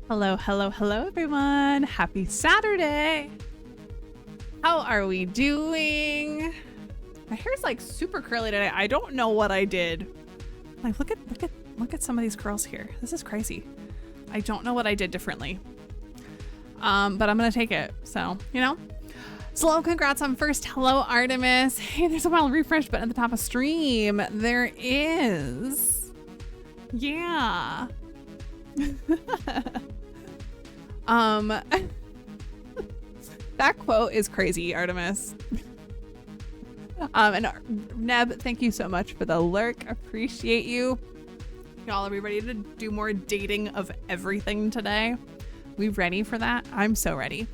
Hello, hello, hello, everyone. Happy Saturday. How are we doing? My hair's like super curly today. I don't know what I did. Like, look at some of these curls here. This is crazy. I don't know what I did differently. But I'm gonna take it. So, Slow, congrats on first. Hello, Artemis. Hey, there's a wild refresh button at the top of stream. There is. Yeah. That quote is crazy, Artemis. And Neb, thank you so much for the lurk. Appreciate you. Y'all, are we ready to do more dating of everything today? We ready for that? I'm so ready.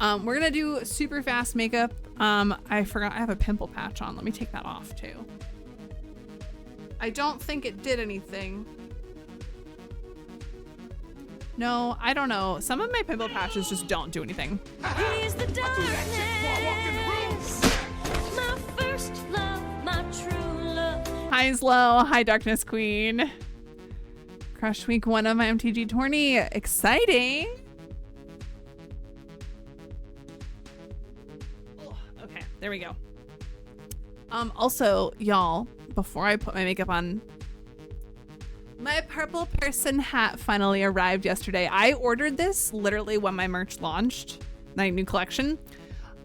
We're gonna do super fast makeup. I forgot I have a pimple patch on. Let me take that off too. I don't think it did anything. No, I don't know. Some of my pimple patches just don't do anything. He's the darkness, my first love, my true love. Hi, Slow. Hi, Darkness Queen. Crush week 1 of my MTG tourney. Exciting. Okay, there we go. Also, y'all, before I put my makeup on, my purple person hat finally arrived yesterday. I ordered this literally when my merch launched, my new collection.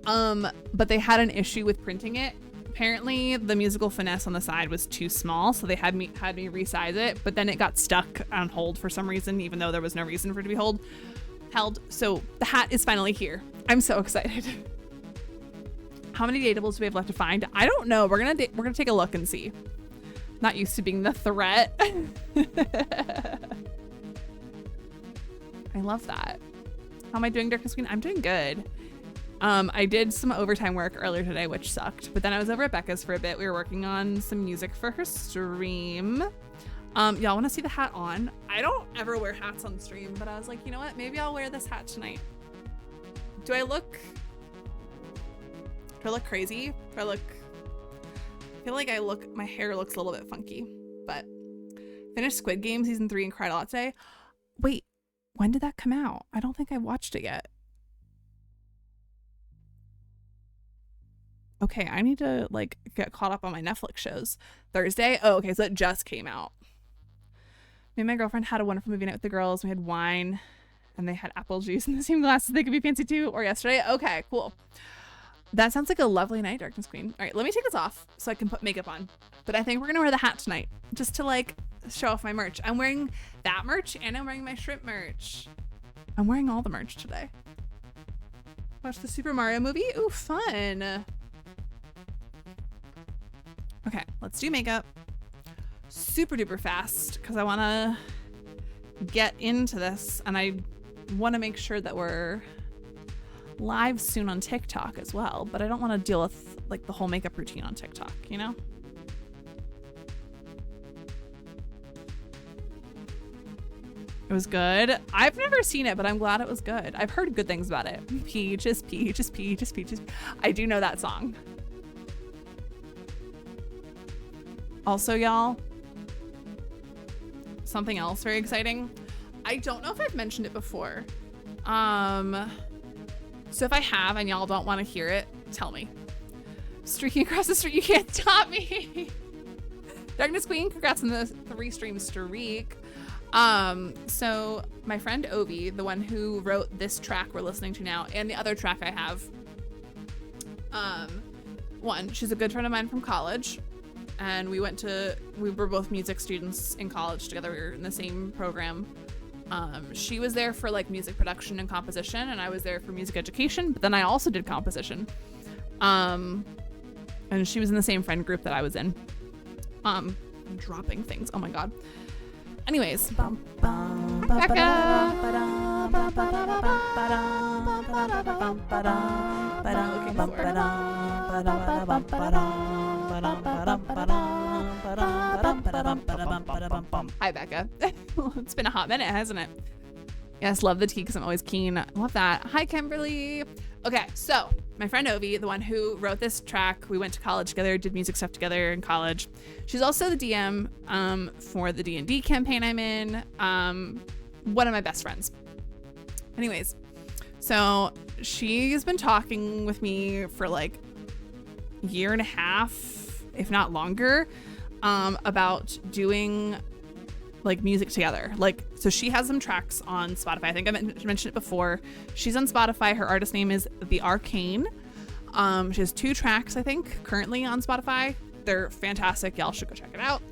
But they had an issue with printing it. Apparently the musical finesse on the side was too small, so they had me resize it, but then it got stuck on hold for some reason, even though there was no reason for it to be held. So the hat is finally here. I'm so excited. How many dateables do we have left to find? I don't know. We're gonna take a look and see. Not used to being the threat. I love that. How am I doing, Darkness Queen? I'm doing good. I did some overtime work earlier today, which sucked. But then I was over at Becca's for a bit. We were working on some music for her stream. Y'all want to see the hat on? I don't ever wear hats on stream, but I was like, you know what? Maybe I'll wear this hat tonight. Do I look crazy? I feel like my hair looks a little bit funky, but finished Squid Game season 3 and cried a lot today. Wait, when did that come out? I don't think I watched it yet. Okay, I need to get caught up on my Netflix shows. Thursday? Oh, okay, so it just came out. Me and my girlfriend had a wonderful movie night with the girls. We had wine and they had apple juice in the same glasses. They could be fancy too. Or yesterday. Okay, cool. That sounds like a lovely night, Darkness Queen. All right, let me take this off so I can put makeup on. But I think we're gonna wear the hat tonight just to show off my merch. I'm wearing that merch and I'm wearing my shrimp merch. I'm wearing all the merch today. Watch the Super Mario movie. Ooh, fun. Okay, let's do makeup super duper fast because I want to get into this and I want to make sure that we're live soon on TikTok as well, but I don't want to deal with the whole makeup routine on TikTok, you know? It was good. I've never seen it, but I'm glad it was good. I've heard good things about it. Peaches, peaches, peaches, peaches. I do know that song. Also, y'all, something else very exciting. I don't know if I've mentioned it before. So if I have and y'all don't want to hear it, tell me. Streaking across the street, you can't stop me. Darkness Queen, congrats on the 3-stream streak. So my friend Ovi, the one who wrote this track we're listening to now, and the other track I have, she's a good friend of mine from college, and we were both music students in college together. We were in the same program. She was there for music production and composition, and I was there for music education, but then I also did composition. And she was in the same friend group that I was in. I'm dropping things. Oh my God. Anyways. Becca. Hi, Becca. It's been a hot minute, hasn't it? Yes, love the tea because I'm always keen. Love that. Hi, Kimberly. Okay, so my friend Ovi, the one who wrote this track, we went to college together, did music stuff together in college. She's also the DM for the D&D campaign I'm in. One of my best friends. Anyways, so she's been talking with me for like a year and a half, if not longer, about doing like music together. Like, so she has some tracks on Spotify. I think I mentioned it before. She's on Spotify. Her artist name is The Arcane. She has 2 tracks, I think, currently on Spotify. They're fantastic. Y'all should go check it out.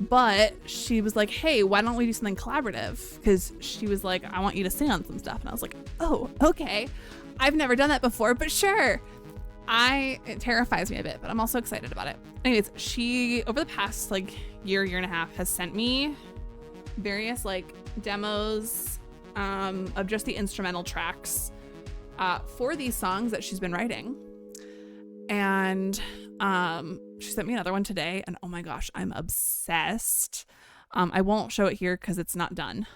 But she was like, hey, why don't we do something collaborative? Because she was like, I want you to sing on some stuff. And I was like, oh, okay. I've never done that before, but sure. It terrifies me a bit, but I'm also excited about it. Anyways, she, over the past like year and a half, has sent me various like demos of just the instrumental tracks for these songs that she's been writing. And she sent me another one today, and oh my gosh, I'm obsessed. I won't show it here because it's not done.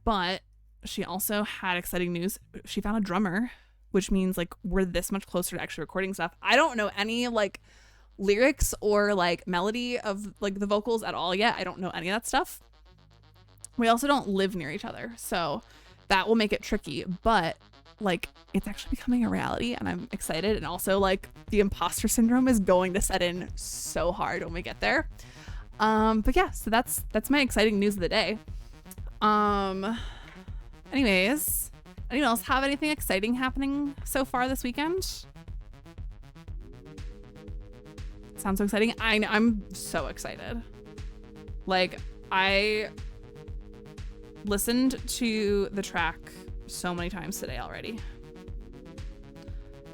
But she also had exciting news. She found a drummer, which means like we're this much closer to actually recording stuff. I don't know any like lyrics or like melody of like the vocals at all yet. I don't know any of that stuff. We also don't live near each other, so that will make it tricky, but like it's actually becoming a reality and I'm excited. And also like the imposter syndrome is going to set in so hard when we get there. But yeah, so that's my exciting news of the day. Anyways, anyone else have anything exciting happening so far this weekend? Sounds so exciting. I'm so excited. Like, I listened to the track so many times today already.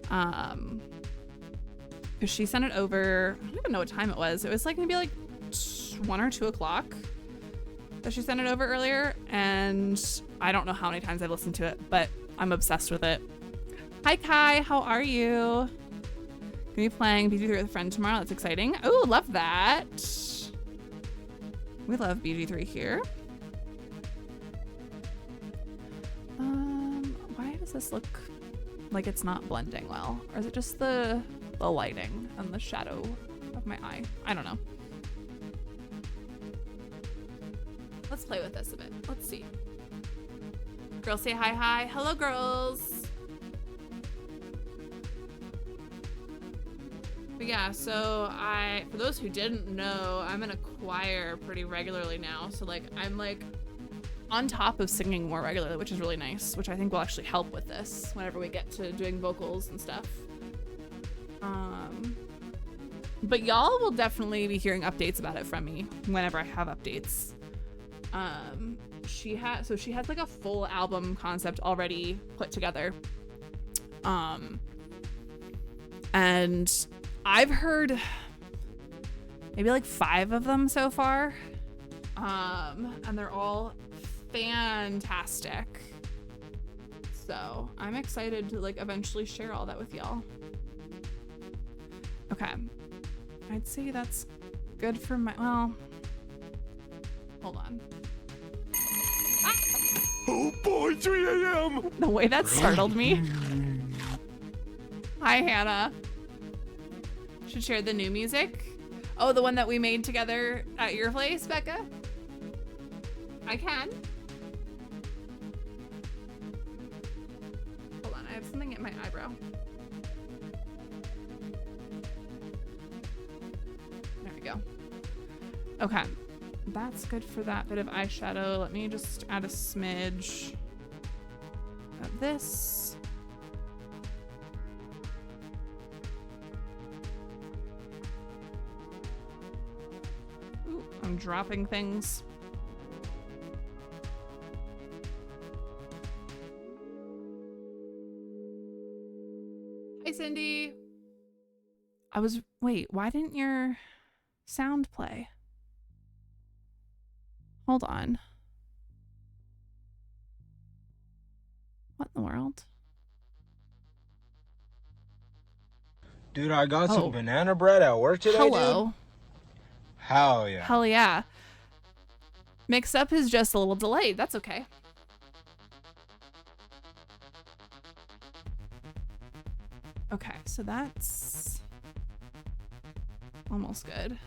Because she sent it over, I don't even know what time it was. It was like maybe like 1 or 2 o'clock that she sent it over earlier, and I don't know how many times I've listened to it, but I'm obsessed with it. Hi Kai, how are you? Gonna be playing BG3 with a friend tomorrow. That's exciting. Oh, love that. We love BG3 here. Why does this look like it's not blending well? Or is it just the lighting and the shadow of my eye? I don't know. Let's play with this a bit. Let's see. Girls say hi. Hello, girls. But yeah, so for those who didn't know, I'm in a choir pretty regularly now. So like, I'm like on top of singing more regularly, which is really nice, which I think will actually help with this whenever we get to doing vocals and stuff. But y'all will definitely be hearing updates about it from me whenever I have updates. She has like a full album concept already put together. And I've heard maybe like 5 of them so far. And they're all fantastic. So I'm excited to like eventually share all that with y'all. Okay. I'd say that's good for well, hold on. Oh boy, 3 a.m. The way that startled me. Hi, Hannah. Should share the new music. Oh, the one that we made together at your place, Becca? I can. Hold on, I have something in my eyebrow. There we go. Okay. That's good for that bit of eyeshadow. Let me just add a smidge of this. Ooh, I'm dropping things. Hi, Cindy. Wait, why didn't your sound play? Hold on. What in the world? Dude, I got some banana bread at work today, Hello. dude. Hell yeah. Hell yeah. Mix up is just a little delayed. That's okay. Okay, so that's almost good.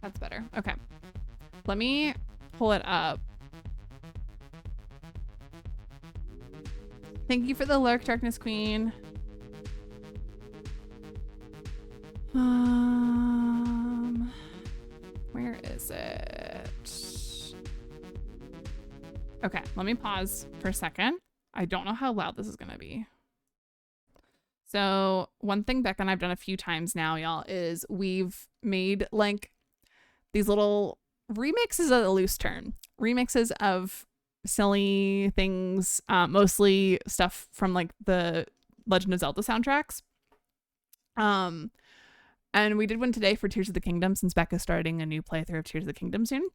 That's better. Okay. Let me pull it up. Thank you for the lurk, Darkness Queen. Where is it? Okay, let me pause for a second. I don't know how loud this is gonna be. So one thing Becca and I've done a few times now, y'all, is we've made like these little remixes, a loose term, remixes of silly things, mostly stuff from like the Legend of Zelda soundtracks. And we did one today for Tears of the Kingdom, since Becca's starting a new playthrough of Tears of the Kingdom soon.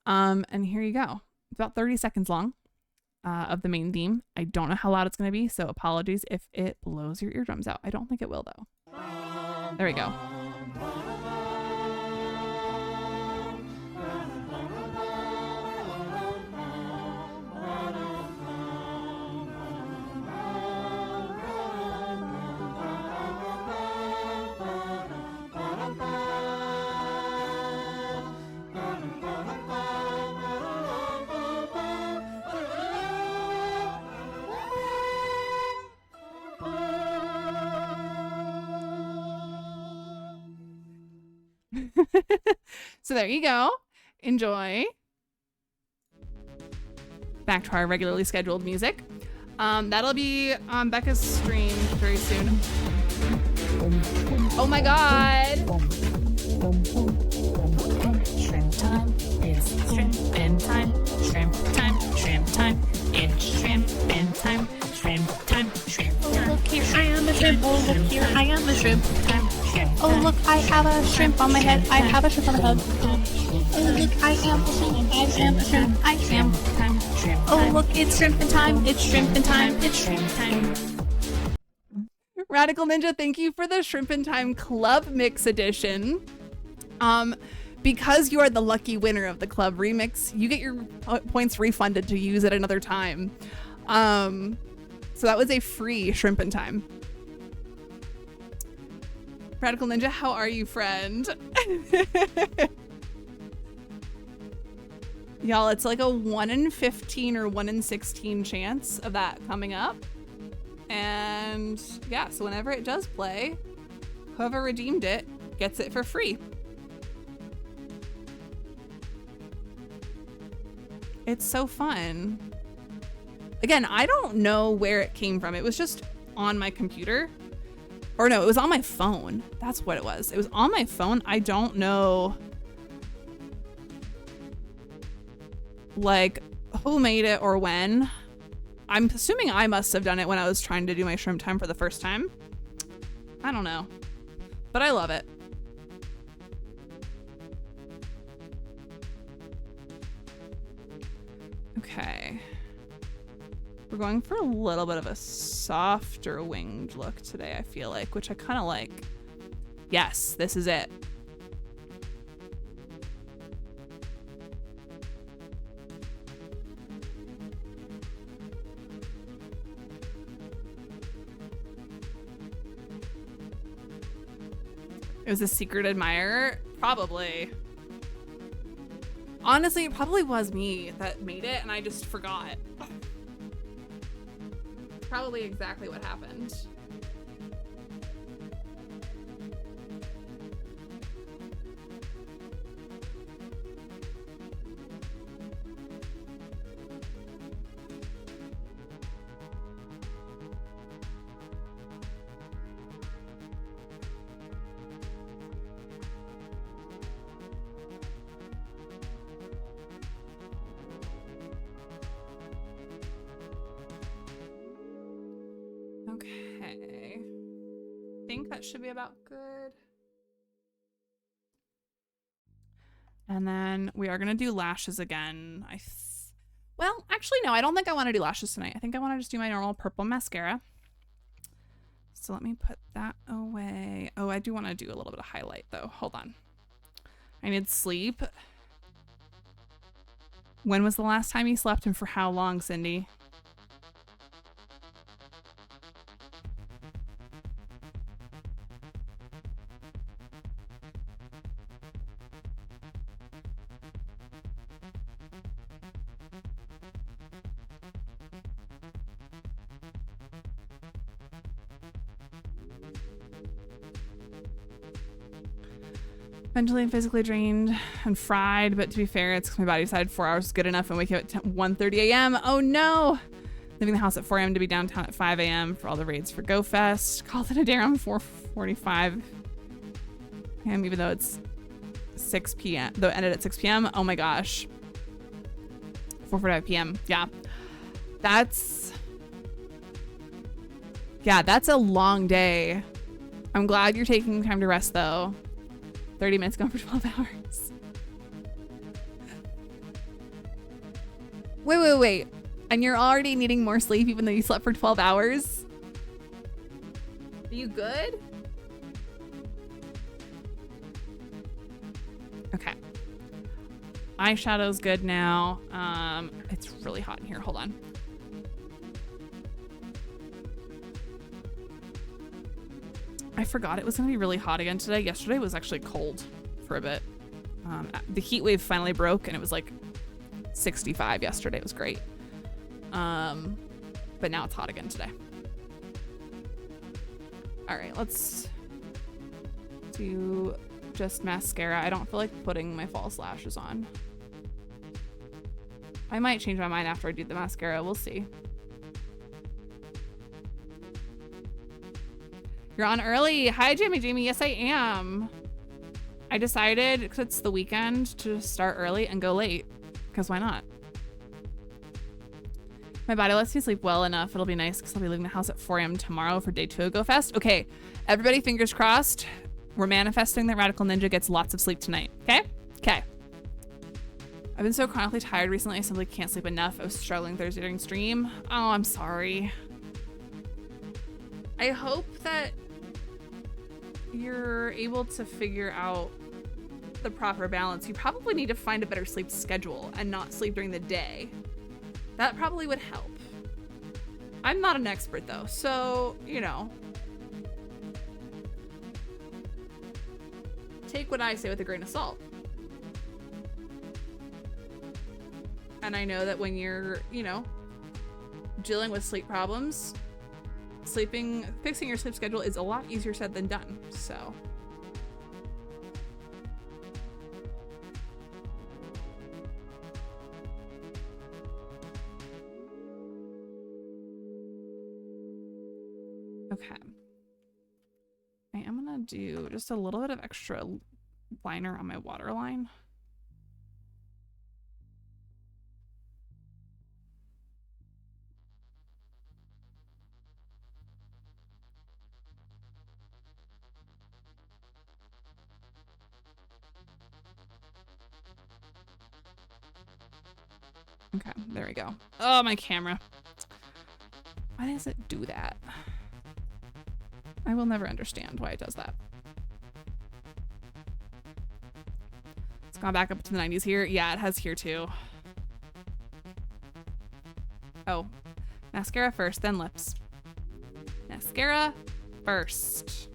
And here you go. It's about 30 seconds long of the main theme. I don't know how loud it's going to be, so apologies if it blows your eardrums out. I don't think it will, though. There we go. So there you go. Enjoy. Back to our regularly scheduled music. That'll be on Becca's stream very soon. Oh my god. Shrimp time. It's shrimp time. Shrimp time. Shrimp time. It's shrimp time. Shrimp time. Shrimp time. Oh, look here, I am a shrimp. Oh, look here, I am a shrimp. Oh, look, I have a shrimp on my head. I have a shrimp on my head. Oh, look, I am a shrimp. I am a shrimp. I am. Oh, look, it's shrimpin' time. It's shrimpin' time. It's shrimp time. Radical Ninja, thank you for the Shrimpin' Time Club Mix Edition. Because you are the lucky winner of the club remix, you get your points refunded to use at another time. So that was a free Shrimpin' Time. Radical Ninja, how are you, friend? Y'all, it's like a 1 in 15 or 1 in 16 chance of that coming up. And yeah, so whenever it does play, whoever redeemed it gets it for free. It's so fun. Again, I don't know where it came from. It was just on my computer. Or no, it was on my phone. That's what it was. It was on my phone. I don't know like who made it or when. I'm assuming I must have done it when I was trying to do my Shrimp Time for the first time. I don't know, but I love it. Okay. We're going for a little bit of a softer winged look today, I feel like, which I kind of like. Yes, this is it. It was a secret admirer? Probably. Honestly, it probably was me that made it and I just forgot. Probably exactly what happened. Okay. I think that should be about good. And then we are going to do lashes again. Well, actually, no, I don't think I want to do lashes tonight. I think I want to just do my normal purple mascara. So let me put that away. Oh, I do want to do a little bit of highlight though. Hold on. I need sleep. When was the last time you slept and for how long, Cindy? Mentally and physically drained and fried, but to be fair, it's 'cause my body decided 4 hours is good enough and wake up at 1:30 a.m. Oh no! Leaving the house at 4 a.m. to be downtown at 5 a.m. for all the raids for Go Fest. Called it a day around 4:45 p.m. even though it's 6 p.m. Though it ended at 6 p.m. Oh my gosh. 4:45 p.m. Yeah. That's a long day. I'm glad you're taking time to rest though. 30 minutes going for 12 hours. Wait. And you're already needing more sleep even though you slept for 12 hours? Are you good? Okay. Eyeshadow's good now. It's really hot in here. Hold on. I forgot it was gonna be really hot again today. Yesterday was actually cold for a bit. The heat wave finally broke and it was like 65 yesterday. It was great. But now it's hot again today. All right, let's do just mascara. I don't feel like putting my false lashes on. I might change my mind after I do the mascara. We'll see. You're on early. Hi, Jamie. Yes, I am. I decided, because it's the weekend, to start early and go late. Because why not? My body lets me sleep well enough. It'll be nice because I'll be leaving the house at 4 a.m. tomorrow for day 2 of Go Fest. Okay, everybody fingers crossed. We're manifesting that Radical Ninja gets lots of sleep tonight. Okay? Okay. I've been so chronically tired recently. I simply can't sleep enough. I was struggling Thursday during stream. Oh, I'm sorry. I hope that you're able to figure out the proper balance. You probably need to find a better sleep schedule and not sleep during the day. That probably would help. I'm not an expert though, so, you know. Take what I say with a grain of salt. And I know that when you're, you know, dealing with sleep problems, fixing your sleep schedule is a lot easier said than done, so. Okay. I am gonna do just a little bit of extra liner on my waterline. Okay, there we go. Oh, my camera. Why does it do that? I will never understand why it does that. It's gone back up to the 90s here. Yeah, it has here too. Oh, mascara first, then lips. Mascara first.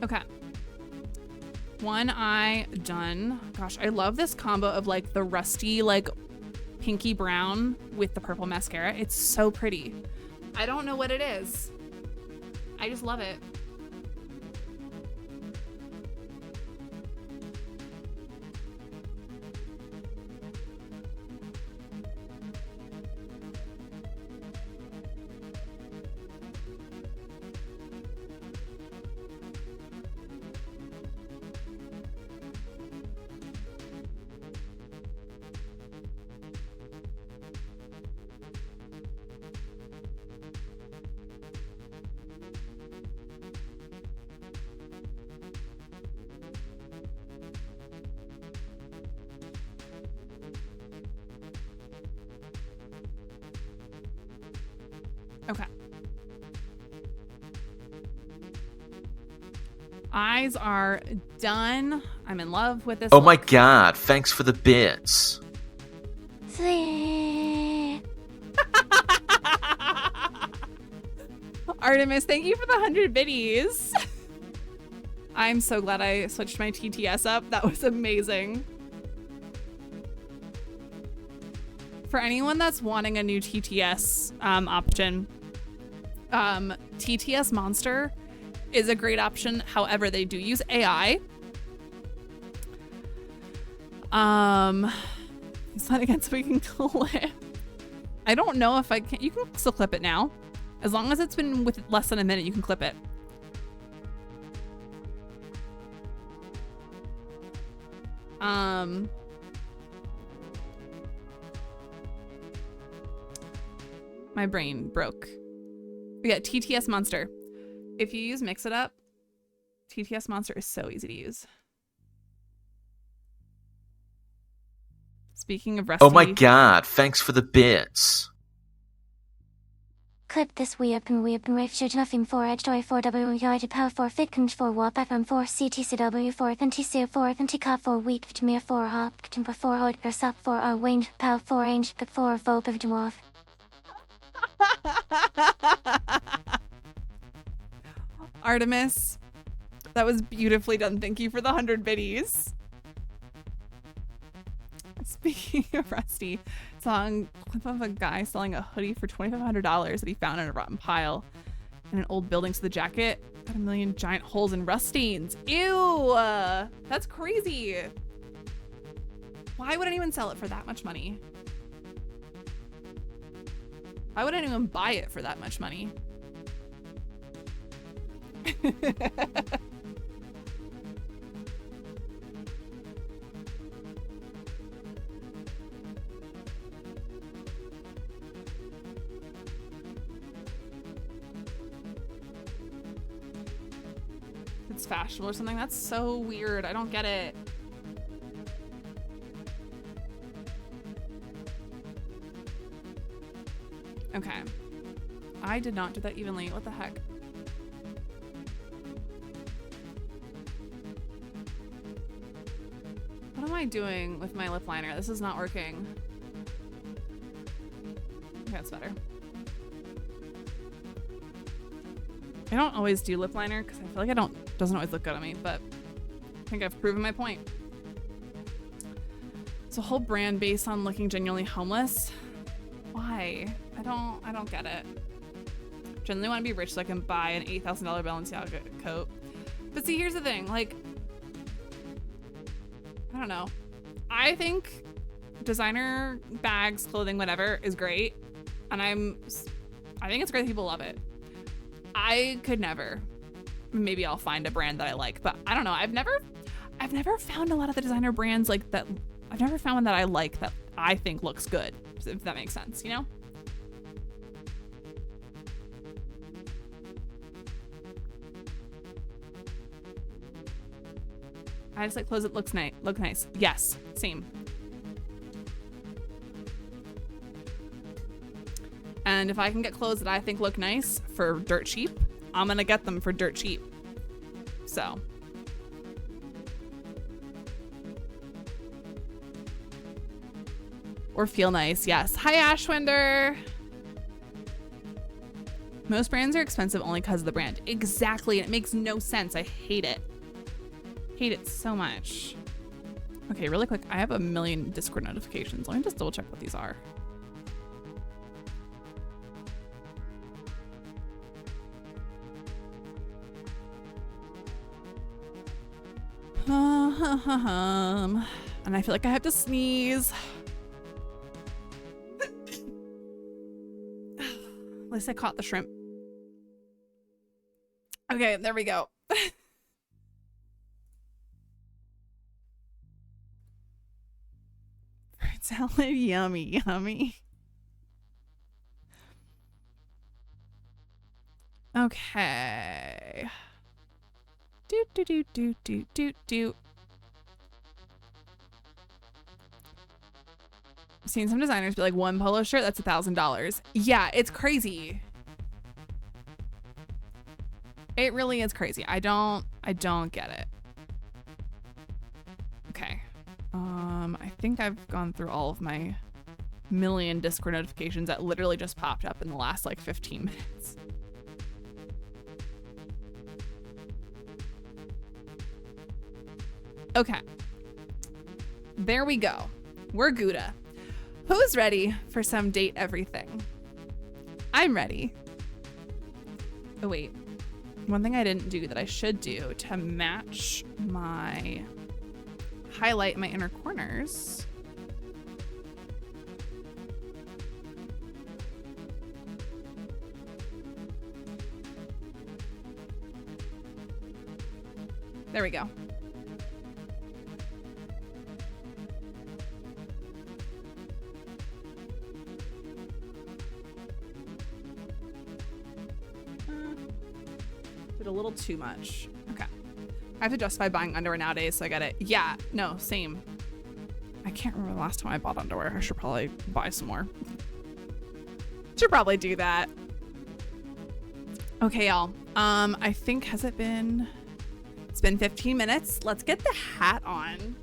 Okay. One eye done. Gosh, I love this combo of like the rusty, like pinky brown with the purple mascara. It's so pretty. I don't know what it is. I just love it. Eyes are done. I'm in love with this. Oh my look. god, thanks for the bits. Artemis, thank you for the 100 biddies. I'm so glad I switched my TTS up. That was amazing. For anyone that's wanting a new TTS option, TTS Monster is a great option. However, they do use AI. It's not again so we can clip. I don't know if I can. You can still clip it now. As long as it's been with less than a minute, you can clip it. My brain broke. Yeah, TTS Monster. If you use Mix It Up, TTS Monster is so easy to use. Speaking of Rusty. Oh my god, thanks for the bits. Clip this weapon rate nothing for edge toy 4W yard power 4 fit 4 wap FM 4 CTCW 4 NTC 4 NTCOP 4 week Mir 4 hop 4 hod sap 4 Wayne power 4 range 4 vote of dwarf. Artemis, that was beautifully done. Thank you for the 100 biddies. Speaking of Rusty, song clip of a guy selling a hoodie for $2,500 that he found in a rotten pile in an old building. So the jacket got a million giant holes and rust stains. Ew, that's crazy. Why would anyone sell it for that much money? Why would anyone buy it for that much money? It's fashionable or something. That's so weird. I don't get it. Okay. I did not do that evenly. What the heck? What am I doing with my lip liner? This is not working. Okay, that's better. I don't always do lip liner because I feel like doesn't always look good on me, but I think I've proven my point. It's a whole brand based on looking genuinely homeless. Why? I don't get it. Generally want to be rich so I can buy an $8,000 Balenciaga coat. But see, here's the thing, like, I don't know. I think designer bags, clothing, whatever is great. And I think it's great that people love it. I could never. Maybe I'll find a brand that I like, but I don't know. I've never found a lot of the designer brands like that. I've never found one that I like that I think looks good, if that makes sense, you know? I just like clothes that look nice. Yes, same. And if I can get clothes that I think look nice for dirt cheap, I'm gonna get them for dirt cheap. So. Or feel nice, yes. Hi, Ashwinder. Most brands are expensive only because of the brand. Exactly, and it makes no sense. I hate it. Hate it so much. Okay, really quick. I have a million Discord notifications. Let me just double check what these are. And I feel like I have to sneeze. At least I caught the shrimp. Okay, there we go. Fruit salad, yummy, yummy. Okay. Do. I've seen some designers be like, one polo shirt, that's $1,000. Yeah, it's crazy. It really is crazy. I don't get it. Okay. I think I've gone through all of my million Discord notifications that literally just popped up in the last like 15 minutes. Okay. There we go. We're Gouda. Who's ready for some date everything? I'm ready. Oh wait. One thing I didn't do that I should do to match my highlight in my inner corners. There we go. Did a little too much. Okay. I have to justify buying underwear nowadays, so I got it. Yeah, no, same. I can't remember the last time I bought underwear. I should probably buy some more. Should probably do that. Okay, y'all. I think, has it been... It's been 15 minutes. Let's get the hat on.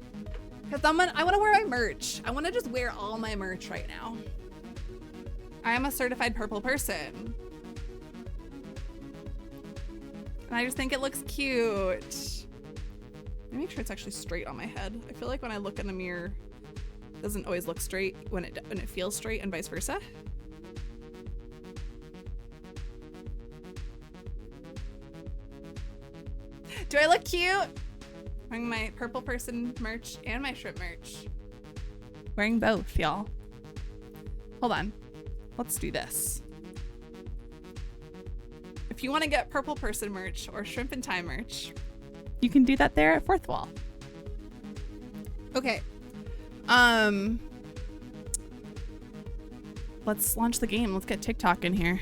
Because I want to wear my merch. I want to just wear all my merch right now. I am a certified purple person. And I just think it looks cute. Let me make sure it's actually straight on my head. I feel like when I look in the mirror, it doesn't always look straight when it feels straight and vice versa. Do I look cute? Wearing my purple person merch and my shrimp merch. Wearing both, y'all. Hold on. Let's do this. If you want to get purple person merch or shrimp and time merch, you can do that there at Fourth Wall. Okay. Let's launch the game. Let's get TikTok in here.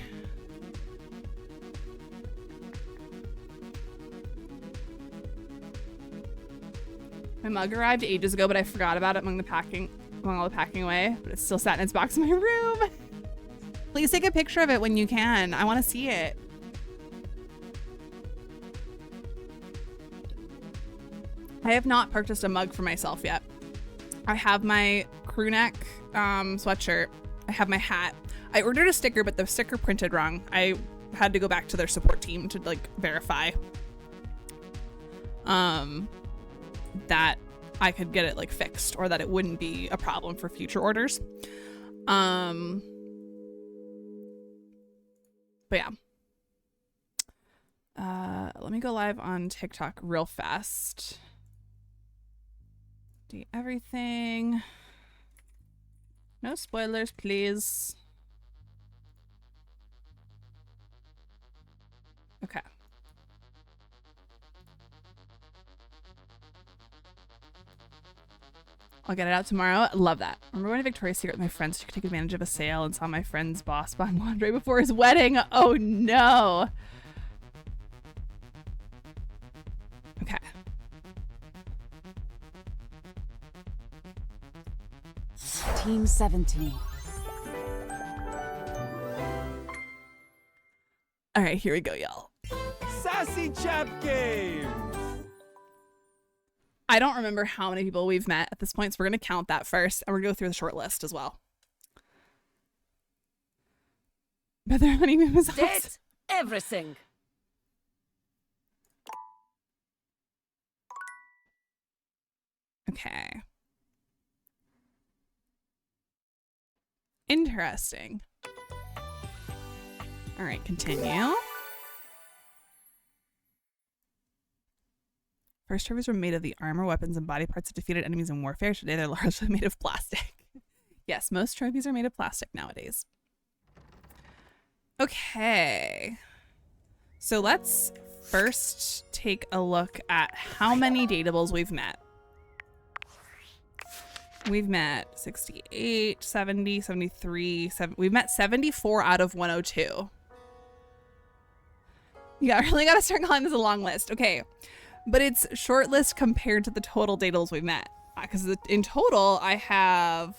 My mug arrived ages ago, but I forgot about it among all the packing away, but it's still sat in its box in my room. Please take a picture of it when you can. I want to see it. I have not purchased a mug for myself yet. I have my crew neck sweatshirt. I have my hat. I ordered a sticker, but the sticker printed wrong. I had to go back to their support team to like verify that I could get it like fixed or that it wouldn't be a problem for future orders. But yeah. Let me go live on TikTok real fast. Do everything. No spoilers, please. Okay. I'll get it out tomorrow. Love that. Remember when at Victoria's Secret with my friends, you could take advantage of a sale and saw my friend's boss buying lingerie before his wedding? Oh no. Okay. Team 17. All right, here we go, y'all. Sassy Chap Games! I don't remember how many people we've met at this point, so we're going to count that first, and we're going to go through the short list as well. But their honeymoon was awesome. Date everything. Okay. Interesting. All right, continue. First trophies were made of the armor, weapons, and body parts of defeated enemies in warfare. Today, they're largely made of plastic. Yes, most trophies are made of plastic nowadays. Okay. So let's first take a look at how many dateables we've met. We've met 68, 70, 73, we've met 74 out of 102. Yeah, I really gotta start calling this a long list. Okay. But it's short list compared to the total dateables we've met. Because in total, I have...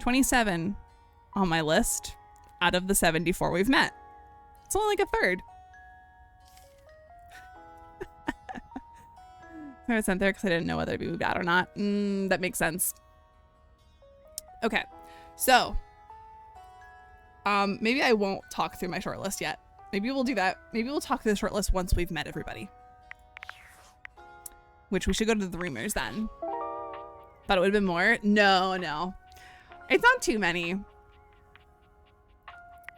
27 on my list out of the 74 we've met. It's only like a third. I was sent there because I didn't know whether to be moved out or not. That makes sense. Okay, so maybe I won't talk through my short list yet. Maybe we'll do that. Maybe we'll talk through the short list once we've met everybody. Which we should go to the rumors then. Thought it would have been more. No. It's not too many.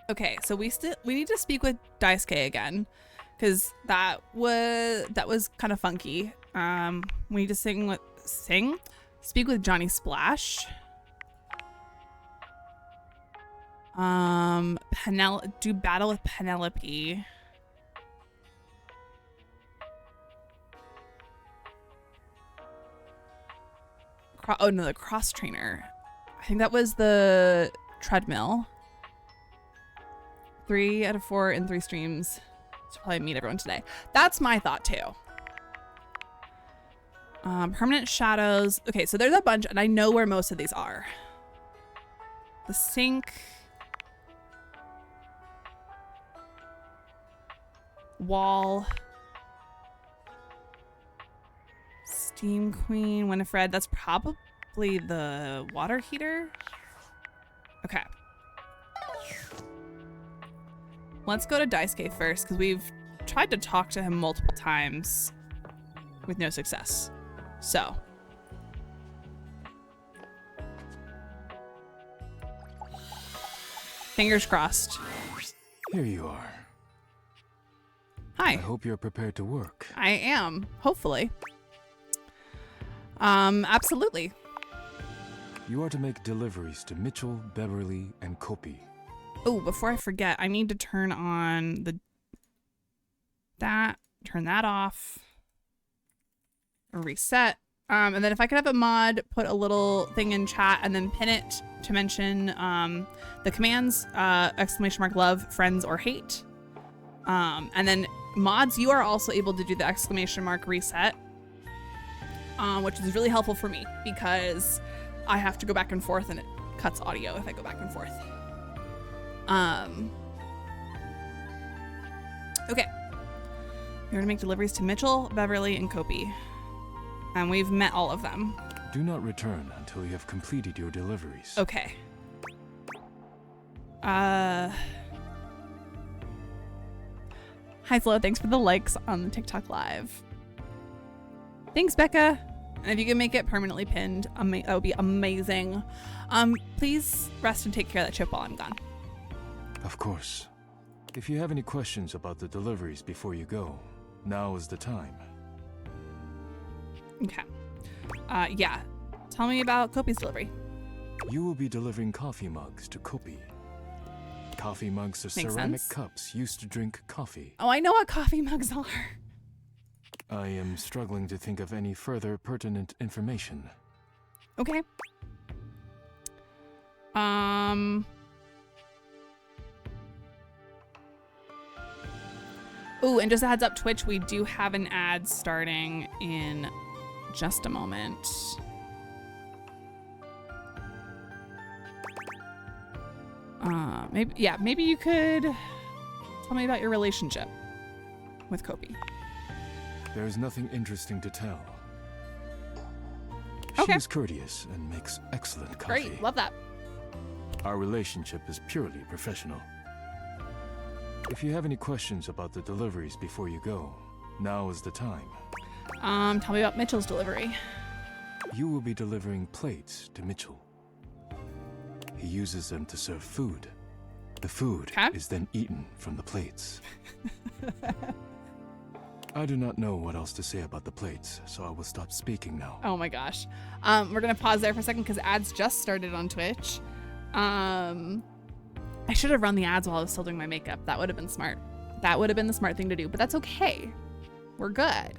Okay, so we need to speak with Daisuke again, because that was kind of funky. We need to speak with Johnny Splash. Do battle with Penelope. Oh no, the cross trainer. I think that was the treadmill. 3 out of 4 in 3 streams. So probably meet everyone today. That's my thought too. Permanent shadows. Okay, so there's a bunch, and I know where most of these are. The sink. Wall. Steam Queen, Winifred. That's probably the water heater. Okay. Let's go to Daisuke first, because we've tried to talk to him multiple times with no success. So. Fingers crossed. Here you are. Hi. I hope you're prepared to work. I am, hopefully. Absolutely. You are to make deliveries to Mitchell, Beverly, and Kopi. Oh, before I forget, I need to turn on turn that off, reset. And then if I could have a mod put a little thing in chat and then pin it to mention the commands, ! Love, friends, or hate. And then mods, you are also able to do the ! Reset. Which is really helpful for me because I have to go back and forth and it cuts audio if I go back and forth. Okay. You're gonna make deliveries to Mitchell, Beverly, and Kopi. And we've met all of them. Do not return until you have completed your deliveries. Okay. Hi Flo, thanks for the likes on the TikTok live. Thanks, Becca. And if you can make it permanently pinned, that would be amazing. Please rest and take care of that chip while I'm gone. Of course. If you have any questions about the deliveries before you go, now is the time. Okay. Yeah. Tell me about Kopi's delivery. You will be delivering coffee mugs to Kopi. Coffee mugs are Makes ceramic sense. cups used to drink coffee. Oh, I know what coffee mugs are. I am struggling to think of any further pertinent information. Okay. Ooh, and just a heads up, Twitch, we do have an ad starting in just a moment. Maybe you could tell me about your relationship with Kopi. There is nothing interesting to tell. Okay. She is courteous and makes excellent coffee. Great, love that. Our relationship is purely professional. If you have any questions about the deliveries before you go, now is the time. Tell me about Mitchell's delivery. You will be delivering plates to Mitchell. He uses them to serve food. The food is then eaten from the plates. I do not know what else to say about the plates, so I will stop speaking now. Oh my gosh. We're gonna pause there for a second because ads just started on Twitch. I should have run the ads while I was still doing my makeup. That would have been smart. That would have been the smart thing to do, but that's okay. We're good.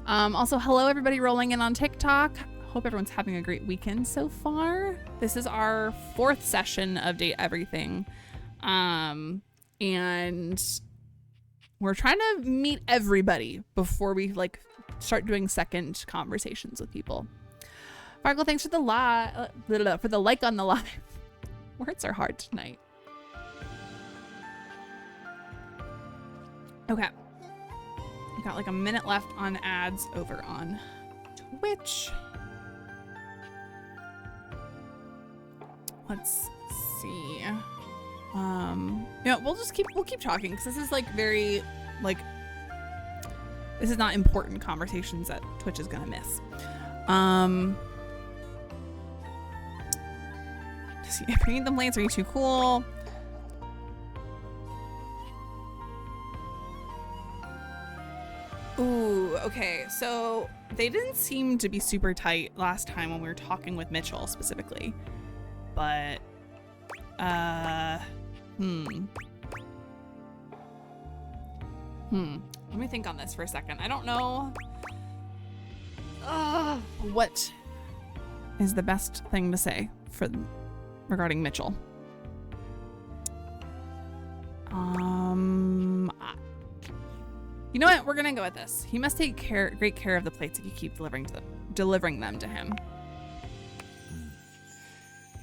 Also, hello everybody rolling in on TikTok. Hope everyone's having a great weekend so far. This is our 4th session of Date Everything. And we're trying to meet everybody before we start doing second conversations with people. Fargo, thanks for the like on the live. Words are hard tonight. Okay. We got like a minute left on ads over on Twitch. Let's see. Yeah, we'll keep talking because this is like very like this is not important conversations that Twitch is gonna miss. Bringing them lanes are too cool. Ooh, okay. So they didn't seem to be super tight last time when we were talking with Mitchell specifically. But let me think on this for a second. I don't know what is the best thing to say for regarding Mitchell. You know what? We're gonna go with this. He must take great care of the plates if you keep delivering them to him.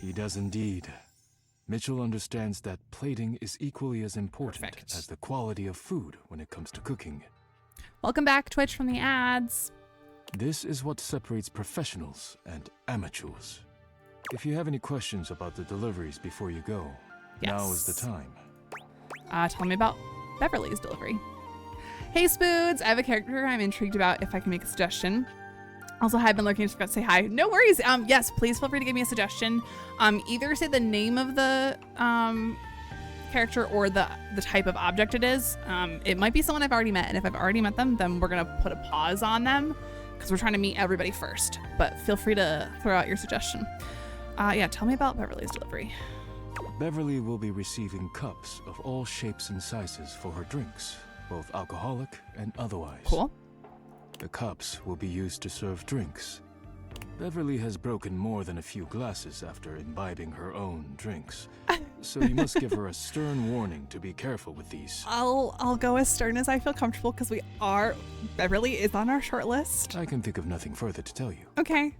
He does indeed. Mitchell understands that plating is equally as important as the quality of food when it comes to cooking. Welcome back, Twitch, from the ads. This is what separates professionals and amateurs. If you have any questions about the deliveries before you go, now is the time. Tell me about Beverly's delivery. Hey Spoods, I have a character I'm intrigued about if I can make a suggestion. Also, I've been looking to say hi. No worries. Yes, please feel free to give me a suggestion. Either say the name of the character or the type of object it is. It might be someone I've already met, and if I've already met them, then we're gonna put a pause on them because we're trying to meet everybody first. But feel free to throw out your suggestion. Yeah, tell me about Beverly's delivery. Beverly will be receiving cups of all shapes and sizes for her drinks, both alcoholic and otherwise. Cool. The cups will be used to serve drinks. Beverly has broken more than a few glasses after imbibing her own drinks, so you must give her a stern warning to be careful with these. I'll go as stern as I feel comfortable because Beverly is on our short list. I can think of nothing further to tell you. Okay.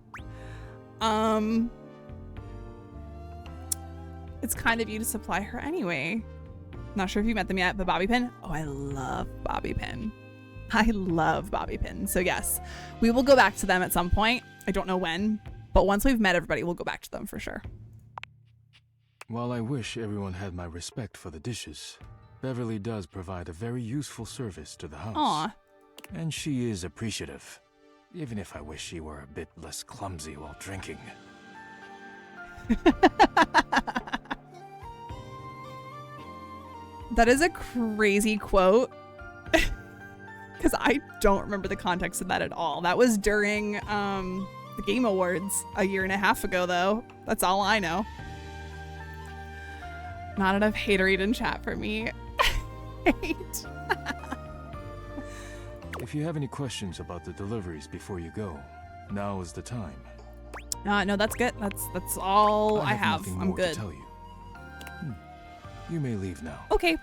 It's kind of you to supply her anyway. Not sure if you met them yet, but Bobby Pin. Oh, I love Bobby Pin. I love Bobby Pin. So yes, we will go back to them at some point. I don't know when, but once we've met everybody, we'll go back to them for sure. While I wish everyone had my respect for the dishes, Beverly does provide a very useful service to the house. Aw. And she is appreciative, even if I wish she were a bit less clumsy while drinking. That is a crazy quote. Because I don't remember the context of that at all. That was during the Game Awards a year and a half ago, though. That's all I know. Not enough haterade in chat for me. Hate. If you have any questions about the deliveries before you go, now is the time. No, that's good. That's all I have. Nothing I'm more good. To tell you. You may leave now. Okay.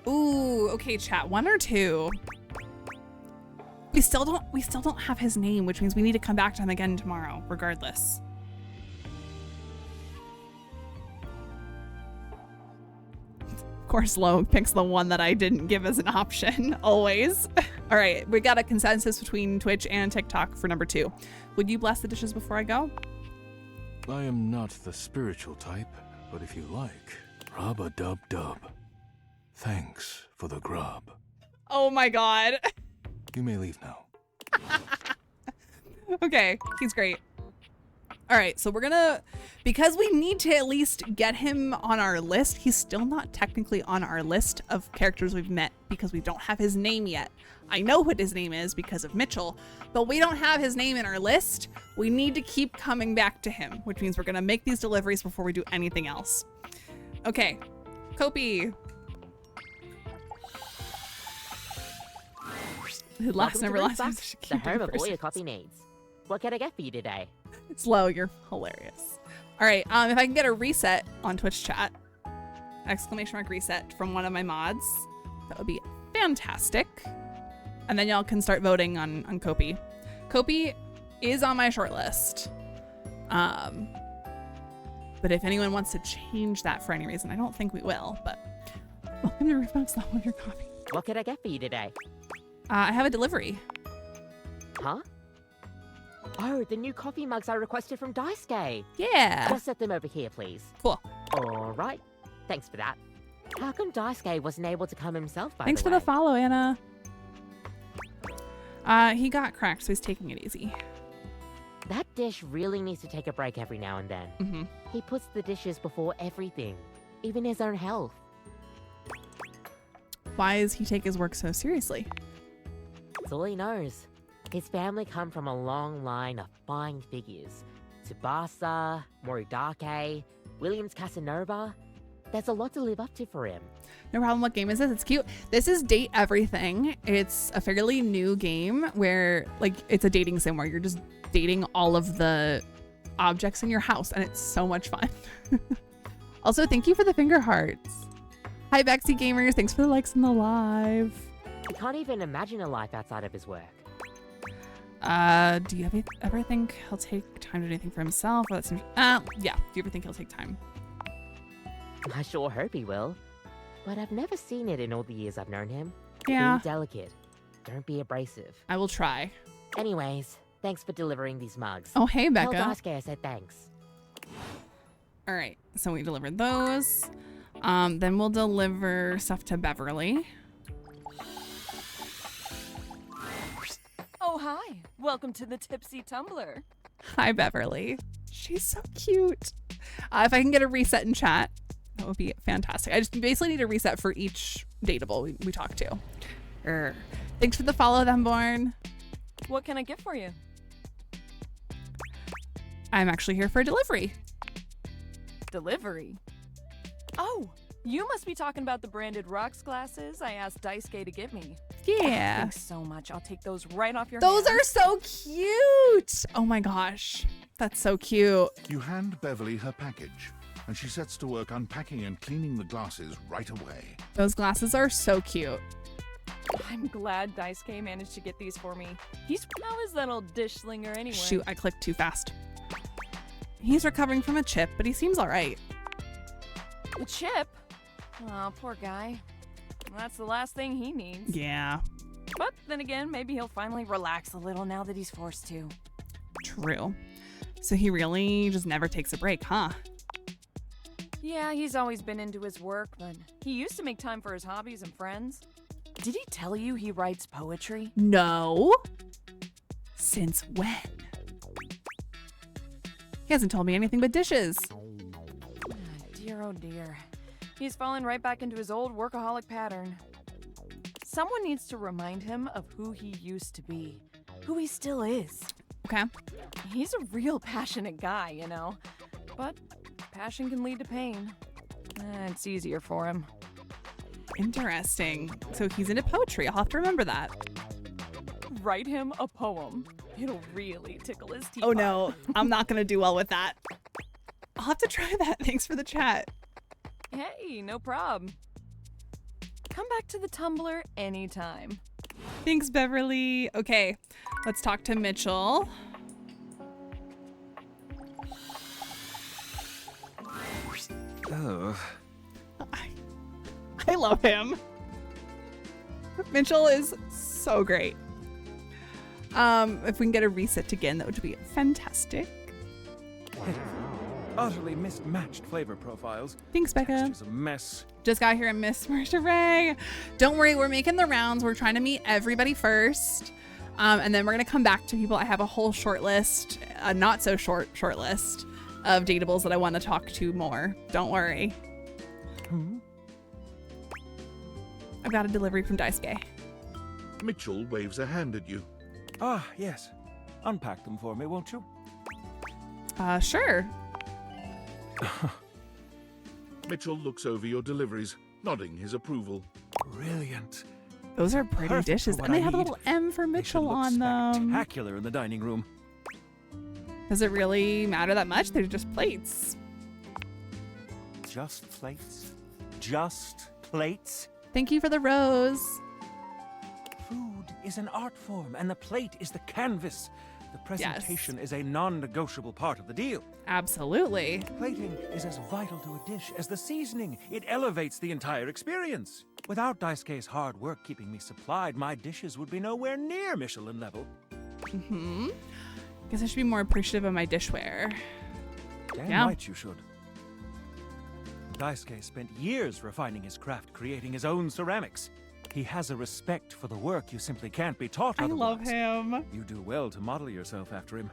Ooh, okay, chat. 1 or 2. We still don't have his name, which means we need to come back to him again tomorrow, regardless. Of course, Lo picks the one that I didn't give as an option, always. All right, we got a consensus between Twitch and TikTok for number 2. Would you bless the dishes before I go? I am not the spiritual type, but if you like, rub-a-dub-dub. Thanks for the grub. Oh my god. You may leave now. Okay, he's great. All right, so we're gonna, because we need to at least get him on our list. He's still not technically on our list of characters we've met because we don't have his name yet. I know what his name is because of Mitchell, but we don't have his name in our list. We need to keep coming back to him, which means we're gonna make these deliveries before we do anything else. Okay, Kopi. Last never last. The herb of all your coffee needs. What can I get for you today? Slow, you're hilarious. All right, if I can get a reset on Twitch chat, exclamation mark reset from one of my mods, that would be fantastic. And then y'all can start voting on Kopi. Kopi is on my short list. But if anyone wants to change that for any reason, I don't think we will, but welcome to Reflex That Wonder Coffee. What can I get for you today? I have a delivery. Huh? Oh, the new coffee mugs I requested from Daisuke. Yeah. Just set them over here, please. Cool. All right. Thanks for that. How come Daisuke wasn't able to come himself, by Thanks the for way? the follow, Anna. He got cracked, so he's taking it easy. That dish really needs to take a break every now and then. Mm-hmm. He puts the dishes before everything, even his own health. Why does he take his work so seriously? That's all he knows. His family come from a long line of fine figures. Tsubasa, Moridake, Williams Casanova. There's a lot to live up to for him. No problem. What game is this? It's cute. This is Date Everything. It's a fairly new game where, like, it's a dating sim where you're just dating all of the objects in your house, and it's so much fun. Also, thank you for the finger hearts. Hi, Backseat Gamers. Thanks for the likes in the live. He can't even imagine a life outside of his work. Do you ever think he'll take time to do anything for himself? Or that's yeah. Do you ever think he'll take time? I sure hope he will. But I've never seen it in all the years I've known him. Yeah. Be delicate. Don't be abrasive. I will try. Anyways, thanks for delivering these mugs. Oh, hey, Becca. Tell Daisuke I said thanks. All right, so we delivered those. Then we'll deliver stuff to Beverly. Oh, hi. Welcome to the Tipsy Tumbler. Hi, Beverly. She's so cute. If I can get a reset in chat, that would be fantastic. I just basically need a reset for each dateable we talk to. Thanks for the follow, Themborn. What can I get for you? I'm actually here for a delivery. Delivery? Oh, you must be talking about the branded rocks glasses I asked Daisuke to get me. Yeah. Thanks so much. I'll take those right off your Those hands. are so cute. Oh my gosh. That's so cute. You hand Beverly her package, and she sets to work unpacking and cleaning the glasses right away. Those glasses are so cute. I'm glad Daisuke managed to get these for me. How is that old dish slinger anyway? Shoot, I clicked too fast. He's recovering from a chip, but he seems all right. A chip? Oh, poor guy. That's the last thing he needs. Yeah. But then again, maybe he'll finally relax a little now that he's forced to. True. So he really just never takes a break, huh? Yeah, he's always been into his work, but he used to make time for his hobbies and friends. Did he tell you he writes poetry? No. Since when? He hasn't told me anything but dishes. Dear, oh dear. He's fallen right back into his old workaholic pattern. Someone needs to remind him of who he used to be, who he still is. Okay. He's a real passionate guy, you know, but passion can lead to pain. It's easier for him. Interesting. So he's into poetry. I'll have to remember that. Write him a poem. It'll really tickle his teeth. Oh no, I'm not gonna do well with that. I'll have to try that. Thanks for the chat. Hey, no problem. Come back to the Tumblr anytime. Thanks, Beverly. Okay, let's talk to Mitchell. Oh. I love him. Mitchell is so great. If we can get a reset again, that would be fantastic. Utterly mismatched flavor profiles. Thanks, Becca. Texture's a mess. Just got here and missed Marcia. Don't worry, we're making the rounds. We're trying to meet everybody first. And then we're going to come back to people. I have a whole short list, a not so short list of dateables that I want to talk to more. Don't worry. I've got a delivery from Daisuke. Mitchell waves a hand at you. Ah, yes. Unpack them for me, won't you? Sure. Mitchell looks over your deliveries, nodding his approval. Brilliant. Those are pretty Perfect dishes. for what And they I have a need. little M for They should Mitchell look on them. spectacular in the dining room. Does it really matter that much? They're just plates. Just plates. Just plates. Thank you for the rose. food is an art form, and the plate is the canvas. The presentation is a non-negotiable part of the deal. Absolutely. Plating is as vital to a dish as the seasoning. It elevates the entire experience. Without Daisuke's hard work keeping me supplied, my dishes would be nowhere near Michelin level. Guess I should be more appreciative of my dishware. Damn right you should. Daisuke spent years refining his craft, creating his own ceramics. He has a respect for the work you simply can't be taught otherwise. I love him. You do well to model yourself after him.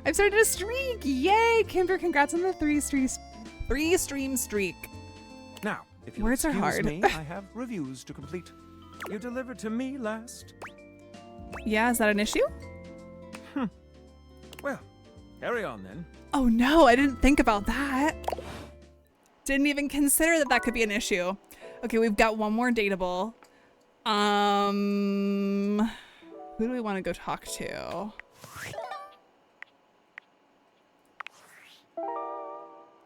I've started a streak. Yay, Kimber! Congrats on the three stream streak. Now, if you'll Words are excuse hard. me, I have reviews to complete. You delivered to me last. Yeah, is that an issue? Well, carry on then. Oh no, I didn't think about that. Didn't even consider that that could be an issue. Okay, we've got one more dateable. Who do we want to go talk to?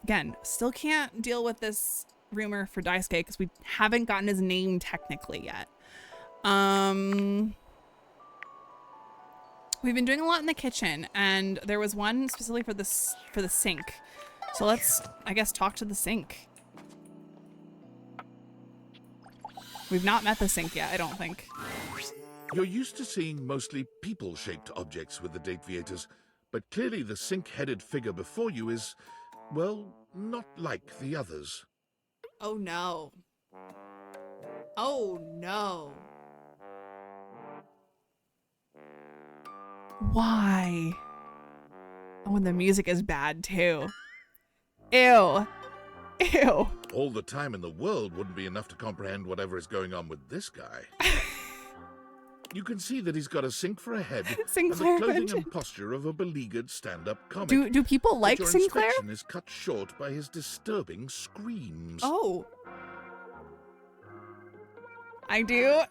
Again, still can't deal with this rumor for Daisuke because we haven't gotten his name technically yet. We've been doing a lot in the kitchen, and there was one specifically for the sink. So let's, I guess, talk to the sink. We've not met the sink yet, I don't think. You're used to seeing mostly people-shaped objects with the Dateviators, but clearly the sink-headed figure before you is, well, not like the others. Oh no. Oh no. Why? Oh, and the music is bad too. Ew. Ew. All the time in the world wouldn't be enough to comprehend whatever is going on with this guy. You can see that he's got a sink for a head and the clothing and posture of a beleaguered stand-up comic. Do people like your Sinclair? inspection is cut short by his disturbing screams. Oh. I do.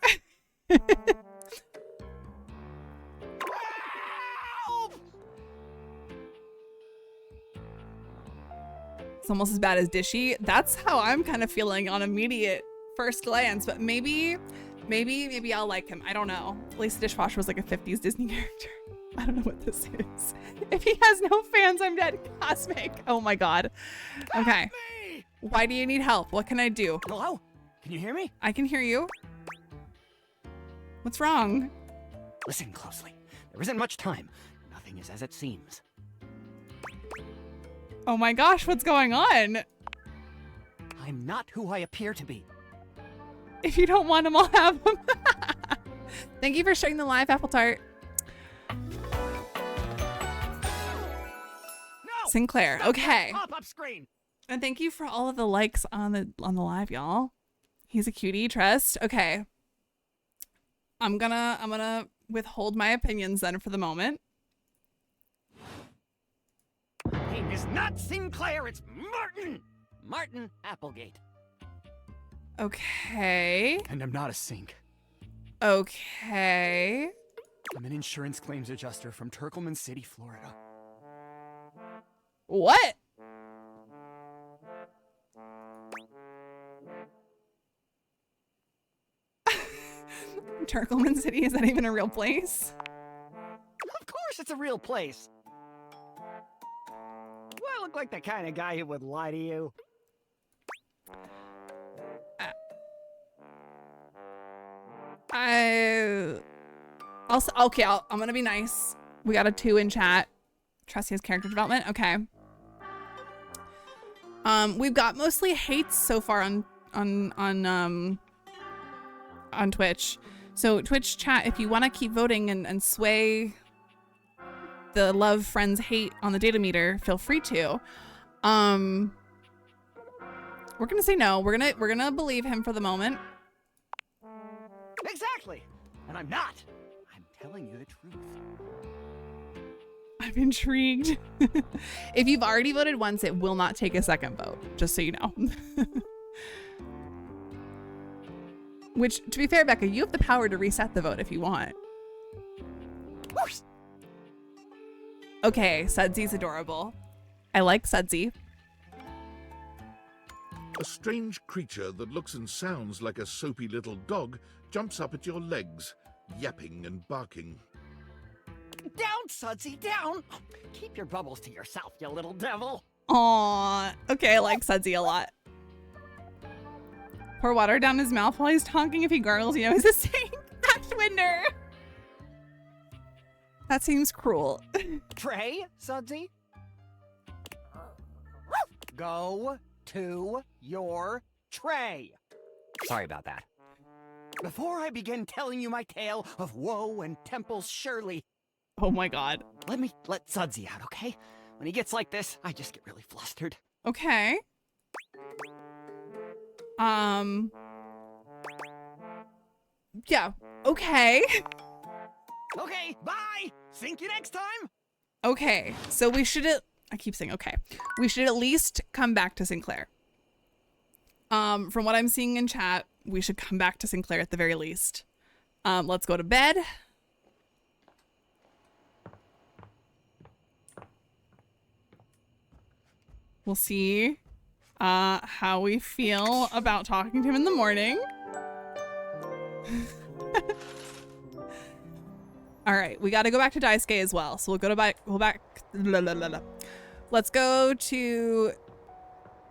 It's almost as bad as Dishy. That's how I'm kind of feeling on immediate first glance, but maybe I'll like him. I don't know. At least the dishwasher was like a 50s Disney character. I don't know what this is. If he has no fans, I'm dead. Cosmic. Oh my god. Okay. Why do you need help? What can I do? Hello? Can you hear me? I can hear you. What's wrong? Listen closely. There isn't much time. Nothing is as it seems. Oh my gosh, what's going on? I'm not who I appear to be. If you don't want them, I'll have them. Thank you for sharing the live, Apple Tart. No! Sinclair, okay. Pop-up screen. And thank you for all of the likes on the live, y'all. He's a cutie, trust. Okay. I'm gonna withhold my opinions then for the moment. My name is not Sinclair, it's Martin! Martin Applegate. Okay. And I'm not a sink. Okay. I'm an insurance claims adjuster from Turkleman City, Florida. What? Turkleman City, is that even a real place? Of course it's a real place. Do I look like the kind of guy who would lie to you? I'm gonna be nice. We got a 2 in chat. Trust his character development. Okay. We've got mostly hates so far on Twitch. So Twitch chat, if you want to keep voting and sway the love, friends, hate on the data meter, feel free to. We're gonna say no. We're gonna believe him for the moment. Exactly. And I'm not. I'm telling you the truth. I'm intrigued. If you've already voted once, it will not take a second vote, just so you know. Which, to be fair, Becca, you have the power to reset the vote if you want. Okay, Sudsy adorable. I like Sudsy. A strange creature that looks and sounds like a soapy little dog jumps up at your legs, yapping and barking. Down, Sudsy, down! Keep your bubbles to yourself, you little devil. Aww. Okay, I like Sudsy a lot. Pour water down his mouth while he's talking. If he gargles, you know he's a saying. Ashwinder! That seems cruel. Tray, Sudsy? Go to your tray. Sorry about that. Before I begin telling you my tale of woe and Temple's Shirley... Oh my god. Let me let Sudsy out, okay? When he gets like this, I just get really flustered. Okay. Yeah. Okay. Okay, bye! Think you next time! Okay. So we should... I keep saying okay. We should at least come back to Sinclair. From what I'm seeing in chat, we should come back to Sinclair at the very least. Let's go to bed. We'll see how we feel about talking to him in the morning. All right, we got to go back to Daisuke as well. So we'll go back. Let's go to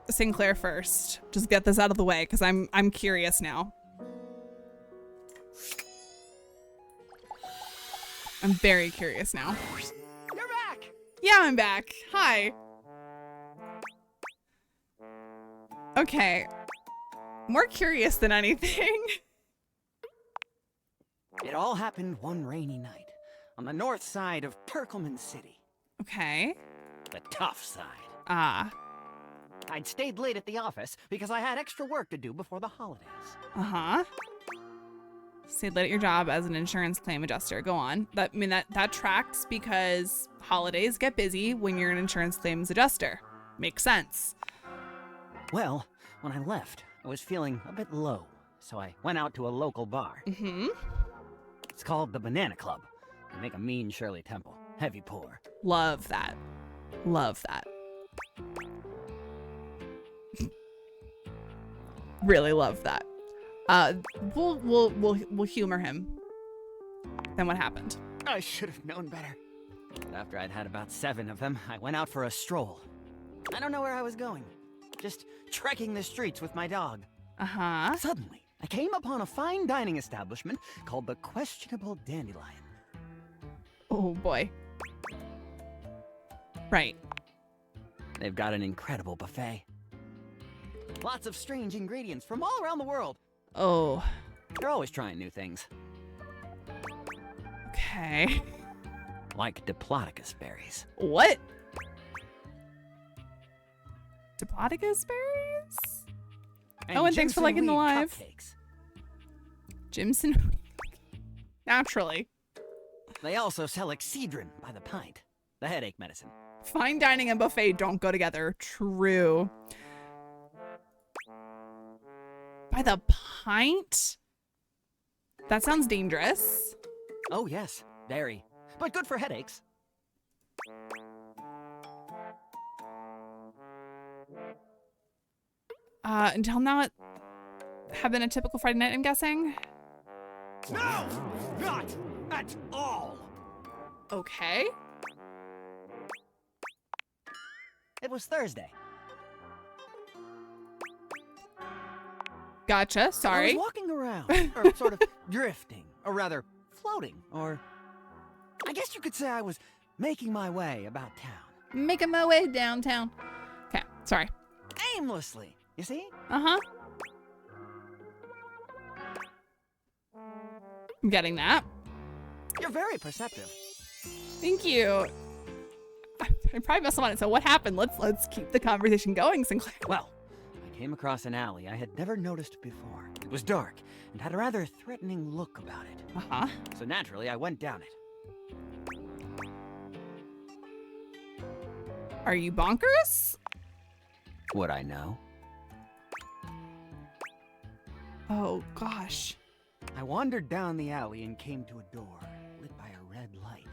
Sinclair first. Just get this out of the way because I'm curious now. I'm very curious now. You're back. Yeah, I'm back. Hi. Okay. More curious than anything. It all happened one rainy night on the north side of Perkleman City. Okay. The tough side. Ah. I'd stayed late at the office because I had extra work to do before the holidays. Uh-huh. Stayed late at your job as an insurance claim adjuster. Go on. That tracks because holidays get busy when you're an insurance claims adjuster. Makes sense. Well, when I left, I was feeling a bit low, so I went out to a local bar. Mm-hmm. It's called the Banana Club. They make a mean Shirley Temple. Heavy pour. Love that. Love that. Really love that. We'll humor him. Then what happened? I should have known better. After I'd had about 7 of them, I went out for a stroll. I don't know where I was going. Just trekking the streets with my dog. Uh-huh. Suddenly, I came upon a fine dining establishment called the Questionable Dandelion. Oh boy. Right. They've got an incredible buffet. Lots of strange ingredients from all around the world. Oh. They're always trying new things. Okay. Like Diplodocus berries. What? Diplodocus berries? And thanks for liking the live. Cupcakes. Jimson. Naturally. They also sell Excedrin by the pint. The headache medicine. Fine dining and buffet don't go together. True. By the pint? That sounds dangerous. Oh yes, very. But good for headaches. Until now it have been a typical Friday night, I'm guessing? No! Not at all! Okay. It was Thursday. Gotcha, sorry. I was walking around, or sort of drifting, or rather, floating, or... I guess you could say I was making my way about town. Making my way downtown. Okay, sorry. Aimlessly, you see? Uh-huh. I'm getting that. You're very perceptive. Thank you. I probably messed up on it, so what happened? Let's keep the conversation going, Sinclair. Well, I came across an alley I had never noticed before. It was dark and had a rather threatening look about it. Uh-huh. So naturally, I went down it. Are you bonkers? Would I know? Oh, gosh. I wandered down the alley and came to a door lit by a red light.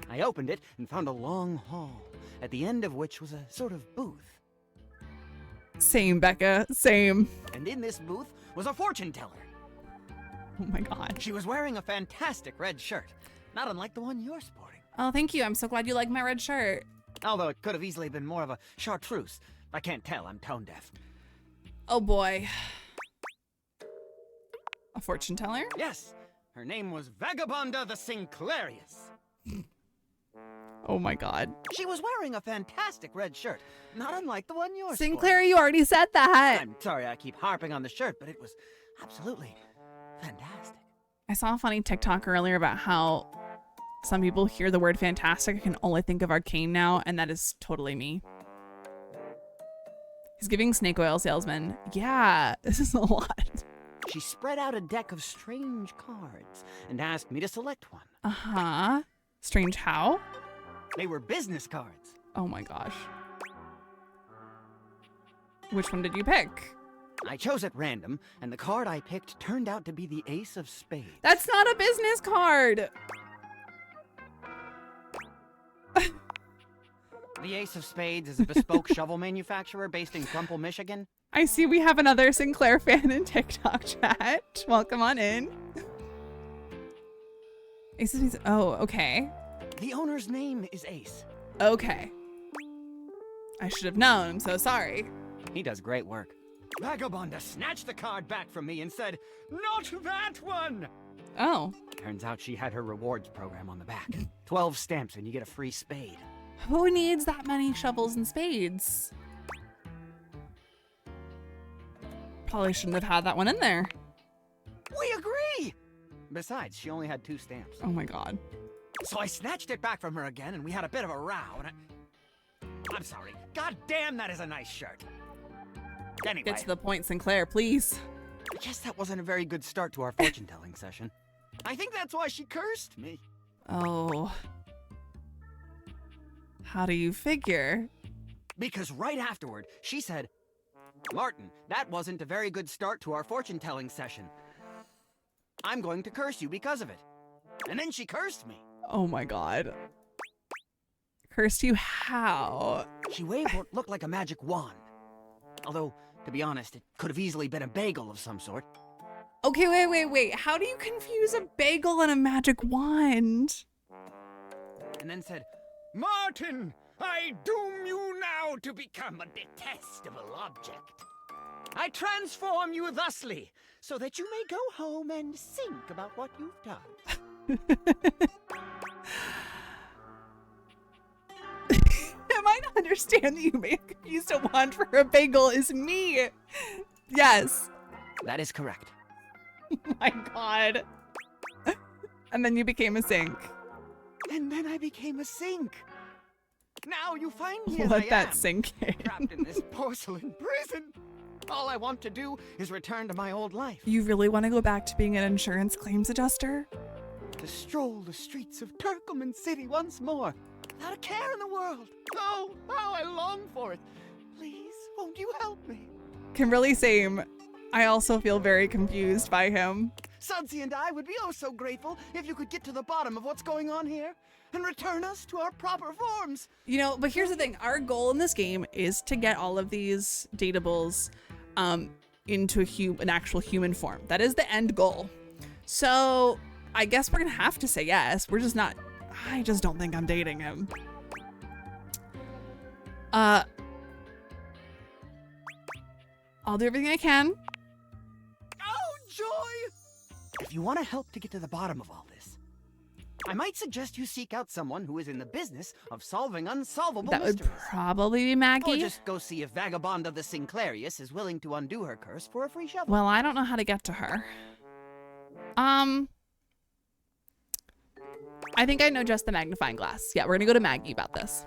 I opened it and found a long hall, at the end of which was a sort of booth. Same, Becca. Same. And in this booth was a fortune teller. Oh my god. She was wearing a fantastic red shirt, not unlike the one you're sporting. Oh, thank you. I'm so glad you like my red shirt. Although it could have easily been more of a chartreuse. I can't tell, I'm tone deaf. Oh boy. A fortune teller? Yes, her name was Vagabonda the Sinclairius. Oh my god. She was wearing a fantastic red shirt, not unlike the one you're Sinclair, sporting. you already said that. I'm sorry I keep harping on the shirt, but it was absolutely fantastic. I saw a funny TikTok earlier about how some people hear the word fantastic and can only think of Arcane now, and that is totally me. He's giving snake oil salesman. Yeah, this is a lot. She spread out a deck of strange cards and asked me to select one. Uh-huh. Strange how? They were business cards. Oh my gosh. Which one did you pick? I chose at random, and the card I picked turned out to be the Ace of Spades. That's not a business card! The Ace of Spades is a bespoke shovel manufacturer based in Crumple, Michigan. I see we have another Sinclair fan in TikTok chat. Welcome on in. Ace of Spades. Oh, okay. The owner's name is Ace. Okay. I should have known. I'm so sorry. He does great work. Vagabonda snatched the card back from me and said, "Not that one!" Oh. Turns out she had her rewards program on the back. 12 stamps and you get a free spade. Who needs that many shovels and spades? Probably shouldn't have had that one in there. We agree! Besides, she only had 2 stamps. Oh my god. So I snatched it back from her again and we had a bit of a row and I'm sorry. God damn, that is a nice shirt. Anyway. Get to the point, Sinclair, please. I guess that wasn't a very good start to our fortune-telling session. I think that's why she cursed me. Oh. How do you figure? Because right afterward, she said, "Martin, that wasn't a very good start to our fortune-telling session. I'm going to curse you because of it." And then she cursed me. Oh my god. Cursed you how? She waved what looked like a magic wand. Although, to be honest, it could have easily been a bagel of some sort. Okay, wait. How do you confuse a bagel and a magic wand? And then said, "Martin, I doom you now to become a detestable object. I transform you thusly, so that you may go home and think about what you've done." Am I not understand that you may have confused a wand for a bagel is me? Yes. That is correct. Oh my god. And then you became a sink. And then I became a sink. Now you find me as Let I that am, sink in. trapped in this porcelain prison. All I want to do is return to my old life. You really want to go back to being an insurance claims adjuster? To stroll the streets of Turkleman City once more, without a care in the world. Oh, how I long for it. Please, won't you help me? Can really same. I also feel very confused by him. Sudsy and I would be oh so grateful if you could get to the bottom of what's going on here and return us to our proper forms. You know, but here's the thing. Our goal in this game is to get all of these datables into an actual human form. That is the end goal. So I guess we're gonna have to say yes. We're just not, I just don't think I'm dating him. I'll do everything I can. Oh, joy! If you want to help to get to the bottom of all this, I might suggest you seek out someone who is in the business of solving unsolvable That would mysteries. probably be Maggie. Or just go see if Vagabonda the Sinclairius is willing to undo her curse for a free shovel. Well, I don't know how to get to her. I think I know just the magnifying glass. Yeah, we're gonna go to Maggie about this.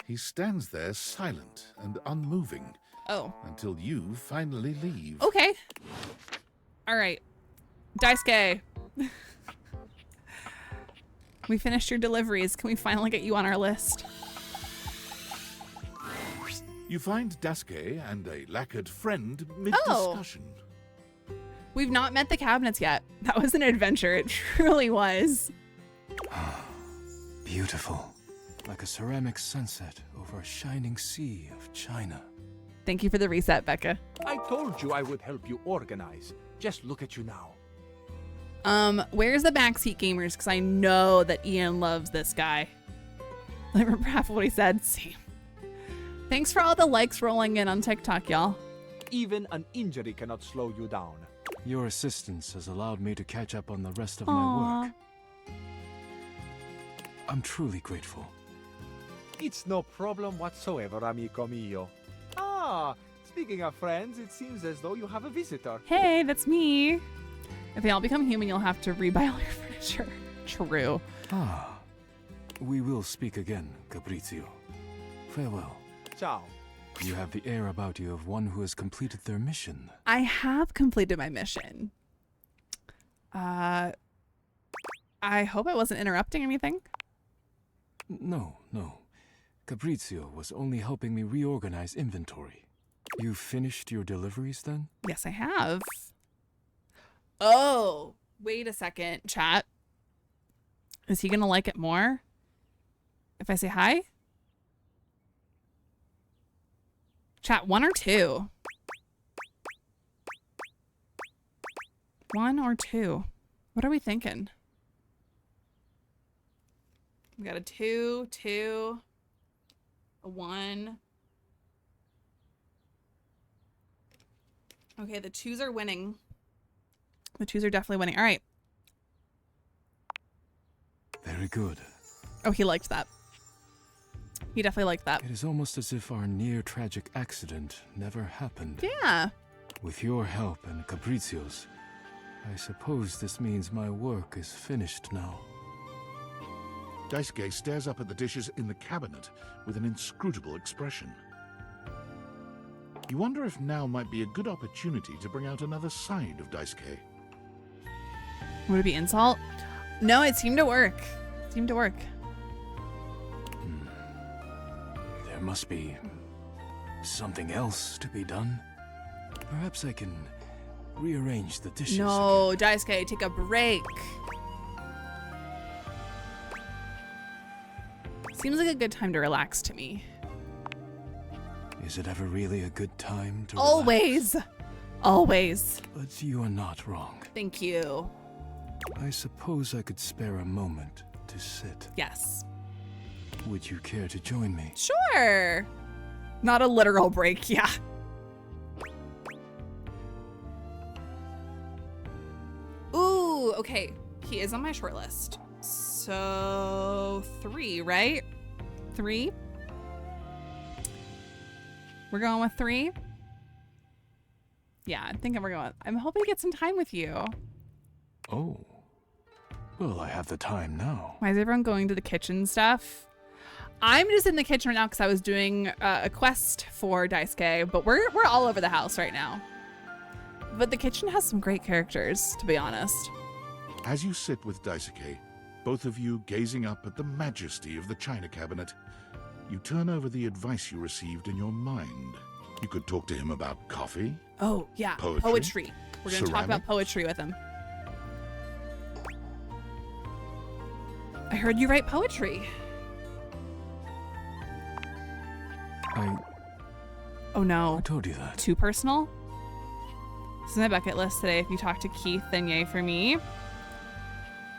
He stands there silent and unmoving. Oh. Until you finally leave. Okay. All right. Daisuke. We finished your deliveries. Can we finally get you on our list? You find Daisuke and a lacquered friend mid-discussion. We've not met the cabinets yet. That was an adventure. It truly was. Beautiful. Like a ceramic sunset over a shining sea of China. Thank you for the reset, Becca. I told you I would help you organize. Just look at you now. Where's the backseat gamers? Because I know that Ian loves this guy. I remember half of what he said. See. Thanks for all the likes rolling in on TikTok, y'all. Even an injury cannot slow you down. Your assistance has allowed me to catch up on the rest of Aww. my work. I'm truly grateful. It's no problem whatsoever, amico mio. Ah, speaking of friends, it seems as though you have a visitor. Hey, that's me. If they all become human, you'll have to rebuy all your furniture. True. Ah, we will speak again, Capriccio. Farewell. Ciao. You have the air about you of one who has completed their mission. I have completed my mission. I hope I wasn't interrupting anything. No. Capriccio was only helping me reorganize inventory. You finished your deliveries then? Yes, I have. Oh, wait a second, chat. Is he gonna like it more if I say hi? Chat, 1 or 2? 1 or 2? What are we thinking? We got a 2, 2, a 1. Okay, the 2s are winning. The 2s are definitely winning. All right. Very good. Oh, he liked that. He definitely liked that. It is almost as if our near-tragic accident never happened. Yeah. With your help and Capriccio's, I suppose this means my work is finished now. Daisuke stares up at the dishes in the cabinet with an inscrutable expression. You wonder if now might be a good opportunity to bring out another side of Daisuke. Would it be insult? No, it seemed to work. It seemed to work. There must be something else to be done. Perhaps I can rearrange the dishes. No, Daisuke, take a break. Seems like a good time to relax to me. Is it ever really a good time to Always. relax? Always. But you are not wrong. Thank you. I suppose I could spare a moment to sit. Yes. Would you care to join me? Sure. Not a literal break, yeah. Ooh, okay. He is on my short list. So 3, right? 3? We're going with 3? Yeah, I think we're going. I'm hoping to get some time with you. Oh. Well, I have the time now. Why is everyone going to the kitchen stuff? I'm just in the kitchen right now because I was doing a quest for Daisuke, but we're all over the house right now. But the kitchen has some great characters, to be honest. As you sit with Daisuke, both of you gazing up at the majesty of the china cabinet, you turn over the advice you received in your mind. You could talk to him about coffee. Oh, yeah. Poetry. We're going to talk about poetry with him. I heard you write poetry. Oh no. I told you that. Too personal? This is my bucket list today. If you talk to Keith, then yay for me.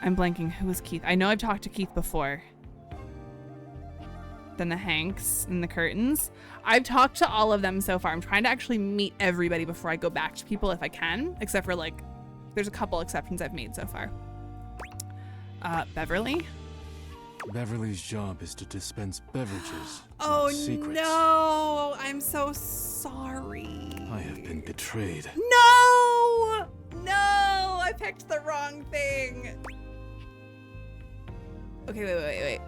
I'm blanking. Who is Keith? I know I've talked to Keith before. Then the Hanks and the Curtains. I've talked to all of them so far. I'm trying to actually meet everybody before I go back to people if I can. Except for like, there's a couple exceptions I've made so far. Beverly? Beverly's job is to dispense beverages, Oh not secrets. no! I'm so sorry. I have been betrayed. No! No! I picked the wrong thing. Okay, wait.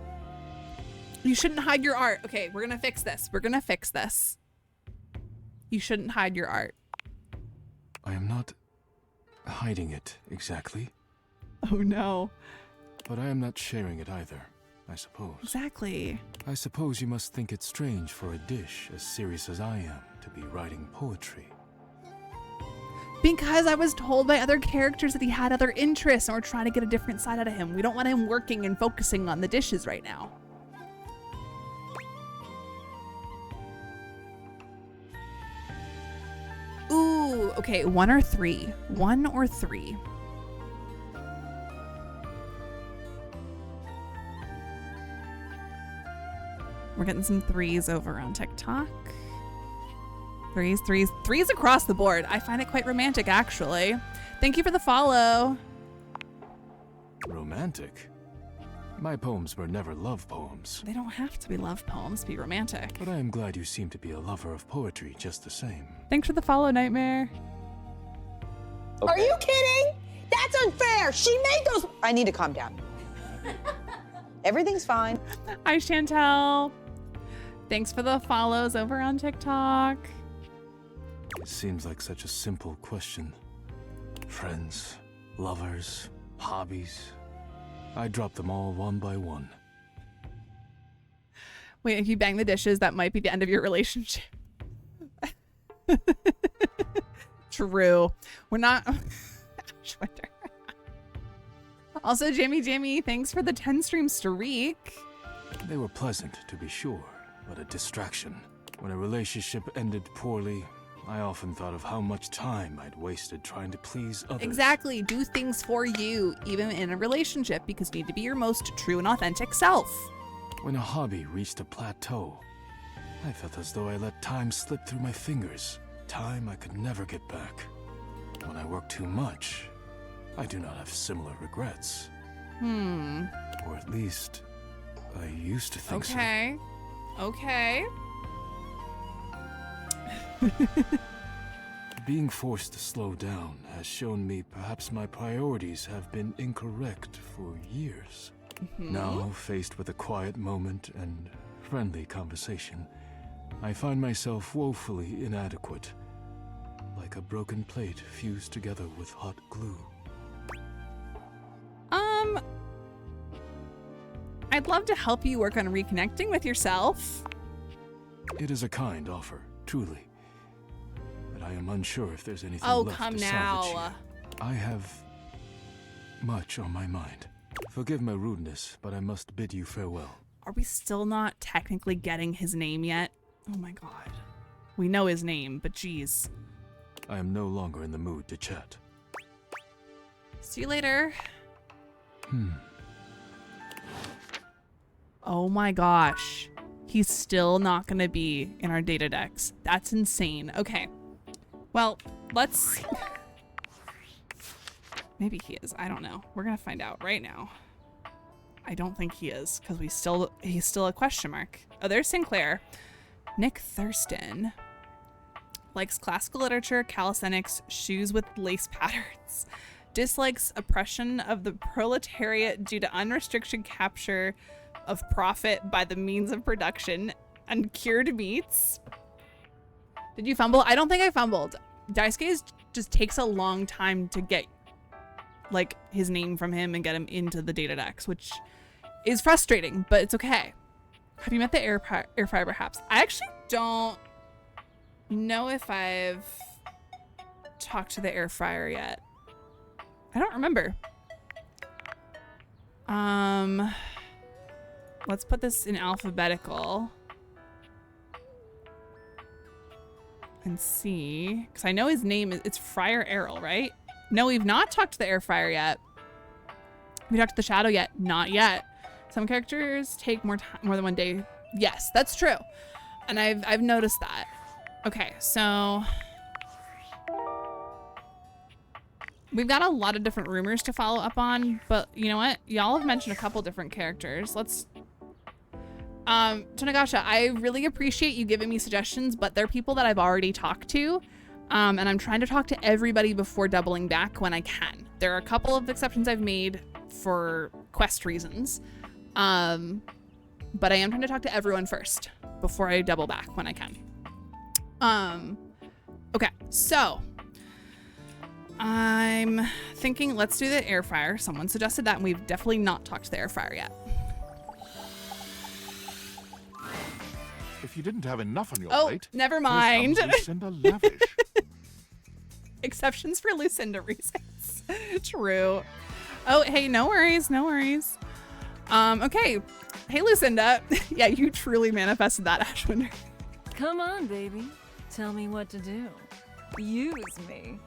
You shouldn't hide your art. Okay, we're gonna fix this. You shouldn't hide your art. I am not hiding it exactly. Oh no. But I am not sharing it either, I suppose. Exactly. I suppose you must think it strange for a dish as serious as I am to be writing poetry. Because I was told by other characters that he had other interests and we're trying to get a different side out of him. We don't want him working and focusing on the dishes right now. Ooh, okay, 1 or 3. 1 or 3. We're getting some 3s over on TikTok. 3s across the board. I find it quite romantic, actually. Thank you for the follow. Romantic? My poems were never love poems. They don't have to be love poems to be romantic. But I am glad you seem to be a lover of poetry just the same. Thanks for the follow, Nightmare. Okay. Are you kidding? That's unfair. She made those. I need to calm down. Everything's fine. Hi, Chantel. Thanks for the follows over on TikTok. It seems like such a simple question. Friends, lovers, hobbies. I drop them all one by one. Wait, if you bang the dishes, that might be the end of your relationship. True. We're not... Also, Jamie, thanks for the 10 stream streak. They were pleasant, to be sure, but a distraction. When a relationship ended poorly, I often thought of how much time I'd wasted trying to please others. Exactly. Do things for you, even in a relationship, because you need to be your most true and authentic self. When a hobby reached a plateau, I felt as though I let time slip through my fingers. Time I could never get back. When I work too much, I do not have similar regrets. Or at least, I used to think so. Okay. Being forced to slow down has shown me perhaps my priorities have been incorrect for years. Now, faced with a quiet moment and friendly conversation, I find myself woefully inadequate, like a broken plate fused together with hot glue. I'd love to help you work on reconnecting with yourself. It is a kind offer, truly. But I am unsure if there's anything left come to now. salvage here. I have much on my mind. Forgive my rudeness, but I must bid you farewell. Are we still not technically getting his name yet? Oh my god. We know his name, but geez. I am no longer in the mood to chat. See you later. Oh my gosh. He's still not gonna be in our data decks. That's insane. Okay. Well, let's... Maybe he is. I don't know. We're gonna find out right now. I don't think he is, because he's still a question mark. Oh, there's Sinclair. Nick Thurston. Likes classical literature, calisthenics, shoes with lace patterns. Dislikes oppression of the proletariat due to unrestricted capture of profit by the means of production and cured meats. Did you fumble? I don't think I fumbled. Daisuke just takes a long time to get like his name from him and get him into the data decks, which is frustrating, but it's okay. Have you met the air fryer perhaps? I actually don't know if I've talked to the air fryer yet. I don't remember. Let's put this in alphabetical and see, because I know his name is, it's Friar Errol, right? No, we've not talked to the air fryer yet. Have we talked to the shadow yet? Not yet. Some characters take more than one day. Yes, that's true. And I've noticed that. Okay, so we've got a lot of different rumors to follow up on, but you know what? Y'all have mentioned a couple different characters. Let's Tonagasha, I really appreciate you giving me suggestions, but they're people that I've already talked to. And I'm trying to talk to everybody before doubling back when I can. There are a couple of exceptions I've made for quest reasons. But I am trying to talk to everyone first before I double back when I can. Okay, so I'm thinking let's do the air fryer. Someone suggested that, and we've definitely not talked to the air fryer yet. If you didn't have enough on your plate, never mind. Lucinda Lavish. Exceptions for Lucinda reasons. True. Oh, hey, no worries, no worries. Okay. Hey, Lucinda. Yeah, you truly manifested that, Ashwinder. Come on, baby. Tell me what to do. Use me.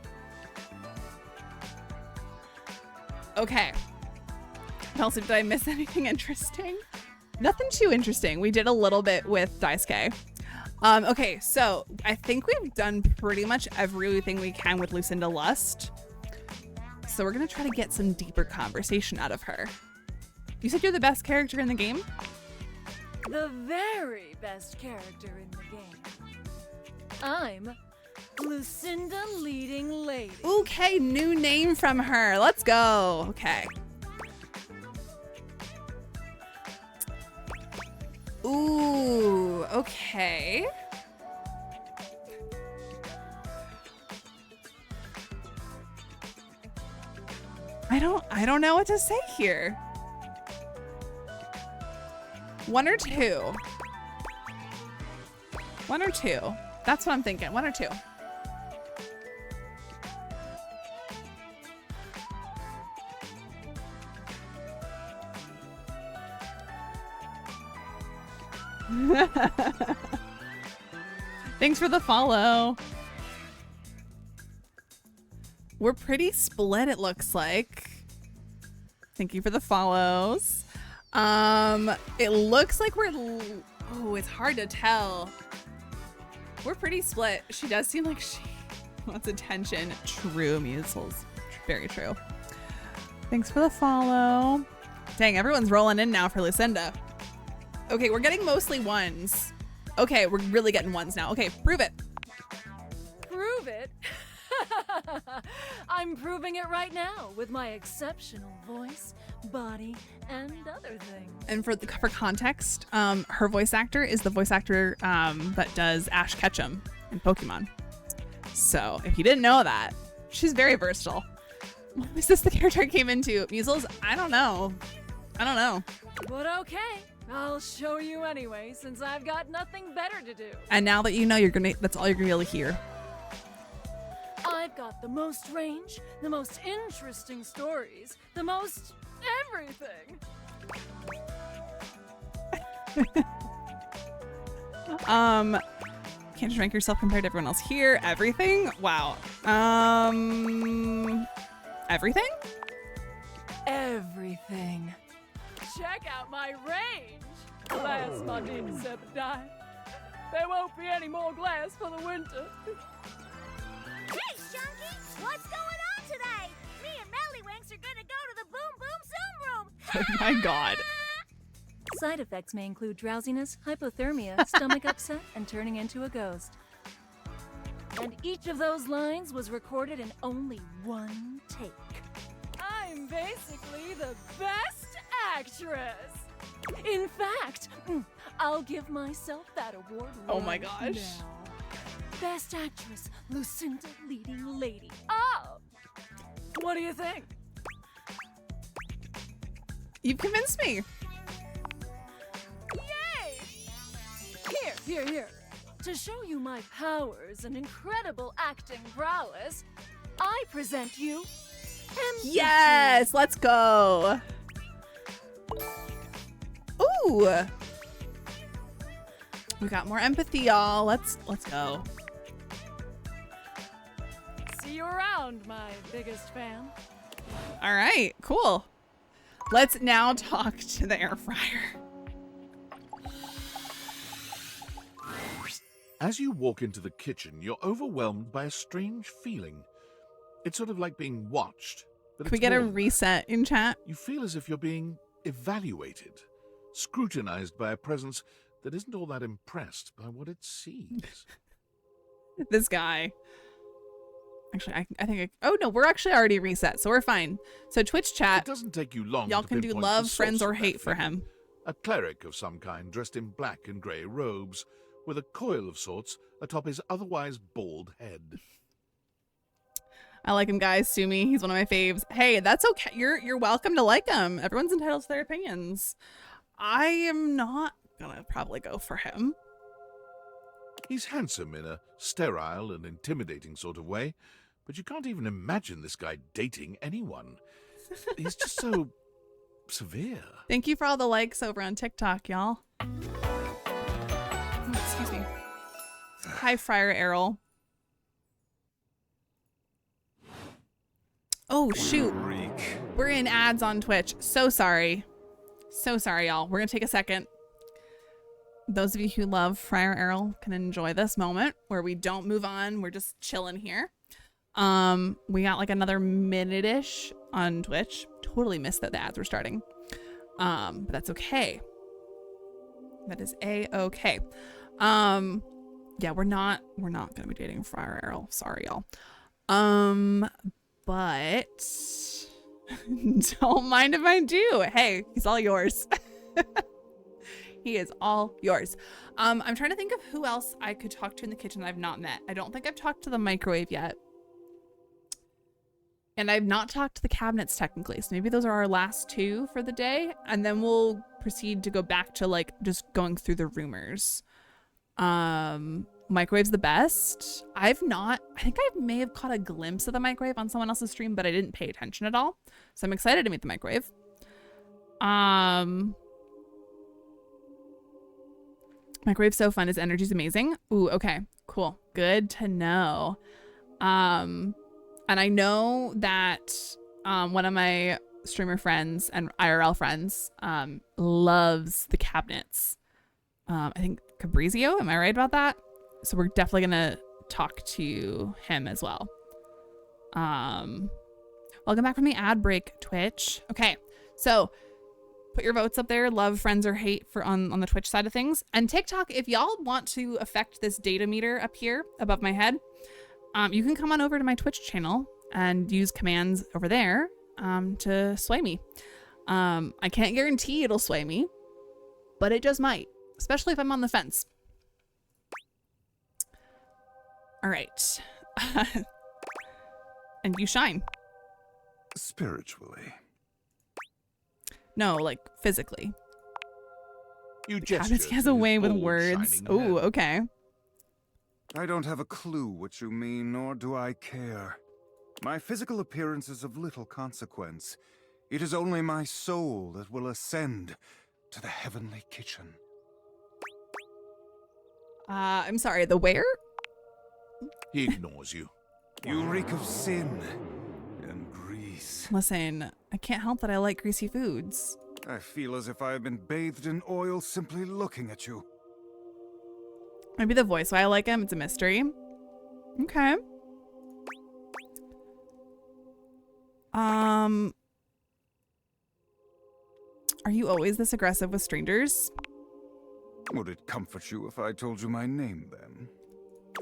Okay. Kelsey, did I miss anything interesting? Nothing too interesting. We did a little bit with Daisuke. Okay, so I think we've done pretty much everything we can with Lucinda Lust. So we're gonna try to get some deeper conversation out of her. You said you're the best character in the game? The very best character in the game. I'm Lucinda Leading Lady. Okay, new name from her. Let's go. Okay. Ooh, okay. I don't know what to say here. One or two. One or two. That's what I'm thinking. One or two. Thanks for the follow. We're pretty split, it looks like. Thank you for the follows. It looks like we're... Oh, it's hard to tell. We're pretty split. She does seem like she wants attention. True, Musels. Very true. Thanks for the follow. Dang, everyone's rolling in now for Lucinda. Okay, we're getting mostly ones. Okay, we're really getting ones now. Okay, prove it. Prove it? I'm proving it right now with my exceptional voice, body, and other things. And for context, her voice actor is the voice actor that does Ash Ketchum in Pokemon. So if you didn't know that, she's very versatile. Is this the character I came into? Musels? I don't know. But okay, I'll show you anyway, since I've got nothing better to do. And now that you know, that's all you're gonna be able to hear. I've got the most range, the most interesting stories, the most everything. Can't you rank yourself compared to everyone else here? Everything? Wow. Everything? Everything. Check out my range. Glass my Decepticeye. There won't be any more glass for the winter. Hey, Shunky! What's going on today? Me and Mellywinks are gonna go to the Boom Boom Zoom Room! Oh my god. Side effects may include drowsiness, hypothermia, stomach upset, and turning into a ghost. And each of those lines was recorded in only one take. I'm basically the best actress! In fact, I'll give myself that award right Oh my gosh. now. Best Actress, Lucinda Leading Lady. Oh! What do you think? You've convinced me. Yay! Here. To show you my powers and incredible acting prowess, I present you empathy. Yes, let's go. Ooh. We got more empathy, y'all. Let's go. See you around, my biggest fan. All right, cool. Let's now talk to the air fryer. As you walk into the kitchen, you're overwhelmed by a strange feeling. It's sort of like being watched. But Can we get a reset in chat? You feel as if you're being evaluated, scrutinized by a presence that isn't all that impressed by what it sees. This guy. Actually, I think oh no, we're actually already reset, so we're fine. So Twitch chat. It doesn't take you long. Y'all to can do pinpoint love, the friends, source or of that hate for feeling. him. A cleric of some kind dressed in black and grey robes, with a coil of sorts atop his otherwise bald head. I like him, guys. Sue me. He's one of my faves. Hey, that's okay. You're welcome to like him. Everyone's entitled to their opinions. I am not gonna probably go for him. He's handsome in a sterile and intimidating sort of way, but you can't even imagine this guy dating anyone. He's just so severe. Thank you for all the likes over on TikTok, y'all. Excuse me. Hi, Friar Errol. Oh, shoot. We're in ads on Twitch. So sorry. So sorry, y'all. We're going to take a second. Those of you who love Friar Errol can enjoy this moment where we don't move on. We're just chilling here. We got like another minute-ish on Twitch. Totally missed that the ads were starting. But that's okay. That is a-okay. Yeah, we're not gonna be dating Friar Errol. Sorry, y'all. But don't mind if I do. Hey, he's all yours. He is all yours. I'm trying to think of who else I could talk to in the kitchen that I've not met. I don't think I've talked to the microwave yet. And I've not talked to the cabinets technically. So maybe those are our last two for the day. And then we'll proceed to go back to like just going through the rumors. Microwave's the best. I think I may have caught a glimpse of the microwave on someone else's stream, but I didn't pay attention at all. So I'm excited to meet the microwave. Microwave's so fun. His energy's amazing. Ooh, okay, cool. Good to know. And I know that one of my streamer friends and IRL friends loves the cabinets. I think Cabrizio, am I right about that? So we're definitely gonna talk to him as well. Welcome back from the ad break, Twitch. Okay, so put your votes up there. Love, friends, or hate for on the Twitch side of things. And TikTok, if y'all want to affect this data meter up here above my head, you can come on over to my Twitch channel and use commands over there to sway me. I can't guarantee it'll sway me, but it just might, especially if I'm on the fence. All right. And you shine. Spiritually. No, like physically. You He has a way with words. Oh, okay. I don't have a clue what you mean, nor do I care. My physical appearance is of little consequence. It is only my soul that will ascend to the heavenly kitchen. I'm sorry, the where? He ignores you. You reek of sin and grease. Listen, I can't help that I like greasy foods. I feel as if I have been bathed in oil simply looking at you. Maybe the voice why I like him, it's a mystery. Okay. Are you always this aggressive with strangers? Would it comfort you if I told you my name then?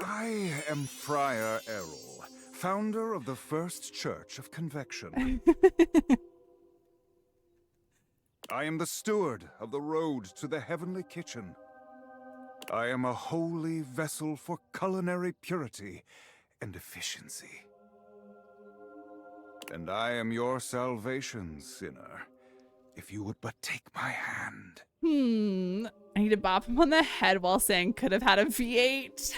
I am Friar Errol, founder of the First Church of Convection. I am the steward of the road to the heavenly kitchen. I am a holy vessel for culinary purity and efficiency. And I am your salvation, sinner, if you would but take my hand. I need to bop him on the head while saying could have had a V8.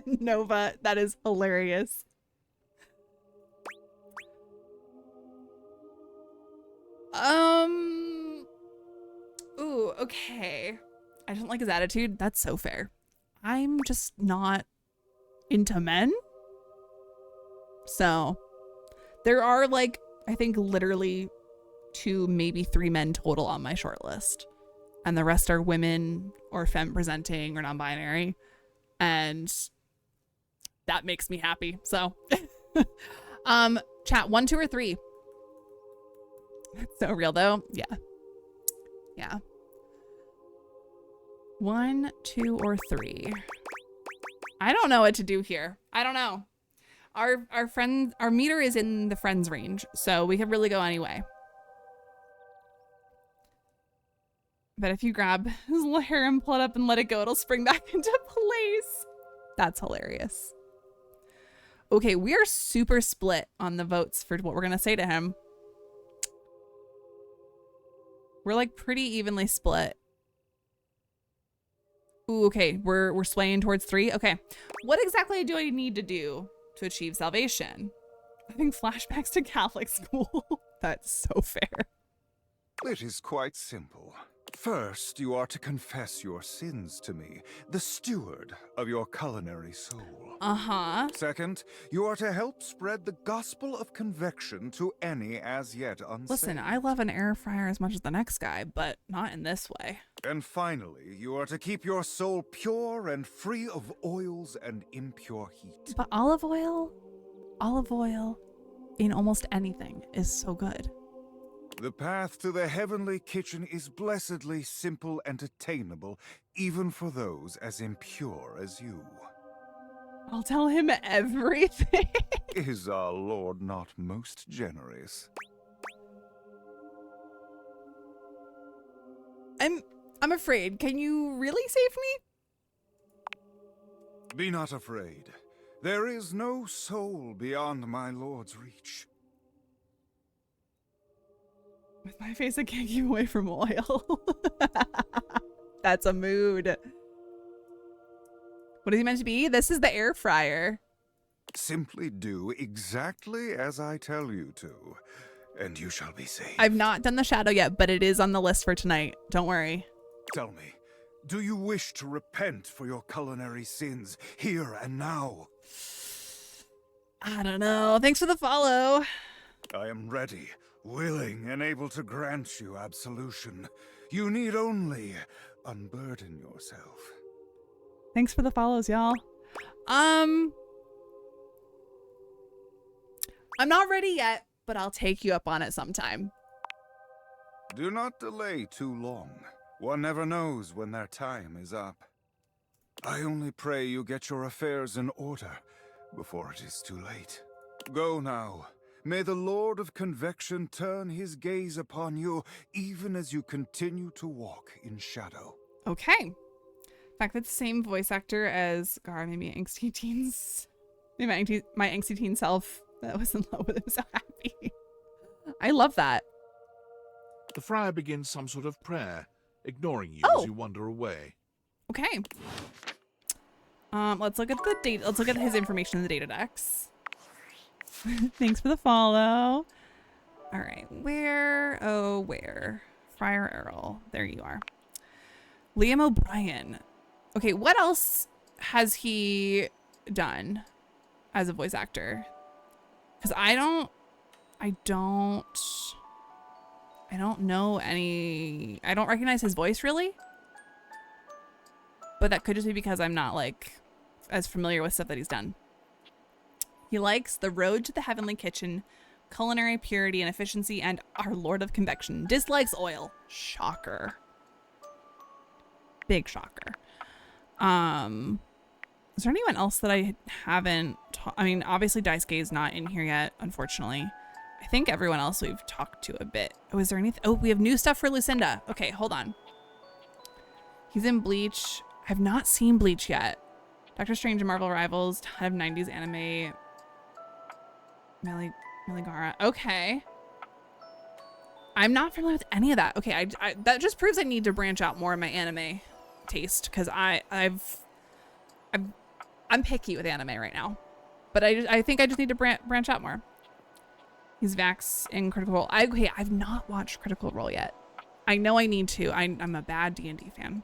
Nova, that is hilarious. Ooh, okay. I don't like his attitude. That's so fair. I'm just not into men. So there are like, I think literally 2, maybe 3 men total on my short list. And the rest are women or femme presenting or non-binary. And that makes me happy. So chat 1, 2, or 3. That's so real though. Yeah. Yeah. 1, 2, or 3. I don't know what to do here. I don't know. Our meter is in the friends range, so we could really go anyway. But if you grab his little hair and pull it up and let it go, it'll spring back into place. That's hilarious. Okay, we are super split on the votes for what we're gonna say to him. We're like pretty evenly split. Ooh, okay, we're swaying towards 3. Okay, what exactly do I need to do to achieve salvation? I think flashbacks to Catholic school. That's so fair. It is quite simple. First, you are to confess your sins to me, the steward of your culinary soul. Uh-huh. Second, you are to help spread the gospel of convection to any as yet unsaved. Listen, I love an air fryer as much as the next guy, but not in this way. And finally, you are to keep your soul pure and free of oils and impure heat. But olive oil in almost anything is so good. The path to the heavenly kitchen is blessedly simple and attainable, even for those as impure as you. I'll tell him everything. Is our Lord not most generous? I'm afraid. Can you really save me? Be not afraid. There is no soul beyond my Lord's reach. With my face, I can't keep away from oil. That's a mood. What is he meant to be? This is the air fryer. Simply do exactly as I tell you to, and you shall be saved. I've not done the shadow yet, but it is on the list for tonight. Don't worry. Tell me, do you wish to repent for your culinary sins here and now? I don't know. Thanks for the follow. I am ready, willing, and able to grant you absolution. You need only unburden yourself. Thanks for the follows, y'all. I'm not ready yet, but I'll take you up on it sometime. Do not delay too long. One never knows when their time is up. I only pray you get your affairs in order before it is too late. Go now. May the Lord of Convection turn his gaze upon you even as you continue to walk in shadow. Okay. In fact, that's the same voice actor as, God, maybe angsty teens. Maybe my angsty teen self that was in love with him so happy. I love that. The friar begins some sort of prayer, ignoring you as you wander away. Okay. Let's look at the date. Let's look at his information in the data decks. Thanks for the follow. All right, where? Friar Earl. There you are. Liam O'Brien. Okay, what else has he done as a voice actor? Because I don't know any. I don't recognize his voice really. But that could just be because I'm not like as familiar with stuff that he's done. He likes The Road to the Heavenly Kitchen, Culinary Purity and Efficiency, and Our Lord of Convection. Dislikes oil. Shocker. Big shocker. Is there anyone else that I haven't I mean, obviously Daisuke is not in here yet, unfortunately. I think everyone else we've talked to a bit. Oh, is there anything? Oh, we have new stuff for Lucinda. Okay, hold on. He's in Bleach. I've not seen Bleach yet. Doctor Strange and Marvel Rivals, ton of 90s anime. Meligara. Okay. I'm not familiar with any of that. Okay, I that just proves I need to branch out more in my anime taste because I'm picky with anime right now. But I think I just need to branch out more. He's Vax in Critical Role. I've not watched Critical Role yet. I know I need to. I'm a bad D&D fan.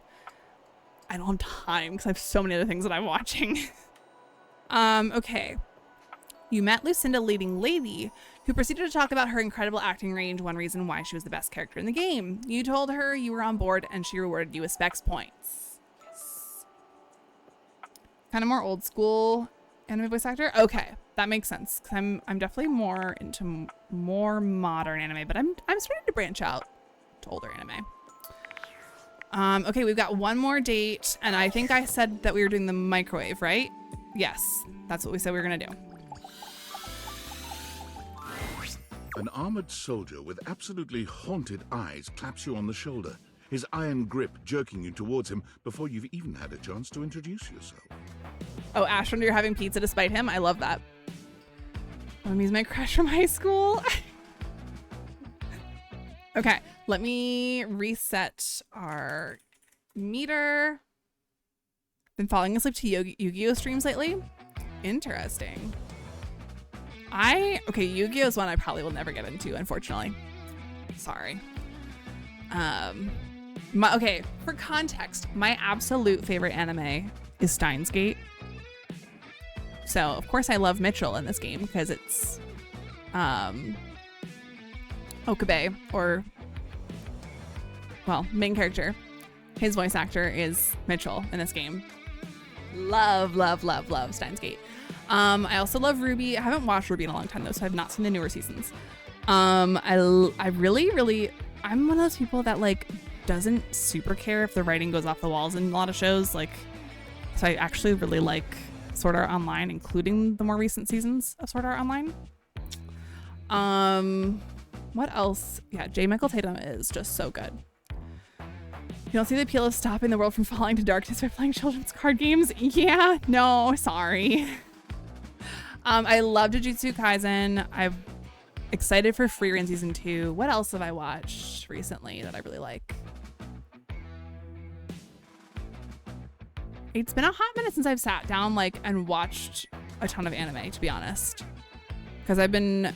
I don't have time because I have so many other things that I'm watching. Okay. You met Lucinda Leading Lady, who proceeded to talk about her incredible acting range, one reason why she was the best character in the game. You told her you were on board, and she rewarded you with specs points. Yes. Kind of more old school anime voice actor. Okay, that makes sense. Cause I'm definitely more into more modern anime, but I'm starting to branch out to older anime. Okay, we've got one more date, and I think I said that we were doing the microwave, right? Yes, that's what we said we were gonna do. An armored soldier with absolutely haunted eyes claps you on the shoulder, his iron grip jerking you towards him before you've even had a chance to introduce yourself. Oh, Ashton, you're having pizza despite him? I love that. He's my crush from high school. Okay, let me reset our meter. Been falling asleep to Yu-Gi-Oh streams lately? Interesting. Okay, Yu-Gi-Oh is one I probably will never get into, unfortunately. Sorry. Okay, for context, my absolute favorite anime is Steins Gate. So, of course, I love Mitchell in this game because it's Okabe, or, well, main character. His voice actor is Mitchell in this game. Love, love, love, love Steins Gate. I also love Ruby. I haven't watched Ruby in a long time, though, so I've not seen the newer seasons. I really, I'm one of those people that, like, doesn't super care if the writing goes off the walls in a lot of shows. Like, so I actually really like Sword Art Online, including the more recent seasons of Sword Art Online. What else? Yeah, J. Michael Tatum is just so good. You don't see the appeal of stopping the world from falling to darkness by playing children's card games? Yeah, no, sorry. I love Jujutsu Kaisen. I'm excited for Frieren Season 2. What else have I watched recently that I really like? It's been a hot minute since I've sat down and watched a ton of anime, to be honest. Because I've been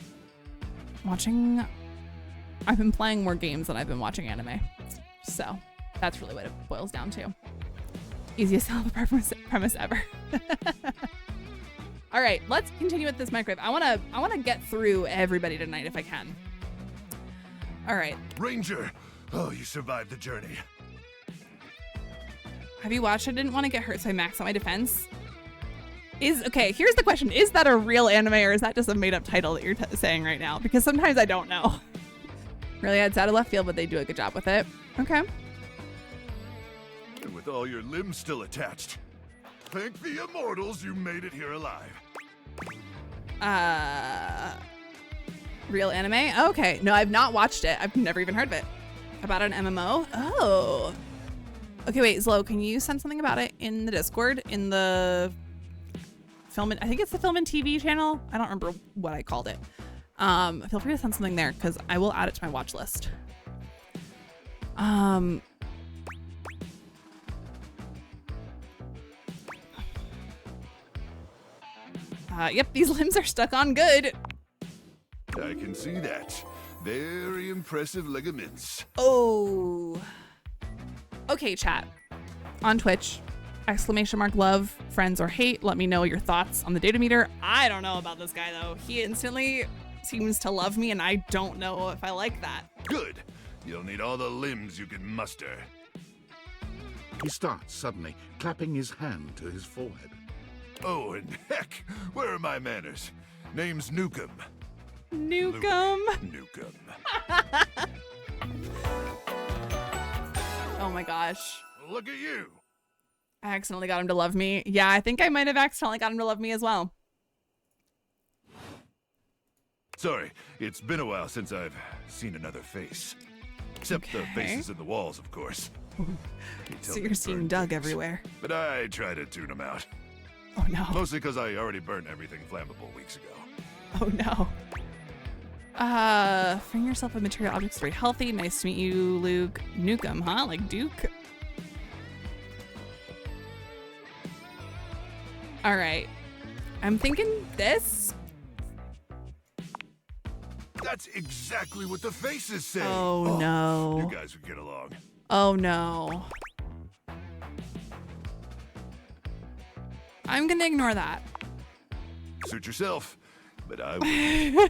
playing more games than I've been watching anime. So that's really what it boils down to. Easiest premise ever. All right, let's continue with this microwave. I wanna get through everybody tonight if I can. All right. Ranger, oh, you survived the journey. Have you watched I Didn't Want to Get Hurt, so I maxed out my defense? Okay, here's the question. Is that a real anime, or is that just a made-up title that you're saying right now? Because sometimes I don't know. Really, it's out of left field, but they do a good job with it. Okay. And with all your limbs still attached, thank the immortals you made it here alive. Real anime? Okay. No, I've not watched it. I've never even heard of it. About an MMO? Oh. Okay, wait, Zlo, can you send something about it in the Discord? In the film, I think it's the Film and TV channel. I don't remember what I called it. Feel free to send something there because I will add it to my watch list. Yep, these limbs are stuck on good. I can see that. Very impressive ligaments. Oh. Okay, chat. On Twitch, !love, friends or hate. Let me know your thoughts on the data meter. I don't know about this guy though. He instantly seems to love me and I don't know if I like that. Good. You'll need all the limbs you can muster. He starts suddenly, clapping his hand to his forehead. Oh, and heck, where are my manners? Name's Nukem. Nukem. Nukem. Oh my gosh. Look at you. I accidentally got him to love me. Yeah, I think I might have accidentally got him to love me as well. Sorry, it's been a while since I've seen another face. Except the faces in the walls, of course. So you're seeing Doug everywhere. But I try to tune them out. Oh no. Mostly because I already burned everything flammable weeks ago. Oh no. Freeing yourself of material objects is very healthy. Nice to meet you, Luke. Nukem, huh? Like Duke? All right. I'm thinking this. That's exactly what the faces say. Oh no. You guys would get along. Oh no. I'm gonna ignore that. Suit yourself, but I will.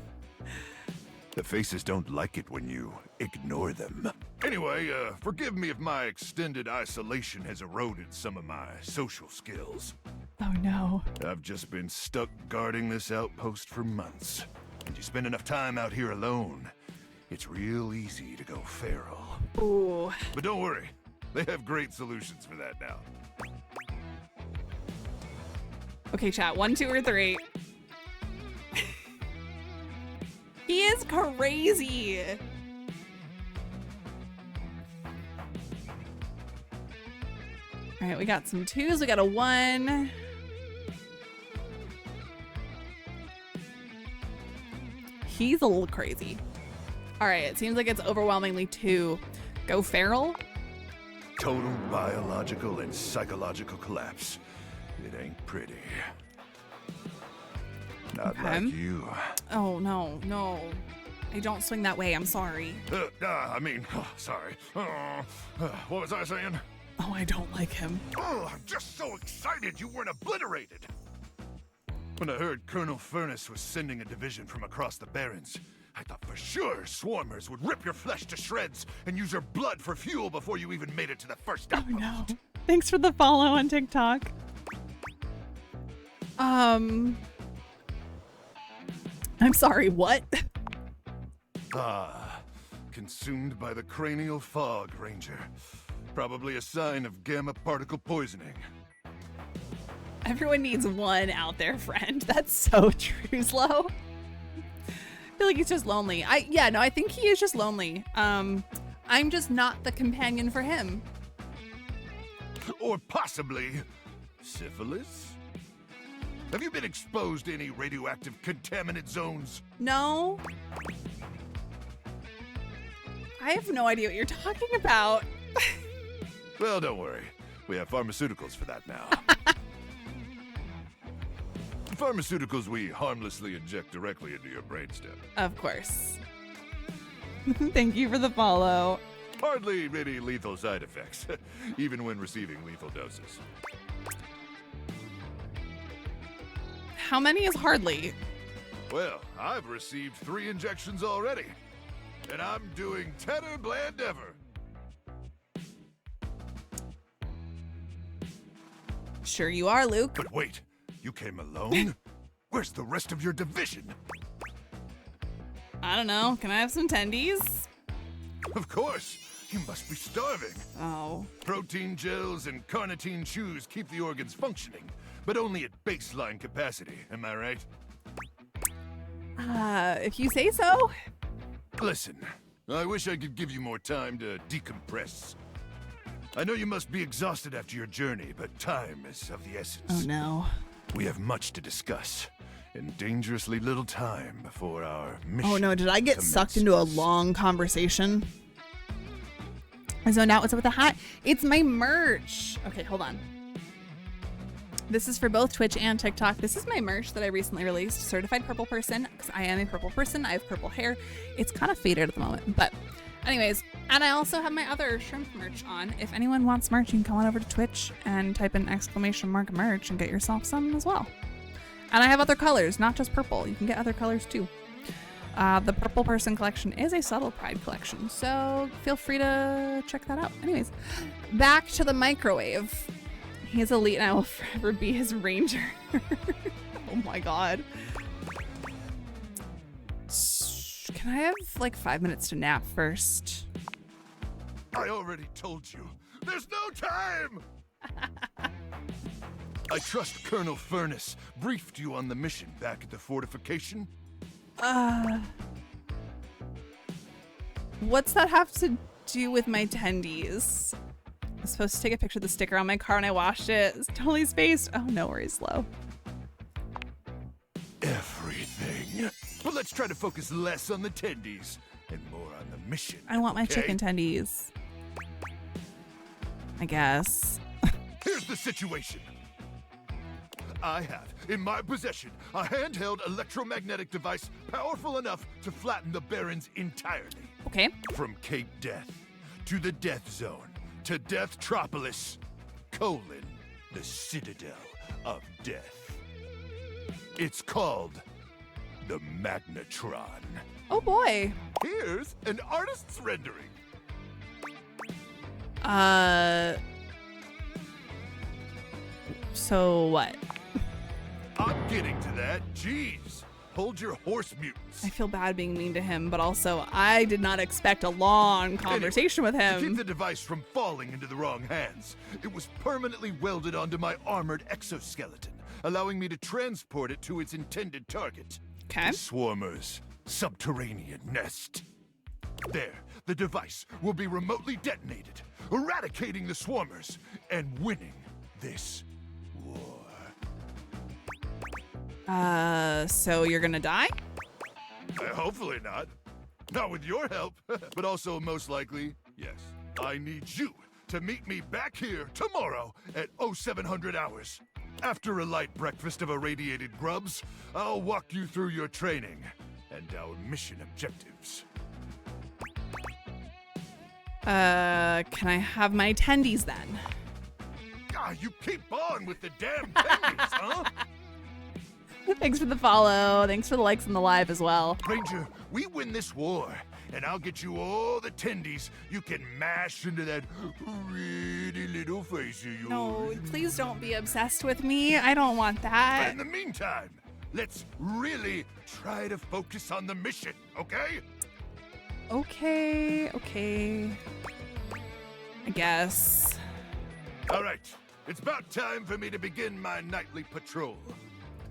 The faces don't like it when you ignore them. Anyway, forgive me if my extended isolation has eroded some of my social skills. Oh no. I've just been stuck guarding this outpost for months. And you spend enough time out here alone, it's real easy to go feral. Ooh. But don't worry, they have great solutions for that now. Okay, chat. 1, 2, or 3. He is crazy. All right, we got some 2s. We got a 1. He's a little crazy. All right, it seems like it's overwhelmingly 2. Go feral. Total biological and psychological collapse. It ain't pretty. Not like you. Oh, no, no. I don't swing that way. I'm sorry. Sorry. What was I saying? Oh, I don't like him. Oh, I'm just so excited you weren't obliterated. When I heard Colonel Furnace was sending a division from across the Barrens, I thought for sure Swarmers would rip your flesh to shreds and use your blood for fuel before you even made it to the first outpost. Oh, no. Thanks for the follow on TikTok. I'm sorry, what? Consumed by the cranial fog, Ranger. Probably a sign of gamma particle poisoning. Everyone needs one out there, friend. That's so true, Slow. I feel like he's just lonely. I think he is just lonely. I'm just not the companion for him. Or possibly syphilis? Have you been exposed to any radioactive contaminant zones? No. I have no idea what you're talking about. Well, don't worry. We have pharmaceuticals for that now. Pharmaceuticals we harmlessly inject directly into your brainstem. Of course. Thank you for the follow. Hardly any lethal side effects, even when receiving lethal doses. How many is hardly? Well, I've received 3 injections already, and I'm doing tenor bland ever. Sure you are, Luke. But wait, you came alone? Where's the rest of your division? I don't know. Can I have some tendies? Of course. You must be starving. Oh. Protein gels and carnitine chews keep the organs functioning, but only at baseline capacity. Am I right? If you say so. Listen, I wish I could give you more time to decompress. I know you must be exhausted after your journey, but time is of the essence. Oh no. We have much to discuss, and dangerously little time before our mission. Oh no, did I get sucked into a long conversation? I zoned out. What's up with the hat? It's my merch. Okay, hold on. This is for both Twitch and TikTok. This is my merch that I recently released, Certified Purple Person, because I am a purple person. I have purple hair. It's kind of faded at the moment, but anyways, and I also have my other shrimp merch on. If anyone wants merch, you can come on over to Twitch and type in ! merch and get yourself some as well. And I have other colors, not just purple. You can get other colors too. The Purple Person collection is a Subtle Pride collection, so feel free to check that out. Anyways, back to the microwave. He is elite and I will forever be his ranger. Oh my god. Can I have like 5 minutes to nap first? I already told you. There's no time! I trust Colonel Furnace briefed you on the mission back at the fortification. What's that have to do with my tendies? I'm supposed to take a picture of the sticker on my car and I washed it. It's totally spaced. Oh, no worries, Slow. Everything. Well, let's try to focus less on the tendies and more on the mission. I want my okay? chicken tendies. I guess. Here's the situation. I have in my possession a handheld electromagnetic device powerful enough to flatten the Barrens entirely. Okay. From Cape Death to the Death Zone to Deathtropolis, the Citadel of Death. It's called the Magnetron. Oh boy. Here's an artist's rendering. So what? I'm getting to that. Jeez. Hold your horse mutants. I feel bad being mean to him, but also I did not expect a long conversation with him. To keep the device from falling into the wrong hands, it was permanently welded onto my armored exoskeleton, allowing me to transport it to its intended target. Okay. The Swarmer's subterranean nest. There, the device will be remotely detonated, eradicating the Swarmers and winning this war. So you're gonna die? Hopefully not. Not with your help. But also, most likely, yes. I need you to meet me back here tomorrow at 0700 hours. After a light breakfast of irradiated grubs, I'll walk you through your training and our mission objectives. Can I have my attendees then? God, you keep on with the damn tendies, huh? Thanks for the follow. Thanks for the likes on the live as well. Ranger, we win this war, and I'll get you all the tendies you can mash into that pretty little face of yours. No, please don't be obsessed with me. I don't want that. But in the meantime, let's really try to focus on the mission, okay? Okay. I guess. All right, it's about time for me to begin my nightly patrol.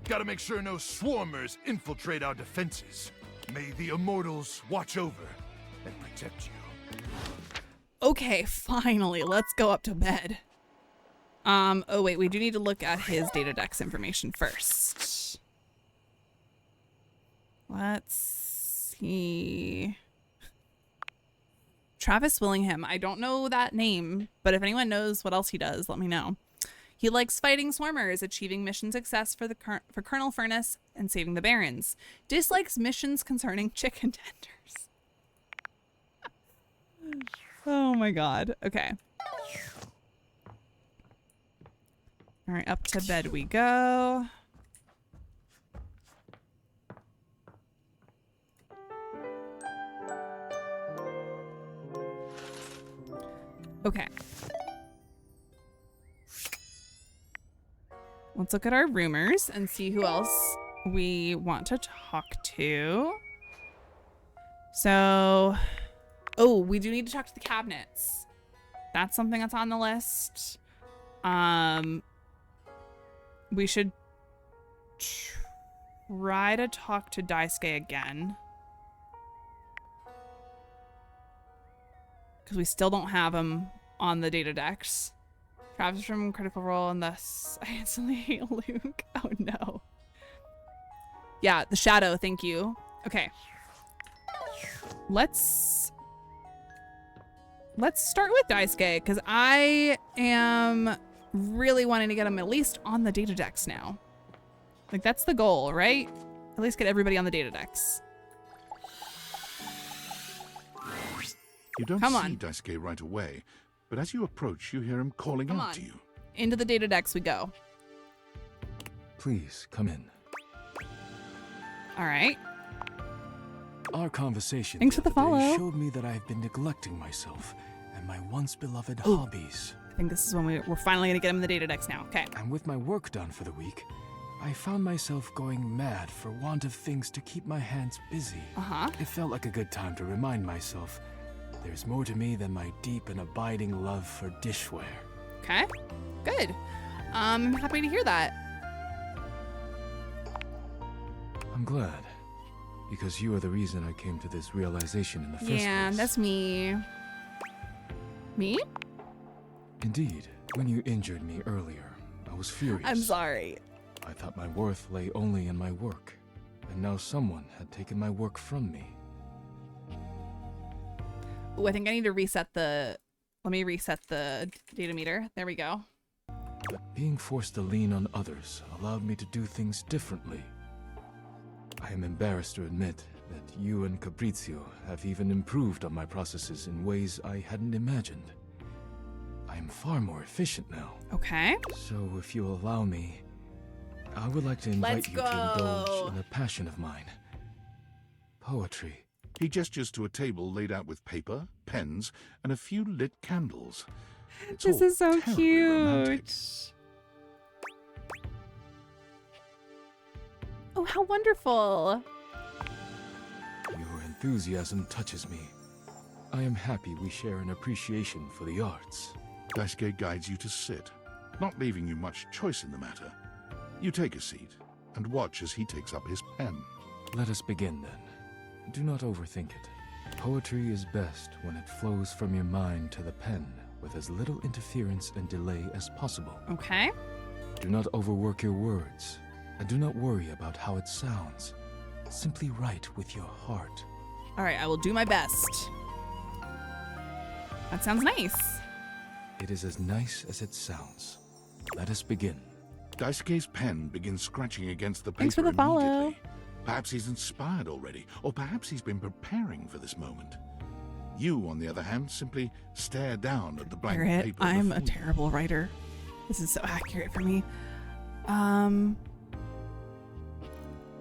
Gotta make sure no swarmers infiltrate our defenses. May the immortals watch over and protect you. Okay, finally, let's go up to bed. Oh wait, we do need to look at his Datadex information first. Let's see. Travis Willingham. I don't know that name, but if anyone knows what else he does, let me know. He likes fighting swarmers, achieving mission success for Colonel Furnace, and saving the Barons. Dislikes missions concerning chicken tenders. Oh my god. Okay. All right, up to bed we go. Okay. Let's look at our rumors and see who else we want to talk to. So, oh, we do need to talk to the cabinets. That's something that's on the list. We should try to talk to Daisuke again. Because we still don't have him on the Datadex. Travis from Critical Role, and thus I instantly hate Luke. Oh no. Yeah, the shadow, thank you. Okay. Let's start with Daisuke, because I am really wanting to get him at least on the Datadex now. Like, that's the goal, right? At least get everybody on the Datadex. You don't see Daisuke right away, but as you approach, you hear him calling out to you. Into the Datadex we go. Please, come in. All right. Our conversation Thanks for the other day follow. showed me that I have been neglecting myself and my once beloved hobbies. I think this is when we're finally going to get him in the Datadex now. Okay. And with my work done for the week, I found myself going mad for want of things to keep my hands busy. It felt like a good time to remind myself there's more to me than my deep and abiding love for dishware. Okay. Good. I'm happy to hear that. I'm glad, because you are the reason I came to this realization in the first place. Yeah, that's me. Me? Indeed, when you injured me earlier, I was furious. I'm sorry. I thought my worth lay only in my work, and now someone had taken my work from me. Oh, I think I need to reset the... Let me reset the data meter. There we go. But being forced to lean on others allowed me to do things differently. I am embarrassed to admit that you and Caprizio have even improved on my processes in ways I hadn't imagined. I am far more efficient now. Okay. So if you allow me, I would like to invite you to indulge in a passion of mine. Poetry. He gestures to a table laid out with paper, pens, and a few lit candles. It's This all is so terribly cute. romantic. Oh, how wonderful. Your enthusiasm touches me. I am happy we share an appreciation for the arts. Daisuke guides you to sit, not leaving you much choice in the matter. You take a seat and watch as he takes up his pen. Let us begin then. Do not overthink it. Poetry is best when it flows from your mind to the pen with as little interference and delay as possible. Okay. Do not overwork your words, and do not worry about how it sounds. Simply write with your heart. All right, I will do my best. That sounds nice. It is as nice as it sounds. Let us begin. Daisuke's pen begins scratching against the paper Thanks for the follow. immediately. Perhaps he's inspired already, or perhaps he's been preparing for this moment. You, on the other hand, simply stare down at the blank Garrett, paper. I'm before a you. terrible writer. This is so accurate for me.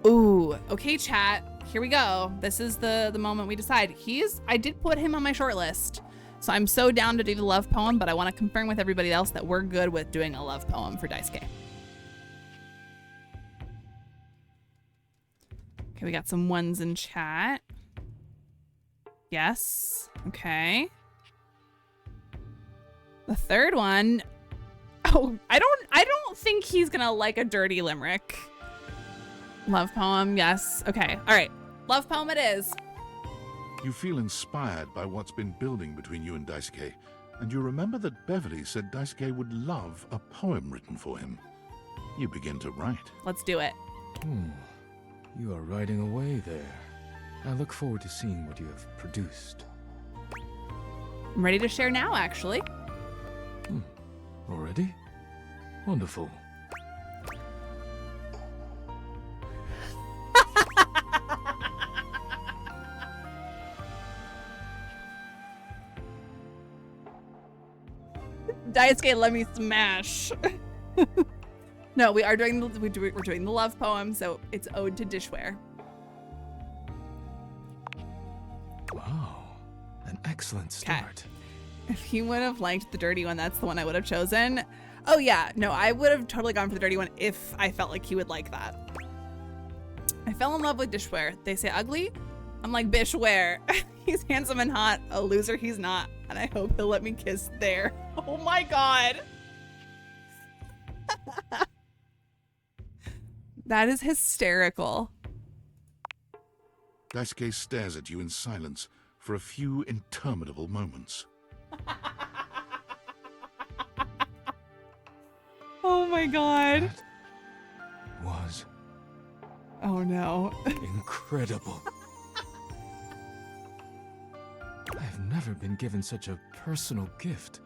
Ooh, okay, chat. Here we go. This is the moment we decide. I did put him on my short list. So I'm so down to do the love poem, but I want to confirm with everybody else that we're good with doing a love poem for Daisuke. Okay, we got some ones in chat. Yes. Okay. The third one. Oh, I don't think he's gonna like a dirty limerick. Love poem, yes. Okay, all right. Love poem it is. You feel inspired by what's been building between you and Daisuke, and you remember that Beverly said Daisuke would love a poem written for him. You begin to write. Let's do it. You are writing away there. I look forward to seeing what you have produced. I'm ready to share now, actually. Already? Wonderful. Daisuke, let me smash. No, we're doing the love poem, so it's Ode to Dishware. Wow, an excellent start. If he would have liked the dirty one, that's the one I would have chosen. Oh yeah, no, I would have totally gone for the dirty one if I felt like he would like that. I fell in love with Dishware. They say ugly? I'm like, Bishware. He's handsome and hot. A loser he's not. And I hope he'll let me kiss there. Oh my god. That is hysterical. Daisuke stares at you in silence for a few interminable moments. Oh my god. Was Oh no. incredible. I've never been given such a personal gift.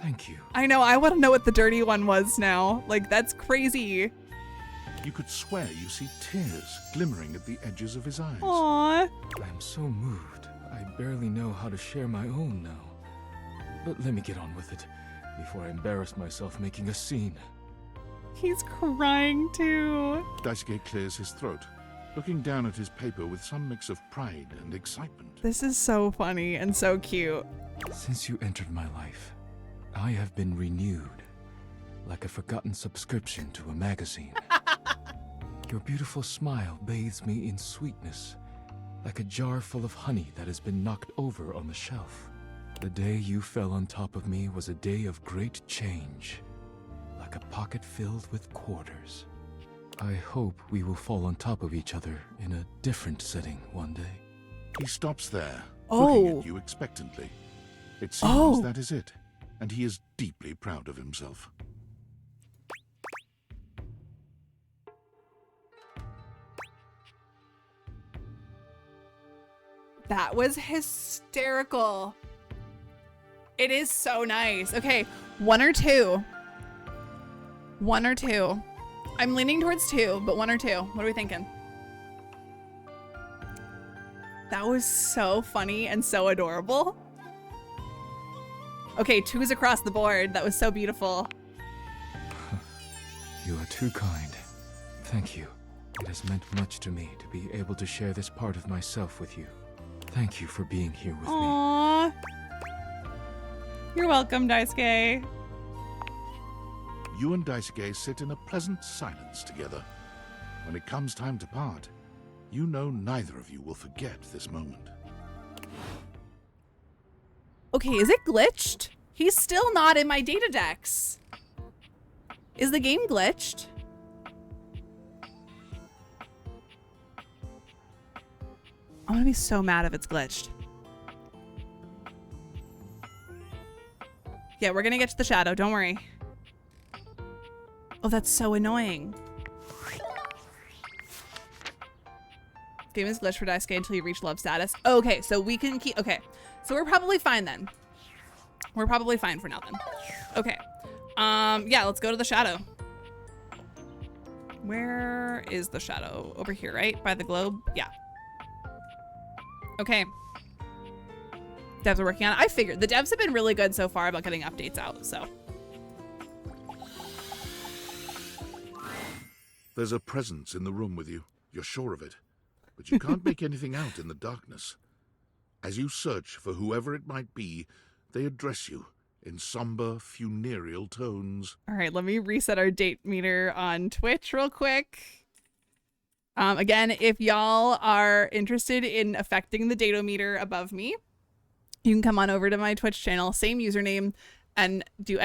Thank you. I know, I want to know what the dirty one was now. Like, that's crazy. You could swear you see tears glimmering at the edges of his eyes. Aww. I'm so moved. I barely know how to share my own now. But let me get on with it before I embarrass myself making a scene. He's crying too. Daisuke clears his throat, looking down at his paper with some mix of pride and excitement. This is so funny and so cute. Since you entered my life, I have been renewed, like a forgotten subscription to a magazine. Your beautiful smile bathes me in sweetness, like a jar full of honey that has been knocked over on the shelf. The day you fell on top of me was a day of great change, like a pocket filled with quarters. I hope we will fall on top of each other in a different setting one day. He stops there, Oh. looking at you expectantly. It seems that is it, and he is deeply proud of himself. That was hysterical. It is so nice. Okay, one or two. One or two. I'm leaning towards two, but one or two. What are we thinking? That was so funny and so adorable. Okay, twos across the board. That was so beautiful. You are too kind. Thank you. It has meant much to me to be able to share this part of myself with you. Thank you for being here with me. Aww. You're welcome, Daisuke. You and Daisuke sit in a pleasant silence together. When it comes time to part, you know neither of you will forget this moment. Okay, is it glitched? He's still not in my data decks. Is the game glitched? I'm gonna be so mad if it's glitched. Yeah, we're gonna get to the shadow, don't worry. Oh, that's so annoying. Game is glitched for Daisuke until you reach love status. Okay, so we can keep, okay. So we're probably fine then. We're probably fine for now then. Okay. Yeah, let's go to the shadow. Where is the shadow? Over here, right? By the globe? Yeah. Okay. Devs are working on it. I figured the devs have been really good so far about getting updates out, so. There's a presence in the room with you. You're sure of it. But you can't make anything out in the darkness. As you search for whoever it might be, they address you in somber, funereal tones. All right, let me reset our date meter on Twitch real quick. Again, if y'all are interested in affecting the datometer above me, you can come on over to my Twitch channel, same username, and do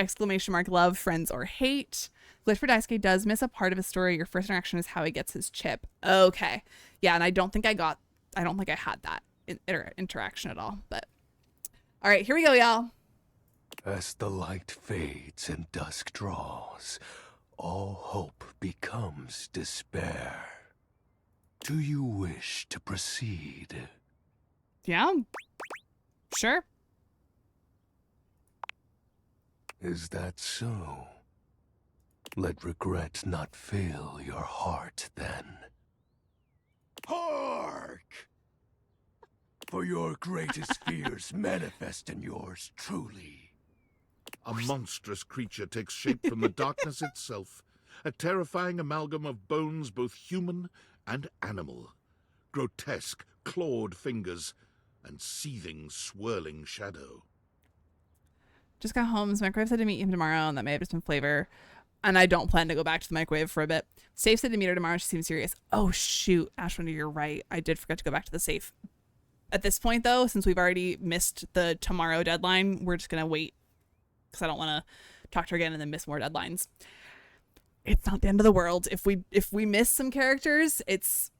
!love friends or hate. Glitch for Daisuke does miss a part of his story. Your first interaction is how he gets his chip. Okay. Yeah, and I don't think I had that interaction at all, but all right, here we go, y'all. As the light fades and dusk draws, all hope becomes despair. Do you wish to proceed? Yeah. Sure. Is that so? Let regret not fill your heart then. Hark! For your greatest fears manifest in yours truly. A monstrous creature takes shape from the darkness itself, a terrifying amalgam of bones both human and animal, grotesque, clawed fingers, and seething, swirling shadow. Just got home. So microwave said to meet him tomorrow, and that may have just been flavor. And I don't plan to go back to the microwave for a bit. Safe said to meet her tomorrow. She seems serious. Oh, shoot. Ashwin, you're right. I did forget to go back to the safe. At this point, though, since we've already missed the tomorrow deadline, we're just going to wait because I don't want to talk to her again and then miss more deadlines. It's not the end of the world. If we miss some characters, it's...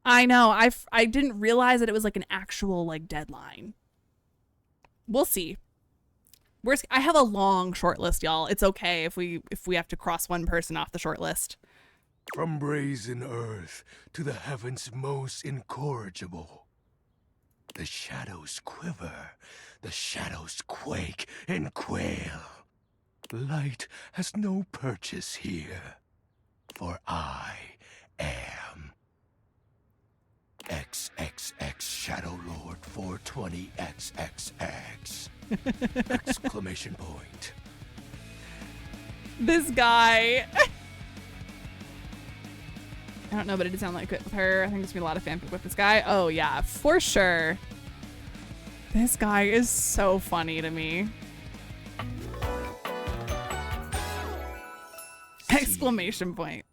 I know. I didn't realize that it was like an actual like deadline. We'll see. I have a long short list, y'all. It's okay if we have to cross one person off the short list. From brazen earth to the heavens most incorrigible, the shadows quiver, the shadows quake and quail. Light has no purchase here, for I am XXX Shadow Lord 420XXX! Exclamation point. This guy. I don't know, but it did sound like it with her. I think there's gonna be a lot of fanfic with this guy. Oh yeah, for sure. This guy is so funny to me. Exclamation point.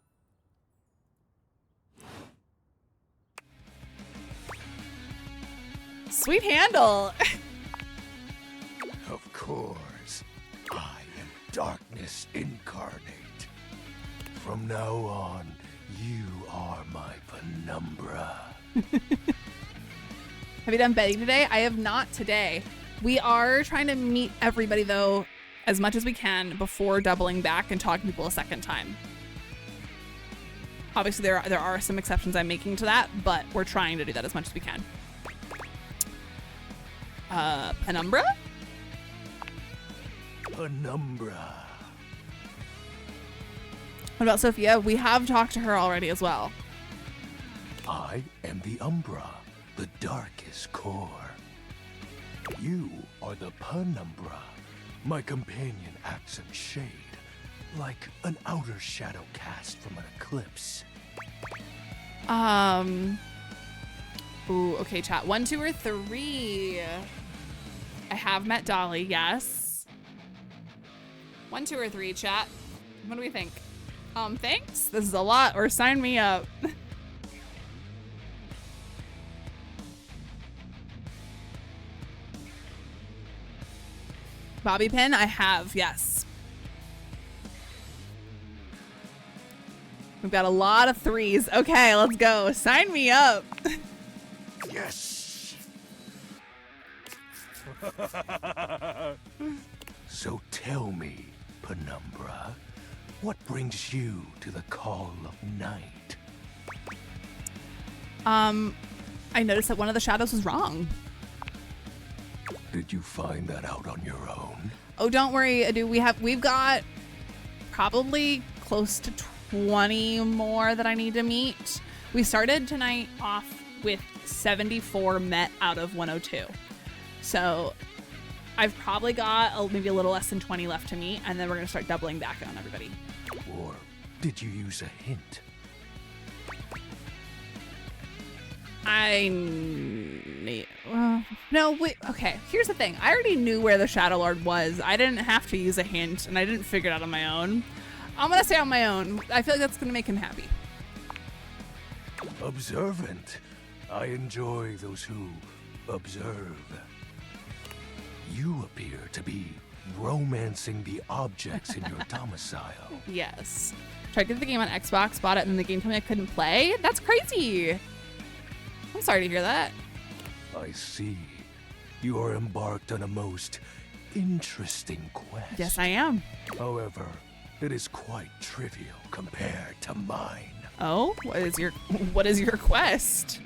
Sweet handle. Of course, I am darkness incarnate. From now on, you are my penumbra. Have you done betting today? I have not today. We are trying to meet everybody, though, as much as we can before doubling back and talking to people a second time. Obviously, there are some exceptions I'm making to that, but we're trying to do that as much as we can. Penumbra? Penumbra. What about Sophia? We have talked to her already as well. I am the Umbra, the darkest core. You are the Penumbra. My companion acts in shade, like an outer shadow cast from an eclipse. Ooh, okay, chat. 1, 2, or 3. I have met Dolly, yes. 1, 2, or 3, chat. What do we think? Thanks. This is a lot, or sign me up. Bobby pin, I have, yes. We've got a lot of 3s. Okay, let's go. Sign me up. Yes. So tell me, Penumbra, what brings you to the call of night? I noticed that one of the shadows was wrong. Did you find that out on your own? Oh, don't worry, Adu. We've got probably close to 20 more that I need to meet. We started tonight off with 74 met out of 102. So I've probably got maybe a little less than 20 left to meet, and then we're going to start doubling back on everybody. Or did you use a hint? No, wait, okay, here's the thing. I already knew where the Shadow Lord was. I didn't have to use a hint, and I didn't figure it out on my own. I'm gonna say on my own. I feel like that's gonna make him happy. Observant. I enjoy those who observe. You appear to be romancing the objects in your domicile. Yes. Tried to get the game on Xbox, bought it, and then the game told me I couldn't play? That's crazy. I'm sorry to hear that. I see. You are embarked on a most interesting quest. Yes, I am. However, it is quite trivial compared to mine. Oh, what is your quest?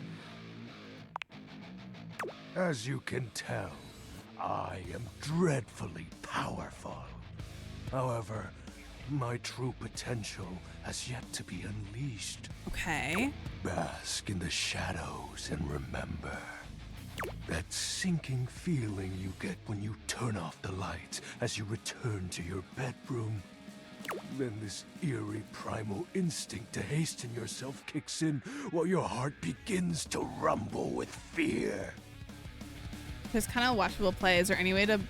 As you can tell, I am dreadfully powerful. However, my true potential has yet to be unleashed. Okay. Bask in the shadows and remember that sinking feeling you get when you turn off the lights as you return to your bedroom. Then this eerie primal instinct to hasten yourself kicks in while your heart begins to rumble with fear. There's kind of watchable play. Is there any way to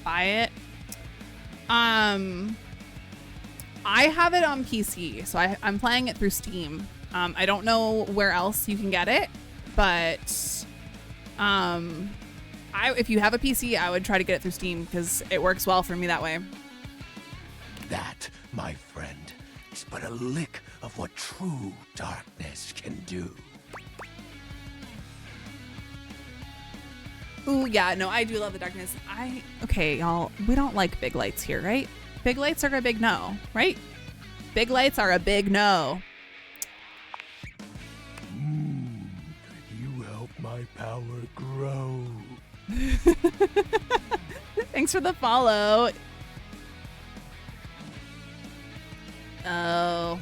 buy it? I have it on PC, so I'm playing it through Steam. I don't know where else you can get it, but if you have a PC, I would try to get it through Steam because it works well for me that way. That, my friend, is but a lick of what true darkness can do. Ooh, yeah, no, I do love the darkness. Okay, y'all, we don't like big lights here, right? Big lights are a big no, right? Big lights are a big no. You help my power grow. Thanks for the follow. Oh.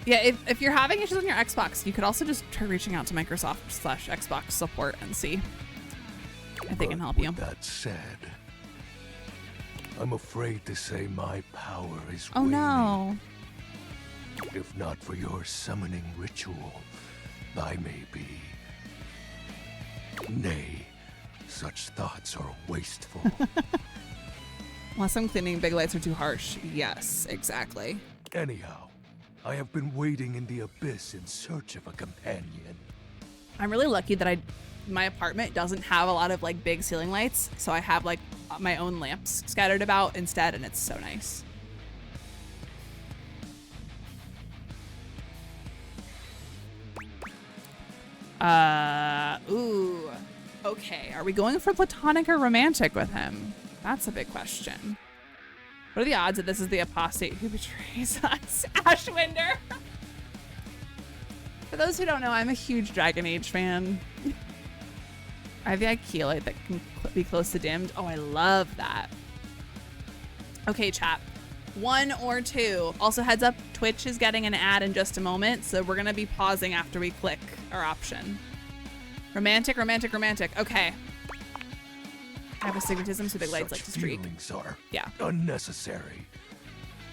Yeah, if you're having issues on your Xbox, you could also just try reaching out to Microsoft/Xbox support and see if they can help you. That said, I'm afraid to say my power is Oh waning. no. If not for your summoning ritual, I may be. Nay, such thoughts are wasteful. Unless I'm cleaning, big lights are too harsh. Yes, exactly. Anyhow, I have been waiting in the abyss in search of a companion. I'm really lucky that my apartment doesn't have a lot of like big ceiling lights, so I have like my own lamps scattered about instead, and it's so nice. Ooh. Okay, are we going for platonic or romantic with him? That's a big question. What are the odds that this is the apostate who betrays us? Ashwinder! For those who don't know, I'm a huge Dragon Age fan. I have the IKEA light that can be close to dimmed. Oh, I love that. Okay, chat. 1 or 2. Also, heads up, Twitch is getting an ad in just a moment, so we're going to be pausing after we click our option. Romantic, romantic, romantic. Okay. I have astigmatism, so big lights like to streak. Feelings are Yeah. unnecessary,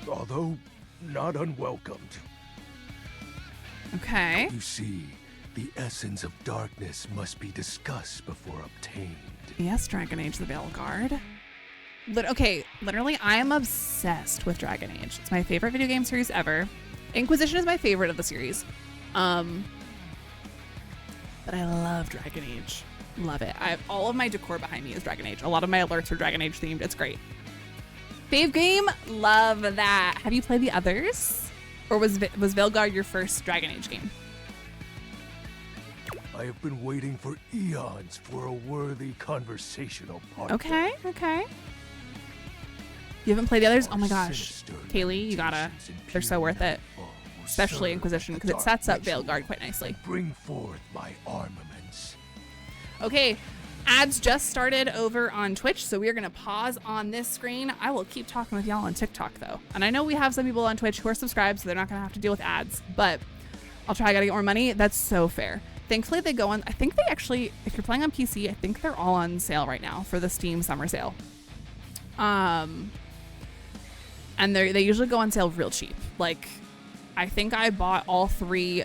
although not unwelcomed. Okay. You see, the essence of darkness must be discussed before obtained. Yes, Dragon Age the Veilguard. Okay, literally, I am obsessed with Dragon Age. It's my favorite video game series ever. Inquisition is my favorite of the series. But I love Dragon Age. Love it. All of my decor behind me is Dragon Age. A lot of my alerts are Dragon Age themed. It's great. Fave game? Love that. Have you played the others? Or was Veilguard your first Dragon Age game? I have been waiting for eons for a worthy conversational partner. Okay, okay. You haven't played the others? Oh my gosh. Kaylee, you gotta. They're so worth it. Especially Inquisition, because it sets up Veilguard quite nicely. Bring forth my armaments. Okay, Ads just started over on Twitch, so we are going to pause on this screen. I will keep talking with y'all on TikTok, though. And I know we have some people on Twitch who are subscribed, so they're not going to have to deal with ads. But I'll try. I got to get more money. That's so fair. Thankfully, they go on. I think they actually, if you're playing on PC, I think they're all on sale right now for the Steam summer sale. And they usually go on sale real cheap. Like, I think I bought all 3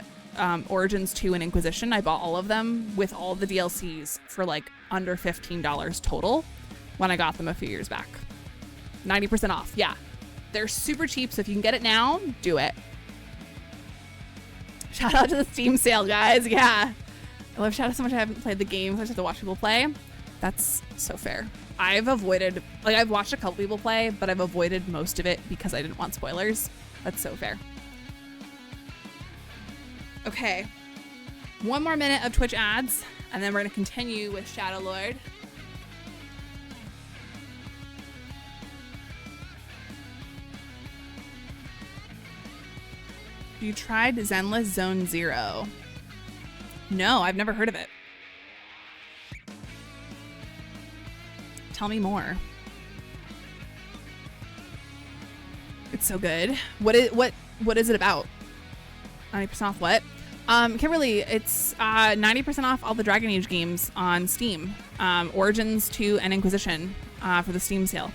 Origins 2 and Inquisition. I bought all of them with all the DLCs for like under $15 total when I got them a few years back. 90% off. Yeah, they're super cheap. So if you can get it now, do it. Shout out to the Steam sale, guys. Yeah, I love Shadow so much. I haven't played the games. I just have to watch people play. That's so fair. I've avoided, like, I've watched a couple people play, but I've avoided most of it because I didn't want spoilers. That's so fair. Okay, 1 more minute of Twitch ads, and then we're going to continue with Shadow Lord. You tried Zenless Zone Zero? No, I've never heard of it. Tell me more. It's so good. What is it about? 90% off what? Kimberly, it's 90% off all the Dragon Age games on Steam. Origins 2 and Inquisition for the Steam sale.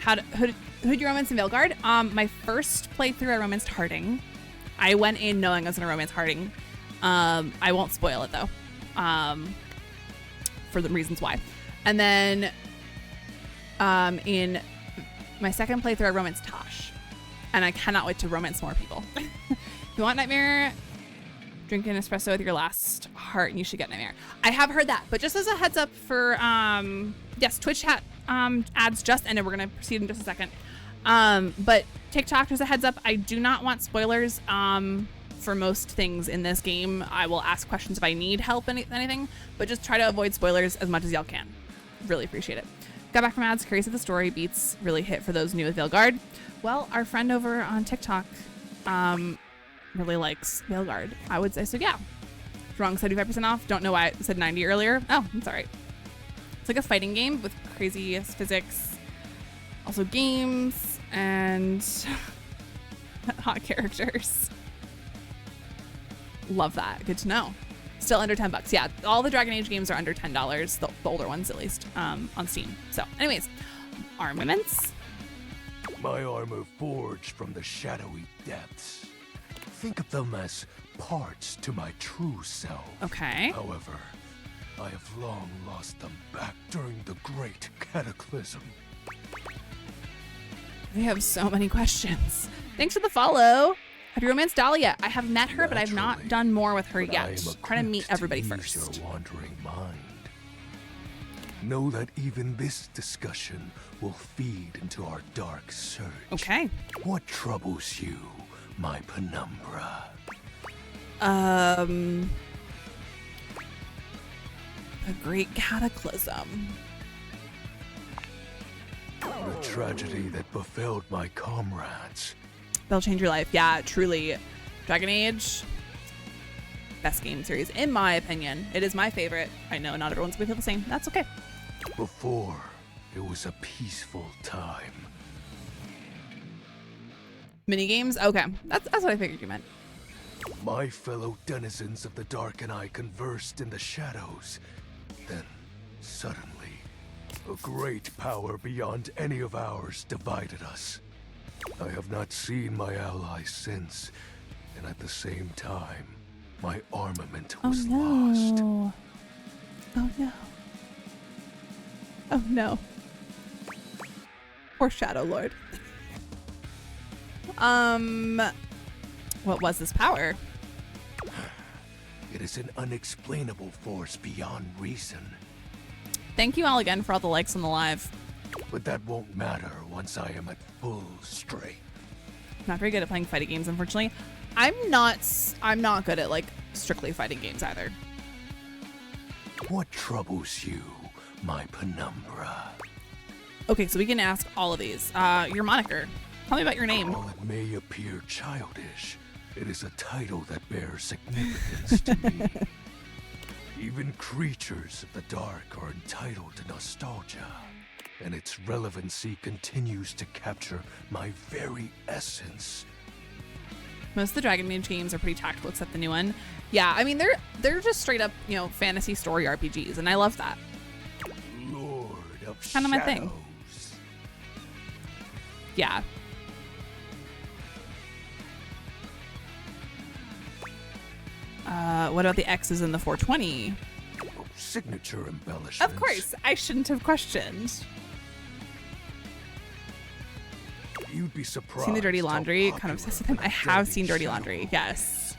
Who'd you romance in Veilguard? My first playthrough, I romanced Harding. I went in knowing I was going to romance Harding. I won't spoil it, though, for the reasons why. And then in my second playthrough, I romanced Tosh. And I cannot wait to romance more people. If you want Nightmare, drink an espresso with your last heart and you should get Nightmare. I have heard that, but just as a heads up for, yes, Twitch chat ads just ended. We're going to proceed in just a second. But TikTok, just a heads up, I do not want spoilers for most things in this game. I will ask questions if I need help in anything, but just try to avoid spoilers as much as y'all can. Really appreciate it. Got back from ads, curious if the story beats really hit for those new with Veilguard. Well, our friend over on TikTok really likes Veilguard, I would say. So yeah, wrong, 75% off. Don't know why I said 90 earlier. Oh, it's all right. It's like a fighting game with crazy physics, also games, and hot characters. Love that. Good to know. Still under $10. Yeah, all the Dragon Age games are under $10, the older ones at least, on Steam. So anyways, armaments. My armor forged from the shadowy depths. Think of them as parts to my true self. Okay. However, I have long lost them back during the great cataclysm. We have so many questions. Thanks for the follow. Have you romanced Dahlia? I have met her, but I've not done more with her yet. Trying to meet everybody first. Your wandering mind. Know that even this discussion will feed into our dark search. Okay. What troubles you, my penumbra? The Great Cataclysm. The tragedy that befell my comrades. They'll change your life. Yeah, truly. Dragon Age, best game series, in my opinion. It is my favorite. I know not everyone's going to feel the same. That's okay. Before, it was a peaceful time. Minigames? Okay. That's what I figured you meant. My fellow denizens of the dark and I conversed in the shadows. Then, suddenly, a great power beyond any of ours divided us. I have not seen my allies since, and at the same time, my armament was lost. Oh no. Oh no. Poor Shadow Lord. What was this power? It is an unexplainable force beyond reason. Thank you all again for all the likes on the live. But that won't matter once I am at full strength. Not very good at playing fighting games, unfortunately. I'm not good at like strictly fighting games either. What troubles you, my penumbra? Okay, so we can ask all of these. Your moniker. Tell me about your name. While it may appear childish, it is a title that bears significance to me. Even creatures of the dark are entitled to nostalgia, and its relevancy continues to capture my very essence. Most of the Dragon Age games are pretty tactical, except the new one. Yeah, I mean they're just straight up, you know, fantasy story RPGs, and I love that. Lord of Kind of my thing. Shadows. Yeah. What about the X's in the 420? Signature embellishments. Of course, I shouldn't have questioned. You'd be surprised. Seen the Dirty how Laundry? Kind of obsessed with him. I have seen Dirty Shadow Laundry. Yes.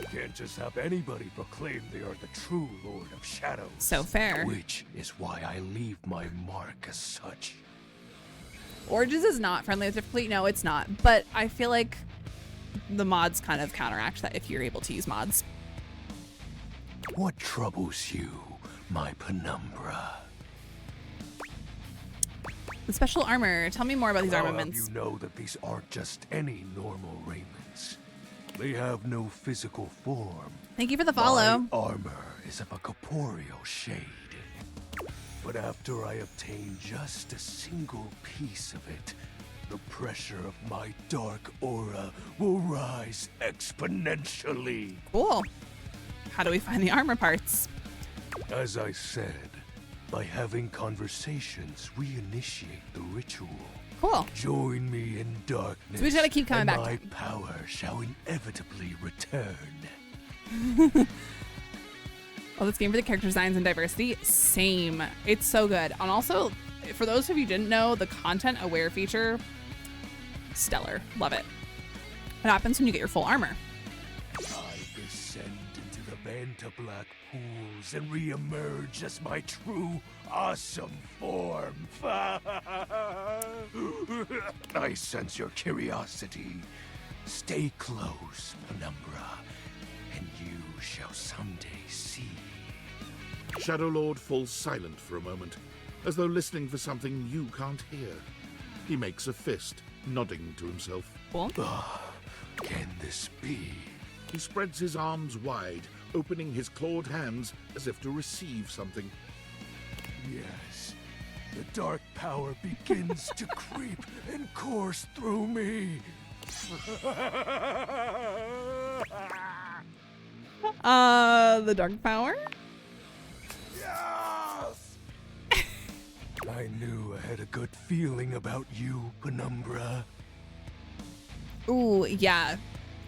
You can't just have anybody proclaim they are the true Lord of Shadows. So fair. Which is why I leave my mark as such. Origins is not friendly with difficulty. No, it's not. But I feel like the mods kind of counteract that if you're able to use mods. What troubles you, my penumbra? The special armor. Tell me more about these I'll armaments. have you know that these aren't just any normal raiments. They have no physical form. Thank you for the follow. My armor is of a corporeal shade. But after I obtain just a single piece of it, the pressure of my dark aura will rise exponentially. Cool. How do we find the armor parts? As I said, by having conversations, we initiate the ritual. Cool. Join me in darkness. So we just gotta keep coming and back. my power shall inevitably return. Oh, this game for the character designs and diversity, same. It's so good. And also, for those of you who didn't know, the content aware feature, stellar. Love it. What happens when you get your full armor? I descend into the Vanta Black pools and re-emerge as my true, awesome form. I sense your curiosity. Stay close, Penumbra, and you shall someday see. Shadow Lord falls silent for a moment, as though listening for something you can't hear. He makes a fist, nodding to himself. Can this be? He spreads his arms wide, opening his clawed hands as if to receive something. Yes, the dark power begins to creep and course through me. The dark power? Yes! I knew I had a good feeling about you, Penumbra. Ooh, yeah.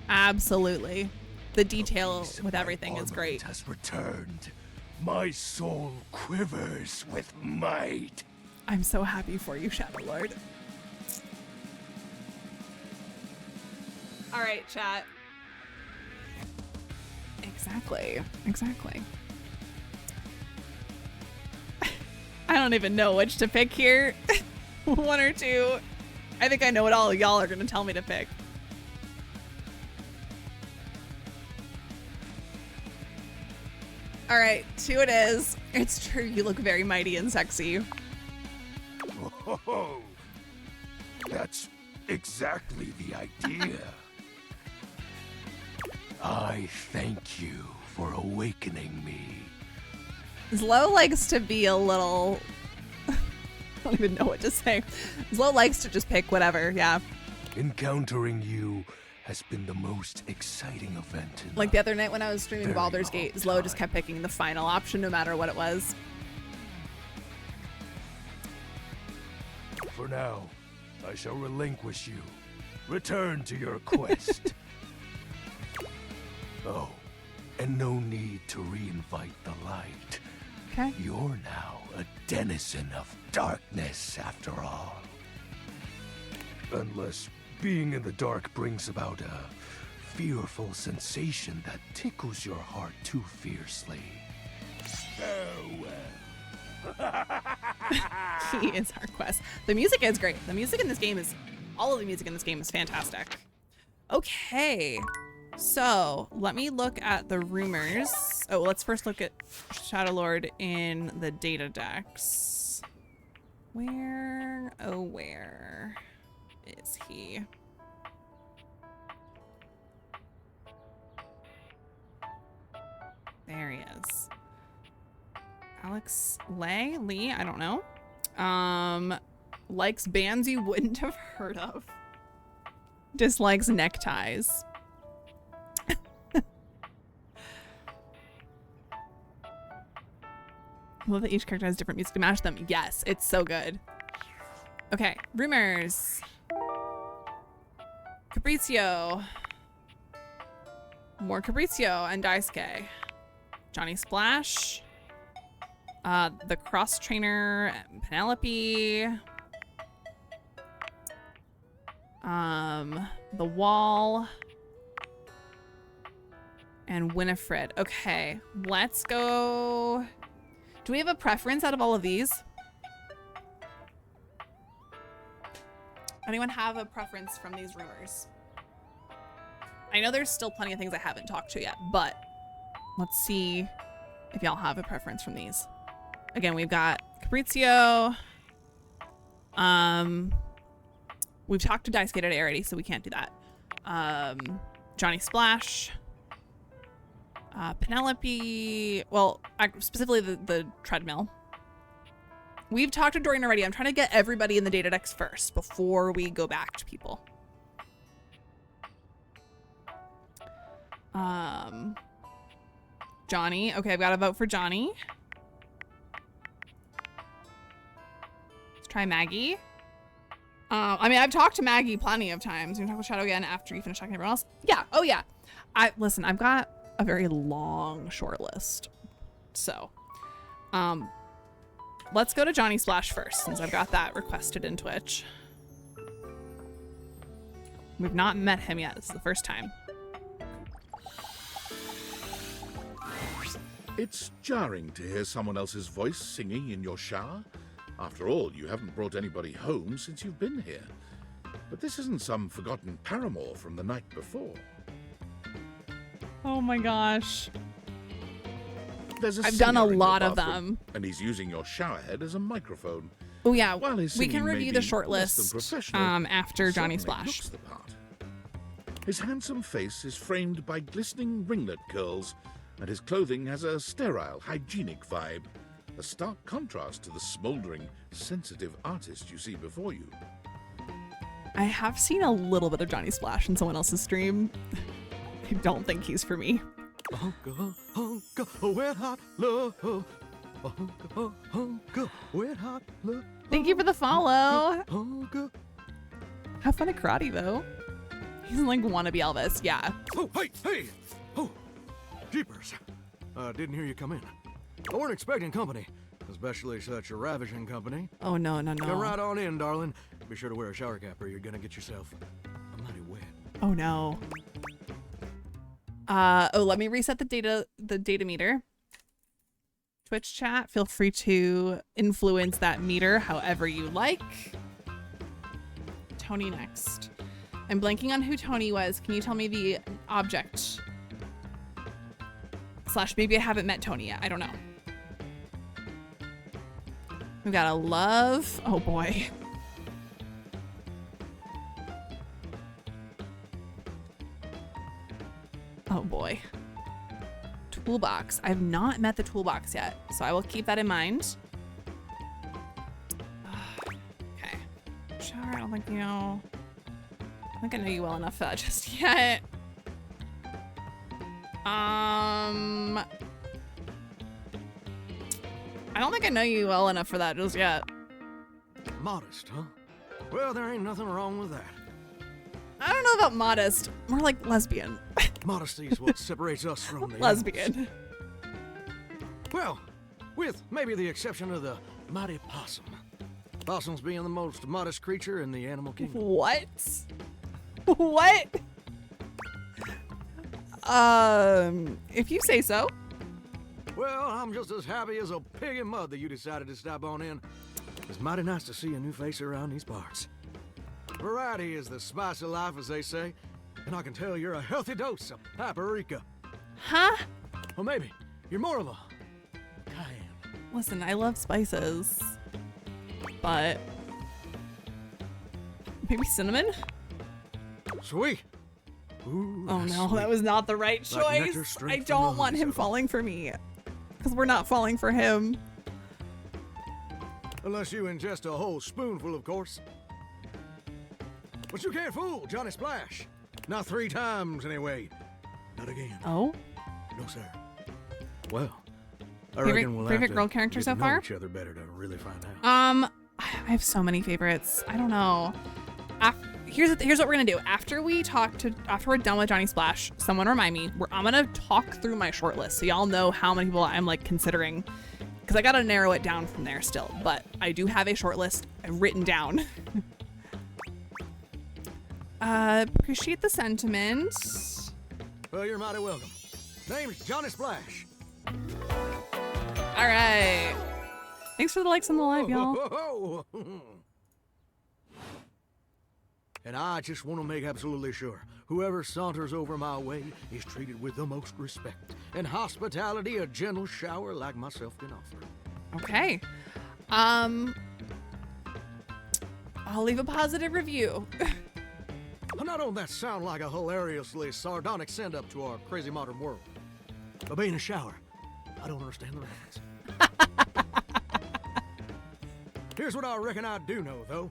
Absolutely. The detail with everything is great. Has returned. My soul quivers with might. I'm so happy for you, Shadow Lord. All right, chat. Exactly. I don't even know which to pick here. One or two. I think I know what all of y'all are going to tell me to pick. All right, two it is. It's true, you look very mighty and sexy. Oh, that's exactly the idea. I thank you for awakening me. Zlo likes to be a little... I don't even know what to say. Zlo likes to just pick whatever, yeah. Encountering you has been the most exciting event in Like the other night when I was streaming Very Baldur's Gate, Zlo just kept picking the final option no matter what it was. For now, I shall relinquish you. Return to your quest. Oh, and no need to reinvite the light. Okay. You're now a denizen of darkness, after all. Unless being in the dark brings about a fearful sensation that tickles your heart too fiercely. Farewell. He is our quest. The music is great. The music in this game is... All of the music in this game is fantastic. Okay. So, let me look at the rumors. Oh, let's first look at Shadow Lord in the data decks. Where is he? There he is. Alex Lee? I don't know. Likes bands you wouldn't have heard of. Dislikes neckties. I love that each character has different music to match them. Yes, it's so good. Okay, rumors. Capriccio. More Capriccio and Daisuke. Johnny Splash. The cross trainer Penelope. The Wall. And Winifred. Okay, let's go. Do we have a preference out of all of these? Anyone have a preference from these rumors? I know there's still plenty of things I haven't talked to yet, but let's see if y'all have a preference from these. Again, we've got Capriccio. We've talked to Daisuke today already, so we can't do that. Johnny Splash. Penelope. Well, specifically the treadmill. We've talked to Dorian already. I'm trying to get everybody in the data decks first before we go back to people. Johnny. Okay, I've got to vote for Johnny. Let's try Maggie. I mean, I've talked to Maggie plenty of times. You can talk with Shadow again after you finish talking to everyone else. Yeah. Oh, yeah. Listen, I've got a very long short list. So, let's go to Johnny Splash first, since I've got that requested in Twitch. We've not met him yet. This is the first time. It's jarring to hear someone else's voice singing in your shower. After all, you haven't brought anybody home since you've been here. But this isn't some forgotten paramour from the night before. Oh my gosh. There's a I've done a singer in your lot of bathroom, them. And he's using your shower head as a microphone. Oh yeah, While his we can singing may review be the short less than list professional, after he Johnny certainly Splash. looks the part. His handsome face is framed by glistening ringlet curls, and his clothing has a sterile, hygienic vibe, a stark contrast to the smouldering, sensitive artist you see before you. I have seen a little bit of Johnny Splash in someone else's stream. I don't think he's for me. Wet hot love. Wet hot love. Thank you for the follow. Have fun at karate though. He's like wannabe Elvis. Yeah. Oh, hey! Oh, jeepers. Didn't hear you come in. I weren't expecting company, especially such a ravishing company. Oh, no. Come right on in, darling. Be sure to wear a shower cap or you're gonna get yourself a mighty wet. Oh, no. Let me reset the data meter. Twitch chat, feel free to influence that meter however you like. Tony next. I'm blanking on who Tony was. Can you tell me the object? / maybe I haven't met Tony yet. I don't know. We've got a love. Oh boy. Oh boy. Toolbox. I've not met the toolbox yet, so I will keep that in mind. Okay. Sure, I don't think you know. I think I know you well enough for that just yet. I don't think I know you well enough for that just yet. Modest, huh? Well, there ain't nothing wrong with that. I don't know about modest. More like lesbian. Modesty is what separates us from the lesbian. animals. Well, with maybe the exception of the mighty possum. Possums being the most modest creature in the animal kingdom. What? What? If you say so. Well, I'm just as happy as a pig in mud that you decided to stop on in. It's mighty nice to see a new face around these parts. Variety is the spice of life, as they say, and I can tell you're a healthy dose of paprika. Huh? Well, maybe you're more of a cayenne. Listen, I love spices, but maybe cinnamon? Sweet. Ooh, oh no, sweet. that was not the right Like nectar choice. straight I from don't the want him honeysuckle. falling for me. because we're not falling for him. Unless you ingest a whole spoonful, of course. But you can't fool Johnny Splash. Not 3 times, anyway. Not again. Oh? No, sir. Well, I Favorite- reckon we'll have favorite to girl character get so to know far? each other better to really find out. I have so many favorites. I don't know. Here's what we're gonna do. After we're done with Johnny Splash, someone remind me. I'm gonna talk through my short list so y'all know how many people I'm like considering, because I gotta narrow it down from there still. But I do have a short list written down. Appreciate the sentiment. Well, you're mighty welcome. Name's Johnny Splash. All right. Thanks for the likes on the live, y'all. Whoa. And I just want to make absolutely sure whoever saunters over my way is treated with the most respect and hospitality a gentle shower like myself can offer. Okay. I'll leave a positive review. Now, don't that sound like a hilariously sardonic send-up to our crazy modern world? But being a shower, I don't understand the reference. Here's what I reckon I do know, though.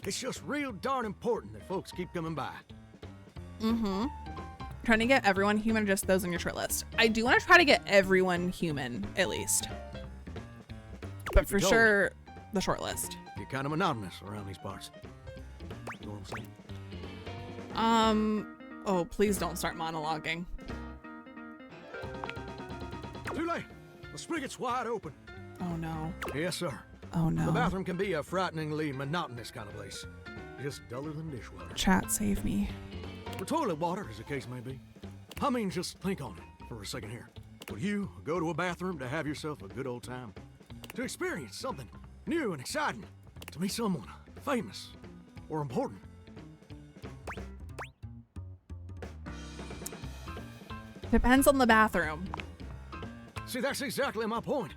It's just real darn important that folks keep coming by. Mm-hmm. Trying to get everyone human, or just those on your short list. I do want to try to get everyone human, at least. But for sure, the short list. Get kind of monotonous around these parts. You know what I'm saying? Oh, please don't start monologuing. Too late. The spigot's wide open. Oh, no. Yes, sir. Oh, no. The bathroom can be a frighteningly monotonous kind of place. Just duller than dishwater. Chat, save me. Or toilet water, as the case may be. I mean, just think on it for a second here. Would you go to a bathroom to have yourself a good old time? To experience something new and exciting? To meet someone famous or important? Depends on the bathroom. See, that's exactly my point.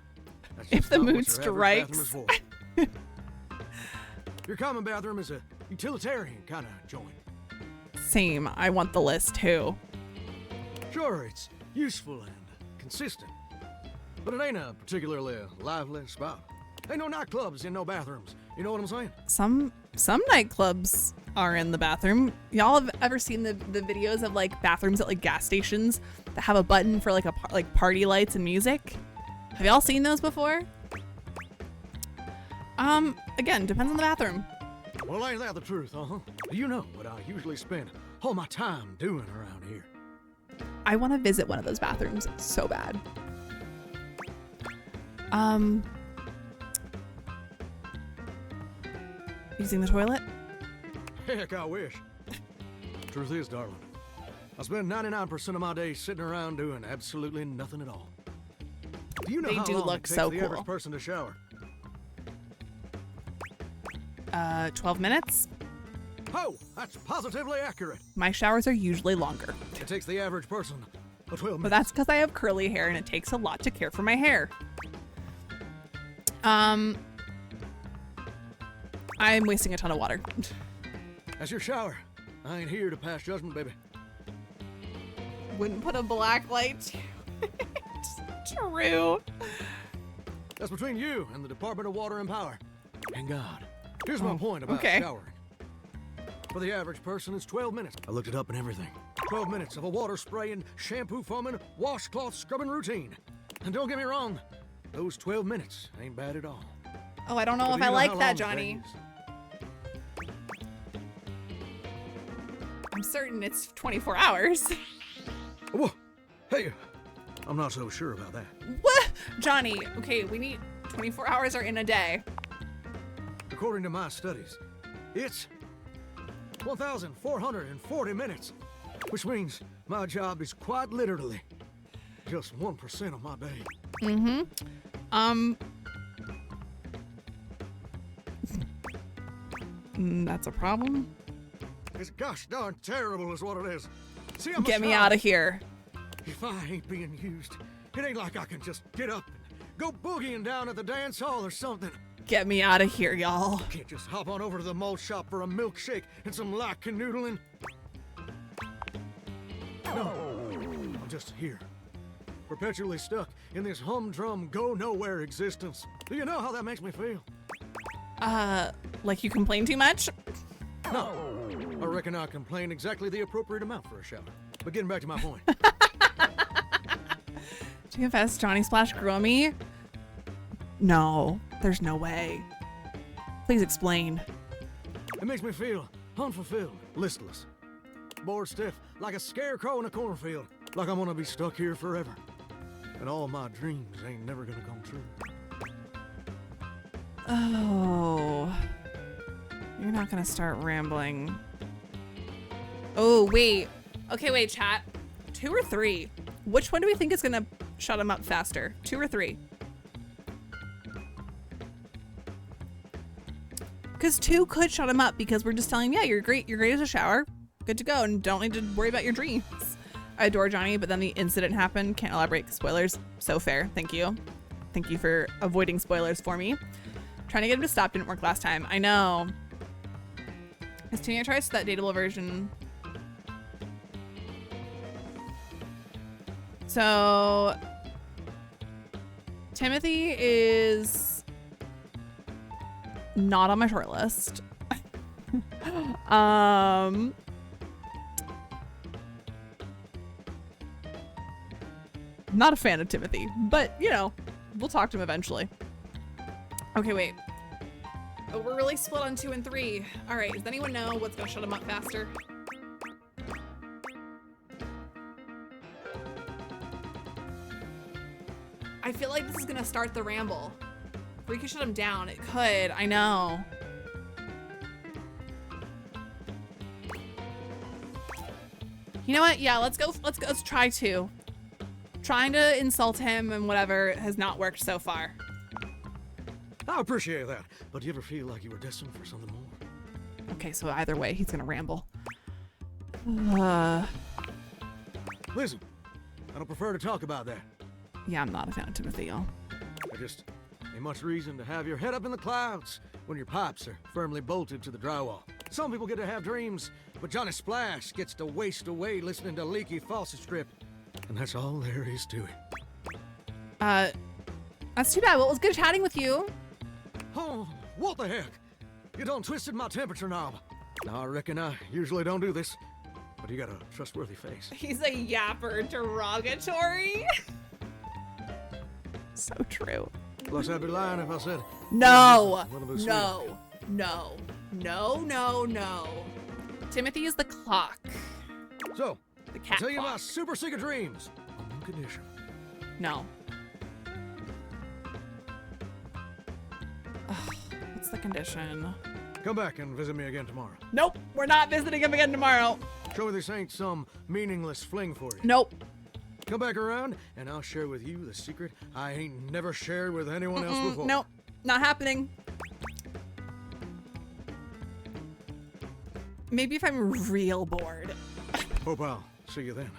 That's If just the not what mood your average bathroom strikes. is for. Your common bathroom is a utilitarian kind of joint. Same. I want the list too. Sure, it's useful and consistent, but it ain't a particularly lively spot. Ain't no nightclubs in no bathrooms. You know what I'm saying? Some nightclubs are in the bathroom. Y'all have ever seen the videos of like bathrooms at like gas stations that have a button for like party lights and music? Have y'all seen those before? Again, depends on the bathroom. Well, ain't that the truth, huh? Do you know what I usually spend all my time doing around here? I want to visit one of those bathrooms so bad. Using the toilet? Heck, I wish. Truth is, darling, I spend 99% of my days sitting around doing absolutely nothing at all. Do you know They how do long look it takes so the cool. average person to shower? 12 minutes? Oh, that's positively accurate. My showers are usually longer. It takes the average person 12 minutes. But that's because I have curly hair and it takes a lot to care for my hair. I'm wasting a ton of water. That's your shower. I ain't here to pass judgment, baby. Wouldn't put a black light to it. True. That's between you and the Department of Water and Power. And God. Here's my point about okay. showering. For the average person, it's 12 minutes. I looked it up and everything. 12 minutes of a water spraying, shampoo foaming, washcloth scrubbing routine. And don't get me wrong, those 12 minutes ain't bad at all. Oh, I don't know But if do I you know like how that, long Johnny. the day is? I'm certain it's 24 hours. Whoa. Hey, I'm not so sure about that. What? Johnny, okay, we need 24 hours or in a day. According to my studies, it's 1,440 minutes, which means my job is quite literally just 1% of my day. That's a problem. It's gosh darn terrible is what it is. See, I'm Get a me child. out of here. If I ain't being used, it ain't like I can just get up and go boogieing down at the dance hall or something. Get me out of here, y'all. Can't just hop on over to the mall shop for a milkshake and some light canoodling. No, I'm just here perpetually stuck in this humdrum, go-nowhere existence. Do you know how that makes me feel? Like you complain too much? No. I reckon I complain exactly the appropriate amount for a shower. But getting back to my point. Do you confess Johnny Splash grew on me? No, there's no way. Please explain. It makes me feel unfulfilled, listless, bored stiff, like a scarecrow in a cornfield, like I'm gonna be stuck here forever. And all my dreams ain't never gonna come true. Oh. You're not gonna start rambling. Oh, wait. Okay, wait, chat. 2 or 3? Which one do we think is gonna shut him up faster? 2 or 3? Because 2 could shut him up because we're just telling him, yeah, you're great as a shower. Good to go and don't need to worry about your dreams. I adore Johnny, but then the incident happened. Can't elaborate, spoilers. So fair, thank you. Thank you for avoiding spoilers for me. Trying to get him to stop didn't work last time. I know. Is Timmy tries that dateable version? So Timothy is not on my short list. Not a fan of Timothy, but you know, we'll talk to him eventually. Okay, wait. Oh, we're really split on 2 and 3. All right, does anyone know what's gonna shut him up faster? I feel like this is gonna start the ramble. If we could shut him down, it could, I know. You know what? Yeah, let's try 2. Trying to insult him and whatever has not worked so far. I appreciate that, but do you ever feel like you were destined for something more? Okay, so either way, he's gonna ramble. Listen, I don't prefer to talk about that. Yeah, I'm not a fan of Timothy, y'all. I just ain't much reason to have your head up in the clouds when your pipes are firmly bolted to the drywall. Some people get to have dreams, but Johnny Splash gets to waste away listening to leaky faucet strip. And that's all there is to it. That's too bad. Well, it was good chatting with you. Oh, what the heck? You done twisted my temperature knob. Now, I reckon I usually don't do this, but you got a trustworthy face. He's a yapper derogatory. So true. Plus, I'd be lying if I said... No. Timothy is the clock. So, the cat tell you clock. my super secret dreams. On one condition. No. Ugh, what's the condition? Come back and visit me again tomorrow. Nope, we're not visiting him again tomorrow. Show me this ain't some meaningless fling for you. Nope. Come back around, and I'll share with you the secret I ain't never shared with anyone else before. Nope, not happening. Maybe if I'm real bored. Hope I'll see you then.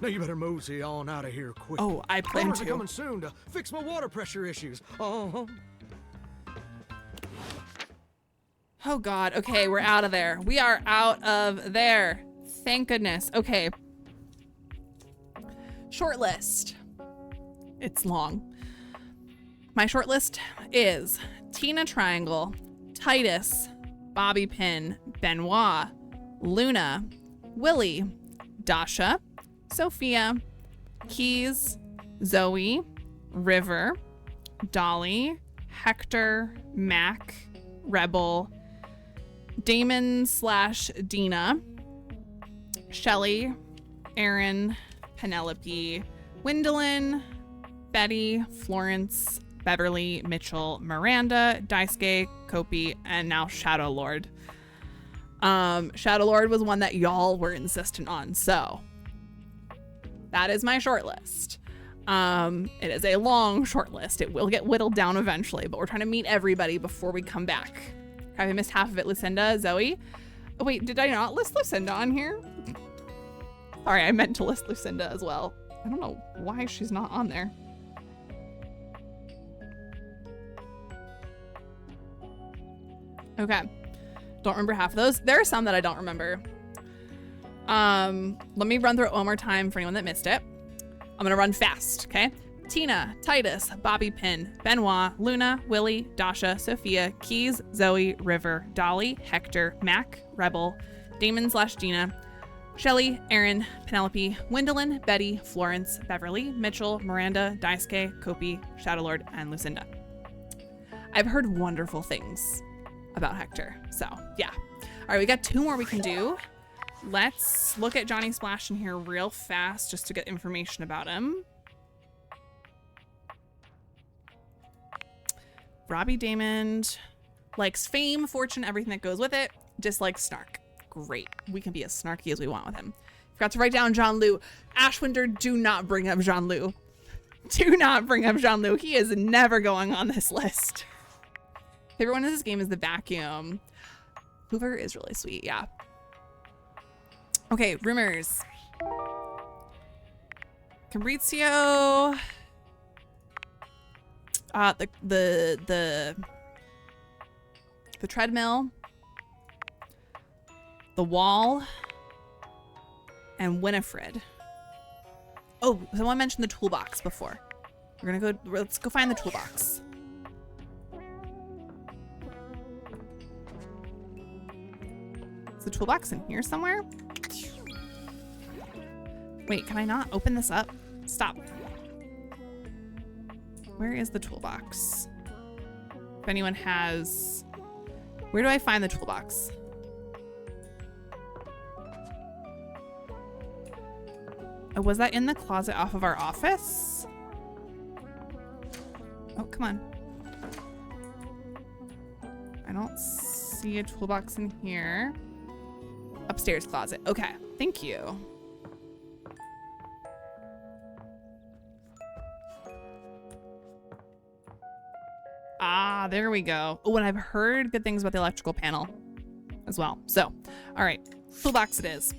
Now you better mosey on out of here quick. Oh, I plan Plumbers to. are coming soon to fix my water pressure issues. Uh-huh. Oh God, okay, we're out of there. We are out of there. Thank goodness. Okay. Short list. It's long. My short list is Tina Triangle, Titus, Bobby Pin, Benoit, Luna, Willie, Dasha, Sophia, Keys, Zoe, River, Dolly, Hector, Mac, Rebel, Damon/Dina, Shelly, Aaron, Penelope, Gwendolyn, Betty, Florence, Beverly, Mitchell, Miranda, Daisuke, Kopi, and now Shadow Lord. Shadow Lord was one that y'all were insistent on, so that is my short list. It is a long short list. It will get whittled down eventually, but we're trying to meet everybody before we come back. Have I missed half of it? Lucinda, Zoe. Oh wait, did I not list Lucinda on here? Sorry, I meant to list Lucinda as well. I don't know why she's not on there. Okay, don't remember half of those. There are some that I don't remember. Let me run through it one more time for anyone that missed it. I'm gonna run fast, okay? Tina, Titus, Bobby Pin, Benoit, Luna, Willie, Dasha, Sophia, Keys, Zoe, River, Dolly, Hector, Mac, Rebel, Damon/Gina, Shelly, Aaron, Penelope, Gwendolyn, Betty, Florence, Beverly, Mitchell, Miranda, Daisuke, Kopi, Shadowlord, and Lucinda. I've heard wonderful things about Hector, so yeah. All right, we got 2 more we can do. Let's look at Johnny Splash in here real fast just to get information about him. Robbie Damon likes fame, fortune, everything that goes with it. Dislikes snark. Great. We can be as snarky as we want with him. Forgot to write down Jean-Loup. Ashwinder, do not bring up Jean-Loup. Do not bring up Jean-Loup. He is never going on this list. Favorite one in this game is the vacuum. Hoover is really sweet, yeah. Okay, rumors. Cambrizio. The treadmill. The wall. And Winifred. Oh, someone mentioned the toolbox before. Let's go find the toolbox. Is the toolbox in here somewhere? Wait, can I not open this up? Stop. Where is the toolbox? If anyone has... Where do I find the toolbox? Oh, was that in the closet off of our office? Oh, come on. I don't see a toolbox in here. Upstairs closet. Okay, thank you. Ah, there we go. Oh, and I've heard good things about the electrical panel as well. So, all right, toolbox it is.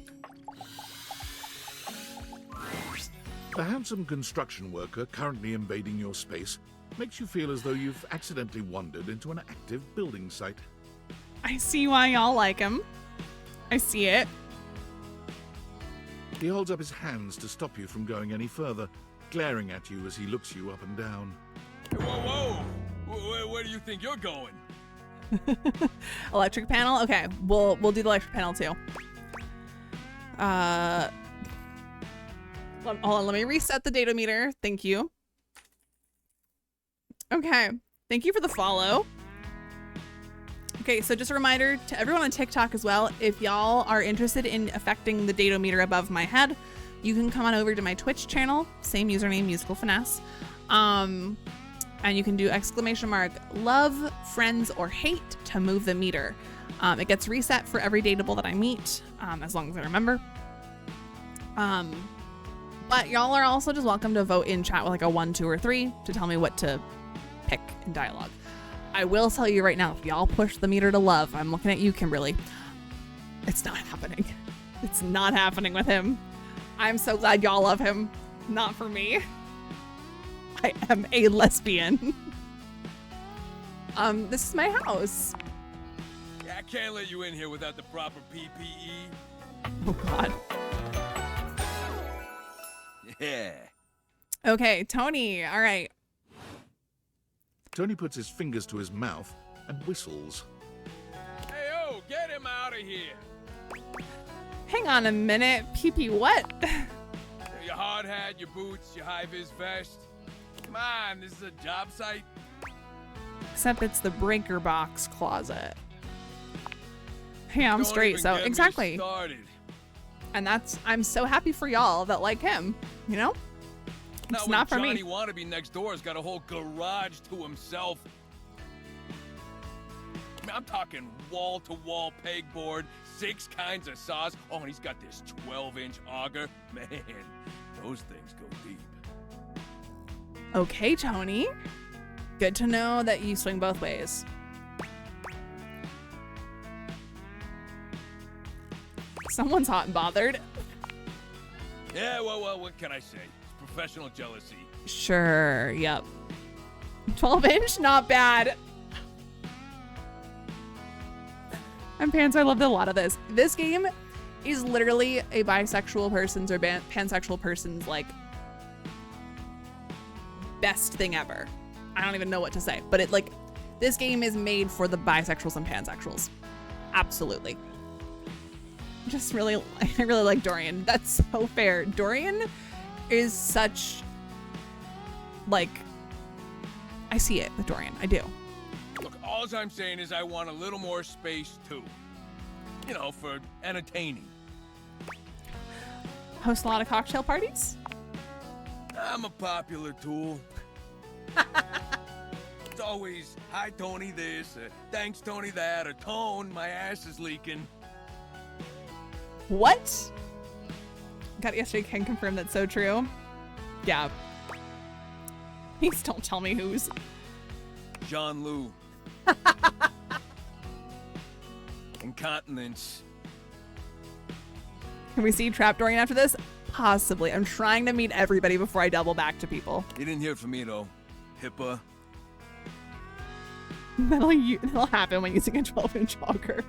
The handsome construction worker currently invading your space makes you feel as though you've accidentally wandered into an active building site. I see why y'all like him. I see it. He holds up his hands to stop you from going any further, glaring at you as he looks you up and down. Whoa, whoa! Where do you think you're going? Electric panel? Okay, we'll do the electric panel too. Hold on, let me reset the data meter. Thank you. Okay, thank you for the follow. Okay, so just a reminder to everyone on TikTok as well, if y'all are interested in affecting the data meter above my head, you can come on over to my Twitch channel, same username, Musical Finesse. And you can do !, love, friends, or hate to move the meter. It gets reset for every dateable that I meet, as long as I remember. But y'all are also just welcome to vote in chat with like a 1, 2, or 3 to tell me what to pick in dialogue. I will tell you right now, if y'all push the meter to love, I'm looking at you, Kimberly. It's not happening. It's not happening with him. I'm so glad y'all love him. Not for me. I am a lesbian. This is my house. Yeah, I can't let you in here without the proper PPE. Oh God. Yeah. Okay, Tony. All right. Tony puts his fingers to his mouth and whistles. Hey, oh, get him out of here. Hang on a minute. Pee-pee what? Your hard hat, your boots, your high-vis vest. Come on, this is a job site. Except it's the breaker box closet. Hey, I'm straight, so exactly. And I'm so happy for y'all that like him, you know? It's not for me. Johnny Wannabe next door has got a whole garage to himself. I mean, I'm talking wall-to-wall pegboard, 6 kinds of saws. Oh, and he's got this 12-inch auger. Man, those things go deep. Okay, Tony. Good to know that you swing both ways. Someone's hot and bothered. Yeah, well, what can I say? It's professional jealousy. Sure, yep. 12-inch, not bad. And Pants, I loved a lot of this. This game is literally a bisexual person's or pansexual person's, like, best thing ever. I don't even know what to say, but this game is made for the bisexuals and pansexuals. Absolutely. I really like Dorian. That's so fair. Dorian is such, I see it with Dorian. I do. Look, all I'm saying is I want a little more space too. You know, for entertaining. Host a lot of cocktail parties? I'm a popular tool. It's always, hi Tony this, thanks Tony that, or Tone, my ass is leaking. What? Got it yesterday, can confirm that's so true. Yeah. Please don't tell me who's. Jean Lou. Incontinence. Can we see Trap Dorian after this? Possibly. I'm trying to meet everybody before I double back to people. You didn't hear it from me though, HIPAA. That'll happen when using a 12-inch auger.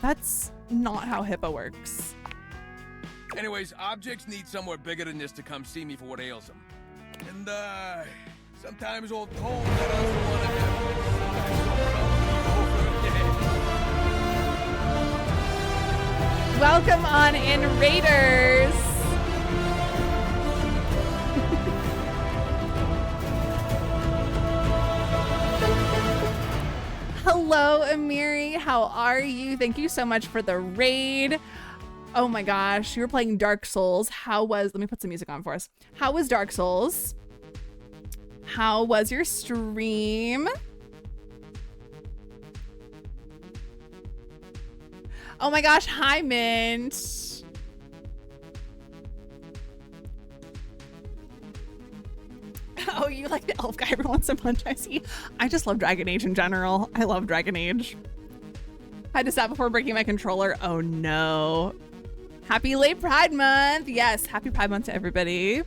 That's not how HIPAA works. Anyways, objects need somewhere bigger than this to come see me for what ails them. And, sometimes old Tone let us want to have Welcome on in, Raiders. Hello, Amiri. How are you? Thank you so much for the raid. Oh my gosh, you were playing Dark Souls. Let me put some music on for us. How was Dark Souls? How was your stream? Oh my gosh, hi Mint. Oh, you like the elf guy every once in a while, I see. I just love Dragon Age in general. I love Dragon Age. I had to stop before breaking my controller. Oh no. Happy late Pride Month. Yes, happy Pride Month to everybody.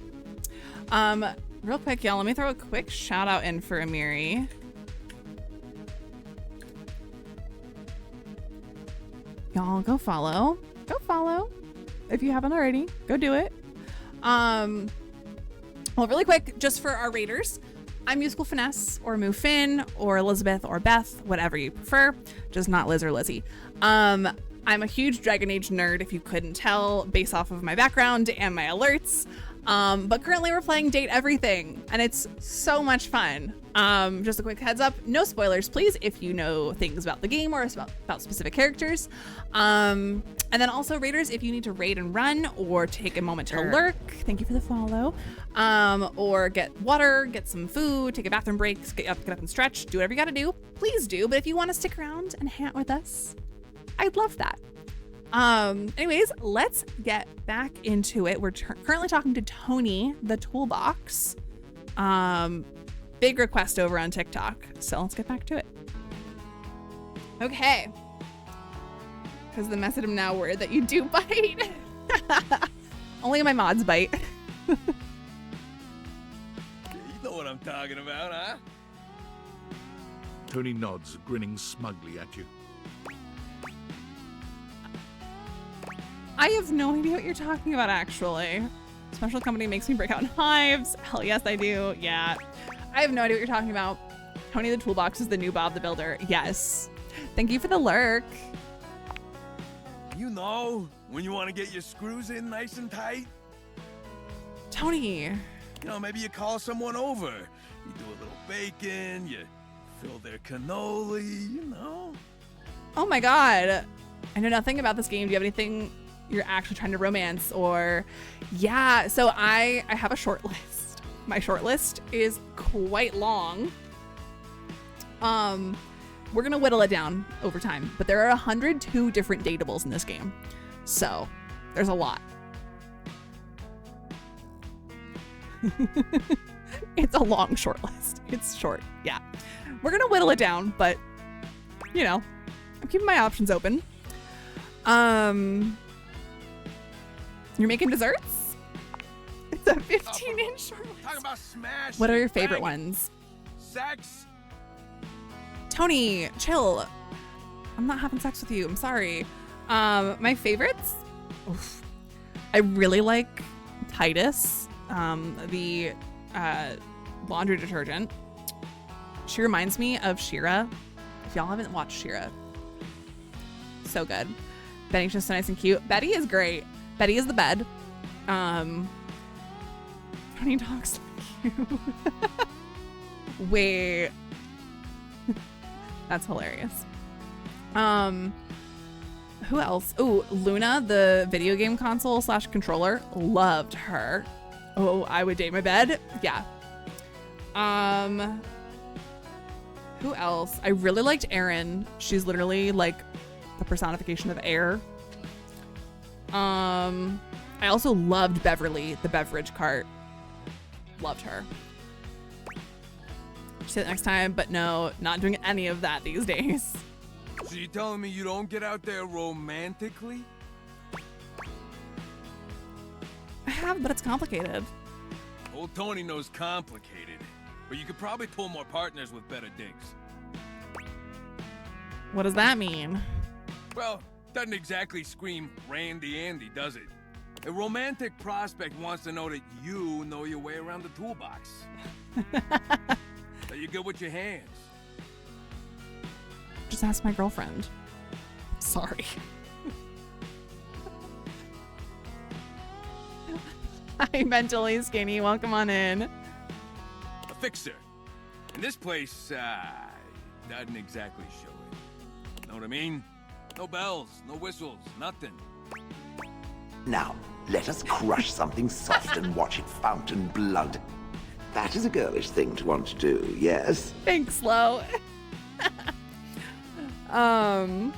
Real quick, y'all, let me throw a quick shout out in for Amiri. Y'all go follow. Go follow. If you haven't already, go do it. Well, really quick, just for our raiders, I'm Musical Finesse or Moo Finn or Elizabeth or Beth, whatever you prefer, just not Liz or Lizzie. I'm a huge Dragon Age nerd, if you couldn't tell, based off of my background and my alerts. But currently we're playing Date Everything, and it's so much fun. Just a quick heads up, no spoilers, please, if you know things about the game or about specific characters. And then also, raiders, if you need to raid and run or take a moment to lurk, thank you for the follow, or get water, get some food, take a bathroom break, get up and stretch, do whatever you gotta do, please do. But if you want to stick around and hang out with us, I'd love that. Anyways, let's get back into it. We're currently talking to Tony, the Toolbox. Big request over on TikTok, so let's get back to it. Okay. Because the message I'm now worried that you do bite. Only my mods bite. You know what I'm talking about, huh? Tony nods, grinning smugly at you. I have no idea what you're talking about, actually. Special company makes me break out in hives. Hell yes, I do. Yeah. I have no idea what you're talking about. Tony the Toolbox is the new Bob the Builder. Yes. Thank you for the lurk. You know, when you want to get your screws in nice and tight. Tony. You know, maybe you call someone over. You do a little bacon, you fill their cannoli, you know. Oh my god. I know nothing about this game. Do you have anything you're actually trying to romance? Or yeah, so I have a short list. My short list is quite long. We're gonna whittle it down over time, but there are 102 different dateables in this game, so there's a lot. It's a long short list. It's short. Yeah, we're gonna whittle it down, but you know, I'm keeping my options open. You're making desserts? It's a 15-inch short list. Talking about smash. What are your favorite ones? Sex. Tony, chill. I'm not having sex with you. I'm sorry. My favorites? Oof. I really like Titus the laundry detergent. She reminds me of She-Ra. If y'all haven't watched She-Ra, so good. Betty's just so nice and cute. Betty is great. Betty is the bed. Funny talks like you. Wait. That's hilarious. Who else? Oh, Luna, the video game console / controller. Loved her. Oh, I would date my bed. Yeah. Who else? I really liked Erin. She's literally like the personification of air. I also loved Beverly, the beverage cart. Loved her. Say that next time, but no, not doing any of that these days. So you telling me you don't get out there romantically? I have, but it's complicated. Old Tony knows complicated, but you could probably pull more partners with better digs. What does that mean? Well, doesn't exactly scream Randy Andy, does it? A romantic prospect wants to know that you know your way around the toolbox. That you're good with your hands. Just ask my girlfriend. Sorry. Hi, mentally skinny. Welcome on in. A fixer. And this place, doesn't exactly show it. Know what I mean? No bells, no whistles, nothing. Now, let us crush something soft and watch it fountain blood. That is a girlish thing to want to do, yes? Thanks, Lo. I'm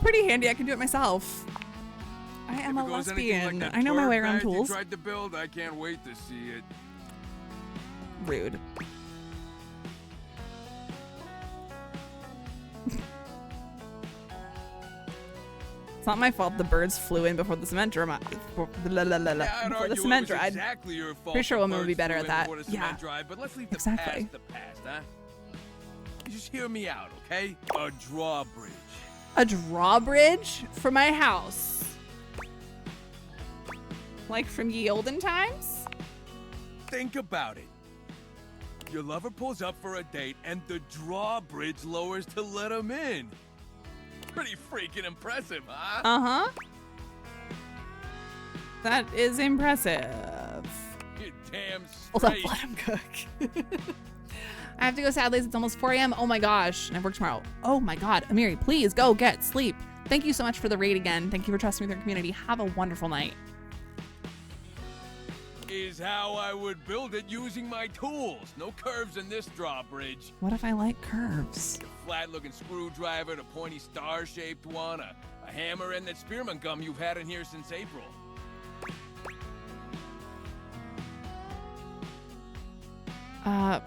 pretty handy. I can do it myself. I am a lesbian. I know my way around tools. You tried to build. I can't wait to see it. Rude. It's not my fault the birds flew in before the cement dried. Before the cement dried. Exactly your fault. Pretty sure women would be better at that. Yeah. Dried, but let's leave the exactly. Past the past, huh? You just hear me out, okay? A drawbridge. A drawbridge for my house. Like from ye olden times? Think about it. Your lover pulls up for a date and the drawbridge lowers to let him in. Pretty freaking impressive, huh? Uh-huh. That is impressive. You're damn Hold up, straight. let him cook. I have to go, sadly. It's almost 4 a.m. Oh my gosh. And I work tomorrow. Oh my God. Amiri, please go get sleep. Thank you so much for the raid again. Thank you for trusting with your community. Have a wonderful night. Is how I would build it using my tools. No curves in this drawbridge. What if I like curves? A flat-looking screwdriver, the pointy star-shaped one, a hammer, and that spearmint gum you've had in here since April. I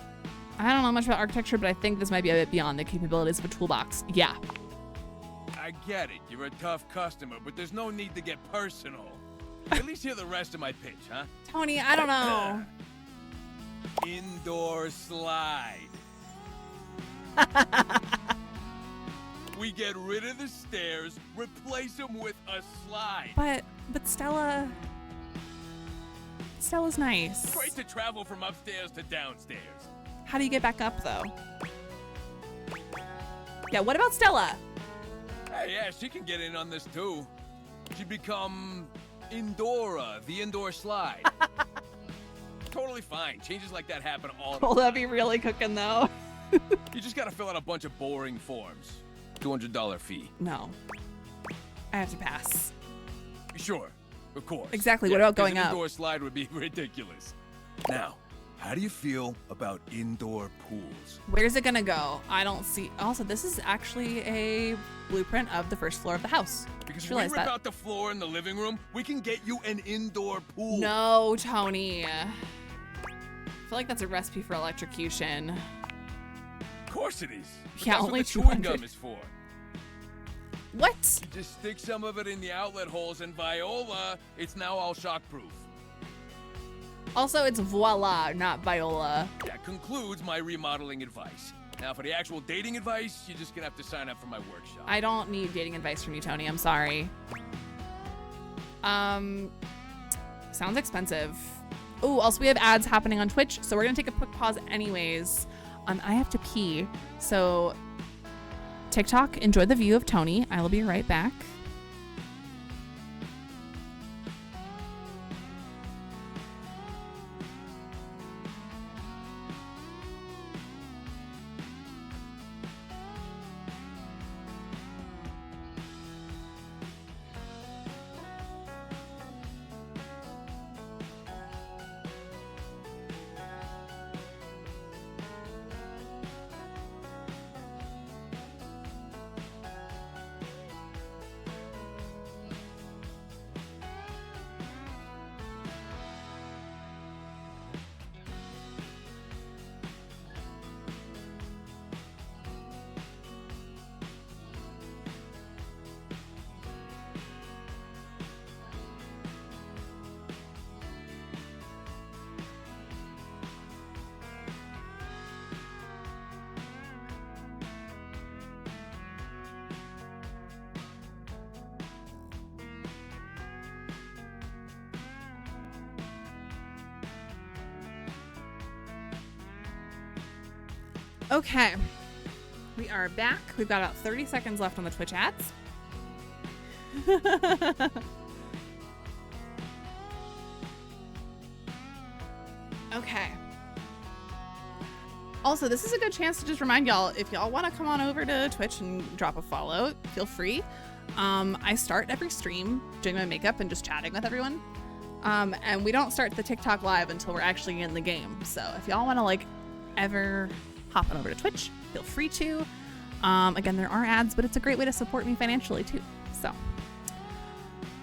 don't know much about architecture, but I think this might be a bit beyond the capabilities of a toolbox. Yeah. I get it. You're a tough customer, but there's no need to get personal. At least hear the rest of my pitch, huh? Tony, I don't know. Indoor slide. We get rid of the stairs, replace them with a slide. But Stella's nice. Great to travel from upstairs to downstairs. How do you get back up, though? Yeah, what about Stella? Hey, yeah, she can get in on this, too. She'd become Indora, the indoor slide. Totally fine. Changes like that happen all the time. Will that be really cooking, though? You just gotta fill out a bunch of boring forms. $200 fee. No. I have to pass. Sure, of course. Exactly. What about going an up? Indoor slide would be ridiculous. Now, how do you feel about indoor pools? Where's it gonna go? I don't see. Also, this is actually a blueprint of the first floor of the house. Because Just if we realized rip that. out the floor in the living room, we can get you an indoor pool. No, Tony. I feel like that's a recipe for electrocution. Of course it is. But Yeah, that's only what the chewing 200. gum is for. What? You just stick some of it in the outlet holes, and Viola, it's now all shockproof. Also, it's voila, not Viola. That concludes my remodeling advice. Now, for the actual dating advice, you're just gonna have to sign up for my workshop. I don't need dating advice from you, Tony. I'm sorry. Sounds expensive. Oh, also we have ads happening on Twitch, so we're gonna take a quick pause anyways. I have to pee, so TikTok, enjoy the view of Tony. I will be right back. Okay, we are back. We've got about 30 seconds left on the Twitch ads. Okay. Also, this is a good chance to just remind y'all, if y'all want to come on over to Twitch and drop a follow, feel free. I start every stream doing my makeup and just chatting with everyone. And we don't start the TikTok live until we're actually in the game. So if y'all want to like ever hop on over to Twitch, feel free to. Again, there are ads, but it's a great way to support me financially too. So,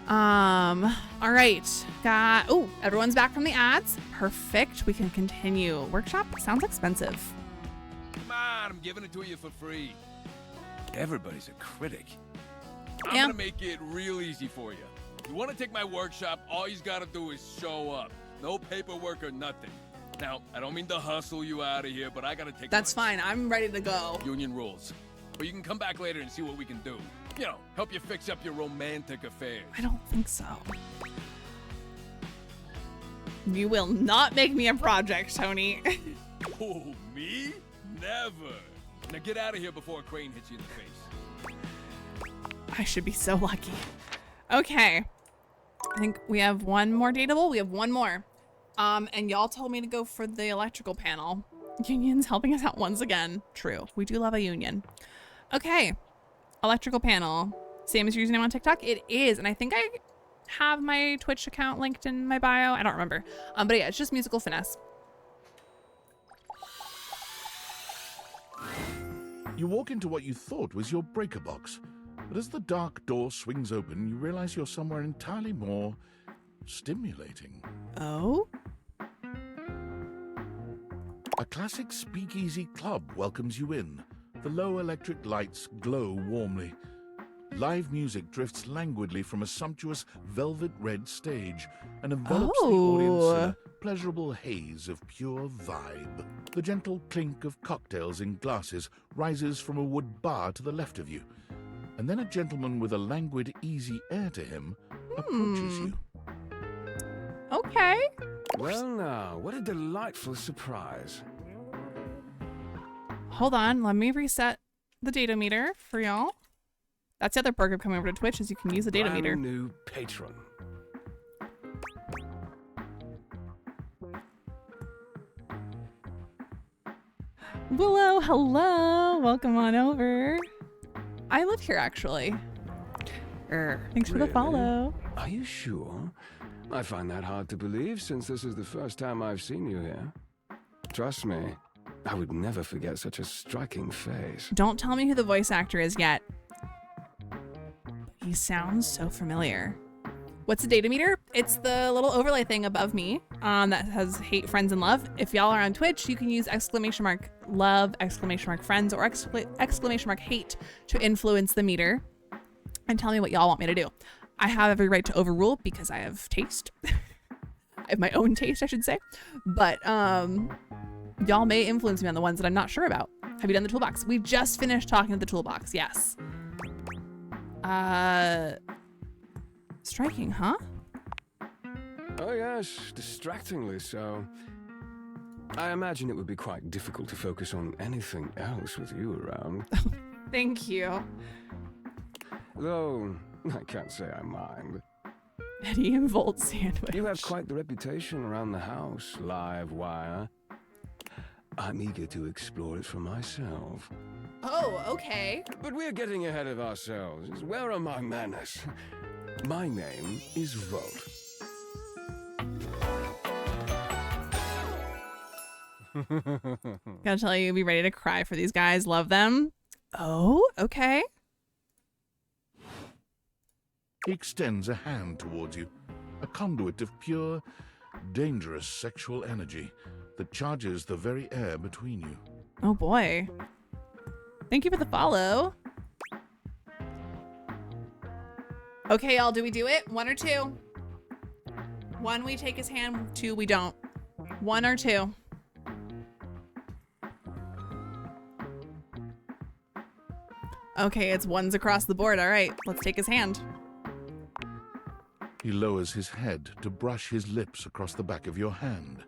all right, oh, everyone's back from the ads. Perfect. We can continue. Workshop sounds expensive. Come on, I'm giving it to you for free. Everybody's a critic. I'm Yeah. gonna make it real easy for you. You want to take my workshop? All you gotta do is show up. No paperwork or nothing. Now, I don't mean to hustle you out of here, but I gotta take. That's fine. I'm ready to go. Union rules. But you can come back later and see what we can do. You know, help you fix up your romantic affairs. I don't think so. You will not make me a project, Tony. Oh, me? Never. Now get out of here before a crane hits you in the face. I should be so lucky. Okay. I think we have one more dateable. We have one more. And y'all told me to go for the electrical panel. Union's helping us out once again. True. We do love a union. Okay. Electrical panel. Same as your username on TikTok? It is. And I think I have my Twitch account linked in my bio. I don't remember. But yeah, it's just Musical Finesse. You walk into what you thought was your breaker box, but as the dark door swings open, you realize you're somewhere entirely more stimulating. Oh? A classic speakeasy club welcomes you in. The low electric lights glow warmly. Live music drifts languidly from a sumptuous velvet red stage and envelops the audience in a pleasurable haze of pure vibe. The gentle clink of cocktails in glasses rises from a wood bar to the left of you, and then a gentleman with a languid, easy air to him approaches you. Okay. Well now, what a delightful surprise. Hold on, let me reset the data meter for y'all. That's the other perk of coming over to Twitch, is you can use the data meter. Brand new patron. Willow, hello. Welcome on over. I live here, actually. Thanks for the follow. Are you sure? I find that hard to believe since this is the first time I've seen you here. Trust me, I would never forget such a striking face. Don't tell me who the voice actor is yet. He sounds so familiar. What's a data meter? It's the little overlay thing above me that has hate, friends, and love. If y'all are on Twitch, you can use !love, !friends, or !hate to influence the meter and tell me what y'all want me to do. I have every right to overrule because I have taste. I have my own taste, I should say. But y'all may influence me on the ones that I'm not sure about. Have you done the toolbox? We just finished talking to the toolbox, yes. Striking, huh? Oh yes, distractingly so. I imagine it would be quite difficult to focus on anything else with you around. Thank you. Though, I can't say I mind. Eddie and Volt sandwich. You have quite the reputation around the house, Live Wire. I'm eager to explore it for myself. Oh, okay. But we're getting ahead of ourselves. Where are my manners? My name is Volt. Gotta tell you, be ready to cry for these guys. Love them. Oh, okay. He extends a hand towards you, a conduit of pure, dangerous sexual energy that charges the very air between you. Oh boy. Thank you for the follow. Okay, y'all, do we do it? 1 or 2? 1, we take his hand. 2, we don't. 1 or 2? Okay, it's 1s across the board. All right, let's take his hand. He lowers his head to brush his lips across the back of your hand.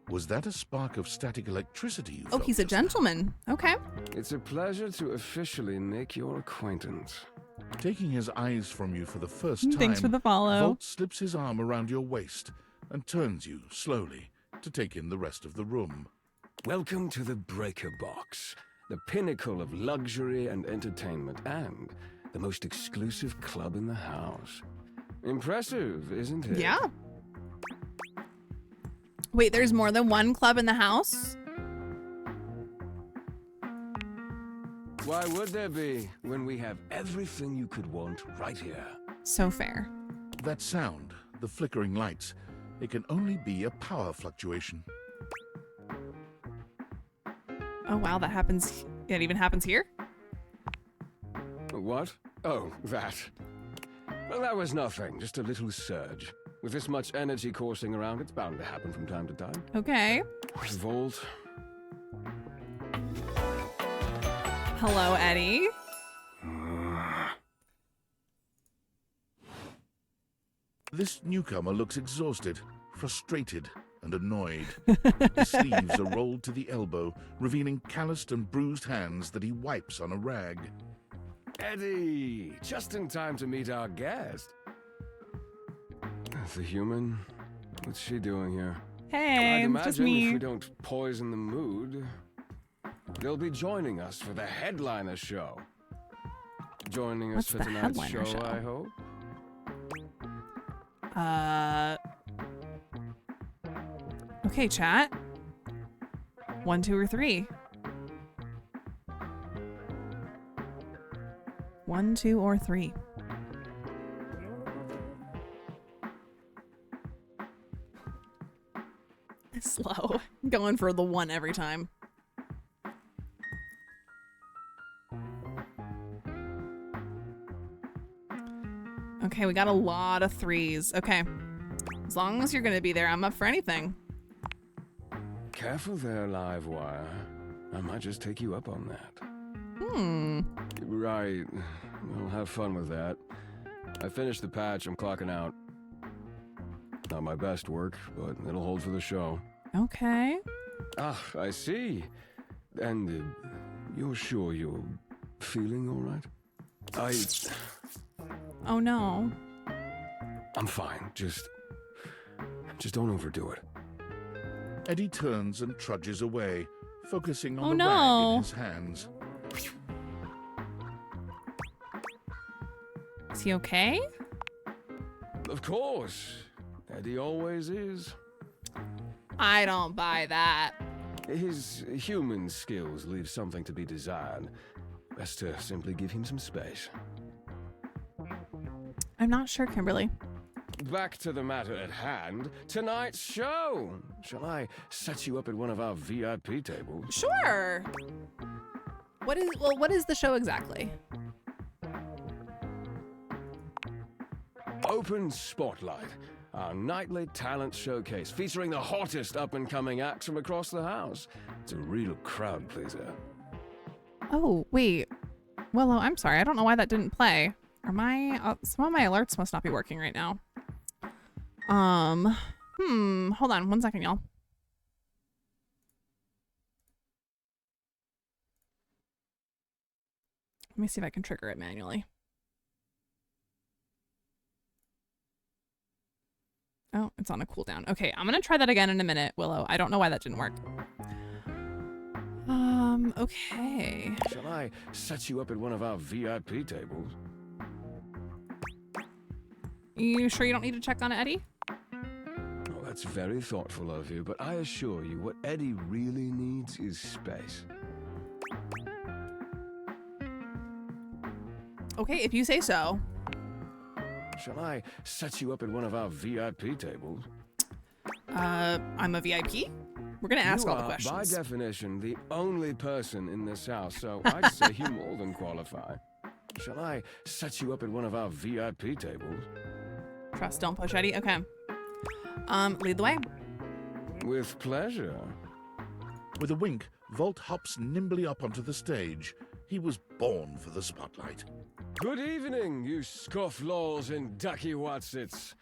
Was that a spark of static electricity you Oh, felt he's a just now? gentleman. Okay. It's a pleasure to officially make your acquaintance. Taking his eyes from you for the first time, Thanks for the follow. Volt slips his arm around your waist and turns you slowly to take in the rest of the room. Welcome to the Breaker Box, the pinnacle of luxury and entertainment, and the most exclusive club in the house. Impressive, isn't it? Yeah. Wait, there's more than 1 club in the house? Why would there be when we have everything you could want right here? So fair. That sound, the flickering lights, it can only be a power fluctuation. Oh wow, that happens. It even happens here? What? Oh, that. Well, that was nothing, just a little surge. With this much energy coursing around, it's bound to happen from time to time. Okay. Volt. Hello, Eddie. This newcomer looks exhausted, frustrated, and annoyed. His sleeves are rolled to the elbow, revealing calloused and bruised hands that he wipes on a rag. Eddie! Just in time to meet our guest. The human? What's she doing here? Hey, I'd imagine just me. if we don't poison the mood, they'll be joining us for the headliner show. Joining us What's for the tonight's headliner show, show? I hope. Okay, chat. 1, 2, or 3? 1, 2, or 3? Slow. Going for the 1 every time. Okay, we got a lot of 3s. Okay. As long as you're gonna be there, I'm up for anything. Careful there, Live Wire. I might just take you up on that. Hmm. Right. We'll have fun with that. I finished the patch. I'm clocking out. Not my best work, but it'll hold for the show. Okay. Ah, I see. And you're sure you're feeling all right? Oh no. I'm fine. Just don't overdo it. Eddie turns and trudges away, focusing on Oh, the no. rag in his hands. Is he okay? Of course. Eddie always is. I don't buy that. His human skills leave something to be desired. Best to simply give him some space. I'm not sure, Kimberly. Back to the matter at hand. Tonight's show. Shall I set you up at one of our VIP tables? Sure. What is the show exactly? Open Spotlight, our nightly talent showcase featuring the hottest up-and-coming acts from across the house. It's a real crowd pleaser. Oh, wait. Willow, I'm sorry. I don't know why that didn't play. Are my some of my alerts must not be working right now. Hold on 1 second, y'all. Let me see if I can trigger it manually. Oh, it's on a cooldown. Okay, I'm gonna try that again in a minute, Willow. I don't know why that didn't work. Okay. Shall I set you up at one of our VIP tables? You sure you don't need to check on Eddie? Oh, that's very thoughtful of you, but I assure you, what Eddie really needs is space. Okay, if you say so. Shall I set you up at one of our VIP tables? I'm a VIP? We're gonna ask all the questions. By definition, the only person in this house, so I'd say you more than qualify. Shall I set you up at one of our VIP tables? Trust, don't push, Eddie. Okay. Lead the way. With pleasure. With a wink, Volt hops nimbly up onto the stage. He was born for the spotlight. Good evening, you scofflaws and ducky watsits.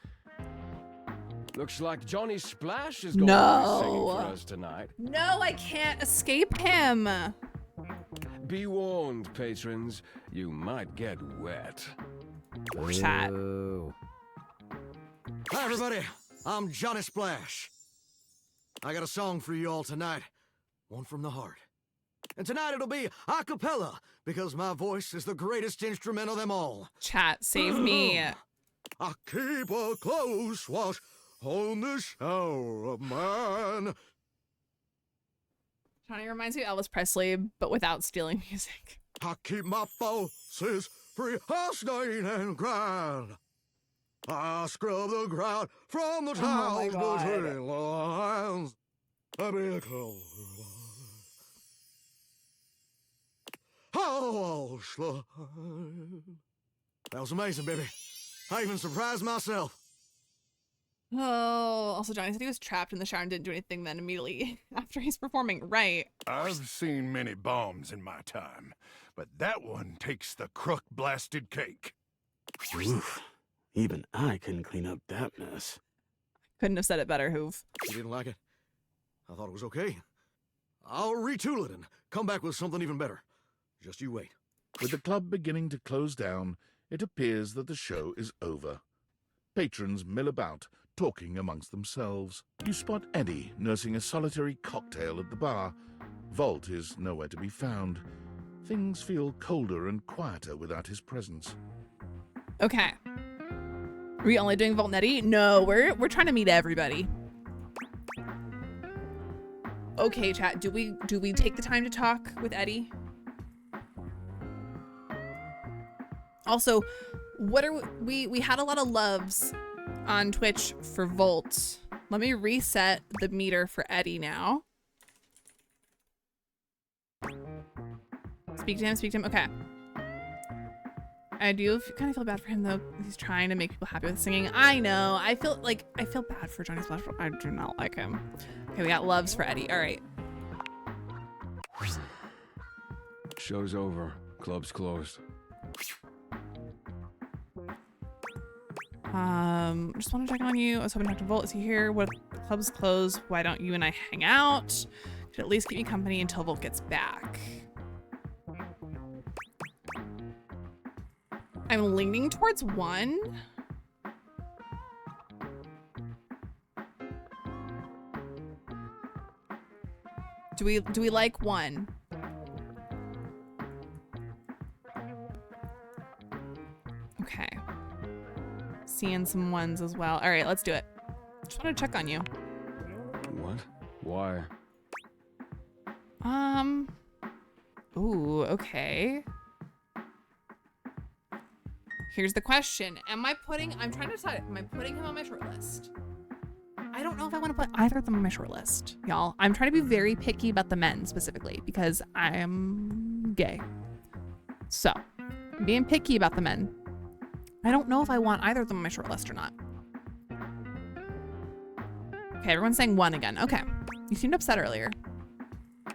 Looks like Johnny Splash is going to be singing for us tonight. No, I can't escape him. Be warned, patrons. You might get wet. Chat. Hi, everybody. I'm Johnny Splash. I got a song for you all tonight. One from the heart. And tonight it'll be a cappella, because my voice is the greatest instrument of them all. Chat, save me. I keep a close watch on this shower of mine. Johnny reminds me of Elvis Presley, but without stealing music. I keep my pulses free of stain and grind. I scrub the ground from the towels between the lines. I be close. Oh, slide. That was amazing, baby. I even surprised myself. Oh, also Johnny said he was trapped in the shower and didn't do anything then immediately after he's performing. Right. I've seen many bombs in my time, but that one takes the crook-blasted cake. Oof. Even I couldn't clean up that mess. Couldn't have said it better, Hoove. You didn't like it? I thought it was okay. I'll retool it and come back with something even better. Just you wait. With the club beginning to close down, it appears that the show is over. Patrons mill about, talking amongst themselves. You spot Eddie nursing a solitary cocktail at the bar. Volt is nowhere to be found. Things feel colder and quieter without his presence. Okay. Are we only doing Volt and Eddie? No, we're trying to meet everybody. Okay, chat. Do we take the time to talk with Eddie? Also, what are we had a lot of loves on Twitch for Volt. Let me reset the meter for Eddie now. Speak to him. Okay. I do kind of feel bad for him though. He's trying to make people happy with singing. I know. I feel bad for Johnny Splash. I do not like him. Okay, we got loves for Eddie. All right. Show's over. Club's closed. Just want to check on you. I was hoping Dr. Volt is he here. What the club's closed? Why don't you and I hang out? Could at least keep me company until Volt gets back. I'm leaning towards one. Do we like one? Okay. Seeing some ones as well. All right, let's do it. Just want to check on you. What? Why? Ooh, okay. Here's the question. I'm trying to decide, am I putting him on my short list? I don't know if I want to put either of them on my short list, y'all. I'm trying to be very picky about the men specifically because I am gay. So, I'm being picky about the men. I don't know if I want either of them on my short list or not. Okay, everyone's saying one again. Okay. You seemed upset earlier.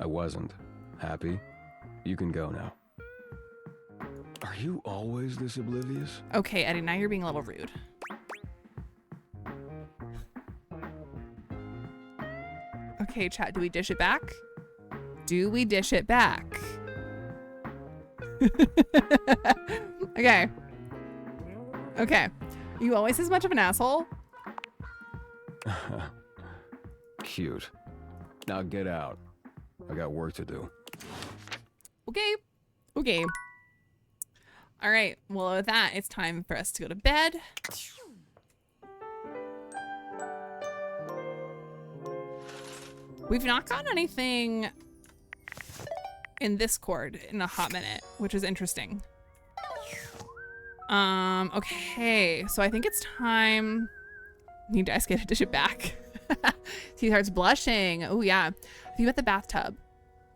I wasn't. Happy? You can go now. Are you always this oblivious? Okay, Eddie, now you're being a little rude. Okay, chat, do we dish it back? Do we dish it back? Okay. Okay. You always as much of an asshole? Cute. Now get out. I got work to do. Okay. Okay. All right. Well, with that, it's time for us to go to bed. We've not gotten anything in this chord in a hot minute, which is interesting. Okay, so I think it's time. Need to get to dish it back. He starts blushing. Oh yeah. Have you met the bathtub?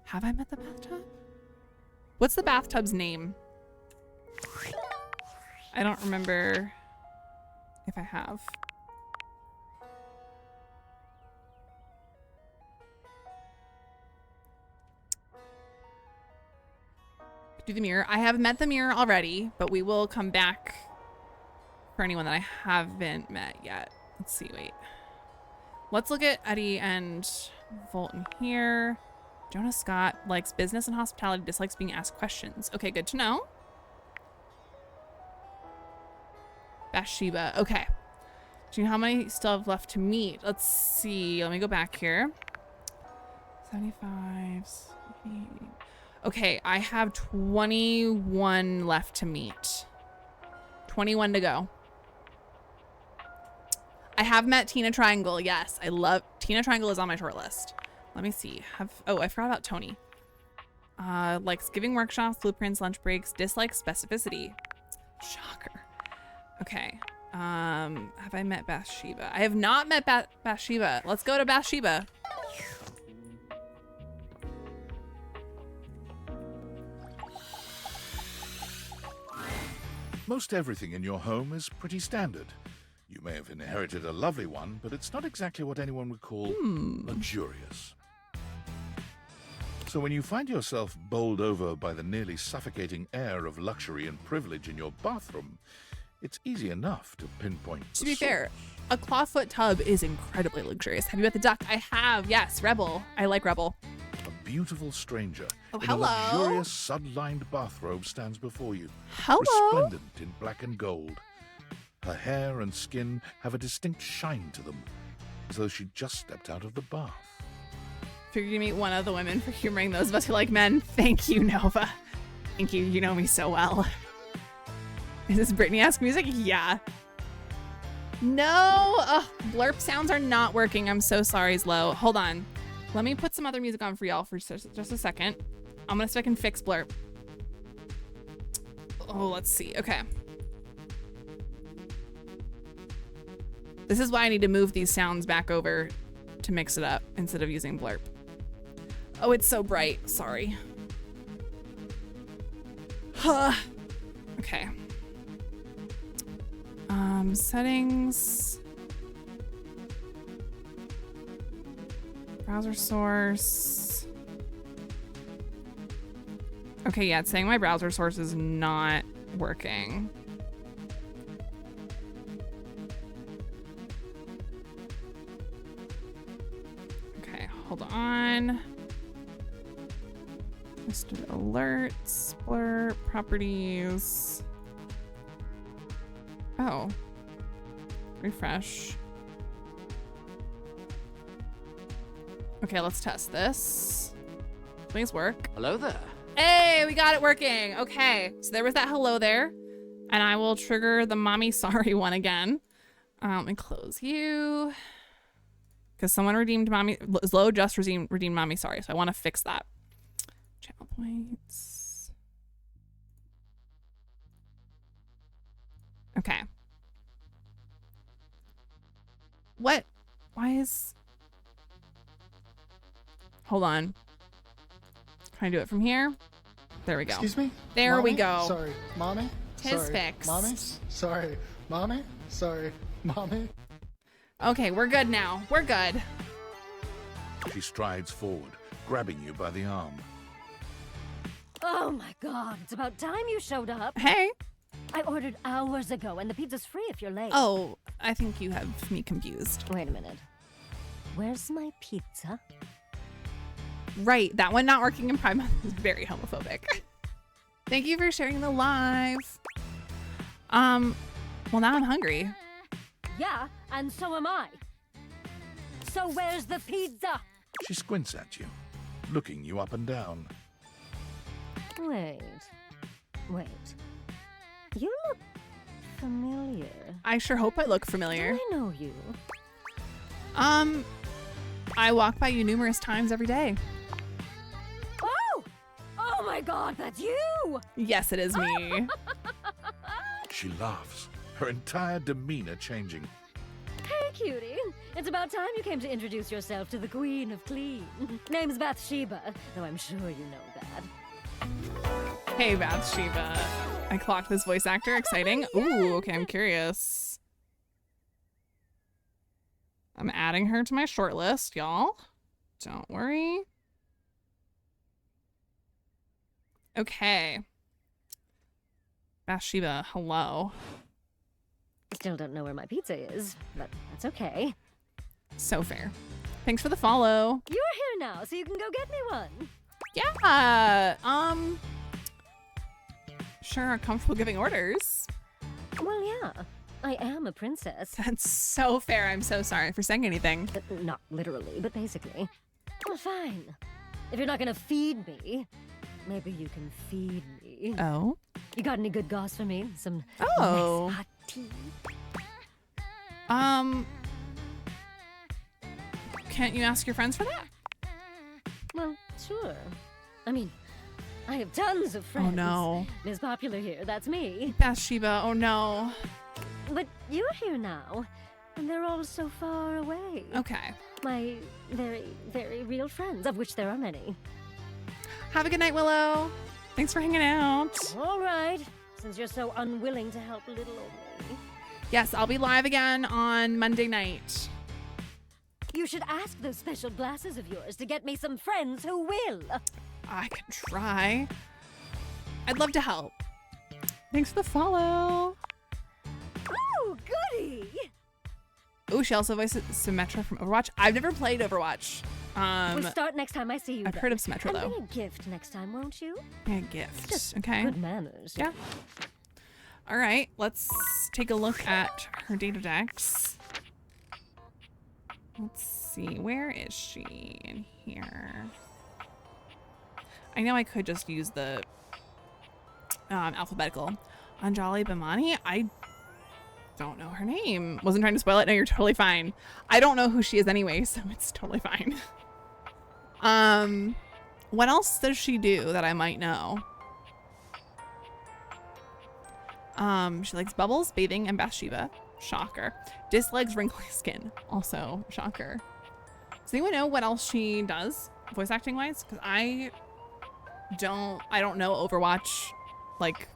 Have I met the bathtub? What's the bathtub's name? I don't remember if I have. Do the mirror. I have met the mirror already, but we will come back for anyone that I haven't met yet. Let's see, wait. Let's look at Eddie and Volton here. Jonah Scott likes business and hospitality, dislikes being asked questions. Okay, good to know. Bathsheba, okay. Do you know how many still have left to meet? Let's see, let me go back here. 75, 80. Okay, I have 21 left to meet. 21 to go. I have met Tina Triangle. Yes, I love Tina Triangle is on my short list. Let me see. Oh, I forgot about Tony. Likes giving workshops, blueprints, lunch breaks, dislikes specificity. Shocker. Okay. Have I met Bathsheba? I have not met Bathsheba. Let's go to Bathsheba. Most everything in your home is pretty standard. You may have inherited a lovely one, but it's not exactly what anyone would call luxurious. So when you find yourself bowled over by the nearly suffocating air of luxury and privilege in your bathroom, it's easy enough to pinpoint the To be source. fair, a clawfoot tub is incredibly luxurious. Have you met the duck? I have. Yes, Rebel. I like Rebel. A beautiful stranger Oh, in hello. a luxurious sun-lined bathrobe stands before you, Hello. resplendent in black and gold. Her hair and skin have a distinct shine to them, as though she just stepped out of the bath. Figured you meet one of the women for humoring those of us who like men. Thank you, Nova. Thank you. You know me so well. Is this Britney-esque music? Yeah. No. Ugh, blurp sounds are not working. I'm so sorry, Zlo. Hold on. Let me put some other music on for y'all for just a second. I'm gonna see if I can fix blurp. Oh, let's see. Okay. This is why I need to move these sounds back over to mix it up instead of using blurp. Oh, it's so bright. Sorry. Huh. Okay. Settings. Browser source. Okay, yeah, it's saying my browser source is not working. Okay, hold on. Listed alerts, blur, properties. Oh. Refresh. Okay, let's test this. Please work. Hello there. Hey, we got it working. Okay, so there was that hello there. And I will trigger the mommy sorry one again. Let me close you. Because someone redeemed mommy, Zlo just redeemed mommy sorry. So I want to fix that. Channel points. Okay. What? Why is... Hold on. Can I do it from here? There we go. Excuse me? There Mommy? we go. Sorry, mommy? Tis Sorry, fixed. Mommy? Sorry, mommy? Sorry, mommy? Okay, we're good now. We're good. She strides forward, grabbing you by the arm. Oh my god, it's about time you showed up. Hey. I ordered hours ago and the pizza's free if you're late. Oh, I think you have me confused. Wait a minute. Where's my pizza? Right, that one not working in Prime Month is very homophobic. Thank you for sharing the live. Well, now I'm hungry. Yeah, and so am I. So where's the pizza? She squints at you, looking you up and down. Wait. You look familiar. I sure hope I look familiar. Do I know you? I walk by you numerous times every day. Oh! Oh my god, that's you! Yes, it is me. She laughs, her entire demeanor changing. Hey, cutie. It's about time you came to introduce yourself to the Queen of Clean. Name's Bathsheba, though I'm sure you know that. Hey, Bathsheba. I clocked this voice actor. Exciting. Ooh, okay, I'm curious. I'm adding her to my shortlist, y'all. Don't worry. Okay. Bathsheba, hello. Still don't know where my pizza is, but that's okay. So fair. Thanks for the follow. You're here now, so you can go get me one. Yeah. Sure, comfortable giving orders. Well, yeah. I am a princess. That's so fair. I'm so sorry for saying anything. Not literally, but basically. Well, fine. If you're not gonna feed me, maybe you can feed me. Oh? You got any good goss for me? Some Oh. nice hot tea? Can't you ask your friends for that? Well, sure. I mean, I have tons of friends. Oh, no. Ms. Popular here, that's me. Bathsheba, oh no. But you're here now, and they're all so far away. Okay. My very, very real friends, of which there are many. Have a good night, Willow. Thanks for hanging out. All right, since you're so unwilling to help little old me. Yes, I'll be live again on Monday night. You should ask those special glasses of yours to get me some friends who will. I can try. I'd love to help. Thanks for the follow. Oh, goody! Oh, she also voiced Symmetra from Overwatch. I've never played Overwatch. We'll start next time I see you. I've heard of Symmetra, though. Bring a gift next time, won't you? Yeah, gift. Just okay. good manners. Yeah. All right, let's take a look at her data decks. Let's see, where is she in here? I know I could just use the alphabetical. Anjali Bhimani? I don't know her name. Wasn't trying to spoil it. No, you're totally fine. I don't know who she is anyway, so it's totally fine. What else does she do that I might know? She likes bubbles, bathing, and Bathsheba. Shocker. Dislikes wrinkly skin. Also, shocker. Does anyone know what else she does, voice acting wise? Because I don't know Overwatch. Like,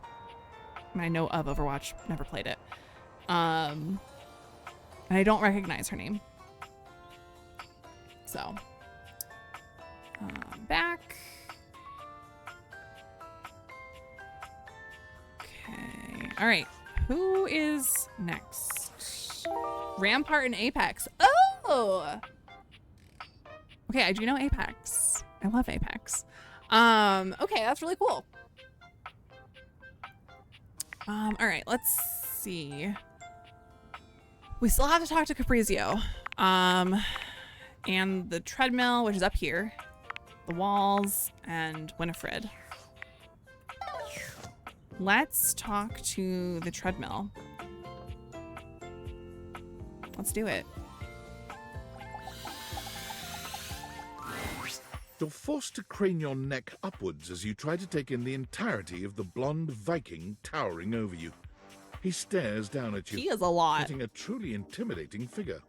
I know of Overwatch, never played it. And I don't recognize her name. So, back. Okay. All right. Who is next? Rampart and Apex. Oh! Okay, I do know Apex. I love Apex. Okay, that's really cool. All right, let's see. We still have to talk to Caprizio. And the treadmill, which is up here. The walls, and Winifred. Let's talk to the treadmill. Let's do it. You're forced to crane your neck upwards as you try to take in the entirety of the blonde Viking towering over you. He stares down at you. He is a lot. Getting a truly intimidating figure.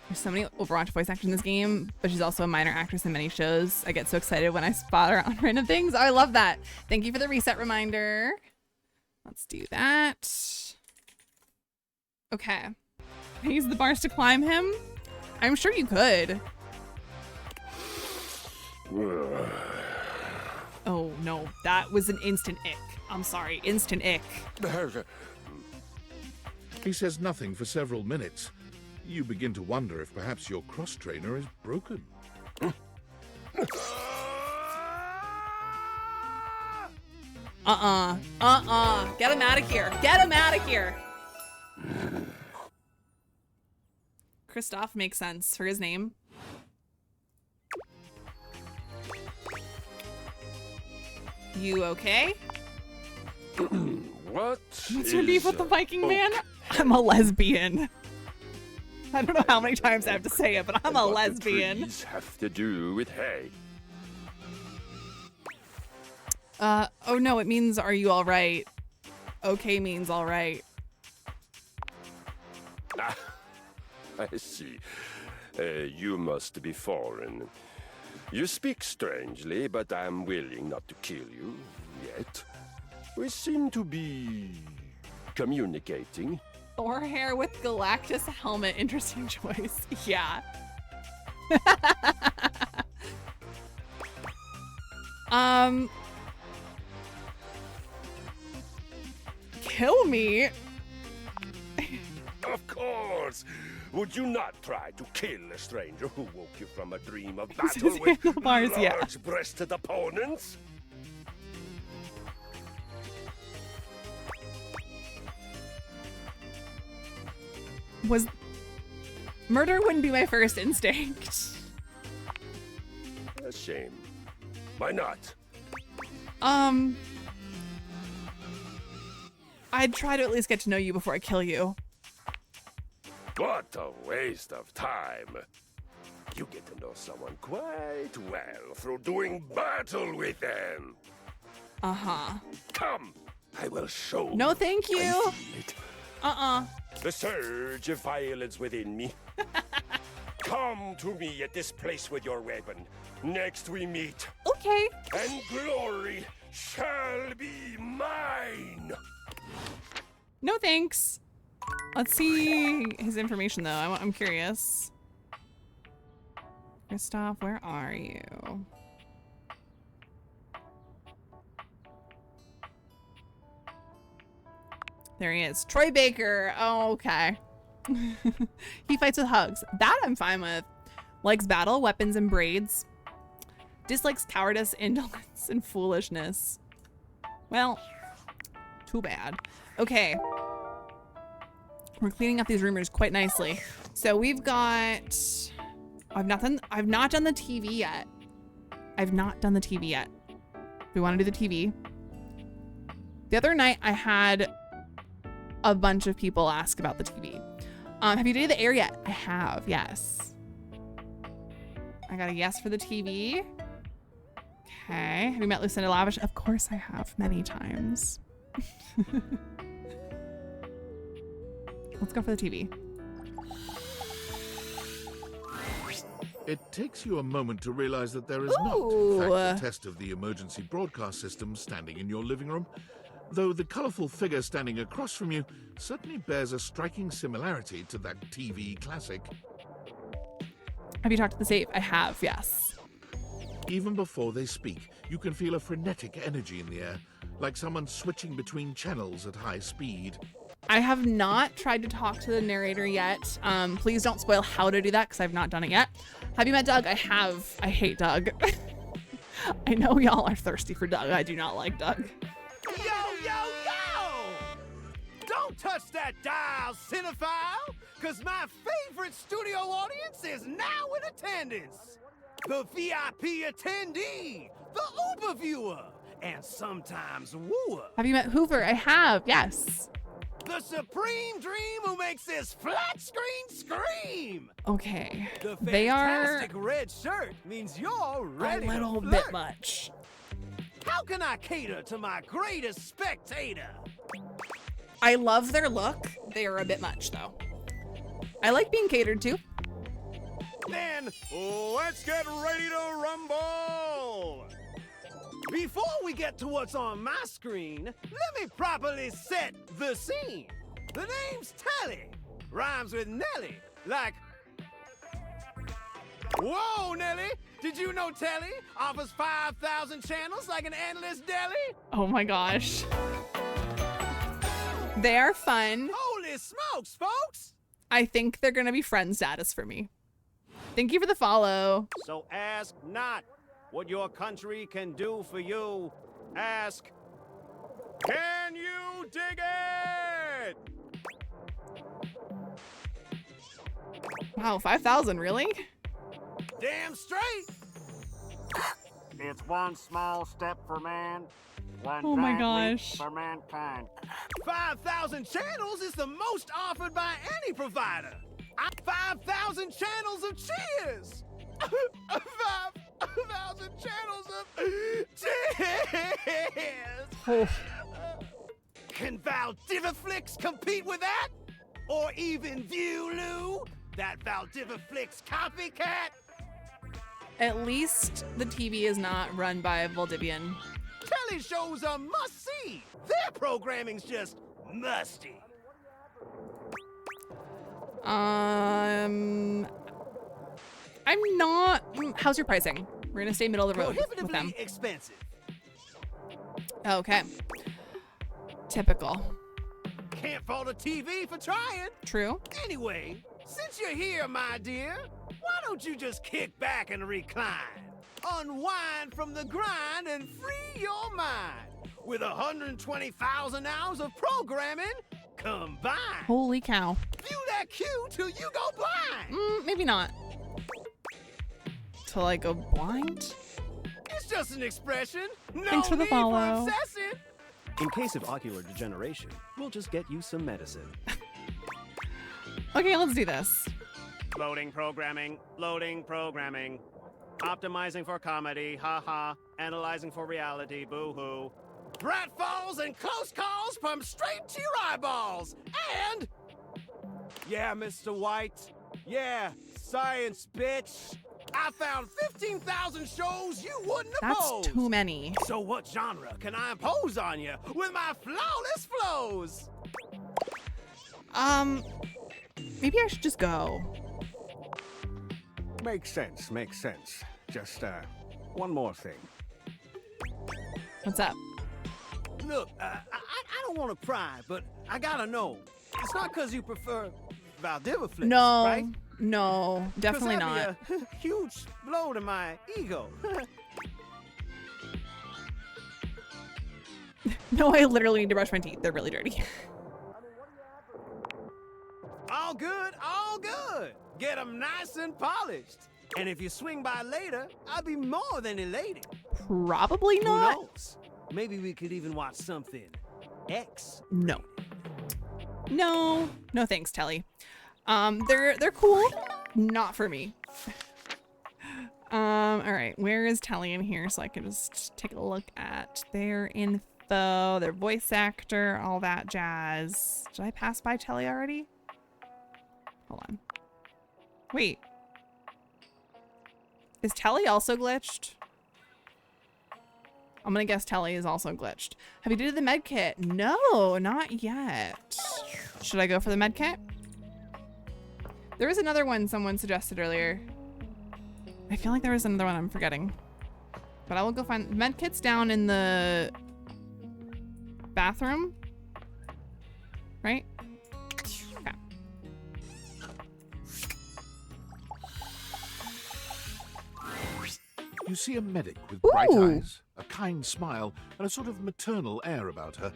There's so many Overwatch voice actors in this game, but she's also a minor actress in many shows. I get so excited when I spot her on random things. Oh, I love that. Thank you for the reset reminder. Let's do that. Okay. Can I use the bars to climb him? I'm sure you could. Oh, no. That was an instant ick. I'm sorry. Instant ick. He says nothing for several minutes. You begin to wonder if perhaps your cross-trainer is broken. Get him out of here. Get him out of here. Christoph makes sense for his name. You okay? What? What's your beef with the Viking man? I'm a lesbian. I don't know how many times I have to say it, but I'm a lesbian. What do trees have to do with hay? Oh no, it means are you all right? Okay means all right. Ah, I see. You must be foreign. You speak strangely, but I'm willing not to kill you yet. We seem to be communicating. Thor hair with Galactus helmet. Interesting choice. Yeah. Kill me? Of course. Would you not try to kill a stranger who woke you from a dream of battle with handlebars, yeah. large-breasted opponents? Murder wouldn't be my first instinct. A shame. Why not? I'd try to at least get to know you before I kill you. What a waste of time. You get to know someone quite well through doing battle with them. Uh-huh. Come, I will show No, you. thank you. I feel it. Uh-uh. The surge of violence within me. Come to me at this place with your weapon. Next we meet. Okay. And glory shall be mine. No thanks. Let's see his information though. I'm curious. Christoph, where are you? There he is. Troy Baker. Oh, okay. He fights with hugs. That I'm fine with. Likes battle, weapons, and braids. Dislikes cowardice, indolence, and foolishness. Well, too bad. Okay. We're cleaning up these rumors quite nicely. So we've got... I've not done the TV yet. I've not done the TV yet. We want to do the TV. The other night I had a bunch of people ask about the TV. Have you dated the air yet? I have, yes. I got a yes for the TV. Okay. Have you met Lucinda Lavish? Of course I have, many times. Let's go for the TV. It takes you a moment to realize that there is not, in fact, a test of the emergency broadcast system standing in your living room, though the colourful figure standing across from you certainly bears a striking similarity to that TV classic. Have you talked to the safe? I have, yes. Even before they speak, you can feel a frenetic energy in the air, like someone switching between channels at high speed. I have not tried to talk to the narrator yet. Please don't spoil how to do that because I've not done it yet. Have you met Doug? I have. I hate Doug. I know y'all are thirsty for Doug. I do not like Doug. Yo, yo, yo! Don't touch that dial, cinephile, because my favorite studio audience is now in attendance. The VIP attendee, the Uber viewer, and sometimes wooer. Have you met Hoover? I have, yes. The supreme dream who makes this flat screen scream. Okay. The They are fantastic red shirt means you're ready a little to bit flirt. much. How can I cater to my greatest spectator? I love their look. They are a bit much though. I like being catered to. Then let's get ready to rumble! Before we get to what's on my screen, let me properly set the scene. The name's Telly. Rhymes with Nelly, like... Whoa, Nelly! Did you know Telly offers 5,000 channels like an endless deli? Oh my gosh. They are fun. Holy smokes, folks! I think they're gonna be friend status for me. Thank you for the follow. So ask not what your country can do for you. Ask, can you dig it? Wow, 5,000, really? Damn straight. It's one small step for man, one Oh my giant leap gosh. for mankind. 5,000 channels is the most offered by any provider. 5,000 channels of cheers. 5,000 channels of cheers. Oh. Can Valdiviflix compete with that? Or even Viewloo, that Valdiviflix copycat? At least the TV is not run by Valdivian. Telly shows are must-see. Their programming's just musty. I'm not. How's your pricing? We're gonna stay middle of the road with them. Prohibitively expensive. Okay. Typical. Can't fault a TV for trying. True. Anyway, since you're here, my dear, why don't you just kick back and recline? Unwind from the grind and free your mind with 120,000 hours of programming combined. Holy cow. View that queue till you go blind. Maybe not. Till I go blind? It's just an expression. No Thanks for the need follow. for obsessing. In case of ocular degeneration, we'll just get you some medicine. Okay, let's do this. Loading programming, loading programming. Optimizing for comedy, haha. Analyzing for reality, boo-hoo. Pratfalls and close calls from straight to your eyeballs. And... yeah, Mr. White. Yeah, science, bitch. I found 15,000 shows you wouldn't That's oppose. too many. So what genre can I impose on you with my flawless flows? Maybe I should just go. Makes sense, makes sense. Just, one more thing. What's up? Look, I don't want to pry, but I gotta know. It's not because you prefer Valdiviflix, No. right? No, definitely 'Cause not. that'd be a huge blow to my ego. No, I literally need to brush my teeth. They're really dirty. All good, all good. Get them nice and polished. And if you swing by later, I'll be more than elated. Probably not. Who knows? Maybe we could even watch something X. No. No. No thanks, Telly. They're cool. Not for me. All right. Where is Telly in here so I can just take a look at their info, their voice actor, all that jazz. Did I pass by Telly already? Hold on. Wait. Is Telly also glitched? I'm gonna guess Telly is also glitched. Have you did the med kit? No, not yet. Should I go for the med kit? There was another one someone suggested earlier. I feel like there was another one I'm forgetting. But I will go find med kit's down in the bathroom. Right? Okay. You see a medic with bright eyes, a kind smile, and a sort of maternal air about her.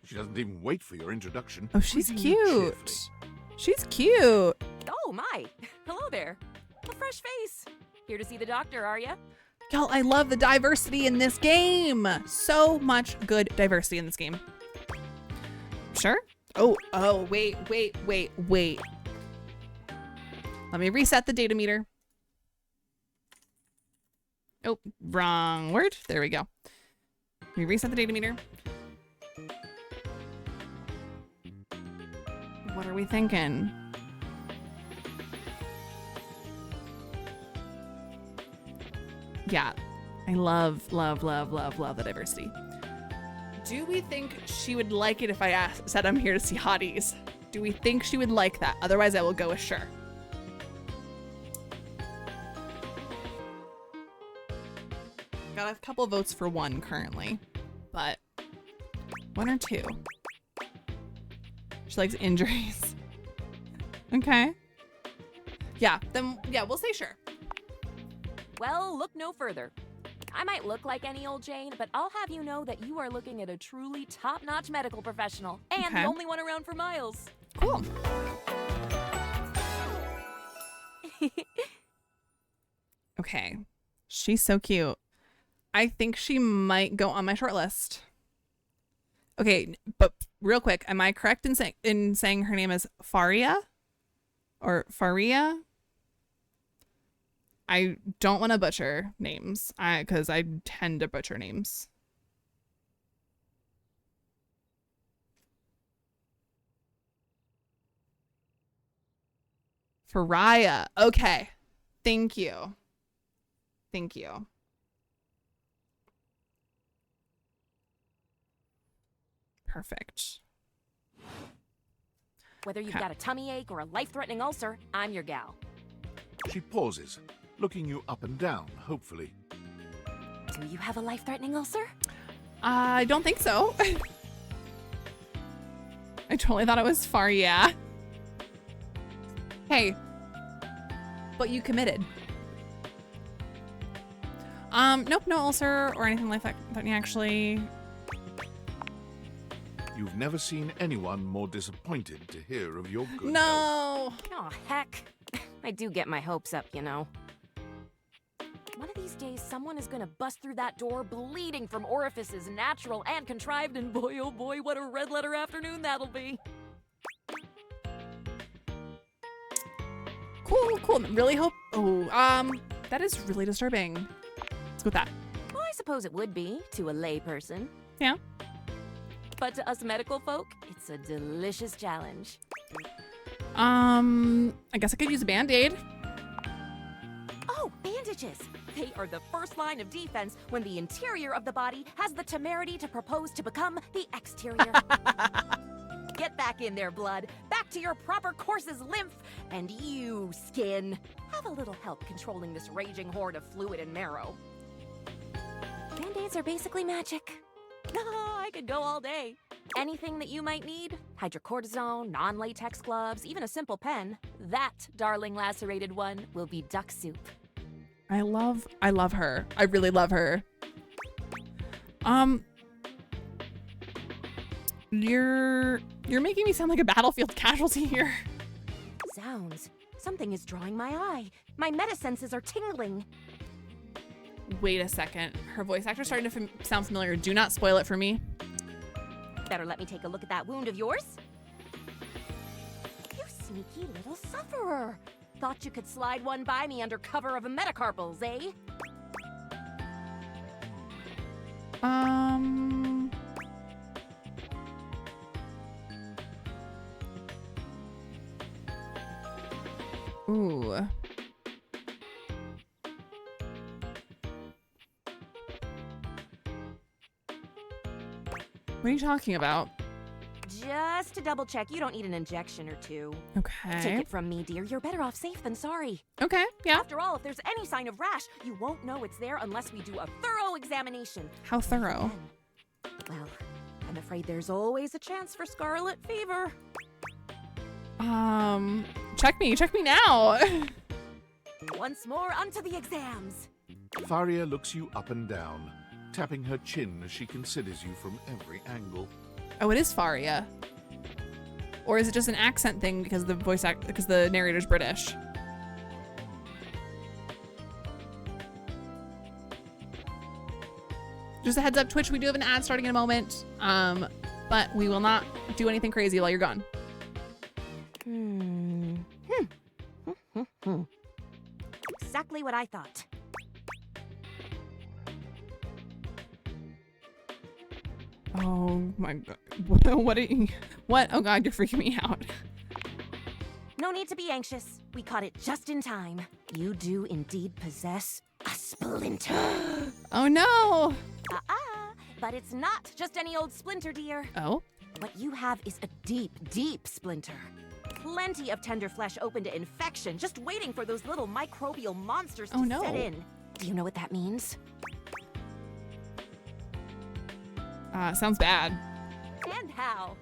She doesn't even wait for your introduction. Oh, she's greeting you cheerfully. cute. She's cute. Oh, my. Hello there. A fresh face. Here to see the doctor, are ya? Y'all, I love the diversity in this game. So much good diversity in this game. Sure? Oh, wait. Let me reset the data meter. Oh, wrong word. There we go. Let me reset the data meter. What are we thinking? Yeah, I love the diversity. Do we think she would like it if I said I'm here to see hotties? Do we think she would like that? Otherwise, I will go with sure. Got a couple votes for one currently, but one or two. She likes injuries. Okay. Yeah, then, yeah, we'll say sure. Well, look no further. I might look like any old Jane, but I'll have you know that you are looking at a truly top-notch medical professional and Okay. the only one around for miles. Cool. Okay. She's so cute. I think she might go on my short list. Okay, but real quick, am I correct in saying her name is Faria? Or Faria? I don't want to butcher names, because I tend to butcher names. Faria. Okay. Thank you. Thank you. Perfect. Whether you've got a tummy ache or a life-threatening ulcer, I'm your gal. She pauses, looking you up and down, hopefully. Do you have a life-threatening ulcer? I don't think so. I totally thought it was Faria. Hey, but you committed. Nope, no ulcer or anything like that actually. You've never seen anyone more disappointed to hear of your good health. No! Oh, heck. I do get my hopes up, you know. One of these days, someone is gonna bust through that door bleeding from orifices natural and contrived, and boy, oh boy, what a red letter afternoon that'll be. Cool, cool. Really hope. Oh, that is really disturbing. Let's go with that. Well, I suppose it would be to a lay person. Yeah. But to us medical folk, it's a delicious challenge. I guess I could use a Band-Aid. Oh, bandages! They are the first line of defense when the interior of the body has the temerity to propose to become the exterior. Get back in there, blood. Back to your proper course's lymph. And you, skin, have a little help controlling this raging horde of fluid and marrow. Band-Aids are basically magic. I could go all day. Anything that you might need, hydrocortisone, non-latex gloves, even a simple pen, that darling lacerated one will be duck soup. I love her. I really love her. You're making me sound like a battlefield casualty here. Sounds. Something is drawing my eye. My metasenses are tingling. Wait a second. Her voice actor's starting to sound familiar. Do not spoil it for me. Better let me take a look at that wound of yours. You sneaky little sufferer. Thought you could slide one by me under cover of a metacarpals, eh? Ooh. What are you talking about? Just to double check, you don't need an injection or two. Okay. Take it from me, dear. You're better off safe than sorry. Okay, yeah. After all, if there's any sign of rash, you won't know it's there unless we do a thorough examination. How thorough? Well, I'm afraid there's always a chance for scarlet fever. Check me now. Once more, onto the exams. Faria looks you up and down, tapping her chin as she considers you from every angle. Oh, it is Faria. Or is it just an accent thing because the because the narrator's British? Just a heads up, Twitch, we do have an ad starting in a moment. But we will not do anything crazy while you're gone. Exactly what I thought. Oh my god. What? Oh god, you're freaking me out. No need to be anxious. We caught it just in time. You do indeed possess a splinter. Oh no. But it's not just any old splinter, dear. Oh? What you have is a deep, deep splinter. Plenty of tender flesh open to infection, just waiting for those little microbial monsters to set in. Do you know what that means? Sounds bad. And how?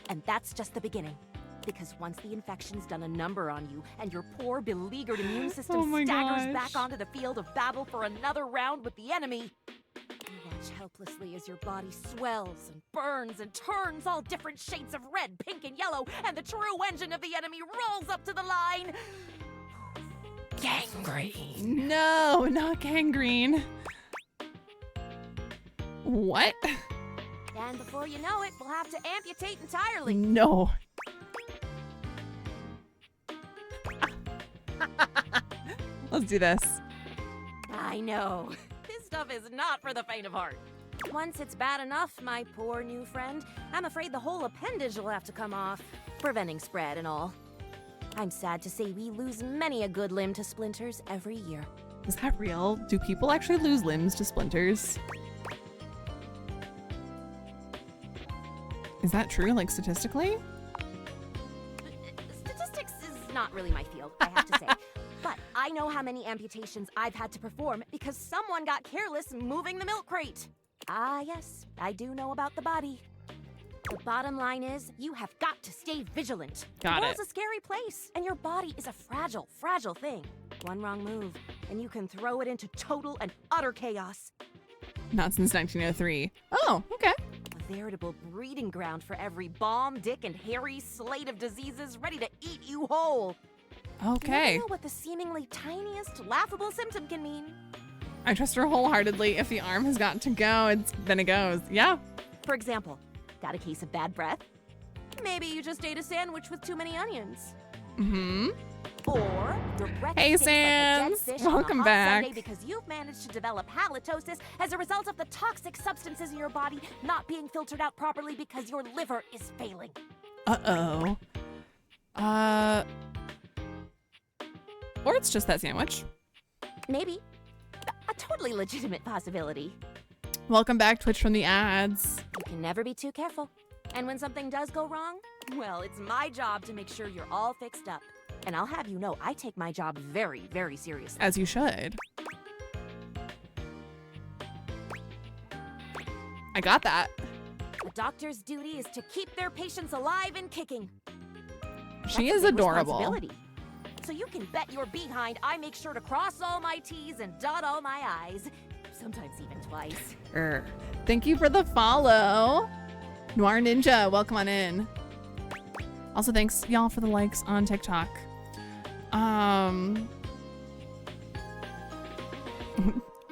And that's just the beginning. Because once the infection's done a number on you and your poor, beleaguered immune system Oh my staggers gosh. back onto the field of battle for another round with the enemy, you watch helplessly as your body swells and burns and turns all different shades of red, pink, and yellow, and the true engine of the enemy rolls up to the line. Gangrene. No, not gangrene. What? And before you know it, we'll have to amputate entirely. No. Let's do this. I know. This stuff is not for the faint of heart. Once it's bad enough, my poor new friend, I'm afraid the whole appendage will have to come off, preventing spread and all. I'm sad to say we lose many a good limb to splinters every year. Is that real? Do people actually lose limbs to splinters? Is that true, like statistically? Statistics is not really my field, I have to say. But I know how many amputations I've had to perform because someone got careless moving the milk crate. Ah, yes, I do know about the body. The bottom line is, you have got to stay vigilant. Got The world's it. a scary place, and your body is a fragile, fragile thing. One wrong move, and you can throw it into total and utter chaos. Not since 1903. Oh, okay. A veritable breeding ground for every Bomb, Dick, and Harry slate of diseases ready to eat you whole. Okay. You never know what the seemingly tiniest, laughable symptom can mean. I trust her wholeheartedly. If the arm has got to go, then it goes. Yeah. For example, got a case of bad breath? Maybe you just ate a sandwich with too many onions. Mm-hmm. Or your breath Hey, stinks like a dead Sans. fish on a Welcome hot back. Sunday because you've managed to develop halitosis as a result of the toxic substances in your body not being filtered out properly because your liver is failing. Uh-oh. Or it's just that sandwich. Maybe. A totally legitimate possibility. Welcome back, Twitch from the ads. You can never be too careful. And when something does go wrong, well, it's my job to make sure you're all fixed up. And I'll have you know, I take my job very, very seriously. As you should. I got that. A doctor's duty is to keep their patients alive and kicking. She That's is a big adorable. responsibility. So you can bet your behind I make sure to cross all my T's and dot all my I's. Sometimes even twice. Thank you for the follow. Noir Ninja, welcome on in. Also, thanks y'all for the likes on TikTok.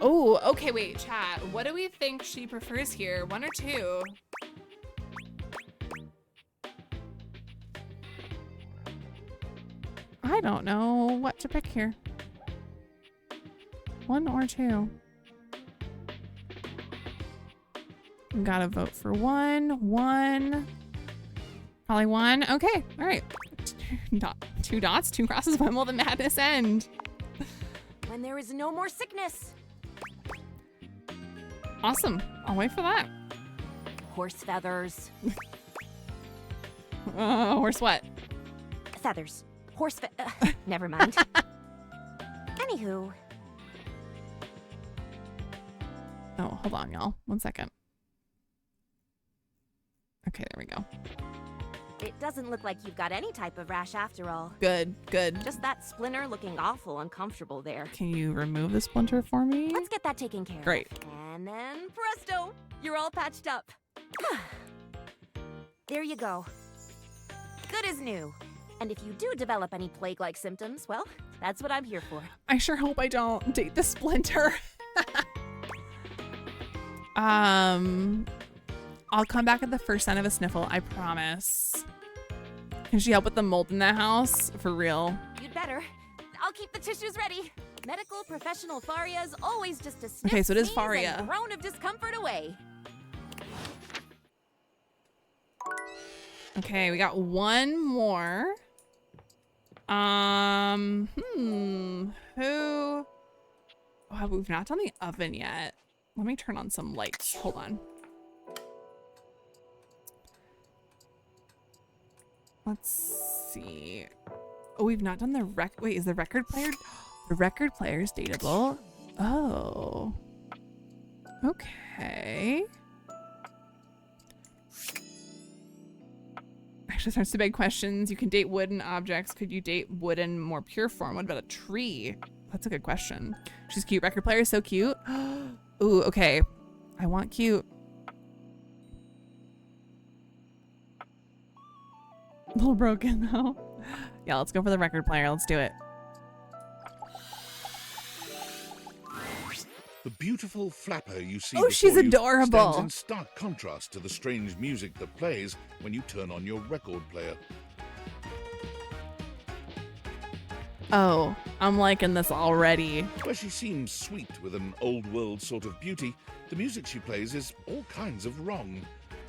Oh, okay, wait, chat. What do we think she prefers here? One or two? I don't know what to pick here. One or two? Gotta vote for one. One. Probably one. Okay, all right. Two dots, two crosses. When will the madness end? When there is no more sickness. Awesome. I'll wait for that. Horse feathers. Horse what? Feathers. Never mind. Anywho. Oh, hold on, y'all. 1 second. Okay, there we go. It doesn't look like you've got any type of rash after all. Good, good. Just that splinter looking awful uncomfortable there. Can you remove the splinter for me? Let's get that taken care Great. of. And then presto, you're all patched up. There you go. Good as new. And if you do develop any plague-like symptoms, well, that's what I'm here for. I sure hope I don't date the splinter. I'll come back at the first sign of a sniffle, I promise. Can she help with the mold in the house? For real. You'd better. I'll keep the tissues ready. Medical professional Faria's always just a sniff, Okay, so it is sneeze, Faria. and groan of discomfort away. Okay, we got one more. Who? Oh, we've not done the oven yet. Let me turn on some lights. Hold on. Let's see. Oh, we've not done the wait, is the record player? The record player is dateable. Oh. Okay. I actually starts to beg questions. You can date wooden objects. Could you date wood in more pure form? What about a tree? That's a good question. She's cute. Record player is so cute. Ooh, okay. I want cute. A little broken though. Yeah, let's go for the record player. Let's do it. The beautiful flapper you see Oh, she's before you adorable. stands in stark contrast to the strange music that plays when you turn on your record player. Oh, I'm liking this already. Where she seems sweet with an old-world sort of beauty, the music she plays is all kinds of wrong.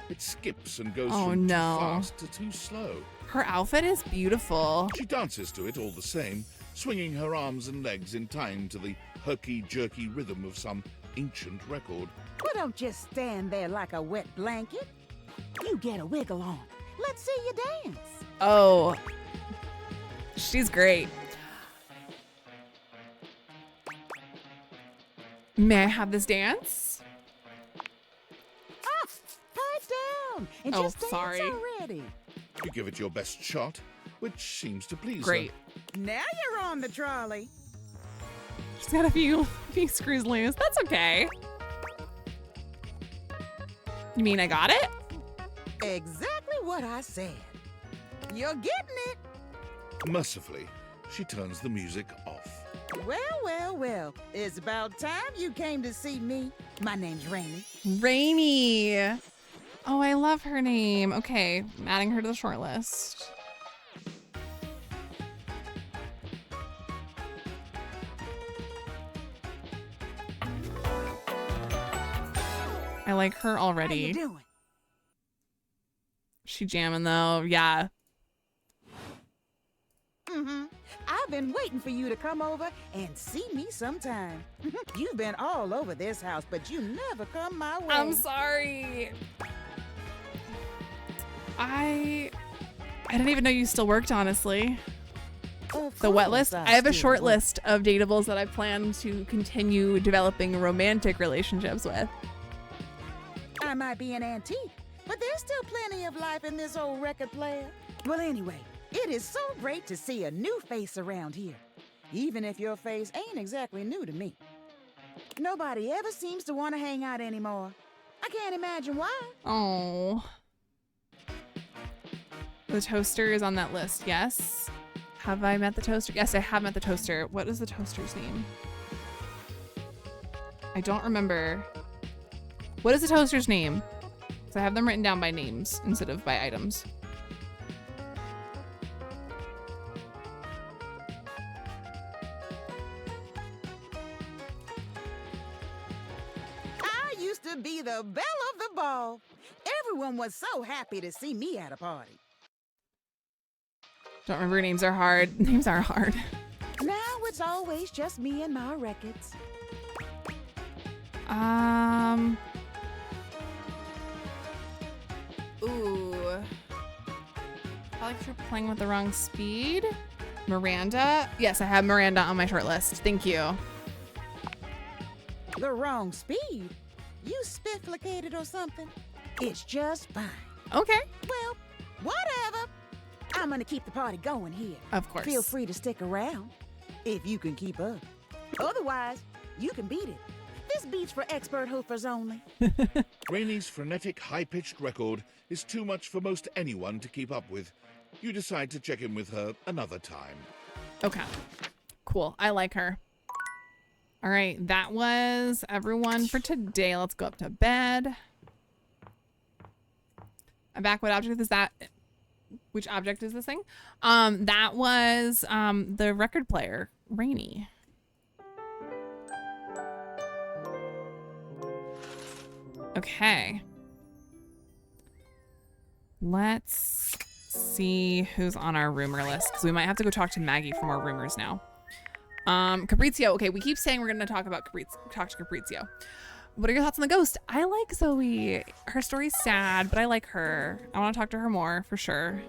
It skips and goes Oh, from no. too fast to too slow. Her outfit is beautiful. She dances to it all the same, swinging her arms and legs in time to the herky-jerky rhythm of some ancient record. Well, don't just stand there like a wet blanket. You get a wiggle on. Let's see you dance. Oh, she's great. May I have this dance? Ah, pipe down and Oh, just dance sorry. already. You give it your best shot, which seems to please Great. her. Now you're on the trolley. She's got a few screws loose. That's okay. You mean I got it? Exactly what I said. You're getting it. Mercifully, she turns the music off. Well, well, well. It's about time you came to see me. My name's Rainy. Rainy. Oh, I love her name. Okay, I'm adding her to the short list. I like her already. How you doing? She jamming though. Yeah. Mm-hmm. I've been waiting for you to come over and see me sometime. You've been all over this house, but you never come my way. I'm sorry. I didn't even know you still worked, honestly. The wet list? I have a short list of dateables that I plan to continue developing romantic relationships with. I might be an antique, but there's still plenty of life in this old record player. Well, anyway, it is so great to see a new face around here, even if your face ain't exactly new to me. Nobody ever seems to want to hang out anymore. I can't imagine why. Oh. The toaster is on that list, yes. Have I met the toaster? Yes, I have met the toaster. What is the toaster's name? I don't remember. What is the toaster's name? So I have them written down by names instead of by items. I used to be the belle of the ball. Everyone was so happy to see me at a party. Don't remember. Names are hard. Names are hard. Now it's always just me and my records. Ooh. Probably if you're playing with the wrong speed. Miranda. Yes, I have Miranda on my short list. Thank you. The wrong speed? You spifflicated or something? It's just fine. Okay. Well, whatever. I'm gonna keep the party going here. Of course. Feel free to stick around, if you can keep up. Otherwise, you can beat it. This beat's for expert hoofers only. Rainy's frenetic, high-pitched record is too much for most anyone to keep up with. You decide to check in with her another time. Okay. Cool. I like her. All right. That was everyone for today. Let's go up to bed. I'm back. What object is that? Which object is this thing? That was the record player, Rainy. Okay. Let's see who's on our rumor list, because we might have to go talk to Maggie for more rumors now. Caprizio. Okay, we keep saying we're gonna talk to Caprizio. What are your thoughts on the ghost? I like Zoe. Her story's sad, but I like her. I want to talk to her more for sure.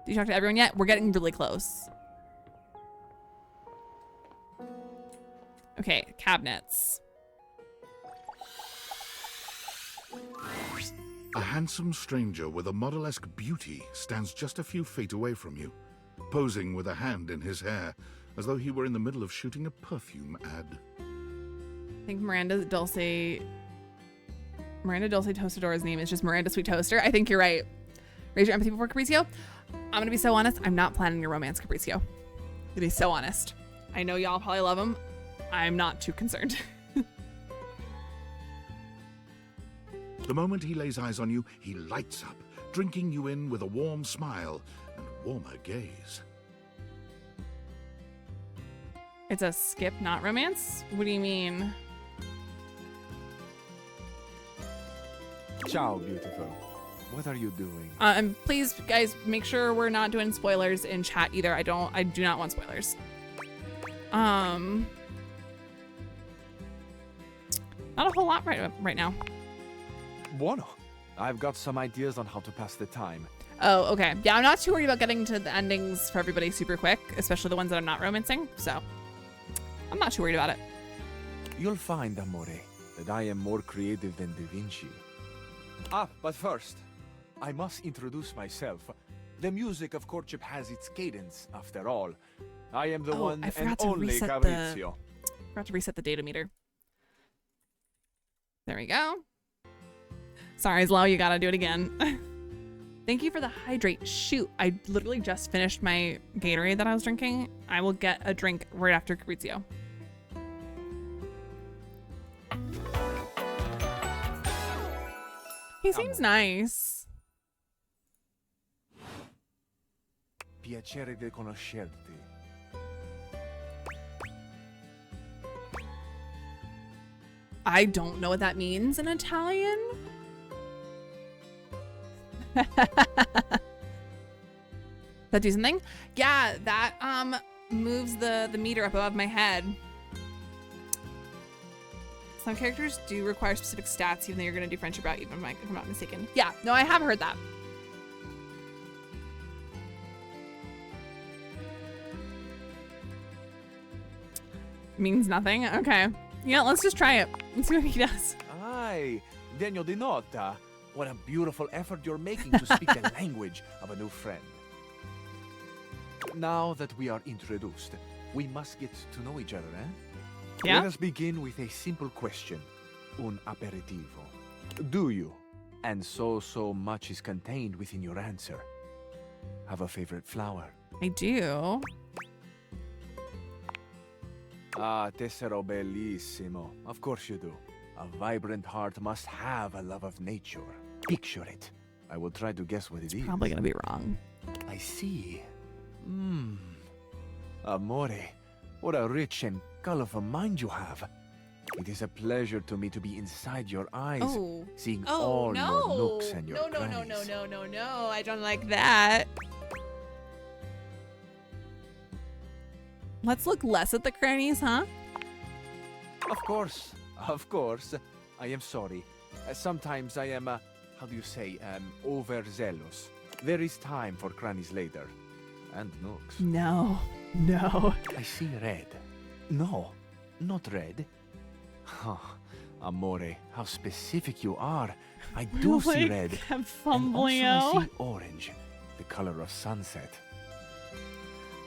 Did you talk to everyone yet? We're getting really close. Okay, cabinets. A handsome stranger with a model-esque beauty stands just a few feet away from you, posing with a hand in his hair, as though he were in the middle of shooting a perfume ad. I think Miranda Dulce Tostadora's name is just Miranda Sweet Toaster. I think you're right. Raise your empathy before Capriccio. I'm gonna be so honest. I'm not planning a romance, Capriccio. To be so honest. I know y'all probably love him. I'm not too concerned. The moment he lays eyes on you, he lights up, drinking you in with a warm smile and warmer gaze. It's a skip, not romance? What do you mean? Ciao, beautiful. What are you doing? And please, guys, make sure we're not doing spoilers in chat either. I do not want spoilers. Not a whole lot right now. Bueno. I've got some ideas on how to pass the time. Oh, okay. Yeah, I'm not too worried about getting to the endings for everybody super quick, especially the ones that I'm not romancing, so I'm not too worried about it. You'll find, Amore, that I am more creative than Da Vinci. But first, I must introduce myself. The music of courtship has its cadence, after all. I am the one and only Capriccio. Forgot to reset the data meter. There we go. Sorry, Zlo, you gotta do it again. Thank you for the hydrate. Shoot, I literally just finished my Gatorade that I was drinking. I will get a drink right after Capriccio. He seems nice. Piacere di conoscerti. I don't know what that means in Italian. That do something? Yeah, that moves the meter up above my head. Some characters do require specific stats, even though you're gonna do friendship route, even if I'm not mistaken. Yeah, no, I have heard that. Means nothing. Okay. Yeah, let's just try it. Let's see what he does. Aye, Degno di nota. What a beautiful effort you're making to speak the language of a new friend. Now that we are introduced, we must get to know each other, eh? Yeah? Let us begin with a simple question. Un aperitivo. Do you, and so much is contained within your answer, have a favorite flower? I do. Ah, tessero bellissimo. Of course you do. A vibrant heart must have a love of nature. Picture it. I will try to guess what it is. Probably gonna be wrong. I see. Amore, what a rich and colorful mind you have. It is a pleasure to me to be inside your eyes, seeing all your nooks and your crannies. No, I don't like that. Let's look less at the crannies, huh? Of course. I am sorry. Sometimes I am, how do you say, overzealous. There is time for crannies later. And nooks. No. I see red. No, not red. Oh, Amore, how specific you are. I do see red. I'm fumbling and also out. I see orange, the color of sunset.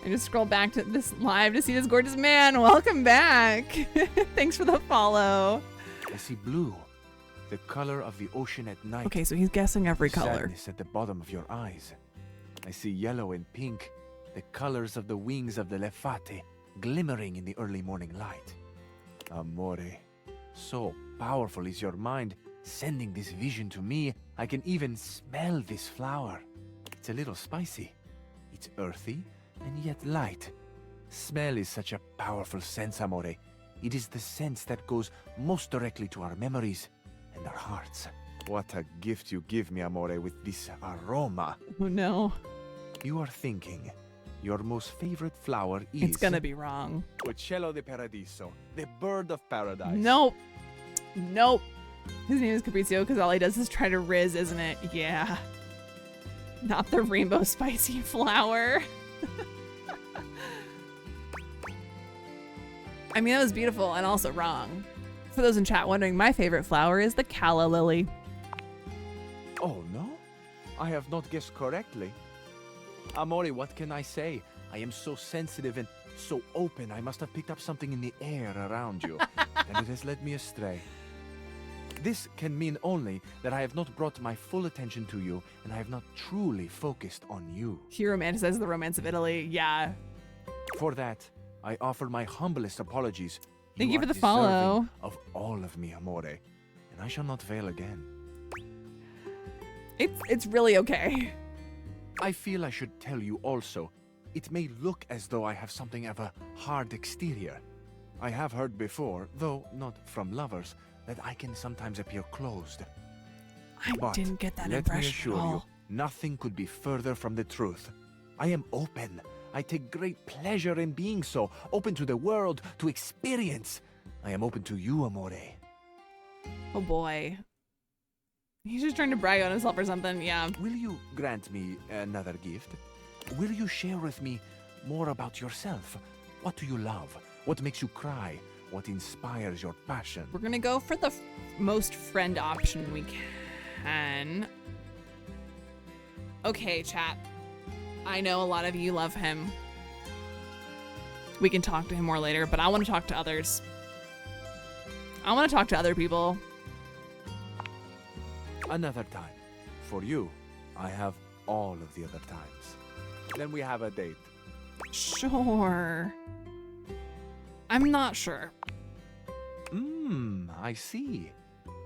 I just scroll back to this live to see this gorgeous man. Welcome back. Thanks for the follow. I see blue, the color of the ocean at night. Okay, so he's guessing every color. Sadness at the bottom of your eyes. I see yellow and pink, the colors of the wings of the lefate, glimmering in the early morning light. Amore, so powerful is your mind, sending this vision to me. I can even smell this flower. It's a little spicy. It's earthy and yet light. Smell is such a powerful sense, Amore. It is the sense that goes most directly to our memories and our hearts. What a gift you give me, Amore, with this aroma. Oh no. You are thinking your most favorite flower is... It's gonna be wrong. Uccello di Paradiso, the bird of paradise. Nope. His name is Capriccio because all he does is try to riz, isn't it? Yeah. Not the rainbow spicy flower. I mean, that was beautiful and also wrong. For those in chat wondering, my favorite flower is the calla lily. Oh, no? I have not guessed correctly. Amore, what can I say? I am so sensitive and so open. I must have picked up something in the air around you, and it has led me astray. This can mean only that I have not brought my full attention to you, and I have not truly focused on you. He romanticizes the romance of Italy. Yeah. For that, I offer my humblest apologies. Thank you are for the deserving follow. Of all of me, Amore, and I shall not fail again. It's really okay. I feel I should tell you also. It may look as though I have something of a hard exterior. I have heard before, though not from lovers, that I can sometimes appear closed. I didn't get that let impression me assure at all. you, nothing could be further from the truth. I am open. I take great pleasure in being so, open to the world, to experience. I am open to you, Amore. Oh boy. He's just trying to brag on himself or something, yeah. Will you grant me another gift? Will you share with me more about yourself? What do you love? What makes you cry? What inspires your passion? We're gonna go for the most friend option we can. Okay, chat. I know a lot of you love him. We can talk to him more later, but I want to talk to others. I want to talk to other people. Another time. For you, I have all of the other times. Then we have a date. Sure. I'm not sure. I see.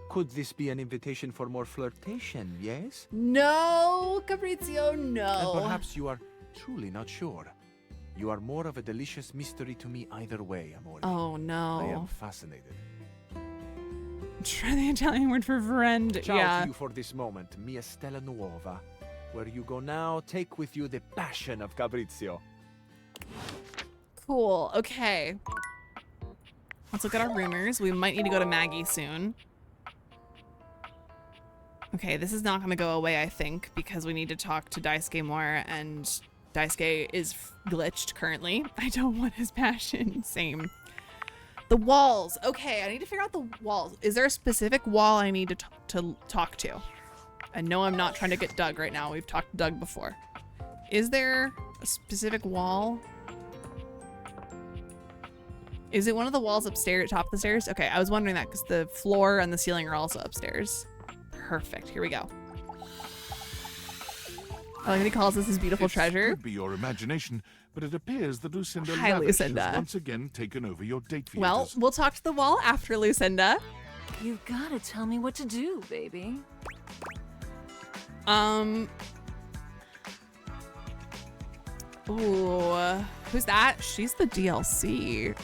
Could this be an invitation for more flirtation, yes? No, Fabrizio, no. And perhaps you are truly not sure. You are more of a delicious mystery to me either way, Amore. Oh, no. I am fascinated. Try the Italian word for friend. Ciao yeah. to you for this moment, mia stella nuova. Where you go now, take with you the passion of Fabrizio. Cool. Okay. Let's look at our rumors. We might need to go to Maggie soon. Okay, this is not going to go away, I think, because we need to talk to Daisuke more, and Daisuke is glitched currently. I don't want his passion. Same. The walls. Okay, I need to figure out the walls. Is there a specific wall I need to talk to? I know I'm not trying to get Doug right now. We've talked to Doug before. Is there a specific wall? Is it one of the walls upstairs, top of the stairs? Okay, I was wondering that because the floor and the ceiling are also upstairs. Perfect. Here we go. I like that he calls this his beautiful treasure. Could be your imagination, but it appears that Lucinda Hi, Lavish Lucinda. has once again taken over your date theaters. Well, we'll talk to the wall after Lucinda. You gotta tell me what to do, baby. Ooh, who's that? She's the DLC.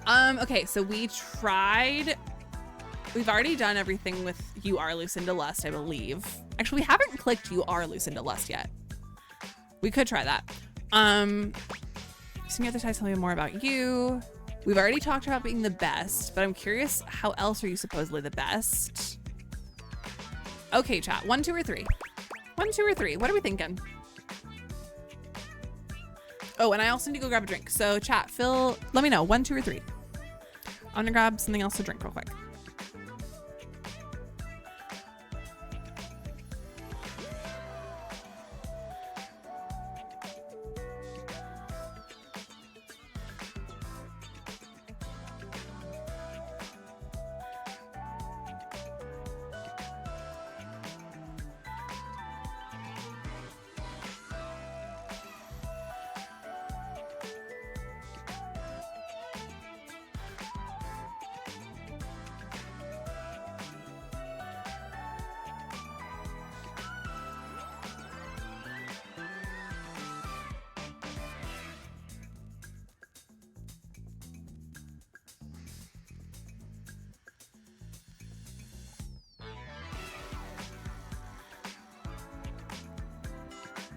Okay, so we've already done everything with You Are Lucinda Lust, I believe. Actually, we haven't clicked You Are Lucinda Lust yet. We could try that. Some other sides tell me more about you. We've already talked about being the best, but I'm curious, how else are you supposedly the best? Okay, chat. 1, 2, or 3? 1, 2, or 3? What are we thinking? Oh, and I also need to go grab a drink. So chat, Phil, let me know. 1, 2, or 3. I'm gonna grab something else to drink real quick.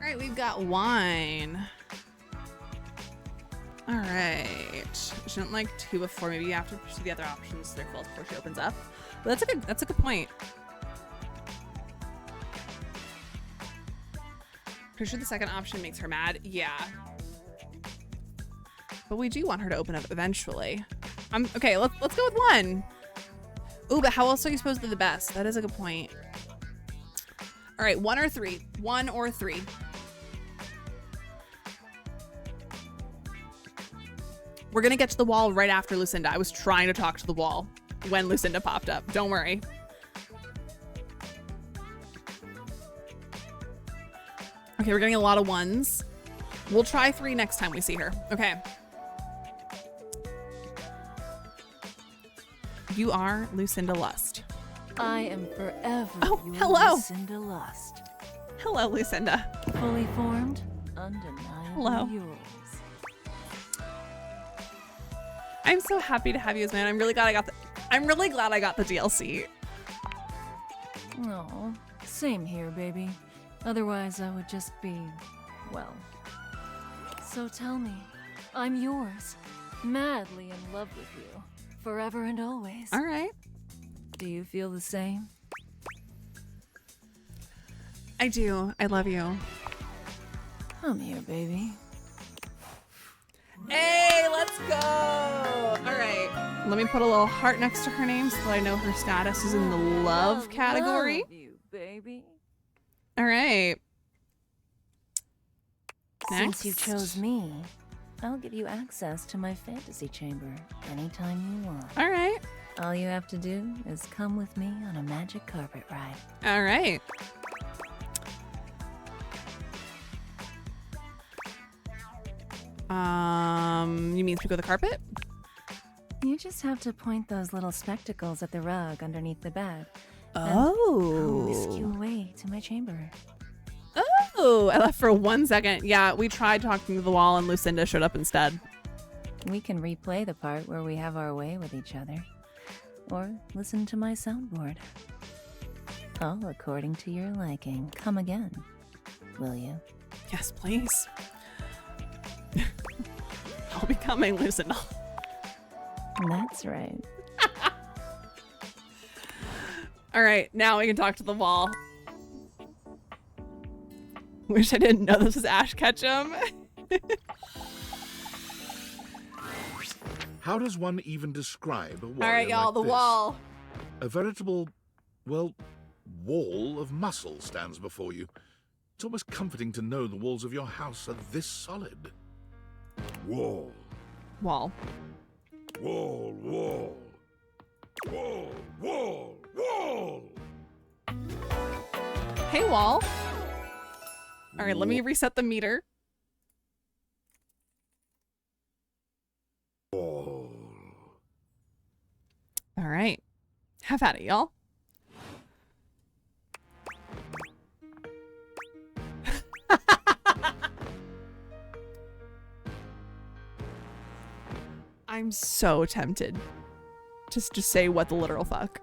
All right, we've got wine. All right. She didn't like 2 before. Maybe you have to pursue the other options. They're full before she opens up. But that's a good point. Pretty sure the second option makes her mad. Yeah. But we do want her to open up eventually. Okay, let's go with 1. Ooh, but how else are you supposed to do the best? That is a good point. All right, 1 or 3. 1 or 3. We're gonna get to the wall right after Lucinda. I was trying to talk to the wall when Lucinda popped up. Don't worry. Okay, we're getting a lot of 1s. We'll try 3 next time we see her. Okay. You are Lucinda Lust. I am forever your hello. Lucinda Lust. Hello, Lucinda. Fully formed, undeniably Hello. yours. I'm so happy to have you as man. I'm really glad I got the DLC. Oh, same here, baby. Otherwise, I would just be, well. So tell me, I'm yours, madly in love with you, forever and always. All right. Do you feel the same? I do. I love you. Come here, baby. Hey, let's go. All right. Let me put a little heart next to her name so that I know her status is in the love category. Love you, baby. All right. Since you chose me, I'll give you access to my fantasy chamber anytime you want. All right. All you have to do is come with me on a magic carpet ride. All right. You mean through the carpet? You just have to point those little spectacles at the rug underneath the bed. Oh. I'll whisk you away to my chamber. Oh, I left for 1 second. Yeah, we tried talking to the wall and Lucinda showed up instead. We can replay the part where we have our way with each other. Or listen to my soundboard. All according to your liking. Come again, will you? Yes, please. I'll be coming, Lucinda. That's right. All right, now we can talk to the wall. Wish I didn't know this was Ash Ketchum. How does one even describe a warrior All right, y'all, like the this? wall. A veritable, well, wall of muscle stands before you. It's almost comforting to know the walls of your house are this solid. Wall. Wall. Wall, wall. Wall, wall, wall. Hey, wall. All right, let me reset the meter. Wall. All right. Have at it, y'all. I'm so tempted just to say what the literal fuck.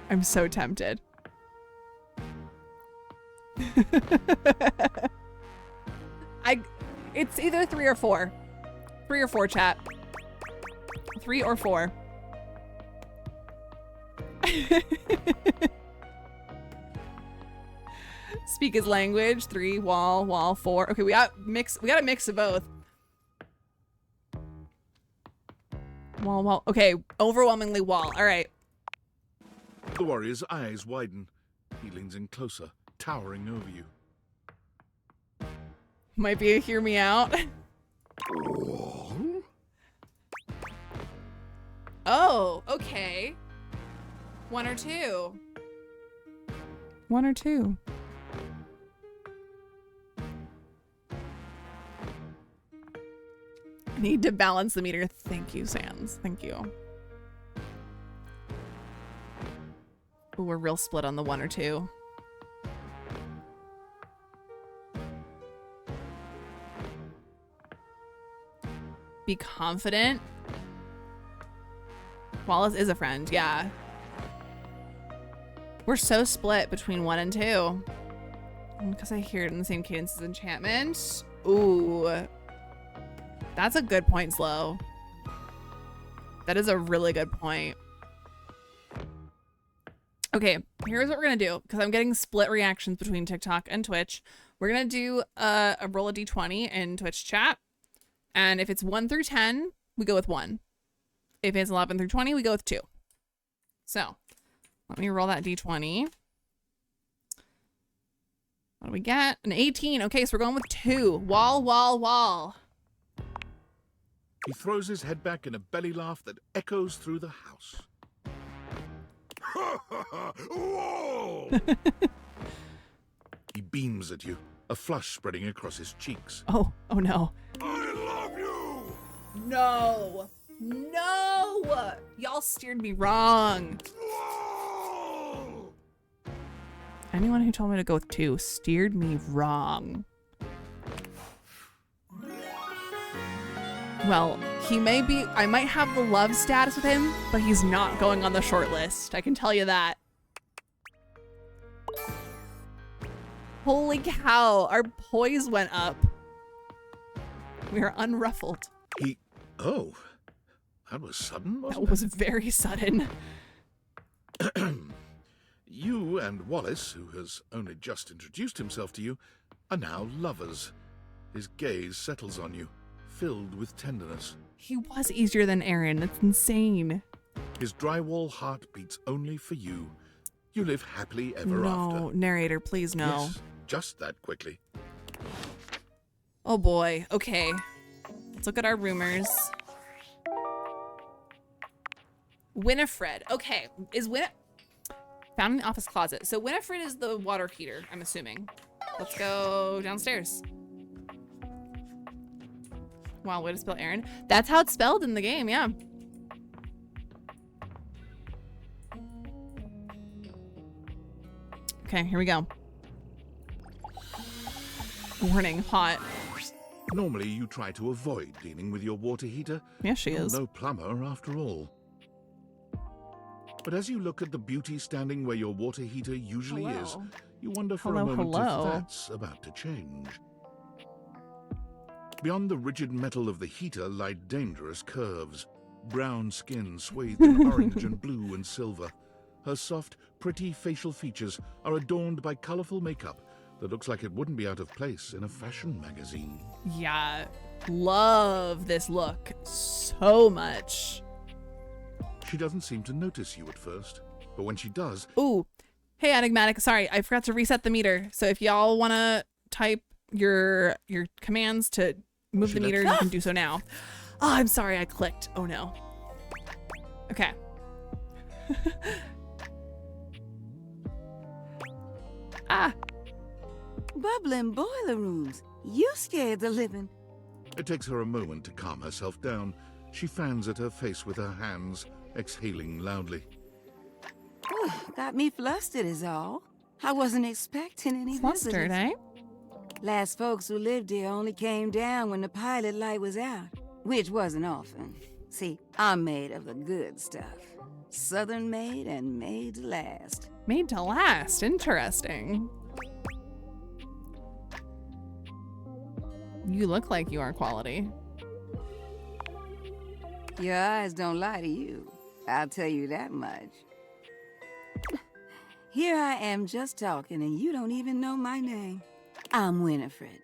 I'm so tempted. It's either 3 or 4. 3 or 4, chat. 3 or 4. Speak his language. 3, wall, 4. Okay, we got a mix of both. Wall. Okay, overwhelmingly wall. All right. The warrior's eyes widen. He leans in closer, towering over you. Might be a hear me out. Oh, okay. 1 or 2. 1 or 2. Need to balance the meter. Thank you, Sans. Thank you. Ooh, we're real split on the 1 or 2. Be confident. Wallace is a friend, yeah. We're so split between 1 and 2. Because I hear it in the same cadence as enchantment. Ooh. That's a good point, Slow. That is a really good point. Okay, here's what we're gonna do, because I'm getting split reactions between TikTok and Twitch. We're gonna do a roll of d20 in Twitch chat. And if it's 1 through 10, we go with 1. If it's 11 through 20, we go with 2. So let me roll that d20. What do we get? An 18. Okay, so we're going with 2. Wall, wall, wall. He throws his head back in a belly laugh that echoes through the house. Whoa! He beams at you, a flush spreading across his cheeks. Oh no. I love you! No. No! Y'all steered me wrong. Anyone who told me to go with 2 steered me wrong. Well, I might have the love status with him, but he's not going on the short list. I can tell you that. Holy cow, our poise went up. We are unruffled. Oh, that was sudden, wasn't That was very sudden. You and Wallace, who has only just introduced himself to you, are now lovers. His gaze settles on you, filled with tenderness. He was easier than Aaron. That's insane. His drywall heart beats only for you. You live happily ever after. No, narrator, please no. Yes, just that quickly. Oh boy. Okay. Let's look at our rumors. Winifred. Okay. Found in the office closet. So Winifred is the water heater, I'm assuming. Let's go downstairs. Wow, way to spell Aaron. That's how it's spelled in the game, yeah. Okay, here we go. Warning, hot. Normally you try to avoid dealing with your water heater. Yes, she You're is. no plumber after all. But as you look at the beauty standing where your water heater usually is, you wonder for a moment if that's about to change. Beyond the rigid metal of the heater lie dangerous curves. Brown skin swathed in orange and blue and silver. Her soft, pretty facial features are adorned by colorful makeup that looks like it wouldn't be out of place in a fashion magazine. Yeah, love this look so much. She doesn't seem to notice you at first, but when she does... Ooh, hey Enigmatic, sorry, I forgot to reset the meter. So if y'all want to type your commands to move the meter, you can do so now. Oh, I'm sorry, I clicked. Oh no. Okay. Bubbling boiler rooms. You scared the living. It takes her a moment to calm herself down. She fans at her face with her hands, exhaling loudly. Got me flustered is all. I wasn't expecting any Flustered, visitors. eh? Last folks who lived here only came down when the pilot light was out, which wasn't often. See, I'm made of the good stuff. Southern made and made to last. Made to last. Interesting. You look like you are quality. Your eyes don't lie to you. I'll tell you that much. Here I am just talking and you don't even know my name. I'm Winifred.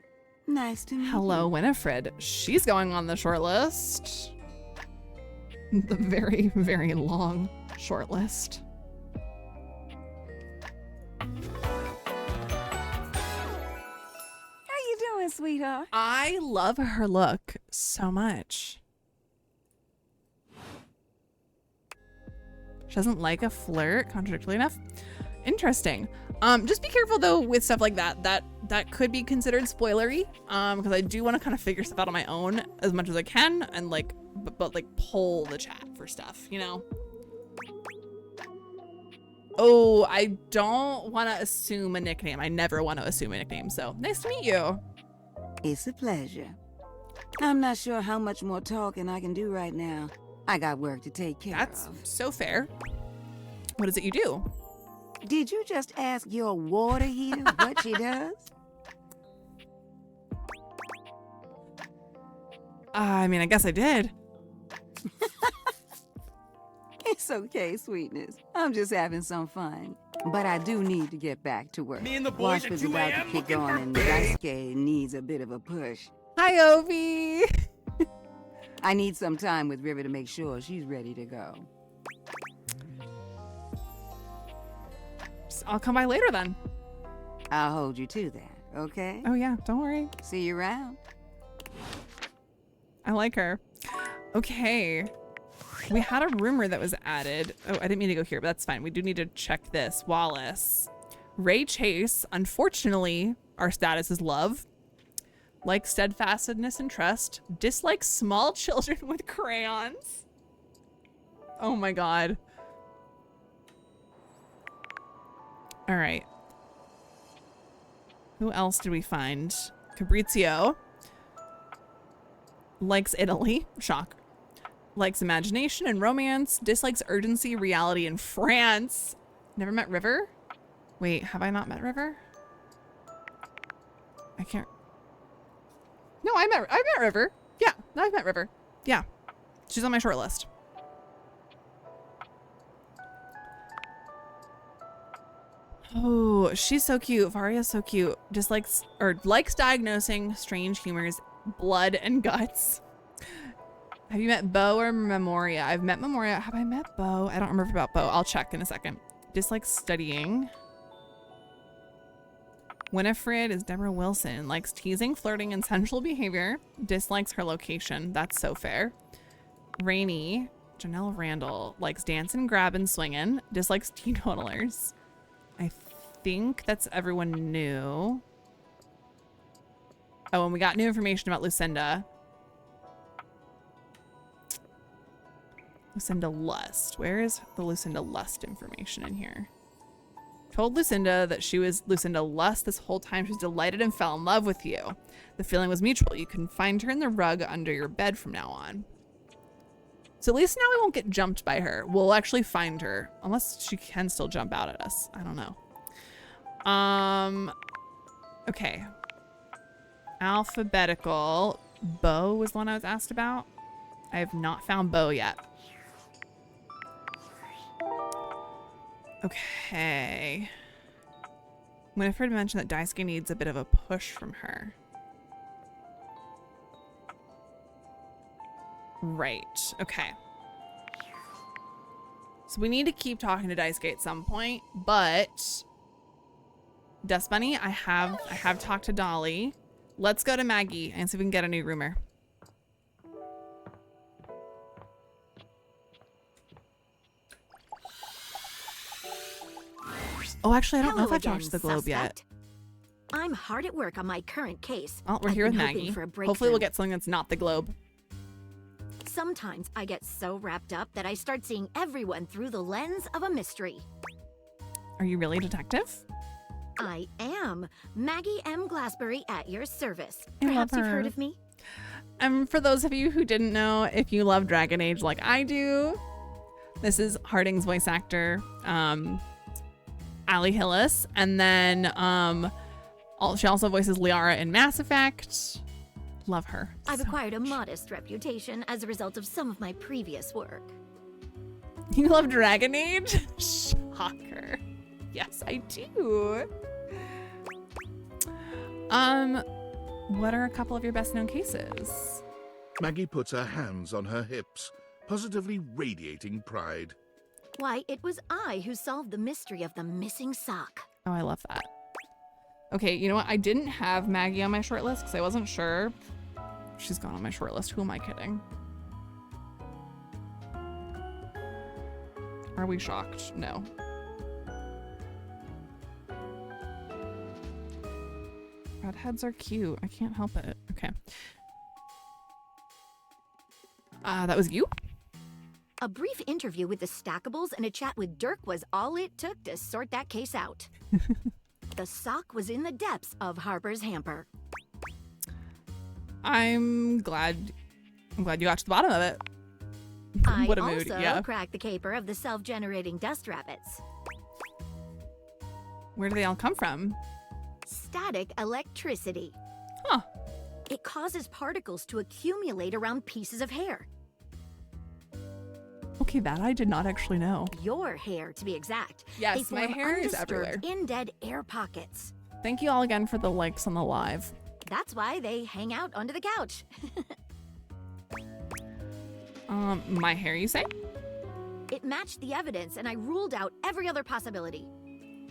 Nice to meet you. Hello, Winifred. She's going on the short list. The very, very long short list. How you doing, sweetheart? I love her look so much. She doesn't like a flirt, contradictory enough. Interesting. Just be careful though with stuff like that. That could be considered spoilery. Because I do want to kind of figure stuff out on my own as much as I can, and like, but like poll the chat for stuff, you know. Oh, I don't want to assume a nickname. I never want to assume a nickname. So nice to meet you. It's a pleasure. I'm not sure how much more talking I can do right now. I got work to take care of. That's so fair. What is it you do? Did you just ask your water heater what she does? I mean, I guess I did. It's okay, sweetness. I'm just having some fun. But I do need to get back to work. Me and the boys Wash at was 2 about a.m. to kick looking on for and fish. Daisuke needs a bit of a push. Hi, Ovi. I need some time with River to make sure she's ready to go. I'll come by later then. I'll hold you to that, okay? Oh yeah, don't worry. See you around. I like her. Okay. We had a rumor that was added. Oh, I didn't mean to go here, but that's fine. We do need to check this. Wallace. Ray Chase. Unfortunately, our status is love. Likes steadfastness and trust. Dislikes small children with crayons. Oh my god. All right. Who else did we find? Fabrizio. Likes Italy. Shock. Likes imagination and romance. Dislikes urgency, reality, and France. Never met River? Wait, have I not met River? I can't. No, I met River. Yeah, no, I've met River. Yeah, she's on my short list. Oh, she's so cute. Varia's so cute. Dislikes or likes diagnosing strange humors, blood and guts. Have you met Bo or Memoria? I've met Memoria. Have I met Bo? I don't remember about Bo. I'll check in a second. Dislikes studying. Winifred is Deborah Wilson. Likes teasing, flirting, and sensual behavior. Dislikes her location. That's so fair. Rainey, Janelle Randall. Likes dancing, grabbing, swinging. Dislikes teetotalers. I think that's everyone new. Oh, and we got new information about Lucinda. Lucinda Lust. Where is the Lucinda Lust information in here? Told Lucinda that she was Lucinda Lust this whole time. She was delighted and fell in love with you. The feeling was mutual. You can find her in the rug under your bed from now on. So at least now we won't get jumped by her. We'll actually find her. Unless she can still jump out at us. I don't know. Okay. Alphabetical. Bo was the one I was asked about. I have not found Bo yet. Okay. Winifred mentioned that Daisuke needs a bit of a push from her. Right. Okay. So we need to keep talking to Daisuke at some point, but Dust Bunny, I have talked to Dolly. Let's go to Maggie and see if we can get a new rumor. Oh, actually, I don't know if I've talked to the Globe yet. I'm hard at work on my current case. Well, we're here with Maggie. Hopefully we'll get something that's not the Globe. Sometimes I get so wrapped up that I start seeing everyone through the lens of a mystery. Are you really a detective? I am. Maggie M. Glassbury at your service. I love Perhaps you've her. heard of me? For those of you who didn't know, if you love Dragon Age like I do, this is Harding's voice actor, Ali Hillis, and then she also voices Liara in Mass Effect. Love her. I've acquired a modest reputation as a result of some of my previous work. You love Dragon Age? Shocker. Yes, I do. What are a couple of your best known cases? Maggie puts her hands on her hips, positively radiating pride. Why, it was I who solved the mystery of the missing sock. Oh, I love that. Okay, you know what? I didn't have Maggie on my short list because I wasn't sure. She's gone on my short list. Who am I kidding? Are we shocked? No. Redheads are cute. I can't help it. Okay. That was you? A brief interview with the Stackables and a chat with Dirk was all it took to sort that case out. The sock was in the depths of Harper's hamper. I'm glad you got to the bottom of it. I What a mood, also yeah. cracked the caper of the self-generating dust rabbits. Where do they all come from? Static electricity. Huh. It causes particles to accumulate around pieces of hair. Okay, that I did not actually know. Your hair, to be exact. Yes, They my form hair is undisturbed, everywhere. in-dead air pockets. Thank you all again for the likes on the live. That's why they hang out under the couch. My hair, you say? It matched the evidence, and I ruled out every other possibility.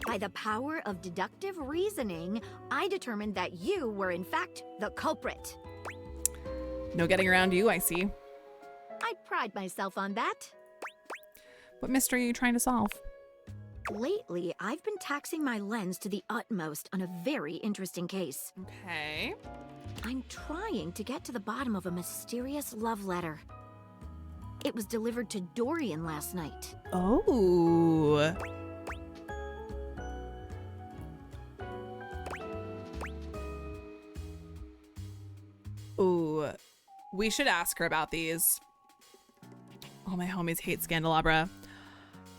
By the power of deductive reasoning, I determined that you were in fact the culprit. No getting around you, I see. I pride myself on that. What mystery are you trying to solve? Lately, I've been taxing my lens to the utmost on a very interesting case. Okay. I'm trying to get to the bottom of a mysterious love letter. It was delivered to Dorian last night. Oh. Ooh. We should ask her about these. All my homies hate Scandalabra.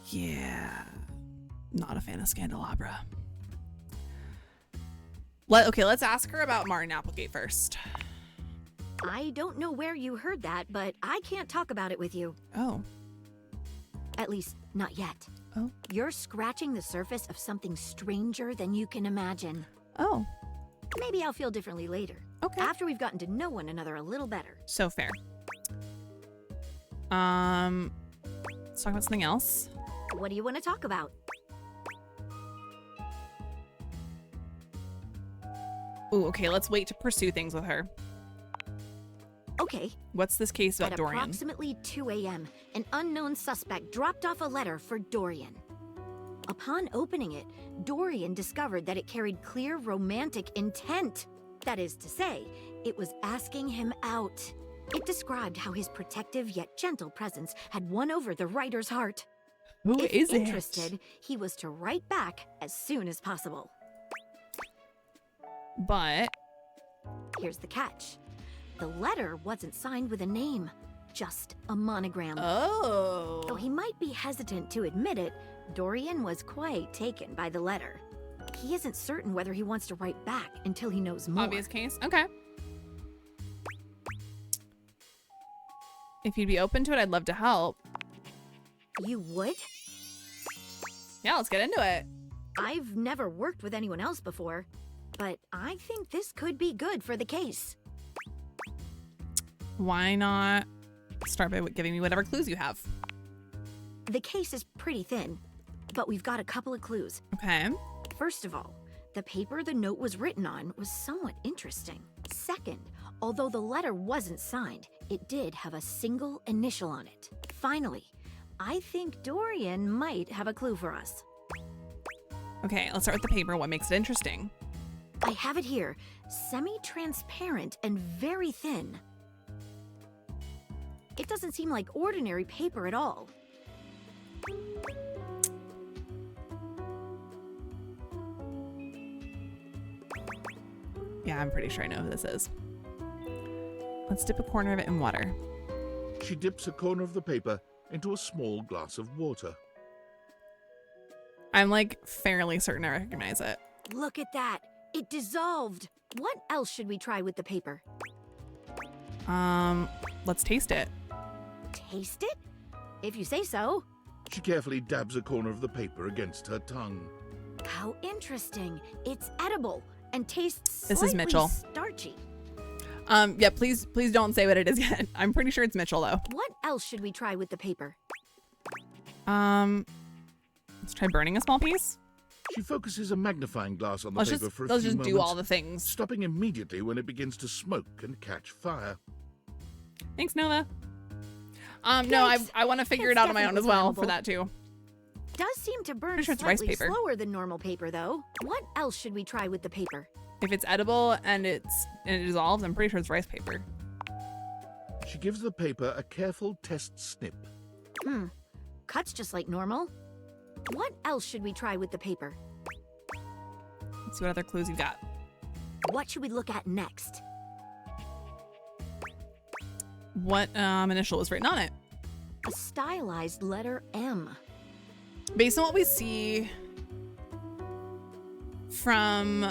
Yeah. Not a fan of Scandalabra. Okay, let's ask her about Martin Applegate first. I don't know where you heard that, but I can't talk about it with you. Oh. At least, not yet. Oh. You're scratching the surface of something stranger than you can imagine. Oh. Maybe I'll feel differently later. Okay. After we've gotten to know one another a little better. So fair. Let's talk about something else. What do you want to talk about? Ooh, okay, let's wait to pursue things with her. Okay. What's this case about At Dorian? approximately 2 a.m., an unknown suspect dropped off a letter for Dorian. Upon opening it, Dorian discovered that it carried clear romantic intent. That is to say, it was asking him out. It described how his protective yet gentle presence had won over the writer's heart. Who if is interested, it? he was to write back as soon as possible. But here's the catch. The letter wasn't signed with a name, just a monogram. Oh. Though he might be hesitant to admit it, Dorian was quite taken by the letter. He isn't certain whether he wants to write back until he knows more. Obvious case. Okay. If you'd be open to it, I'd love to help. You would? Yeah, let's get into it. I've never worked with anyone else before, but I think this could be good for the case. Why not start by giving me whatever clues you have? The case is pretty thin, but we've got a couple of clues. Okay. First of all, the paper the note was written on was somewhat interesting. Second, although the letter wasn't signed, it did have a single initial on it. Finally, I think Dorian might have a clue for us. Okay, let's start with the paper. What makes it interesting? I have it here, semi-transparent and very thin. It doesn't seem like ordinary paper at all. Yeah, I'm pretty sure I know who this is. Let's dip a corner of it in water. She dips a corner of the paper into a small glass of water. I'm like fairly certain I recognize it. Look at that. It dissolved. What else should we try with the paper? Let's taste it. Taste it? If you say so. She carefully dabs a corner of the paper against her tongue. How interesting. It's edible and tastes This slightly is Mitchell. starchy. Yeah, please don't say what it is yet. I'm pretty sure it's Mitchell though. What else should we try with the paper? Let's try burning a small piece. She focuses a magnifying glass on the Let's paper just- for a let's few just moments, do all the things. stopping immediately when it begins to smoke and catch fire. Thanks, Nova. No, I want to figure it out on my own as well for flammable. that too. Does seem to burn Pretty sure it's rice slightly paper. slower than normal paper, though. What else should we try with the paper? If it's edible and it dissolves, I'm pretty sure it's rice paper. She gives the paper a careful test snip. Cuts just like normal. What else should we try with the paper? Let's see what other clues you got. What should we look at next? What initial was written on it? A stylized letter M. Based on what we see from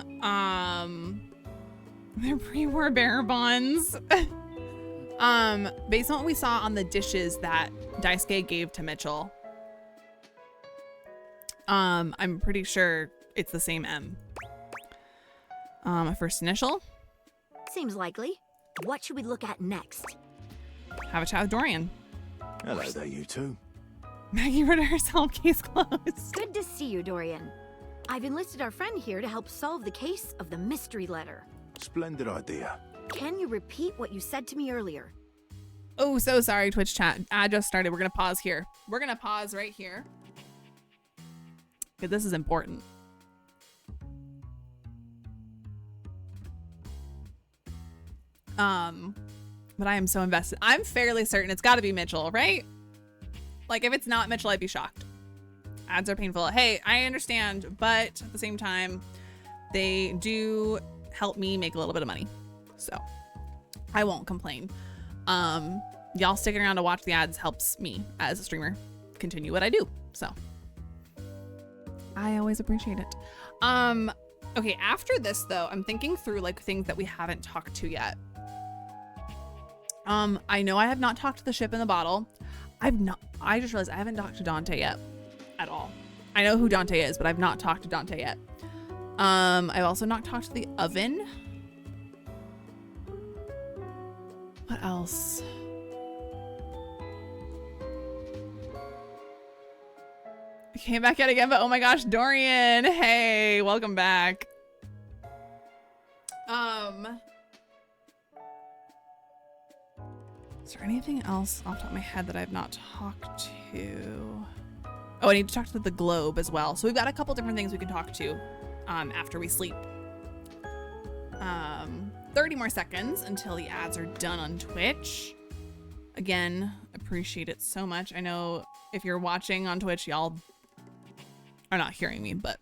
the pre-war bearer bonds, based on what we saw on the dishes that Daisuke gave to Mitchell, I'm pretty sure it's the same M. A first initial. Seems likely. What should we look at next? Have a chat with Dorian. Hello there, you two. Maggie ordered herself case closed. Good to see you, Dorian. I've enlisted our friend here to help solve the case of the mystery letter. Splendid idea. Can you repeat what you said to me earlier? Oh, so sorry, Twitch chat. I just started. We're going to pause here. We're going to pause right here. Because this is important. But I am so invested. I'm fairly certain it's got to be Mitchell, right? Like, if it's not Mitchell, I'd be shocked. Ads are painful. Hey, I understand, but at the same time, they do help me make a little bit of money. So, I won't complain. Y'all sticking around to watch the ads helps me as a streamer continue what I do. So, I always appreciate it. Okay, after this, though, I'm thinking through, like, things that we haven't talked to yet. I know I have not talked to the ship in the bottle. I just realized I haven't talked to Dante yet at all. I know who Dante is, but I've not talked to Dante yet. I've also not talked to the oven. What else? I came back yet again, but oh my gosh, Dorian. Hey, welcome back. Is there anything else off the top of my head that I've not talked to? Oh, I need to talk to the Globe as well. So we've got a couple different things we can talk to after we sleep. 30 more seconds until the ads are done on Twitch. Again, appreciate it so much. I know if you're watching on Twitch, y'all are not hearing me, but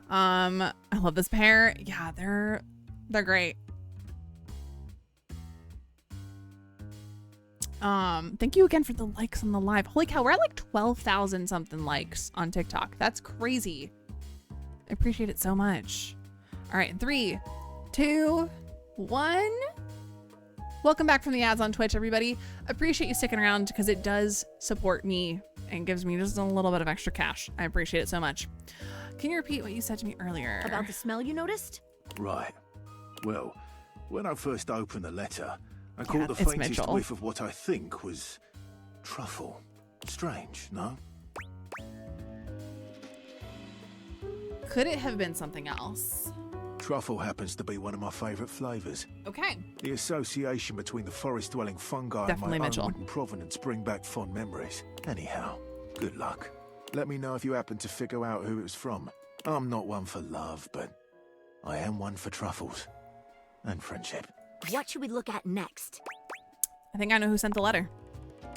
I love this pair. Yeah, they're great. Thank you again for the likes on the live. Holy cow, we're at like 12,000 something likes on TikTok. That's crazy. I appreciate it so much. All right, 3, 2, 1. Welcome back from the ads on Twitch, everybody. Appreciate you sticking around because it does support me and gives me just a little bit of extra cash. I appreciate it so much. Can you repeat what you said to me earlier? About the smell you noticed? Right. Well, when I first opened the letter, I caught the faintest Mitchell. whiff of what I think was truffle. Strange, no? Could it have been something else? Truffle happens to be one of my favourite flavours. Okay. The association between the forest-dwelling fungi Definitely and my Mitchell. own wooden provenance bring back fond memories. Anyhow, good luck. Let me know if you happen to figure out who it was from. I'm not one for love, but I am one for truffles. And friendship. What should we look at next? I think I know who sent the letter.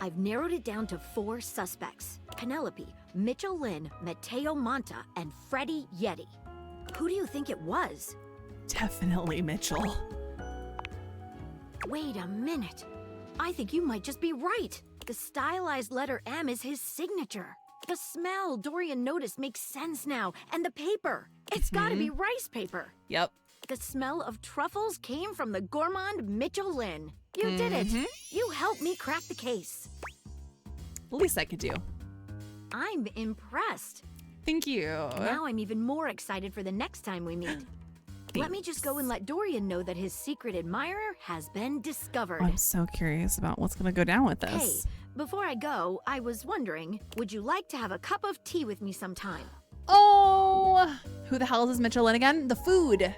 I've narrowed it down to 4 suspects. Penelope, Mitchell Lynn, Mateo Monta, and Freddie Yeti. Who do you think it was? Definitely Mitchell. Wait a minute. I think you might just be right. The stylized letter M is his signature. The smell Dorian noticed makes sense now. And the paper. It's gotta be rice paper. Yep. The smell of truffles came from the gourmand Mitchell Lynn. You did it. You helped me crack the case. The least I could do. I'm impressed. Thank you. Now I'm even more excited for the next time we meet. Let me just go and let Dorian know that his secret admirer has been discovered. I'm so curious about what's going to go down with this. Hey, before I go, I was wondering, would you like to have a cup of tea with me sometime? Oh, who the hell is this Mitchell Lynn again? The food.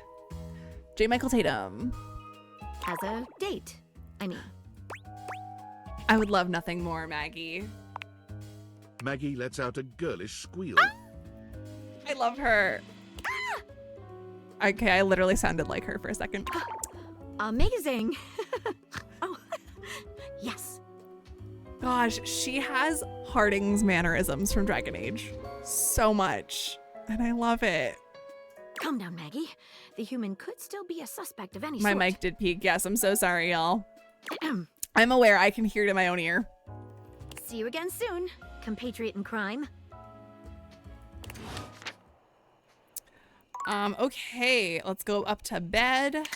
J. Michael Tatum. As a date, I mean. I would love nothing more, Maggie. Maggie lets out a girlish squeal. I love her. Okay, I literally sounded like her for a second. Amazing. Oh, yes. Gosh, she has Harding's mannerisms from Dragon Age. So much. And I love it. Calm down, Maggie. The human could still be a suspect of any My sort. mic did peak. Yes, I'm so sorry, y'all. I'm aware. I can hear it in my own ear. See you again soon, compatriot in crime. Okay, let's go up to bed.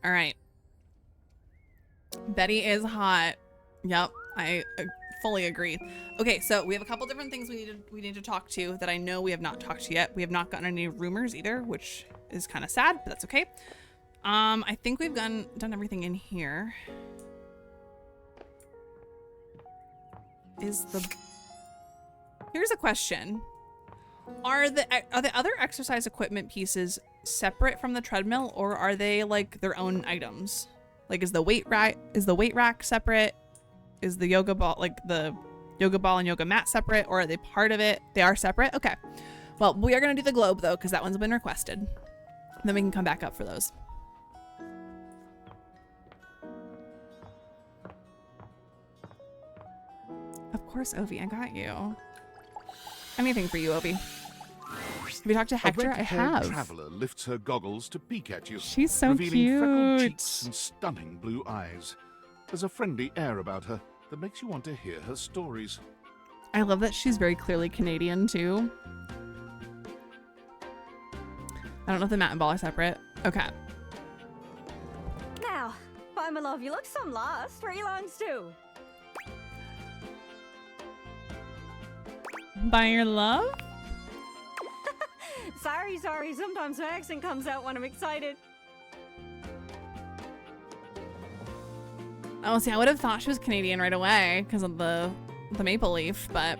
All right. Betty is hot. Yep, I fully agree. Okay, so we have a couple different things we need to talk to that I know we have not talked to yet. We have not gotten any rumors either, which is kind of sad, but that's okay. I think we've done everything in here. Here's a question. Are the other exercise equipment pieces separate from the treadmill, or are they like their own items? Like, is the weight rack separate? Is the yoga ball, like the yoga ball and yoga mat, separate, or are they part of it? They are separate? Okay. Well, we are going to do the globe though, because that one's been requested. Then we can come back up for those. Of course, Ovi, I got you. Anything for you, Ovi. Have you talked to Hector? I have. A traveler lifts her goggles to peek at you. She's so revealing freckled cute. cheeks and stunning blue eyes. There's a friendly air about her that makes you want to hear her stories. I love that she's very clearly Canadian too. I don't know if the mat and ball are separate. Okay. Now, bye, my love. You look some lost. Where are you longs to? By your love? Sorry. Sometimes my accent comes out when I'm excited. Oh, see, I would have thought she was Canadian right away because of the maple leaf, but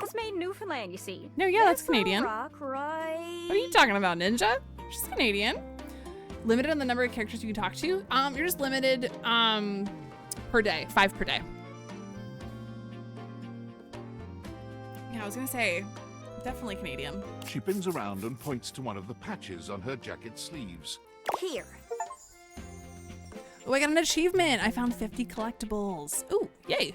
It's made in Newfoundland, you see. no, yeah, that's This little Canadian. rock, right? What are you talking about, Ninja? She's Canadian. Limited on the number of characters you can talk to. You're just limited per day, 5 per day. Yeah, I was gonna say, definitely Canadian. She bends around and points to one of the patches on her jacket sleeves. Here. Oh, I got an achievement. I found 50 collectibles. Ooh, yay.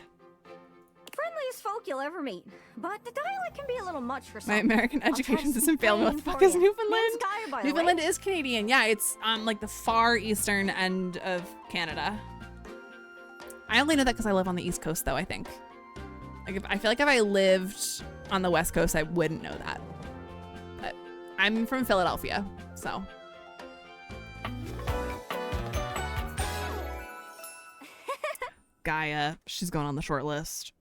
Friendliest folk you'll ever meet. But the dialect can be a little much for some. My American I'll education try to system failed me. What the speak fuck plain is for ya. Newfoundland? Name's Gaia, by the Newfoundland way. is Canadian. Yeah, it's like the far eastern end of Canada. I only know that because I live on the East Coast, though, I think. Like, I feel like if I lived on the West Coast, I wouldn't know that. But I'm from Philadelphia, so. Gaia, she's going on the short list.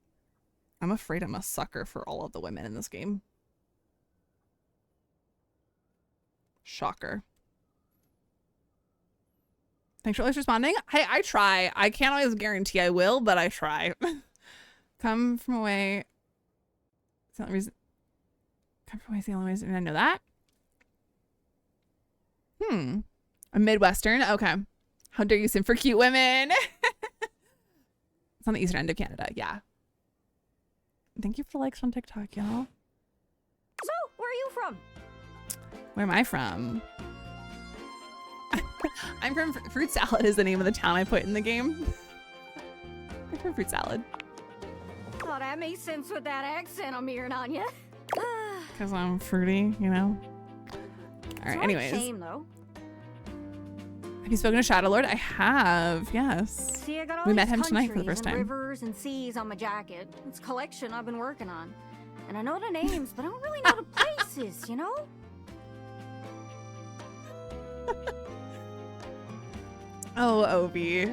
I'm afraid I'm a sucker for all of the women in this game. Shocker. Thanks for always responding. Hey, I try. I can't always guarantee I will, but I try. Come from away. It's the only reason. Come from away is the only reason I know that. A Midwestern. Okay. How dare you sim for cute women? It's on the eastern end of Canada. Yeah. Thank you for likes on TikTok, y'all. So, where are you from? Where am I from? I'm from Fruit Salad is the name of the town I put in the game. I'm from Fruit Salad. Oh, that makes sense with that accent I'm hearing on you. Because I'm fruity, you know? Alright, anyways. Shame, though. Have you spoken to Shadowlord? I have, yes. See, I got all We met these him tonight for the countries first and time. rivers and seas on my jacket. It's a collection I've been working on. And I know the names, but I don't really know the places, you know? Oh, Obi.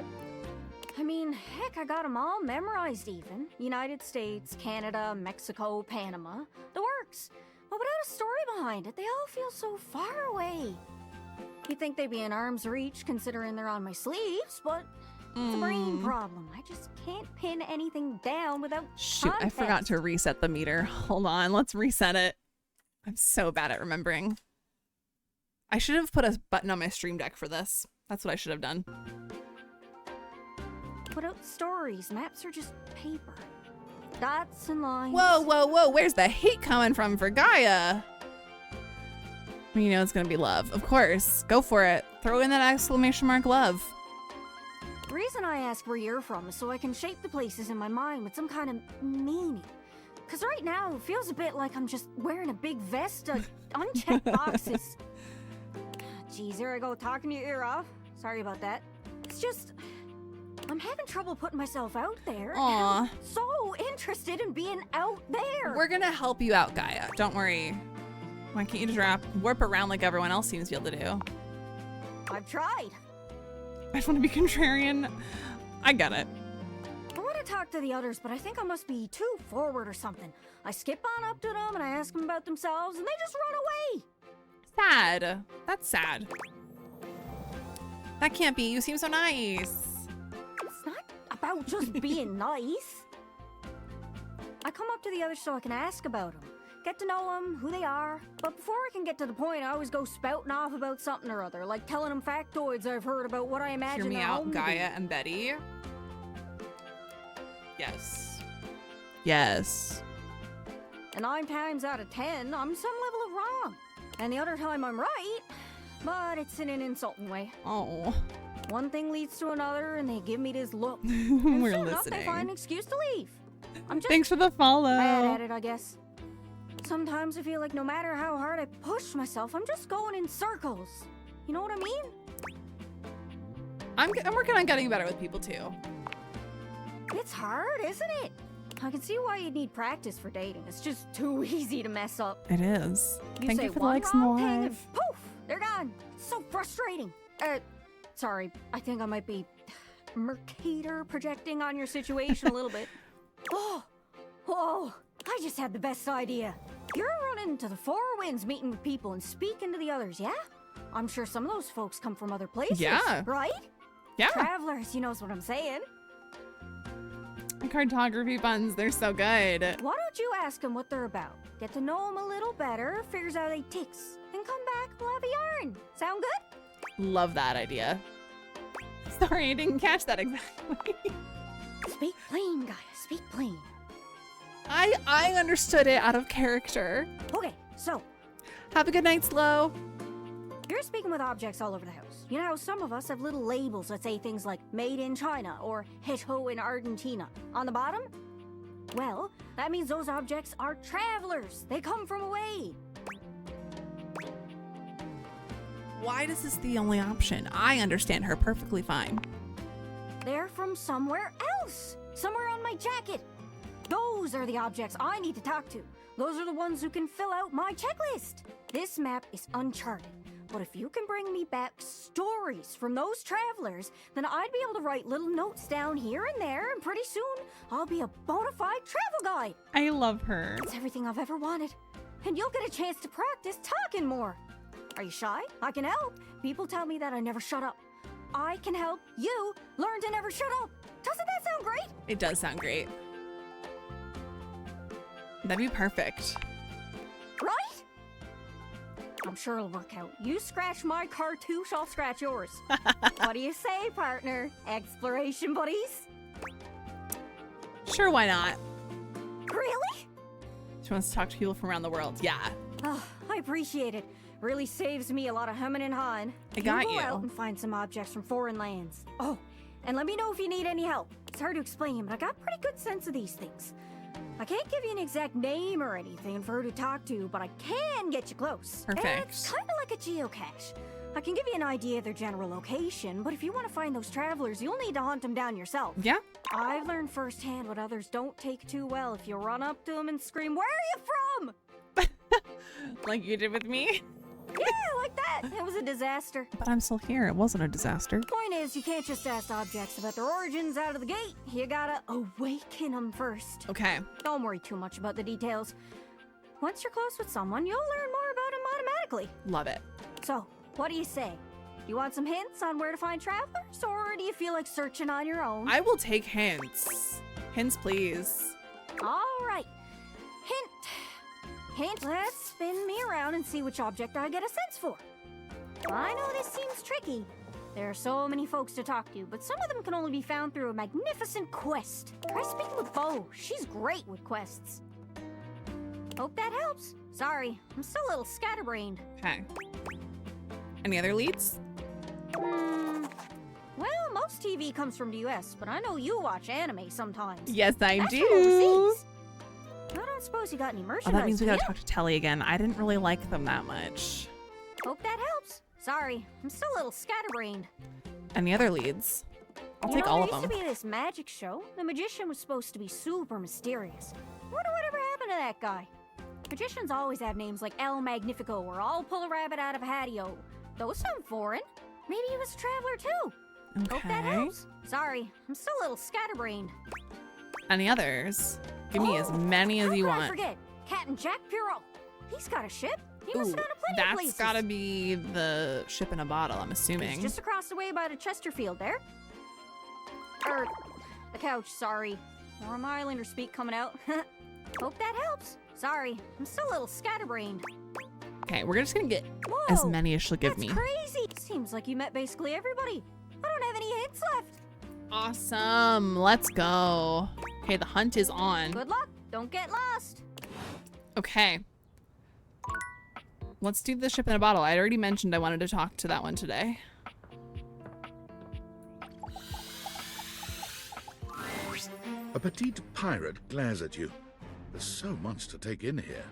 I mean, heck, I got them all memorized even. United States, Canada, Mexico, Panama. The works. But without a story behind it, they all feel so far away. You'd think they'd be in arm's reach considering they're on my sleeves, but it's a brain problem. I just can't pin anything down without Shoot, I context. forgot to reset the meter. Hold on, let's reset it. I'm so bad at remembering. I should have put a button on my stream deck for this. That's what I should have done. Without stories, maps are just paper. Dots and lines. Whoa, whoa, whoa. Where's the hate coming from for Gaia? You know it's gonna be love. Of course. Go for it. Throw in that exclamation mark love. The reason I ask where you're from is so I can shape the places in my mind with some kind of meaning. Because right now, it feels a bit like I'm just wearing a big vest of unchecked boxes. Geez, here I go talking your ear off. Sorry about that. It's just, I'm having trouble putting myself out there. Aw. I'm so interested in being out there. We're gonna help you out, Gaia. Don't worry. Why can't you just warp around like everyone else seems to be able to do? I've tried. I just want to be contrarian. I get it. But what to talk to the others, but I think I must be too forward or something. I skip on up to them and I ask them about themselves, and they just run away. Sad. That's sad. That can't be. You seem so nice. It's not about just being nice. I come up to the others so I can ask about them, get to know them, who they are. But before I can get to the point, I always go spouting off about something or other, like telling them factoids I've heard about what I imagine Hear me their out, home to Gaia be. and Betty. Yes. Yes. And 9 times out of 10, I'm some level of wrong. And the other time I'm right, but it's in an insulting way. Oh. One thing leads to another, and they give me this look. We're and soon enough, they listening. find an excuse to leave. I'm just Thanks for the follow. bad at it, I guess. Sometimes I feel like no matter how hard I push myself, I'm just going in circles. You know what I mean? I'm working on getting better with people too. It's hard, isn't it? I can see why you'd need practice for dating. It's just too easy to mess up. It is. You Thank say you for the one likes and the wrong thing and live. poof, they're gone. It's so frustrating. Sorry, I think I might be Mercator projecting on your situation a little bit. Oh, I just had the best idea. You're running to the Four Winds, meeting with people and speaking to the others, yeah? I'm sure some of those folks come from other places, Yeah. right? Yeah. Travelers, you knows what I'm saying. My cartography buns, they're so good. Why don't you ask them what they're about? Get to know them a little better, figures out they ticks, and come back, we'll have a yarn. Sound good? Love that idea. Sorry, I didn't catch that exactly. Speak plain, Gaia, speak plain. I understood it out of character. Okay, so. Have a good night, Slow. You're speaking with objects all over the house. You know how some of us have little labels that say things like made in China or hecho in Argentina on the bottom? Well, that means those objects are travelers. They come from away. Why is this the only option? I understand her perfectly fine. They're from somewhere else. Somewhere on my jacket. Those are the objects I need to talk to. Those are the ones who can fill out my checklist. This map is uncharted. But if you can bring me back stories from those travelers, then I'd be able to write little notes down here and there, and pretty soon I'll be a bona fide travel guide. I love her. It's everything I've ever wanted. And you'll get a chance to practice talking more. Are you shy? I can help. People tell me that I never shut up. I can help you learn to never shut up. Doesn't that sound great? It does sound great. That'd be perfect. Right? I'm sure it'll work out. You scratch my cartouche, I'll scratch yours. What do you say, partner? Exploration buddies? Sure, why not? Really? She wants to talk to people from around the world. Yeah. Oh, I appreciate it. Really saves me a lot of humming and hawing. I got Go you. out and find some objects from foreign lands. Oh, and let me know if you need any help. It's hard to explain, but I got a pretty good sense of these things. I can't give you an exact name or anything for who to talk to, but I can get you close. Perfect. It's kind of like a geocache. I can give you an idea of their general location, but if you want to find those travelers, you'll need to hunt them down yourself. Yeah. I've learned firsthand what others don't take too well if you run up to them and scream, "Where are you from?" Like you did with me. Yeah, like that. It was a disaster. But I'm still here. It wasn't a disaster. Point is, you can't just ask objects about their origins out of the gate. You gotta awaken them first. Okay. Don't worry too much about the details. Once you're close with someone, you'll learn more about them automatically. Love it. So, what do you say? You want some hints on where to find travelers, or do you feel like searching on your own? I will take hints. Hints, please. All right. Hint. Hint. Let's spin me around and see which object I get a sense for. I know this seems tricky. There are so many folks to talk to, but some of them can only be found through a magnificent quest. Try speaking with Bo. She's great with quests. Hope that helps. Sorry, I'm still a little scatterbrained. Okay. Any other leads? Well, most TV comes from the US, but I know you watch anime sometimes. Yes, I That's do. from overseas. I don't suppose you got any Oh, merchandise. that means we do gotta you? talk to Telly again. I didn't really like them that much. Hope that helps. Sorry, I'm still a little scatterbrained. Any other leads? I'll You take know, all of there them. used to be this magic show. The magician was supposed to be super mysterious. Wonder whatever happened to that guy. Magicians always have names like El Magnifico or I'll pull a rabbit out of a hatio. Those sound foreign. Maybe he was a traveler too. Hope that Okay. helps. Sorry, I'm still a little scatterbrained. Any others? Give me as many as you How could I want. forget? Captain Jack Puro. He's got a ship. He must Ooh, have gone to plenty of that's places. gotta be the ship in a bottle, I'm assuming. He's just across the way by the Chesterfield there. The couch, sorry. More Islander speak coming out. Hope that helps. Sorry, I'm still a little scatterbrained. Okay, we're just gonna get as Whoa, many as she'll give that's me. crazy. Seems like you met basically everybody. I don't have any hints left. Awesome. Let's go. Okay, the hunt is on. Good luck. Don't get lost. Okay. Let's do the ship in a bottle. I already mentioned I wanted to talk to that one today. A petite pirate glares at you. There's so much to take in here.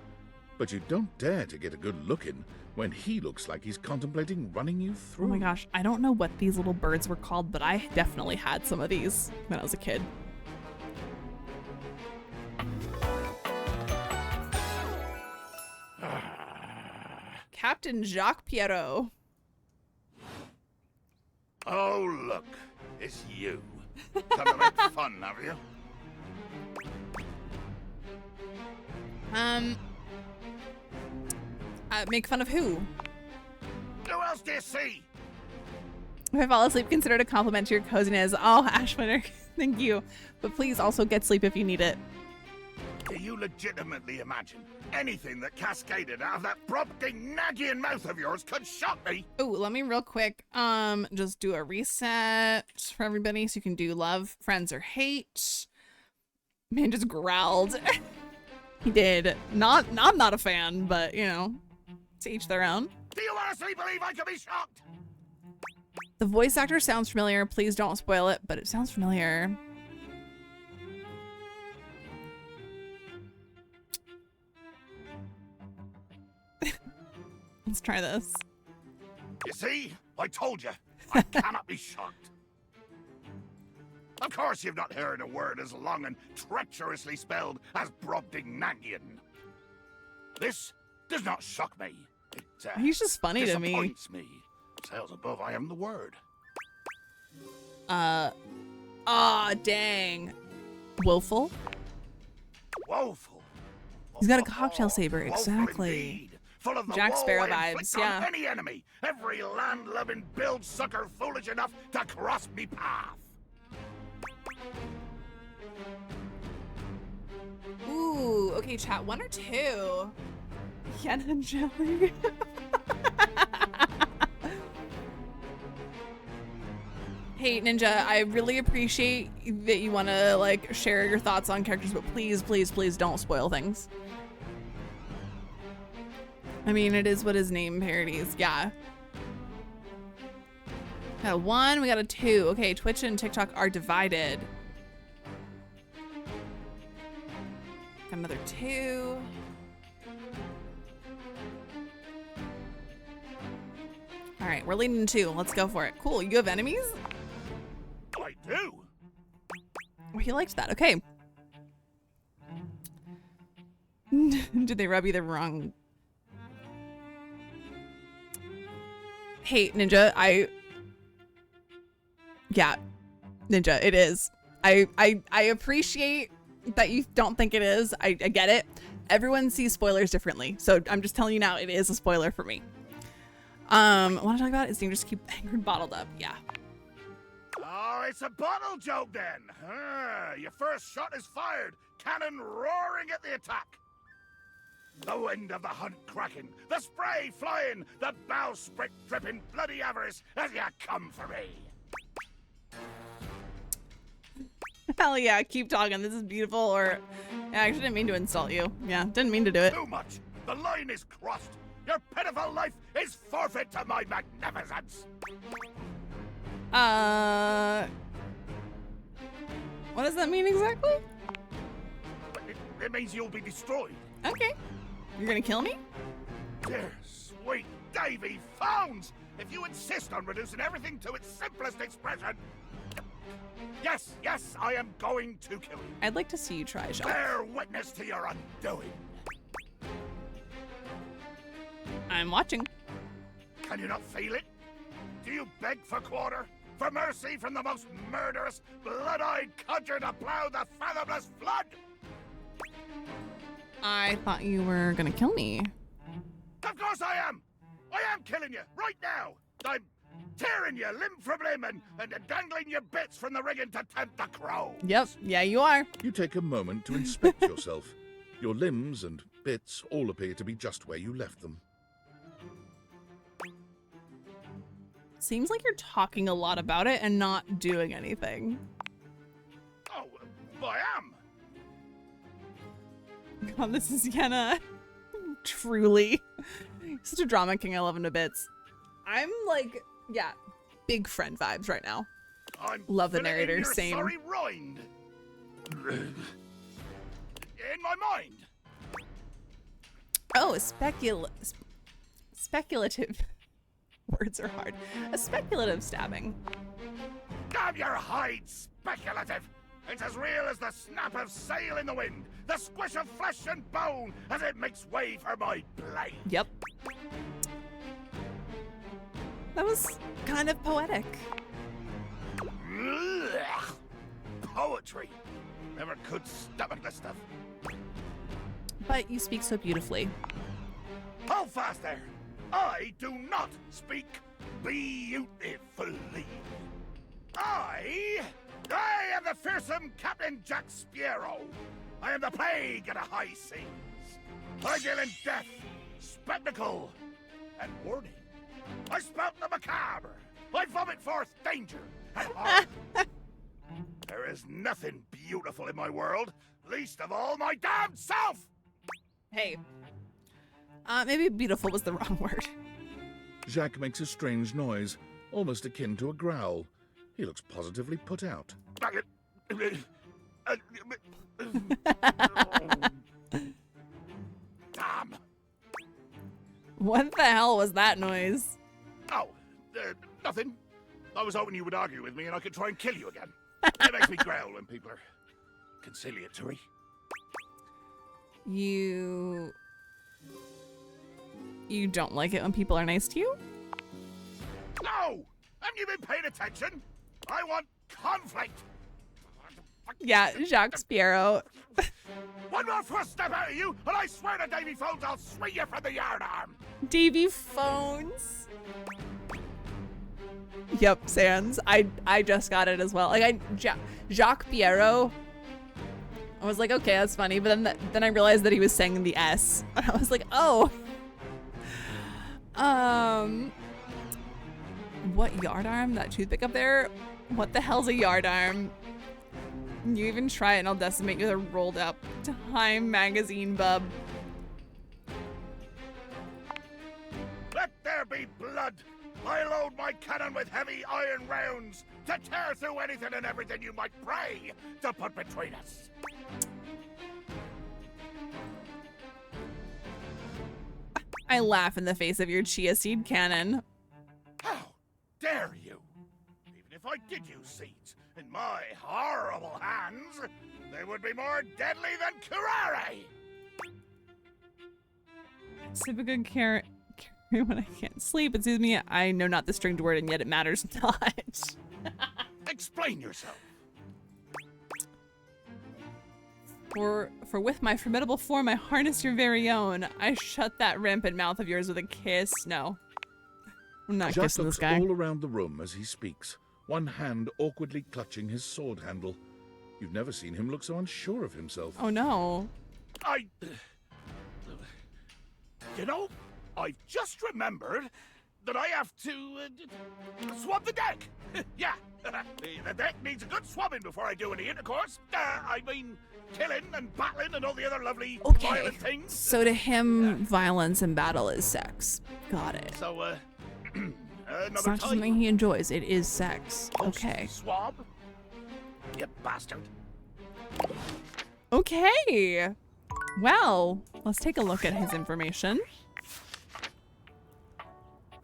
But you don't dare to get a good look in when he looks like he's contemplating running you through. Oh my gosh, I don't know what these little birds were called, but I definitely had some of these when I was a kid. Captain Jacques Pierrot. Oh, look. It's you. Come to make fun, have you? Make fun of who? Who else do you see? If I fall asleep, consider it a compliment to your coziness. Oh, Ashwinner, thank you. But please also get sleep if you need it. Do you legitimately imagine anything that cascaded out of that Brobdingnagian mouth of yours could shock me? Oh, let me real quick, just do a reset for everybody so you can do love, friends, or hate. Man just growled. He did. I'm not a fan, but you know, to each their own. Do you honestly believe I could be shocked? The voice actor sounds familiar. Please don't spoil it, but it sounds familiar. Let's try this. You see? I told you. I cannot be shocked. Of course you've not heard a word as long and treacherously spelled as Brobdingnagian. This does not shock me. It, He's just funny to me. disappoints me. Sails above, I am the word. Dang. Woeful? Woeful. He's got a cocktail saber, Woeful exactly. indeed. Full of the Jack woe Sparrow I vibes, inflict on yeah. any enemy. Every land-loving build sucker foolish enough to cross me path. Ooh, okay, chat, 1 or 2? Yen and jelly. Hey, Ninja, I really appreciate that you want to, like, share your thoughts on characters, but please, please, please don't spoil things. I mean, it is what his name parodies, yeah. Got a 1, we got a 2. Okay, Twitch and TikTok are divided. Got another 2. All right, we're leading 2. Let's go for it. Cool, you have enemies? I do. Oh, he liked that. Okay. Did they rub you the wrong? Hey, Ninja, yeah, Ninja, it is. I appreciate that you don't think it is. I get it. Everyone sees spoilers differently, so I'm just telling you now, it is a spoiler for me. I want to talk about is dangerous to keep angered bottled up. Yeah. Oh, it's a bottle joke then. Your first shot is fired. Cannon roaring at the attack. The wind of the hunt cracking, the spray flying, the bowsprit dripping bloody avarice as you come for me. Hell yeah, keep talking. This is beautiful. Or yeah, I actually didn't mean to insult you. Yeah, didn't mean to do it. Too much. The line is crossed. Your pitiful life is forfeit to my magnificence. What does that mean exactly? It means you'll be destroyed. Okay. You're gonna kill me? Dear sweet Davy Phones! If you insist on reducing everything to its simplest expression. Yes, yes, I am going to kill you. I'd like to see you try, Jacques. Bear witness to your undoing. I'm watching. Can you not feel it? Do you beg for quarter? for mercy from the most murderous, blood-eyed cudger to plow the fathomless flood? I thought you were gonna kill me. Of course I am! I am killing you, right now! I'm tearing you limb from limb and dangling your bits from the rigging to tempt the crow. Yep, yeah, you are. You take a moment to inspect yourself. Your limbs and bits all appear to be just where you left them. Seems like you're talking a lot about it and not doing anything. Oh, I am! God, this is Yenna. Truly. Such a drama king. I love him to bits. I'm like, yeah, big friend vibes right now. Love the narrator. Same. Sorry rind. In my mind. Oh, speculative. Words are hard. A speculative stabbing. Damn your hide, speculative! It's as real as the snap of sail in the wind, the squish of flesh and bone as it makes way for my blade. Yep. That was kind of poetic. Ugh. Poetry. Never could stomach this stuff. But you speak so beautifully. Hold fast there. I do not speak beautifully. I am the fearsome Captain Jack Sparrow. I am the plague of the high seas. I deal in death, spectacle, and warning. I spout the macabre. I vomit forth danger and harm. There is nothing beautiful in my world, least of all my damn self. Hey. Maybe beautiful was the wrong word. Jacques makes a strange noise, almost akin to a growl. He looks positively put out. Damn. What the hell was that noise? Oh, nothing. I was hoping you would argue with me and I could try and kill you again. It makes me growl when people are conciliatory. You don't like it when people are nice to you? No! Haven't you been paying attention? I want conflict. Yeah, Jacques Sparrow. One more first step out of you, and I swear to Davy Phones I'll swing you from the yardarm. Davy Phones. Yep, Sans. I just got it as well. Like Jacques Pierrot. I was like, okay, that's funny, but then I realized that he was saying the S. And I was like, oh. What yardarm? That toothpick up there? What the hell's a yardarm? You even try it and I'll decimate you with a rolled up Time magazine bub. Let there be blood. I load my cannon with heavy iron rounds to tear through anything and everything you might pray to put between us. I laugh in the face of your chia seed cannon. How dare you? Even if I did use seeds in my horrible hands, they would be more deadly than curare. Sip a good carrot when I can't sleep. It soothes me. I know not the stringed word, and yet it matters not. Explain yourself. For with my formidable form, I harness your very own. I shut that rampant mouth of yours with a kiss. No, I'm not Jacques kissing this looks guy. all around the room as he speaks, one hand awkwardly clutching his sword handle. You've never seen him look so unsure of himself. Oh no. You know, I've just remembered that I have to swab the deck. Yeah, the deck needs a good swabbing before I do any intercourse. I mean, killing and battling and all the other lovely violent things. So to him, violence and battle is sex. Got it. So, It's another not time. just something he enjoys. It is sex. Okay. Swab. You bastard. Okay. Well, let's take a look at his information.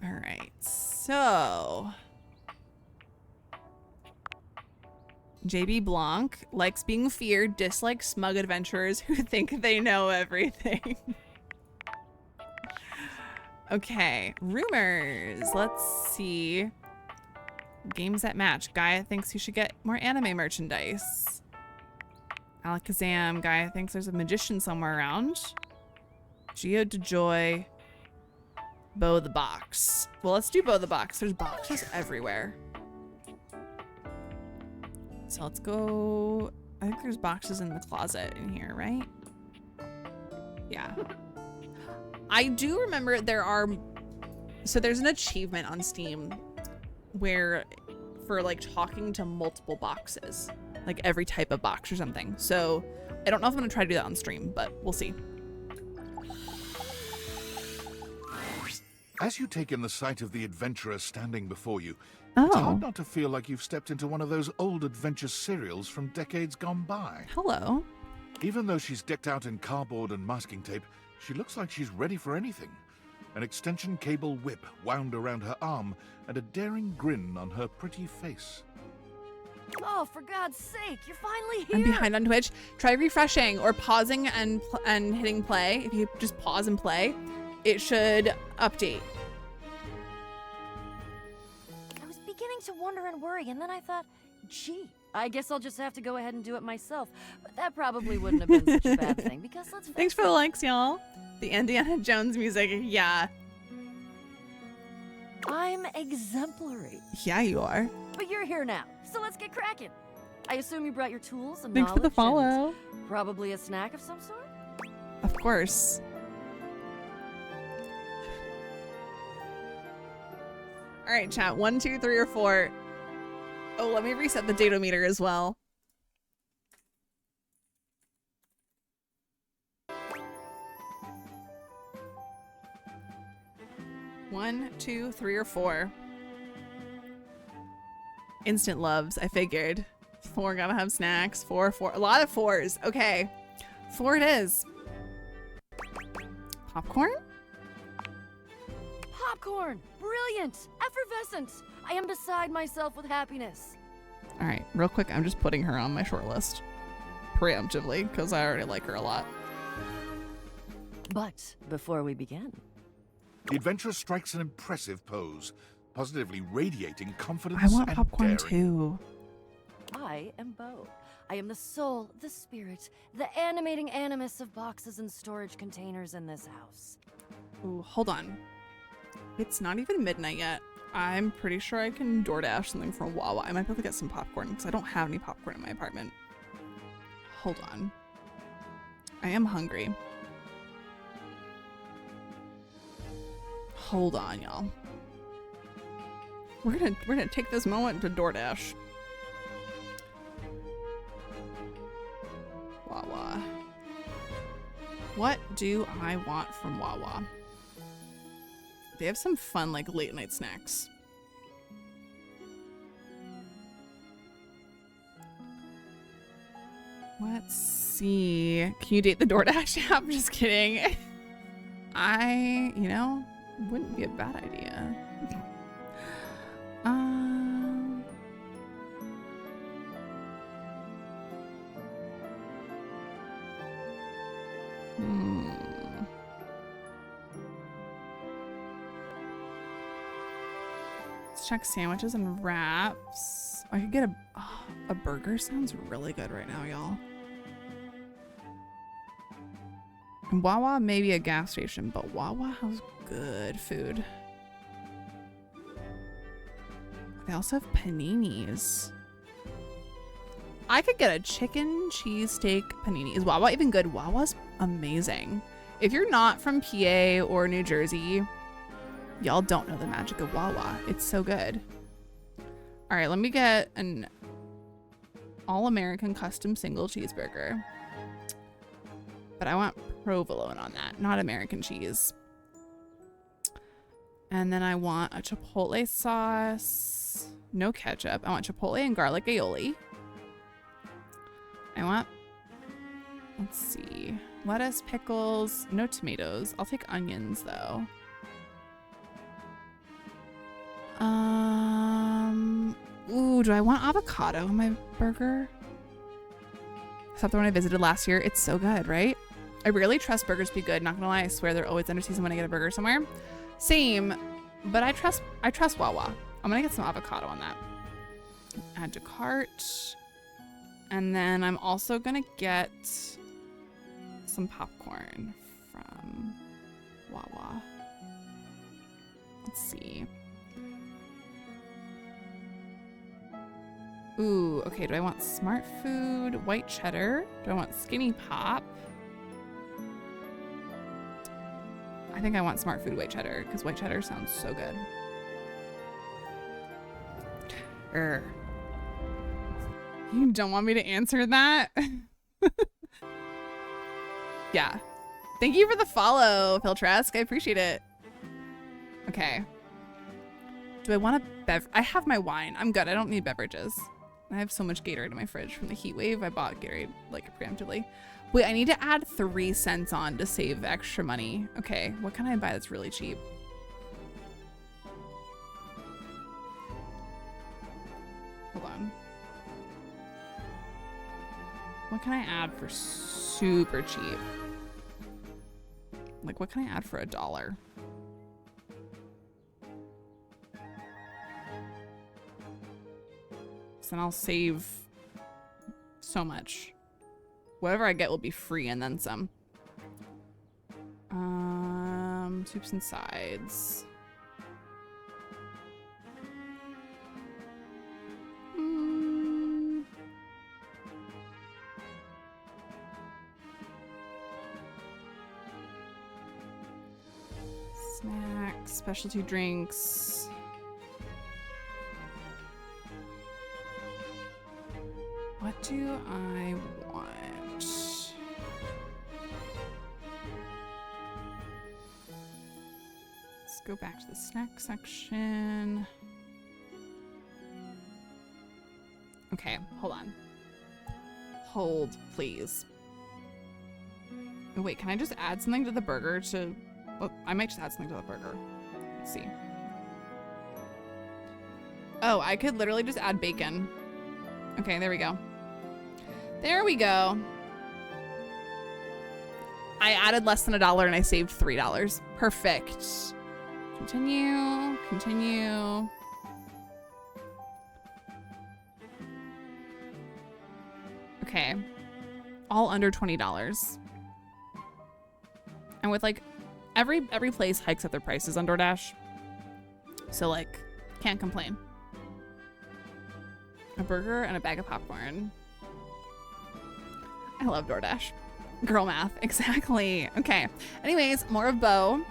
All right. So, JB Blanc likes being feared, dislikes smug adventurers who think they know everything. Okay, rumors. Let's see. Games that match. Gaia thinks you should get more anime merchandise. Alakazam. Gaia thinks there's a magician somewhere around. Geo DeJoy. Bo the Box. Well, let's do Bo the Box. There's boxes everywhere. So let's go. I think there's boxes in the closet in here, right? Yeah. I do remember there are. So there's an achievement on Steam where for like talking to multiple boxes, like every type of box or something. So I don't know if I'm gonna try to do that on stream, but we'll see. As you take in the sight of the adventurer standing before you, it's hard not to feel like you've stepped into one of those old adventure serials from decades gone by. Hello. Even though she's decked out in cardboard and masking tape, she looks like she's ready for anything. An extension cable whip wound around her arm and a daring grin on her pretty face. Oh, for God's sake, you're finally here! I'm behind on Twitch. Try refreshing or pausing and hitting play. If you just pause and play, it should update. I was beginning to wonder and worry, and then I thought, gee, I guess I'll just have to go ahead and do it myself. But that probably wouldn't have been such a bad thing, because let's face Thanks for the likes, y'all. The Indiana Jones music, yeah. I'm exemplary. Yeah, you are. But you're here now, so let's get cracking. I assume you brought your tools and Thanks for the knowledge follow. and probably a snack of some sort? Of course. All right, chat. 1, 2, 3, or 4. Oh, let me reset the datometer as well. One, 2, 3, or 4. Instant loves, I figured. 4, gotta have snacks. 4, 4. A lot of 4s. Okay. 4 it is. Popcorn? Popcorn! Brilliant! Effervescent! I am beside myself with happiness. All right, real quick, I'm just putting her on my short list preemptively because I already like her a lot. But before we begin, The adventurer strikes an impressive pose, positively radiating confidence I want and popcorn daring. too. I am Bo. I am the soul, the spirit, the animating animus of boxes and storage containers in this house. Ooh, hold on. It's not even midnight yet. I'm pretty sure I can DoorDash something from Wawa. I might be able to get some popcorn because I don't have any popcorn in my apartment. Hold on. I am hungry. Hold on, y'all. We're gonna take this moment to DoorDash. Wawa. What do I want from Wawa? They have some fun, like, late night snacks. Let's see. Can you date the DoorDash app? Just kidding. You know, wouldn't be a bad idea. Let's check sandwiches and wraps. I could get a burger. Sounds really good right now, y'all. And Wawa may be a gas station, but Wawa has good food. They also have paninis. I could get a chicken cheesesteak panini. Is Wawa even good? Wawa's amazing. If you're not from PA or New Jersey, y'all don't know the magic of Wawa. It's so good. All right, let me get an all-American custom single cheeseburger. But I want provolone on that, not American cheese. And then I want a chipotle sauce. No ketchup. I want chipotle and garlic aioli. I want, let's see, lettuce, pickles, no tomatoes. I'll take onions though. Ooh, do I want avocado in my burger? Is that the one I visited last year? It's so good, right? I rarely trust burgers to be good. Not gonna lie, I swear they're always under season when I get a burger somewhere. Same, but I trust Wawa. I'm gonna get some avocado on that. Add to cart. And then I'm also gonna get some popcorn from Wawa. Let's see. Ooh, okay, do I want Smart Food, white cheddar? Do I want Skinny Pop? I think I want Smart Food white cheddar because white cheddar sounds so good. You don't want me to answer that? Yeah. Thank you for the follow, Philtresk. I appreciate it. Okay. Do I want a beverage? I have my wine. I'm good. I don't need beverages. I have so much Gatorade in my fridge from the heat wave. I bought Gatorade like preemptively. Wait, I need to add 3 cents on to save extra money. Okay, what can I buy that's really cheap? Hold on. What can I add for super cheap? Like, what can I add for $1? So then I'll save so much. Whatever I get will be free and then some. Soups and sides. Snacks, specialty drinks. What do I want? Let's go back to the snack section. Okay, hold on. Hold, please. Oh, wait, can I just add something to the burger to... Oh, I might just add something to the burger. Let's see. Oh, I could literally just add bacon. Okay, there we go. There we go. I added less than $1 and I saved $3. Perfect. Continue, continue. Okay. All under $20. And with like every place hikes up their prices on DoorDash. So like, can't complain. A burger and a bag of popcorn. I love DoorDash. Girl math, exactly. Okay. Anyways, more of Bo.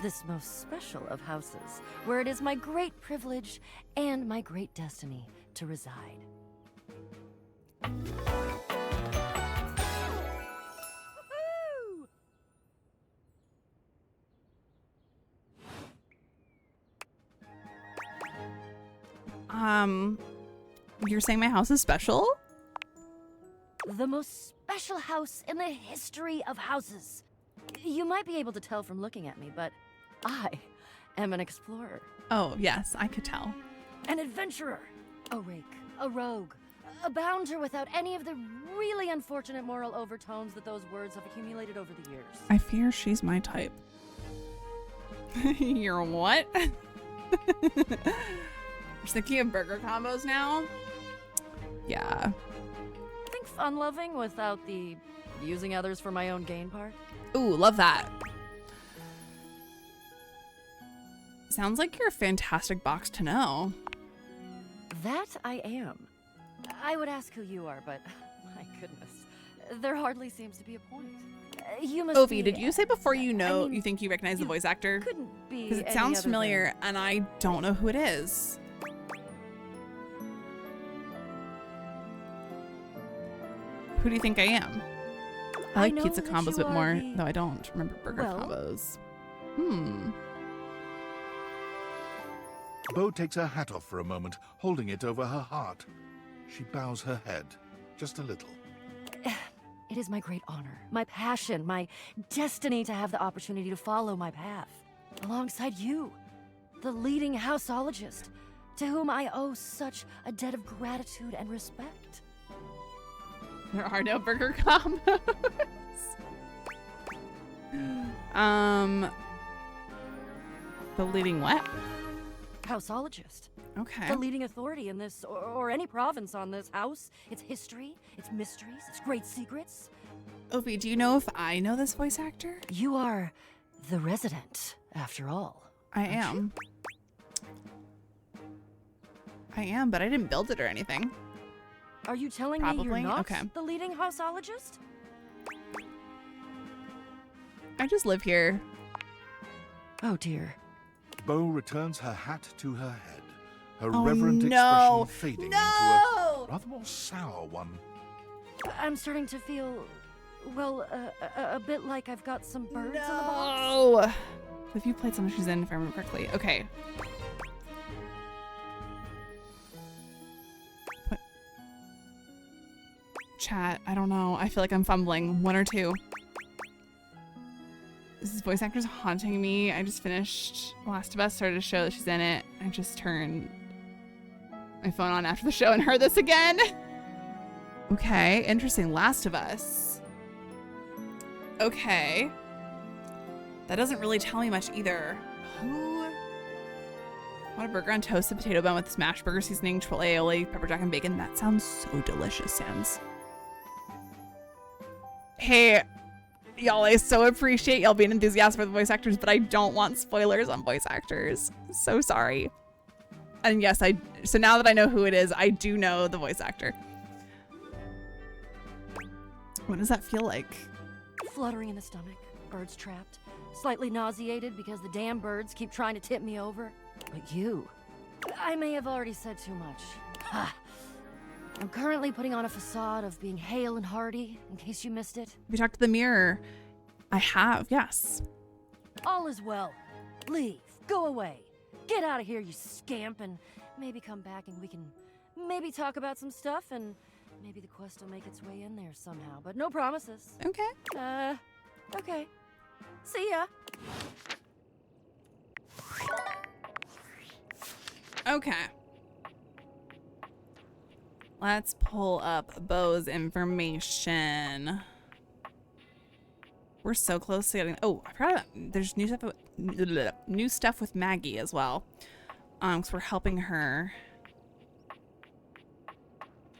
This most special of houses, where it is my great privilege and my great destiny to reside. You're saying my house is special? The most special house in the history of houses. You might be able to tell from looking at me, but I am an explorer. Oh, yes, I could tell. An adventurer. A rake. A rogue. A bounder without any of the really unfortunate moral overtones that those words have accumulated over the years. I fear she's my type. You're what? Just thinking of burger combos now? Yeah. Think fun-loving without the using others for my own gain part? Ooh, love that. Sounds like you're a fantastic box to know. That I am. I would ask who you are, but my goodness, there hardly seems to be a point. You must Ovi, be, did you say before you know I mean, you think you recognize the voice actor? Couldn't be because it any sounds other familiar and I don't know who it is. Who do you think I am? I like know pizza that combos a you bit are more, the- though I don't remember burger Well- combos. Bo takes her hat off for a moment, holding it over her heart. She bows her head, just a little. It is my great honor, my passion, my destiny to have the opportunity to follow my path alongside you, the leading houseologist, to whom I owe such a debt of gratitude and respect. There are no burger combos. The leading what? houseologist. Okay. The leading authority in this, or any province on this house, its history, its mysteries, its great secrets. Opie, do you know if I know this voice actor? You are the resident, after all. I am. I am, but I didn't build it or anything. Are you telling me Probably? you're not Okay. the leading houseologist? I just live here. Oh dear. Bo returns her hat to her head, her Oh, reverent no. expression fading into No. a rather more sour one. I'm starting to feel, well, a bit like I've got some birds in the box. Oh. If you played someone she's in, if I remember correctly. Okay. What? Chat, I don't know. I feel like I'm fumbling. One or two. This voice actor's haunting me. I just finished Last of Us, started a show that she's in it. I just turned my phone on after the show and heard this again. Okay, interesting. Last of Us. Okay. That doesn't really tell me much either. Who? Want a burger on toasted potato bun with smash burger seasoning, chipotle aioli, pepper jack, and bacon? That sounds so delicious, Sans. Hey, y'all, I so appreciate y'all being enthusiastic for the voice actors, but I don't want spoilers on voice actors. So sorry. And yes, so now that I know who it is, I do know the voice actor. What does that feel like? Fluttering in the stomach, birds trapped, slightly nauseated because the damn birds keep trying to tip me over. But you, I may have already said too much. Ha. I'm currently putting on a facade of being hale and hearty, in case you missed it. We talked to the mirror. I have, yes. All is well. Leave. Go away. Get out of here, you scamp, and maybe come back and we can maybe talk about some stuff, and maybe the quest will make its way in there somehow, but no promises. Okay. Okay. See ya. Okay. Let's pull up Bo's information. We're so close to getting. Oh, I forgot about. There's new stuff with Maggie as well. Because we're helping her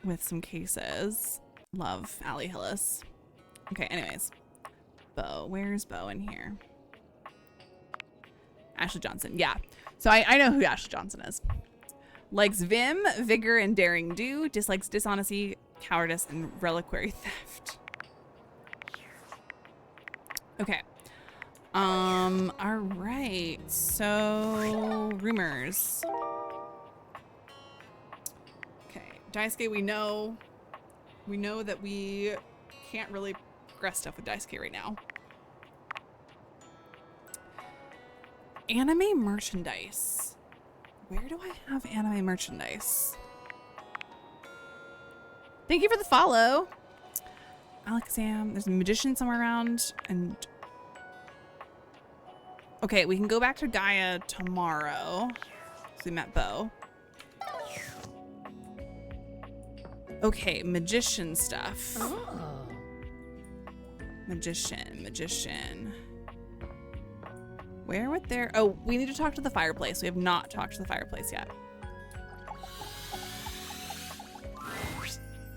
with some cases. Love Allie Hillis. Okay. Anyways, Bo. Where's Bo in here? Ashley Johnson. Yeah. So I know who Ashley Johnson is. Likes vim, vigor, and daring do. Dislikes dishonesty, cowardice, and reliquary theft. Okay. All right. So rumors. Okay. Daisuke, we know that we can't really progress stuff with Daisuke right now. Anime merchandise. Where do I have anime merchandise? Thank you for the follow. Alexam, there's a magician somewhere around, and okay, we can go back to Gaia tomorrow. So we met Bo. Okay, magician stuff. Oh. Magician. Where would there? Oh, we need to talk to the fireplace. We have not talked to the fireplace yet.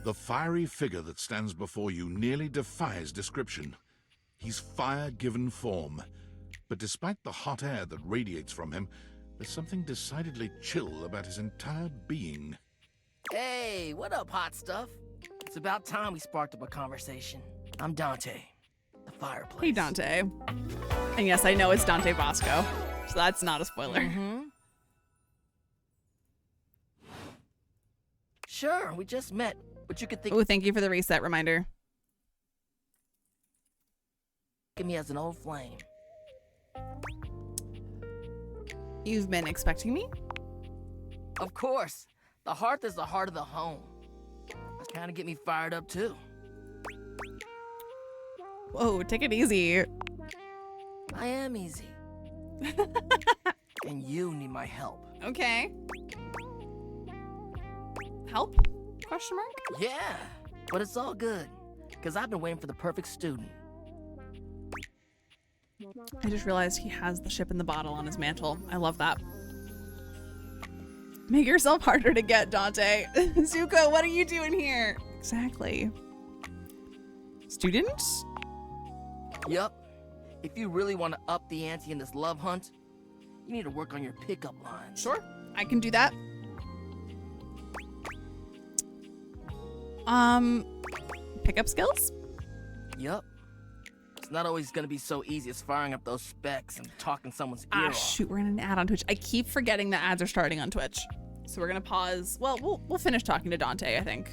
The fiery figure that stands before you nearly defies description. He's fire given form, but despite the hot air that radiates from him, there's something decidedly chill about his entire being. Hey, what up, hot stuff? It's about time we sparked up a conversation. I'm Dante, the fireplace. Hey, Dante. And yes, I know it's Dante Bosco, so that's not a spoiler. Mm-hmm. Sure, we just met, but you could think Oh, thank you for the reset reminder. of me as an old flame. You've been expecting me? Of course. The hearth is the heart of the home. That's kind of get me fired up, too. Whoa, take it easy. I am easy. And you need my help. Okay. Help? Question mark? Yeah, but it's all good, because I've been waiting for the perfect student. I just realized he has the ship in the bottle on his mantle. I love that. Make yourself harder to get, Dante. Zuko, what are you doing here? Exactly. Students? Yup. If you really want to up the ante in this love hunt, you need to work on your pickup lines. Sure, I can do that. Pickup skills? Yup. It's not always gonna be so easy as firing up those specs and talking someone's ear Ah, off. shoot, we're in an ad on Twitch. I keep forgetting that ads are starting on Twitch. So we're gonna pause. Well, we'll finish talking to Dante, I think.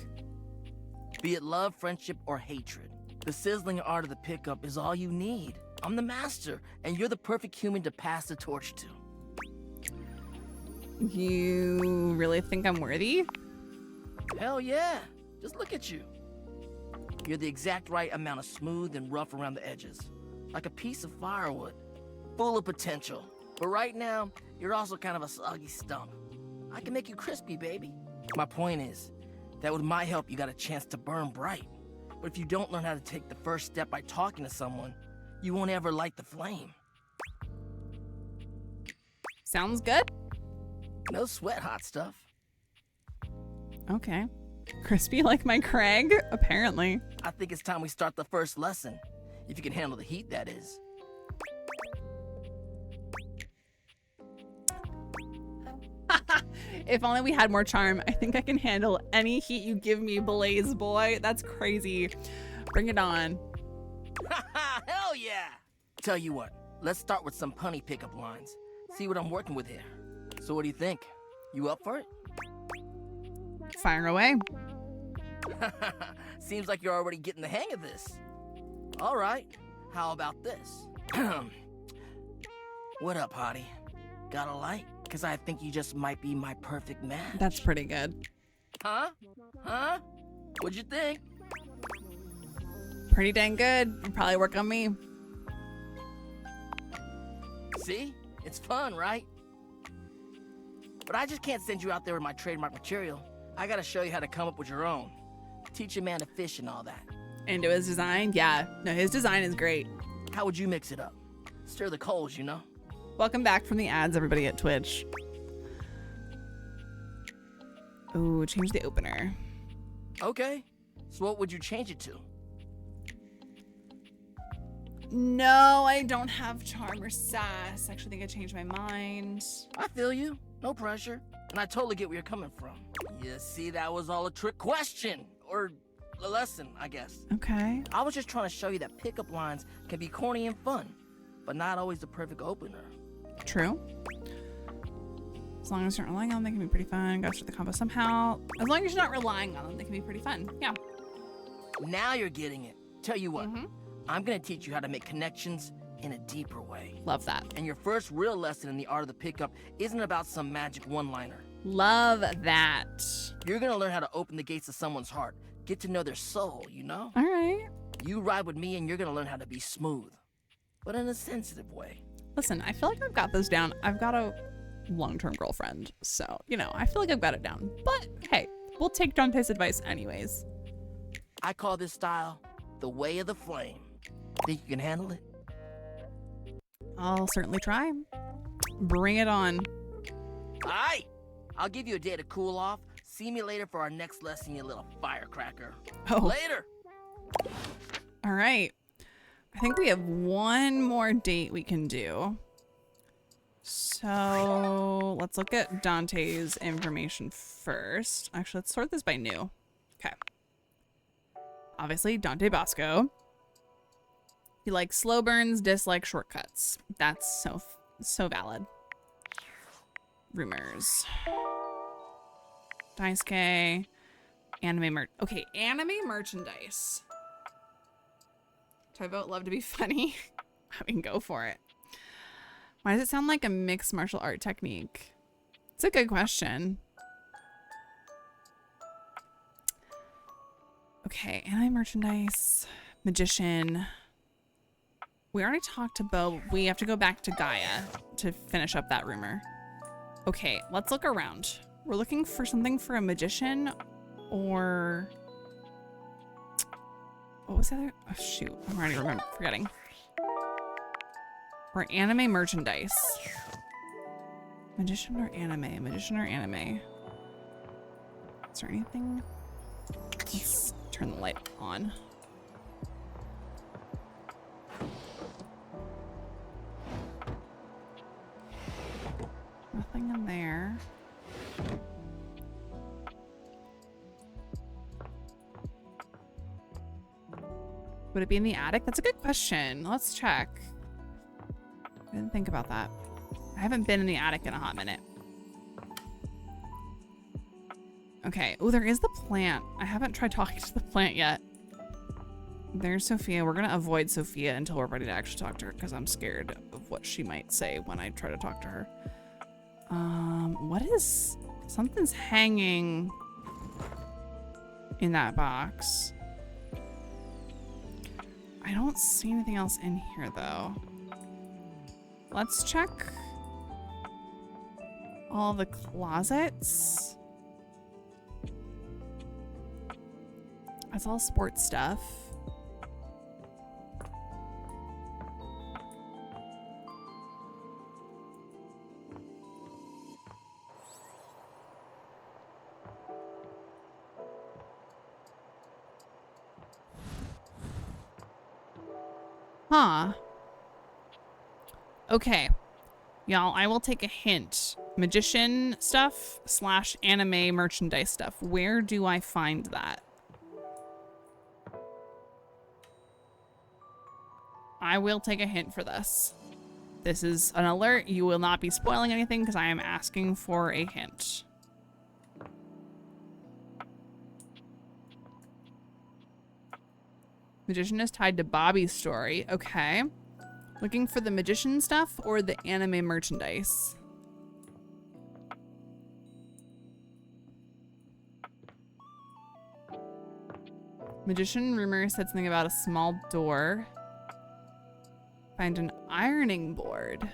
Be it love, friendship, or hatred, the sizzling art of the pickup is all you need. I'm the master, and you're the perfect human to pass the torch to. You really think I'm worthy? Hell yeah. Just look at you. You're the exact right amount of smooth and rough around the edges. Like a piece of firewood. Full of potential. But right now, you're also kind of a soggy stump. I can make you crispy, baby. My point is, that with my help, you got a chance to burn bright. But if you don't learn how to take the first step by talking to someone, you won't ever light the flame. Sounds good. No sweat, hot stuff. Okay. Crispy like my Craig? Apparently. I think it's time we start the first lesson. If you can handle the heat, that is. If only we had more charm. I think I can handle any heat you give me, Blaze boy. That's crazy. Bring it on. Hell yeah! Tell you what, let's start with some punny pickup lines. See what I'm working with here. So what do you think? You up for it? Fire away. Seems like you're already getting the hang of this. All right, how about this? What up, hottie? Got a light? Because I think you just might be my perfect match. That's pretty good. Huh? Huh? What'd you think? Pretty dang good. You'll probably work on me. See? It's fun, right? But I just can't send you out there with my trademark material. I gotta show you how to come up with your own. Teach a man to fish and all that. Into his design? Yeah. No, his design is great. How would you mix it up? Stir the coals, you know? Welcome back from the ads, everybody at Twitch. Ooh, change the opener. Okay. So what would you change it to? No, I don't have charm or sass. I actually think I changed my mind. I feel you. No pressure. And I totally get where you're coming from. You see, that was all a trick question. Or a lesson, I guess. Okay. I was just trying to show you that pickup lines can be corny and fun, but not always the perfect opener. True. As long as you're not relying on them, they can be pretty fun. Go through the combo somehow. As long as you're not relying on them, they can be pretty fun. Yeah. Now you're getting it. Tell you what, I'm gonna teach you how to make connections in a deeper way. Love that. And your first real lesson in the art of the pickup isn't about some magic one-liner. Love that. You're gonna learn how to open the gates of someone's heart, get to know their soul, you know? All right. You ride with me and you're gonna learn how to be smooth, but in a sensitive way. Listen, I feel like I've got this down. I've got a long-term girlfriend, so, you know, I feel like I've got it down. But, hey, we'll take Dante's advice anyways. I call this style the way of the flame. Think you can handle it? I'll certainly try. Bring it on. All right. I'll give you a day to cool off. See me later for our next lesson, you little firecracker. Oh. Later. All right. I think we have one more date we can do. So let's look at Dante's information first. Actually, let's sort this by new. Okay. Obviously, Dante Bosco. He likes slow burns, dislikes shortcuts. That's so valid. Rumors. Daisuke. Anime Okay, anime merchandise. Do I vote love to be funny? I mean, go for it. Why does it sound like a mixed martial art technique? It's a good question. Okay, anime merchandise. Magician. We already talked to Bo. We have to go back to Gaia to finish up that rumor. Okay, let's look around. We're looking for something for a magician or... What was the other? Oh, shoot. I'm already forgetting. Or anime merchandise. Magician or anime? Magician or anime? Is there anything? Let's turn the light on. Nothing in there. Would it be in the attic? That's a good question. Let's check. I didn't think about that. I haven't been in the attic in a hot minute. Okay. Oh, there is the plant. I haven't tried talking to the plant yet. There's Sophia. We're going to avoid Sophia until we're ready to actually talk to her because I'm scared of what she might say when I try to talk to her. What is... Something's hanging in that box. I don't see anything else in here, though. Let's check all the closets. That's all sports stuff. Huh. Okay. Y'all, I will take a hint. Magician stuff / anime merchandise stuff. Where do I find that? I will take a hint for this. This is an alert. You will not be spoiling anything because I am asking for a hint. Magician is tied to Bobby's story. Okay. Looking for the magician stuff or the anime merchandise? Magician rumor said something about a small door. Find an ironing board.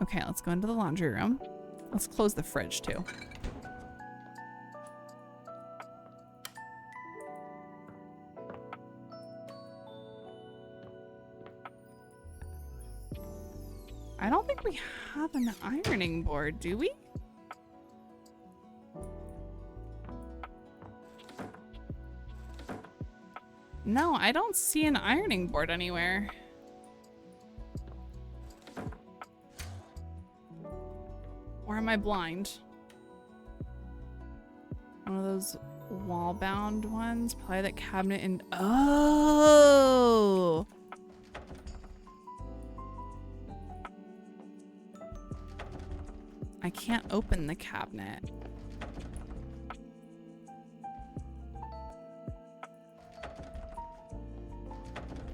Okay, let's go into the laundry room. Let's close the fridge too. I don't think we have an ironing board, do we? No, I don't see an ironing board anywhere. Or am I blind? One of those wall-bound ones? Probably that cabinet in... Oh! I can't open the cabinet.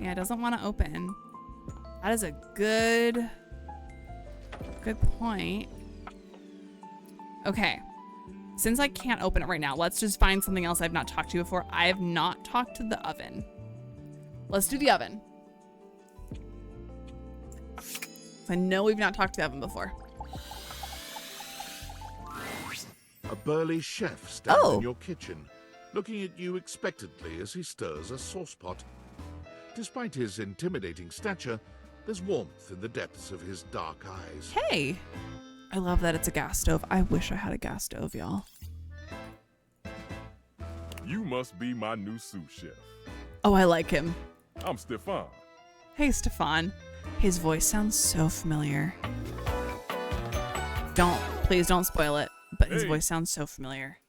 Yeah, it doesn't want to open. That is a good point. Okay. Since I can't open it right now, let's just find something else I've not talked to before. I have not talked to the oven. Let's do the oven. I know we've not talked to the oven before. A burly chef stands in your kitchen, looking at you expectantly as he stirs a saucepot. Despite his intimidating stature, there's warmth in the depths of his dark eyes. Hey! I love that it's a gas stove. I wish I had a gas stove, y'all. You must be my new sous chef. Oh, I like him. I'm Stefan. Hey, Stefan. His voice sounds so familiar. Please don't spoil it, but his voice sounds so familiar.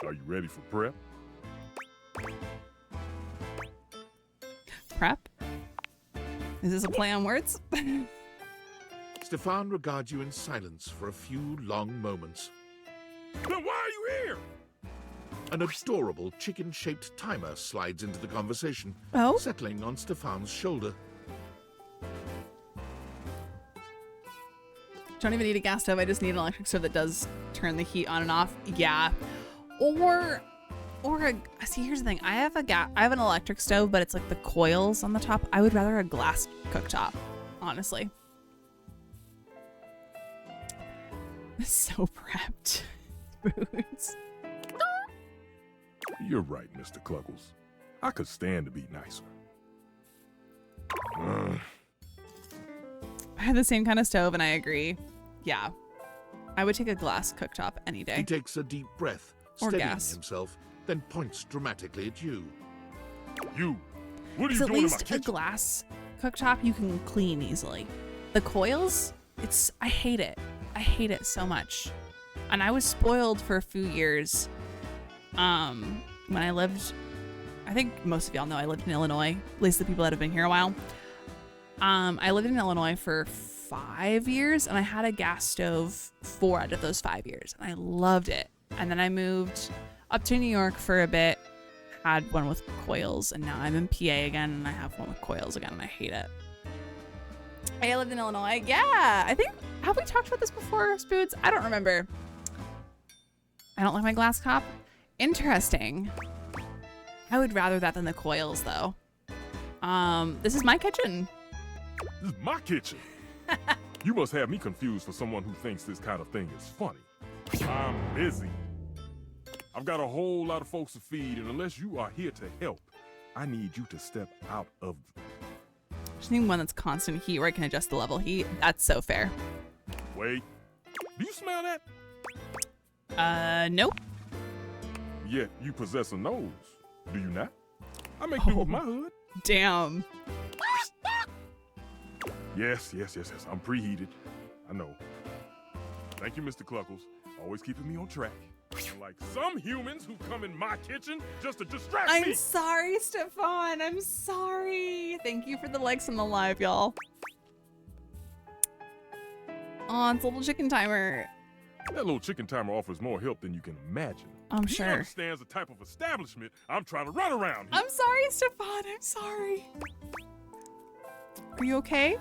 Are you ready for prep? Prep? Is this a play on words? Stefan regards you in silence for a few long moments. Then why are you here? An adorable chicken-shaped timer slides into the conversation, settling on Stefan's shoulder. Don't even need a gas stove. I just need an electric stove that does turn the heat on and off. Yeah. Or see, here's the thing. I have an electric stove, but it's like the coils on the top. I would rather a glass cooktop, honestly. So prepped. Foods. You're right, Mr. Cluggles. I could stand to be nicer. I had the same kind of stove, and I agree. Yeah. I would take a glass cooktop any day. He takes a deep breath, Or steadying gas. himself, then points dramatically at you. You, what are Because you at doing in my least a kitchen? glass cooktop you can clean easily. The coils, I hate it. I hate it so much. And I was spoiled for a few years. When I lived, I think most of y'all know I lived in Illinois, at least the people that have been here a while. I lived in Illinois for 5 years, and I had a gas stove 4 out of those 5 years, and I loved it. And then I moved up to New York for a bit, had one with coils, and now I'm in PA again, and I have one with coils again, and I hate it. I lived in Illinois. Yeah, I think, have we talked about this before, Spoods? I don't remember. I don't like my glass top. Interesting. I would rather that than the coils, though. This is my kitchen. This is my kitchen. You must have me confused for someone who thinks this kind of thing is funny. I'm busy. I've got a whole lot of folks to feed, and unless you are here to help, I need you to step out of the... Just need one that's constant heat where I can adjust the level heat. That's so fair. Wait. Do you smell that? Nope. Yet you possess a nose, do you not? I make do with my hood. Damn. Yes. I'm preheated. I know. Thank you, Mr. Cluckles. Always keeping me on track. Unlike some humans who come in my kitchen just to distract me. I'm sorry, Stefan. I'm sorry. Thank you for the likes on the live, y'all. Oh, it's a little chicken timer. That little chicken timer offers more help than you can imagine. I'm He sure. understands the type of establishment I'm trying to run around here. I'm sorry, Stefan. I'm sorry. Are you okay?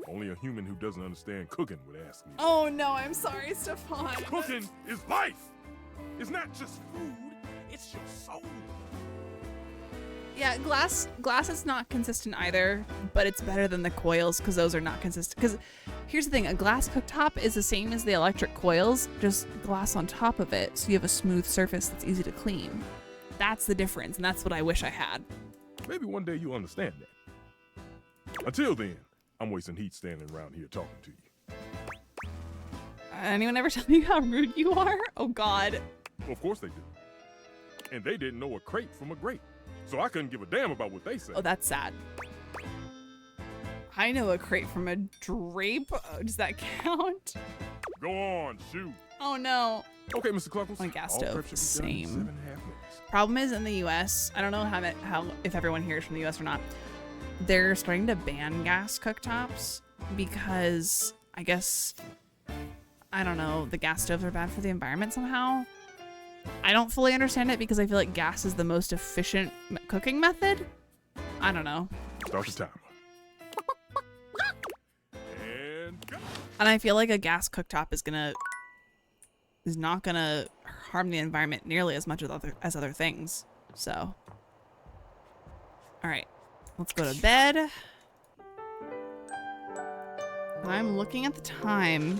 Only a human who doesn't understand cooking would ask me. Oh no, I'm sorry, Stefan. Cooking is life. It's not just food, it's your soul. Yeah, glass is not consistent either, but it's better than the coils because those are not consistent. Because here's the thing, a glass cooktop is the same as the electric coils, just glass on top of it, so you have a smooth surface that's easy to clean. That's the difference, and that's what I wish I had. Maybe one day you'll understand that. Until then, I'm wasting heat standing around here talking to you. Anyone ever tell me how rude you are? Oh God. Well, of course they did. And they didn't know a crate from a grape. So I couldn't give a damn about what they said. Oh, that's sad. I know a crate from a drape. Does that count? Go on, shoot. Oh no. Okay, Mr. Cluckles. My gas all stove, prep the should be done in same. 7.5 minutes. Problem is in the U.S., I don't know how if everyone here is from the U.S. or not. They're starting to ban gas cooktops because I guess, I don't know, the gas stoves are bad for the environment somehow. I don't fully understand it because I feel like gas is the most efficient cooking method. I don't know. Start the timer. And go. And I feel like a gas cooktop is not gonna harm the environment nearly as much as other things. So, all right, let's go to bed. I'm looking at the time.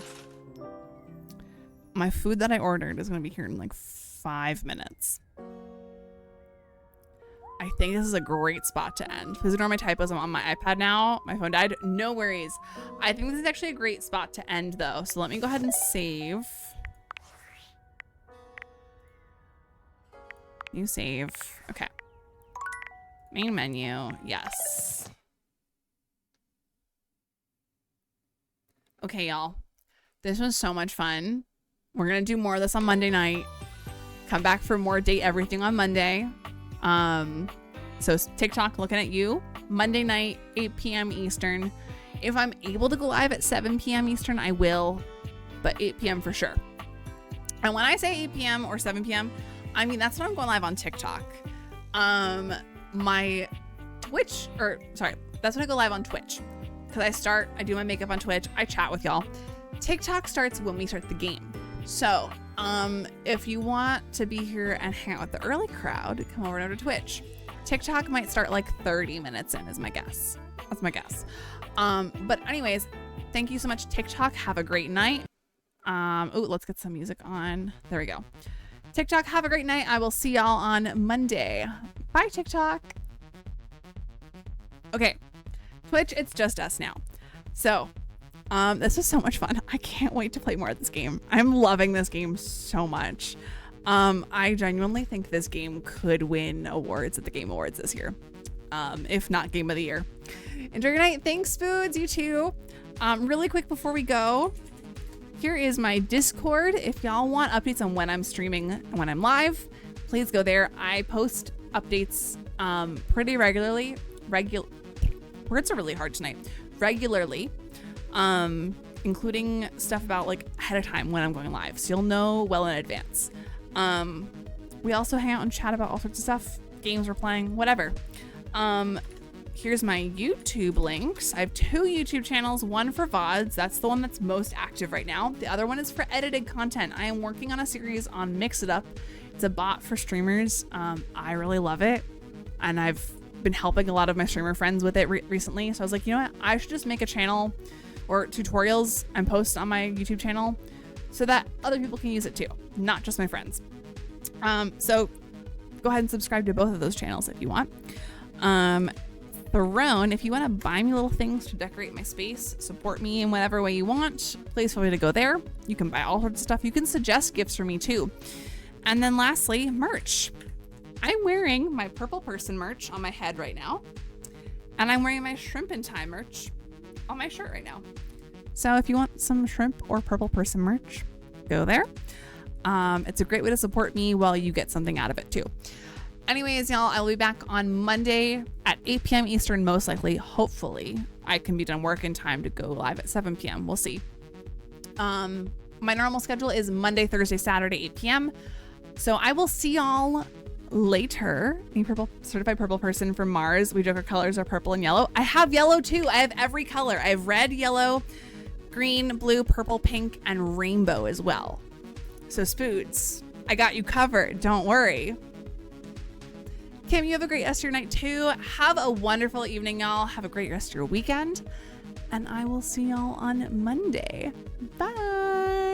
My food that I ordered is gonna be here in like 5 minutes. I think this is a great spot to end. Please ignore my typos. I'm on my iPad now. My phone died. No worries. I think this is actually a great spot to end though. So let me go ahead and save. New save. Okay. Main menu. Yes. Okay, y'all. This was so much fun. We're going to do more of this on Monday night. Come back for more Date Everything on Monday. So TikTok looking at you. Monday night, 8 p.m. Eastern. If I'm able to go live at 7 p.m. Eastern, I will. But 8 p.m. for sure. And when I say 8 p.m. or 7 p.m., I mean, that's when I'm going live on TikTok. My Twitch, that's when I go live on Twitch. Because I do my makeup on Twitch. I chat with y'all. TikTok starts when we start the game. So, if you want to be here and hang out with the early crowd, come over to Twitch. TikTok might start like 30 minutes in is my guess. That's my guess. But anyways, thank you so much, TikTok. Have a great night. Let's get some music on. There we go. TikTok, have a great night. I will see y'all on Monday. Bye, TikTok. Okay. Twitch, it's just us now. So, this is so much fun. I can't wait to play more of this game. I'm loving this game so much. I genuinely think this game could win awards at the Game Awards this year. If not Game of the Year. Enjoy your night. Thanks, Foods. You too. Really quick before we go, here is my Discord. If y'all want updates on when I'm streaming and when I'm live, please go there. I post updates pretty regularly. Words are really hard tonight. Regularly. Including stuff about like ahead of time when I'm going live, so you'll know well in advance. We also hang out and chat about all sorts of stuff, games we're playing, whatever. Here's my YouTube links. I have 2 YouTube channels, one for VODs. That's the one that's most active right now. The other one is for edited content. I am working on a series on Mix It Up. It's a bot for streamers. I really love it. And I've been helping a lot of my streamer friends with it recently. So I was like, you know what? I should just make a channel or tutorials and post on my YouTube channel so that other people can use it too, not just my friends. So go ahead and subscribe to both of those channels if you want. Throne, if you want to buy me little things to decorate my space, support me in whatever way you want, please feel free to go there. You can buy all sorts of stuff. You can suggest gifts for me too. And then lastly, merch. I'm wearing my Purple Person merch on my head right now. And I'm wearing my Shrimp in Time merch on my shirt right now. So if you want some Shrimp or Purple Person merch, go there. It's a great way to support me while you get something out of it too. Anyways, y'all, I'll be back on Monday at 8 p.m. Eastern, most likely. Hopefully, I can be done work in time to go live at 7 p.m. We'll see. My normal schedule is Monday, Thursday, Saturday, 8 p.m. So I will see y'all later. Me, certified purple person from Mars. We joke our colors are purple and yellow. I have yellow too. I have every color. I have red, yellow, green, blue, purple, pink, and rainbow as well. So Spoods, I got you covered. Don't worry. Kim, you have a great rest of your night too. Have a wonderful evening, y'all. Have a great rest of your weekend. And I will see y'all on Monday. Bye.